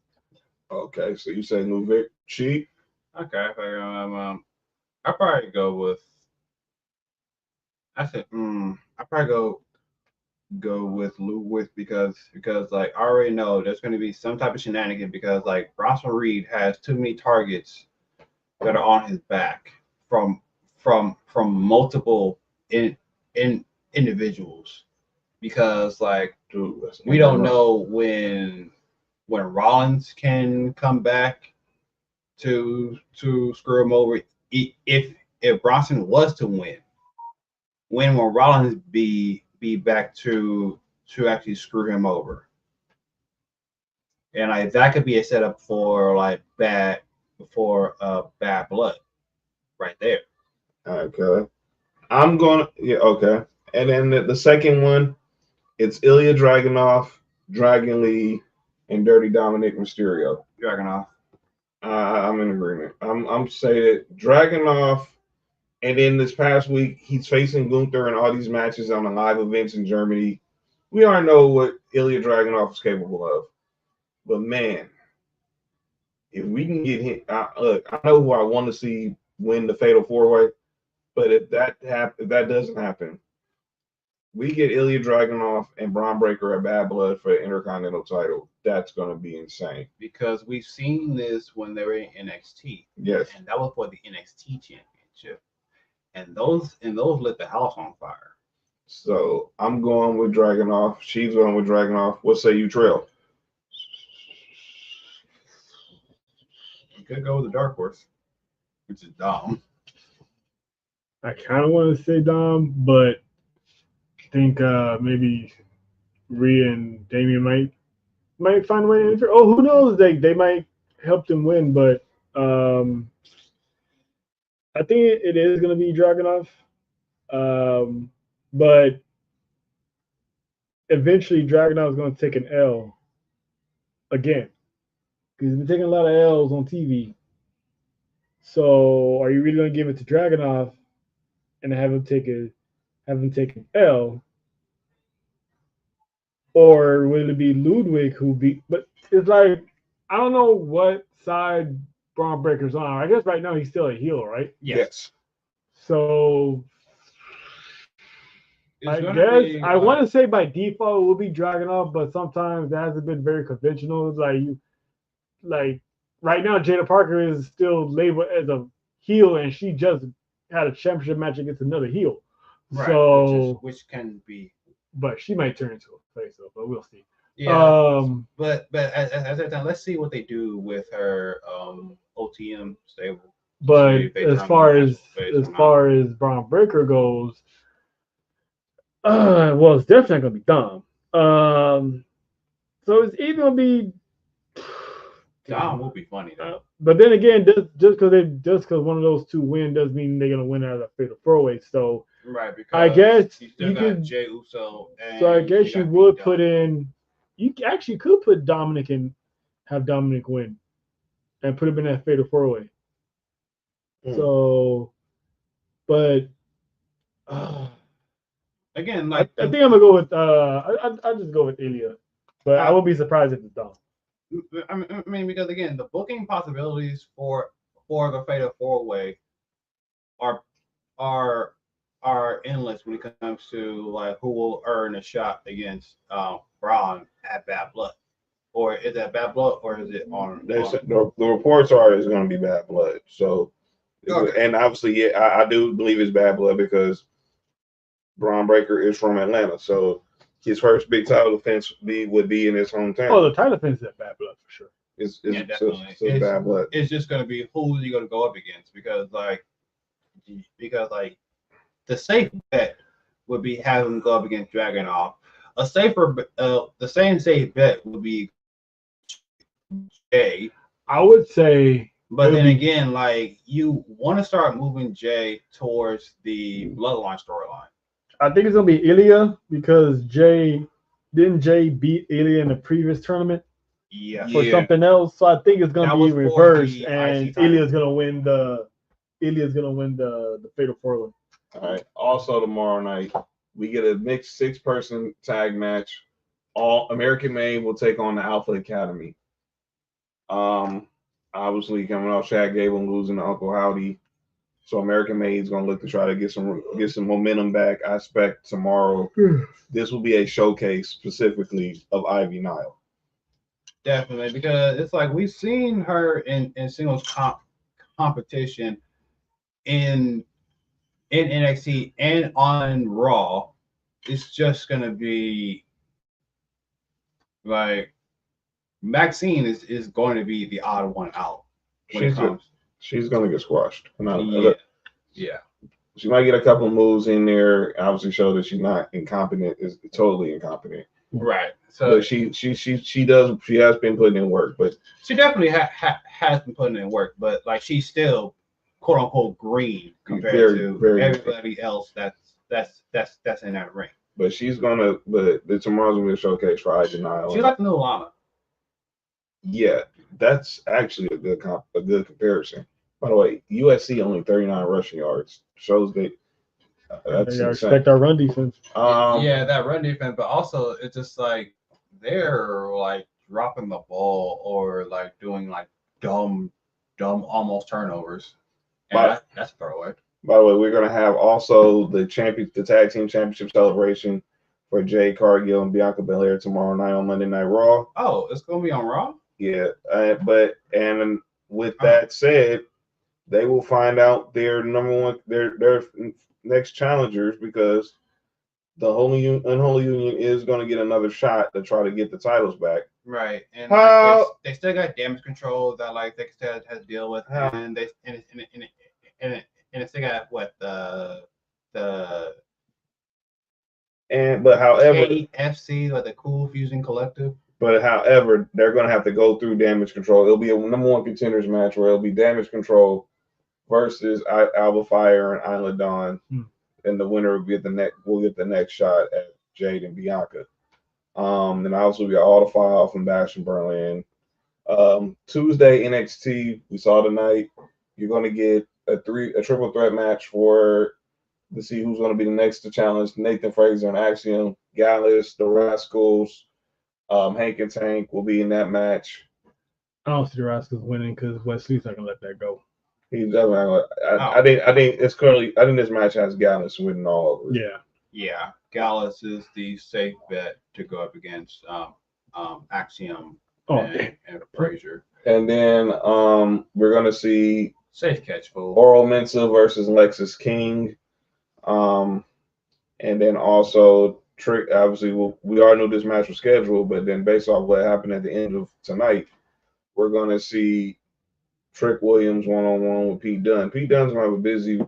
Okay, so you say Ludwig cheap? Okay, I probably go with. I said, I probably go with Ludwig because like I already know there's going to be some type of shenanigan because like Bronson Reed has too many targets that are on his back from multiple individuals because like we don't know when Rollins can come back to screw him over if Bronson was to win. When will Rollins be back to actually screw him over? And like that could be a setup for bad blood right there. Okay. Okay. And then the second one, it's Ilya Dragunov, Dragon Lee, and Dirty Dominic Mysterio. Dragunov. I'm in agreement. I'm saying Dragunov. And then this past week, he's facing Gunther in all these matches on the live events in Germany. We already know what Ilya Dragunov is capable of. But man, if we can get him, look, I know who I want to see win the Fatal 4-Way, but if that doesn't happen, we get Ilya Dragunov and Braun Breaker at Bad Blood for the Intercontinental title. That's going to be insane. Because we've seen this when they were in NXT. Yes. And that was for the NXT championship. And those lit the house on fire. So I'm going with Dragunov. She's going with Dragunov. What say you, Trail? You could go with the Dark Horse, which is Dom. I kind of want to say Dom, but I think maybe Rhea and Damian might find a way to enter. Oh, who knows? They might help them win, but I think it is going to be Dragunov. But eventually Dragunov is going to take an L again because he's been taking a lot of L's on TV. So are you really going to give it to Dragunov and have him take a having taken L, or will it be Ludwig who beat? But it's like I don't know what side Braun Breaker's on. I guess right now he's still a heel, right? Yes. So It's I gonna guess be, I want to say by default it will be Dragunov, but sometimes that hasn't been very conventional. Like right now, Jada Parker is still labeled as a heel, and she just had a championship match against another heel. right, So, which can be, but she might turn into a face, though. But we'll see. yeah. But as I time, let's see what they do with her OTM stable. But See if they as turn far them as into face as or not. far as Braun Breaker goes, well, it's definitely gonna be Dom. So it's either gonna be Dom will be funny though. but then again, just because one of those two win doesn't mean they're gonna win out of the fatal four-way. So Right, because I guess you still you got could. Jey Uso, and So I guess you got would Pete put Dunne. in. You actually could put Dominic and have Dominic win, and put him in that fatal four-way. So, but Again, I like think I'm gonna go with. I just go with Ilya, but I won't be surprised if it's Dom. I mean, because again, the booking possibilities for the fatal four-way are endless when it comes to like who will earn a shot against Braun at Bad Blood, or is that Bad Blood, or is it on? The reports are it's going to be Bad Blood. So, Okay. and obviously, yeah, I do believe it's Bad Blood because Braun Breaker is from Atlanta. So his first big title defense would be in his hometown. Oh, the title defense is at Bad Blood for sure. Yeah, definitely. So Bad Blood. It's just going to be who's he going to go up against because the safe bet would be having him go up against Dragunov. The same safe bet would be Jay. I would say, but then again, like you want to start moving Jay towards the Bloodline storyline. I think it's gonna be Ilya because Jay beat Ilya in the previous tournament for something else. So I think it's gonna be reversed, and Ilya's gonna win the fatal four-way. All right. Also tomorrow night we get a mixed 6-person tag match. All American Made will take on the Alpha Academy. Obviously coming off Shad Gable losing to Uncle Howdy, so American Made is gonna look to try to get some momentum back. I expect tomorrow this will be a showcase specifically of Ivy Nile. Definitely, because it's like we've seen her in singles competition in NXT and on Raw. It's just gonna be like Maxine is going to be the odd one out when it comes. She's gonna get squashed. Yeah. She might get a couple of moves in there. Obviously, show that she's not incompetent. Is totally incompetent. Right. So but she has been putting in work. But she definitely has been putting in work. But like she's still quote unquote green compared to everybody else that's in that ring. But she's gonna. But tomorrow's gonna be a showcase for Ivy Nile. She's like the new Lana. Yeah, that's actually a good comparison. By the way, USC only 39 rushing yards shows that. That's expect our run defense. Yeah, that run defense, but also it's just like they're like dropping the ball or like doing like dumb almost turnovers. And that's a throwaway. By the way, we're gonna have also the tag team championship celebration for Jade Cargill and Bianca Belair tomorrow night on Monday Night Raw. Oh, it's gonna be on Raw? Yeah, but with that said, they will find out their number one, their next challengers because the Unholy Union is going to get another shot to try to get the titles back. Right, and like, they still got Damage Control that like they still has to deal with, and they and still got what but however KFC like the Cool Fusion Collective. But however, they're going to have to go through Damage Control. It'll be a number one contenders match where it'll be Damage Control versus Alba Fire and Isla Dawn, and the winner will get the next shot at Jade and Bianca. And also we got All the File from Bash and Berlin. Tuesday NXT we saw tonight. You're going to get a triple threat match for to see who's going to be the next to challenge Nathan Fraser and Axiom. Gallus, the Rascals, Hank and Tank will be in that match. I don't see the Rascals winning because Wesley's not gonna let that go. He's definitely. I think it's clearly. I think this match has Gallus winning all over. Yeah. Yeah, Gallus is the safe bet to go up against Axiom and Frazier. And then we're gonna see Safe catch, fool. Oral Mensa versus Lexus King. And then also Trick. Obviously, we already knew this match was scheduled, but then based off what happened at the end of tonight, we're gonna see Trick Williams one-on-one with Pete Dunne. Pete Dunne's gonna have a busy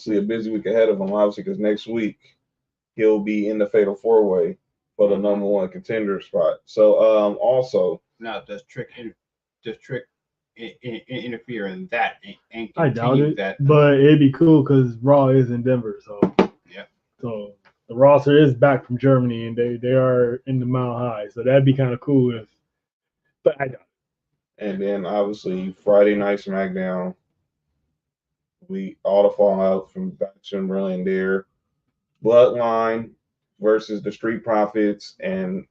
week ahead of him, obviously, because next week he'll be in the Fatal 4-Way for the number one contender spot. So also now does Trick interfere in that? And I doubt it, that, but it'd be cool because Raw is in Denver, so yeah. So the roster is back from Germany, and they are in the Mile High, so that'd be kind of cool. But I doubt it. And then obviously Friday Night SmackDown, all the fallout from Batchin and there, Bloodline versus the Street Profits and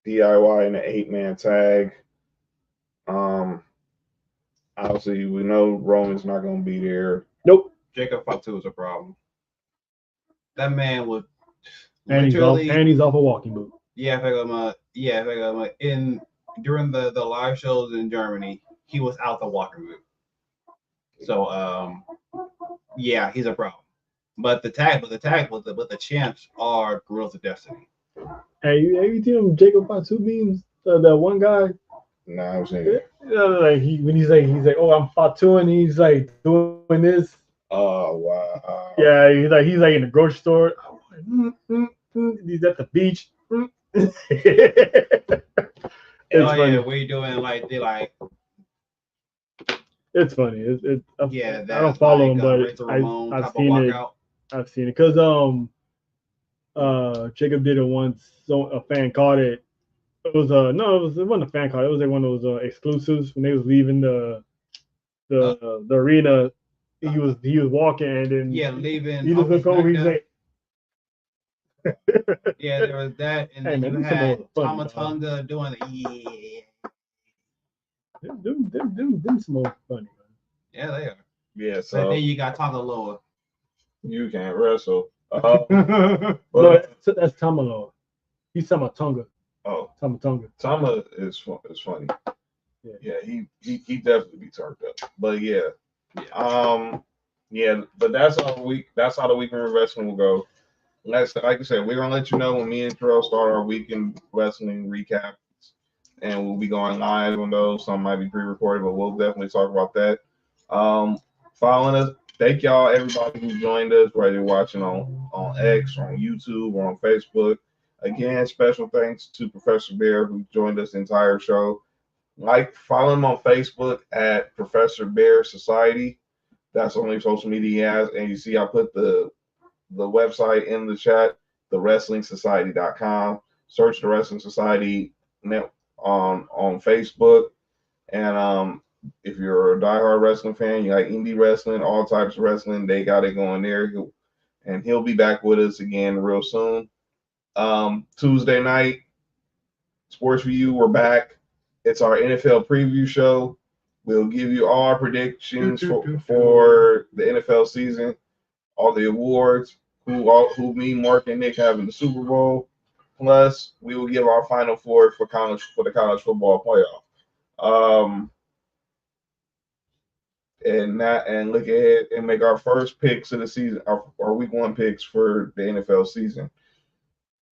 DIY in an 8-man tag. Obviously, we know Roman's not going to be there. Nope. Jacob Fatu is a problem. That man would and he's off a walking boot. Yeah, during the live shows in Germany, he was out the walking boot. So yeah, he's a problem. But the champs are Guerrillas of Destiny. Hey, you seen Jacob Fatu memes? That one guy. No, I was saying. Like he's like, oh, I'm Fatu, and he's like doing this. Oh wow. Yeah, he's like in the grocery store. He's at the beach. It's funny. Yeah, what you doing? Like they like. It's funny. Yeah, I don't follow him, but I've seen it. I've seen it because Jacob did it once. So a fan caught it. It wasn't a fan caught. It was like one of those exclusives when they was leaving the arena. He was walking and then leaving. He just looked over. He's like. Yeah, there was that, and then you had Tamatonga doing them some more funny, man. Yeah, they are. Yeah, so but then you got Tonga Loa. You can't wrestle. But that's Tamaloa. He's Tamatonga. Oh, Tamatonga. Tama is funny. Yeah, he definitely be turned up. But yeah, but that's how the weekend wrestling will go. Like I said, we're gonna let you know when me and Terrell start our weekend wrestling recap, and we'll be going live on those. Some might be pre-recorded, but we'll definitely talk about that. Following us, thank y'all, everybody who joined us, whether you're watching on X, or on YouTube, or on Facebook. Again, special thanks to Professor Bear who joined us the entire show. Follow him on Facebook at Professor Bear Society. That's the only social media he has, and you see I put the website in the chat, thewrestlingsociety.com. Search the Wrestling Society on Facebook. And if you're a diehard wrestling fan, you like indie wrestling, all types of wrestling, they got it going there. He'll be back with us again real soon. Tuesday night, Sports4U, we're back. It's our NFL preview show. We'll give you all our predictions for the NFL season, all the awards, who me, Mark, and Nick have in the Super Bowl. Plus, we will give our final four for the college football playoff. And look ahead and make our first picks of the season, our week 1 picks for the NFL season.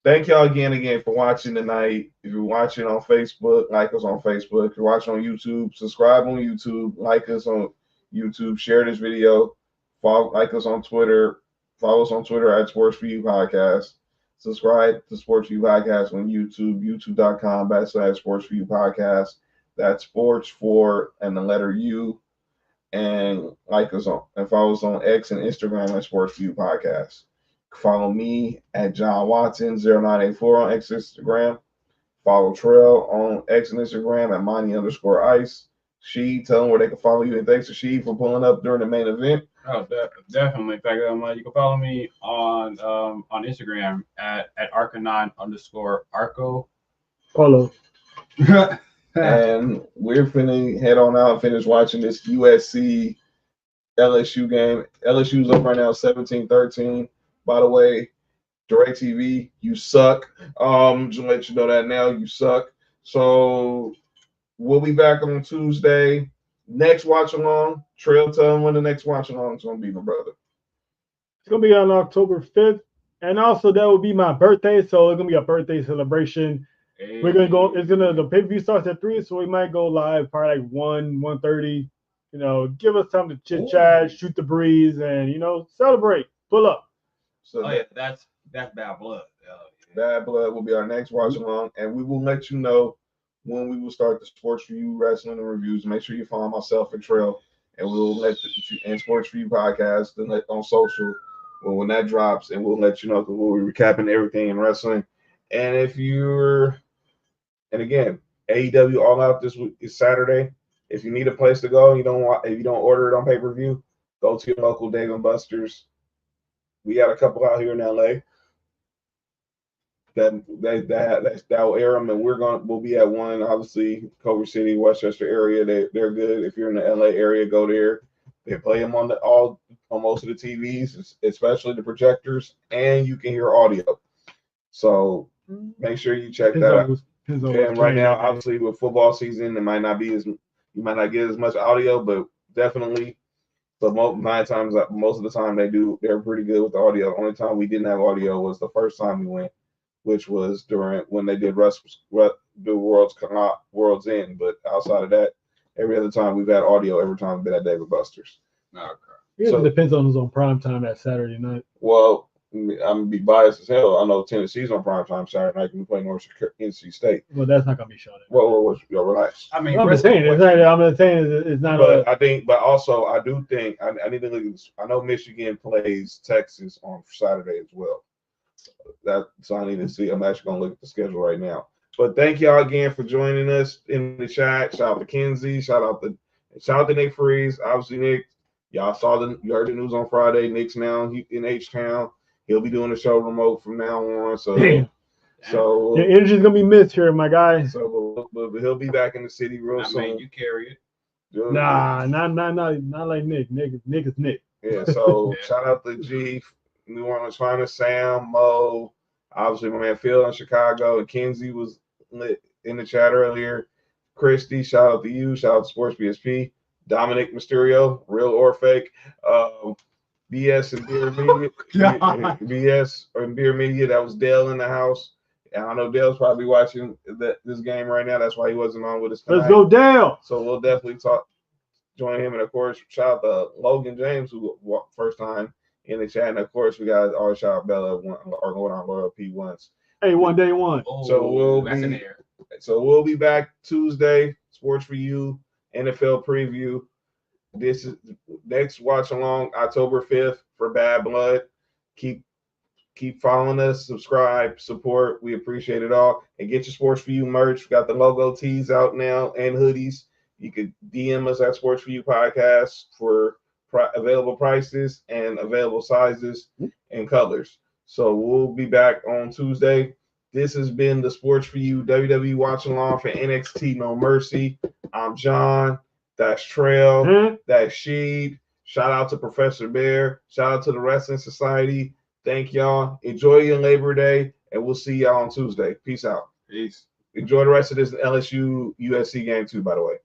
Thank y'all again for watching tonight. If you're watching on Facebook, like us on Facebook. If you're watching on YouTube, subscribe on YouTube, like us on YouTube, share this video, like us on Twitter, follow us on Twitter at Sports4U Podcast. Subscribe to Sports4U Podcast on YouTube, youtube.com/Sports4U Podcast. That's sports 4 and the letter U. And follow us on X and Instagram at Sports4U Podcast. Follow me at John Watson 0984 on X Instagram. Follow Trail on X and Instagram at Monty_Ice. She, tell them where they can follow you. And thanks to She for pulling up during the main event. Oh, definitely. In fact, you can follow me on Instagram at Arcanon_Arco. Follow. And we're finna head on out and finish watching this USC LSU game. LSU's up right now 17-13. By the way, DirecTV, you suck. Just to let you know that now, you suck. So we'll be back on Tuesday. Next watch along, Trail, tell them when the next watch along is gonna be, my brother. It's gonna be on October 5th, and also that will be my birthday, so it's gonna be a birthday celebration. Hey. We're gonna go. The pay-per-view starts at 3, so we might go live probably like 1:30. You know, give us time to chit chat, shoot the breeze, and celebrate. Pull up. So yeah, that's Bad Blood. Bad Blood will be our next watch along, and we will let you know when we will start the Sports for You Wrestling and Reviews. Make sure you follow myself and Trail, and we'll let and Sports for You podcast on social. Well, when that drops, and we'll let you know because we'll be recapping everything in wrestling. And again, AEW All Out this week is Saturday. If you need a place to go, if you don't order it on pay-per-view, go to your local Dave & Buster's. We got a couple out here in LA that will air them, and we'll be at one, obviously, Culver City, Westchester area. They're good. If you're in the LA area, go there. They play them on most of the TVs, especially the projectors, and you can hear audio. So make sure you check that out. And right now, obviously, with football season, you might not get as much audio, but definitely. But most of the time they're pretty good with the audio. The only time we didn't have audio was the first time we went, which was when they did the World's End. But outside of that, every other time we've had audio. Every time we've been at Dave & Buster's. Okay. It depends on who's on prime time that Saturday night. Well, I'm gonna be biased as hell. I know Tennessee's on prime time Saturday night. We play NC State. Well, that's not gonna be shown. Well, relax. I mean, I'm just saying it's not. But I do think I need to look. I know Michigan plays Texas on Saturday as well. So I need to see. I'm actually gonna look at the schedule right now. But thank y'all again for joining us in the chat. Shout out to Kenzie. Shout out to Nick Freeze. Obviously, Nick, you heard the news on Friday. Nick's now in H-Town. He'll be doing the show remote from now on. So, your energy's gonna be missed here, my guy. So he'll be back in the city real soon. I mean, you carry it. Nah, not like Nick. Nick is Nick. Yeah. So shout out to G, New Orleans Finest, Sam, Mo, obviously my man Phil in Chicago, and Kenzie was lit in the chat earlier. Christy, shout out to you. Shout out to Sports BSP. Dominic Mysterio, real or fake. BS and Beer Media. BS and Beer Media. That was Dale in the house. And I know Dale's probably watching this game right now. That's why he wasn't on with us tonight. Let's go, Dale. So we'll definitely join him. And of course, shout out to Logan James, who first time in the chat. And of course, we got our shout out Bella or going on Loyal P1s. Hey, one day one. Oh, so we'll be back Tuesday. Sports for You NFL preview. This is next watch along October 5th for Bad Blood. Keep following us, subscribe, support. We appreciate it all. And get your Sports for You merch. We got the logo tees out now and hoodies. You could DM us at Sports for You Podcast for available prices and available sizes and colors. So we'll be back on Tuesday. This has been the Sports for You WWE Watch Along for NXT No Mercy. I'm John. That's Trail. That's Sheed. Shout out to Professor Bear. Shout out to the Wrestling Society. Thank y'all. Enjoy your Labor Day, and we'll see y'all on Tuesday. Peace out. Peace. Enjoy the rest of this LSU USC game too, by the way.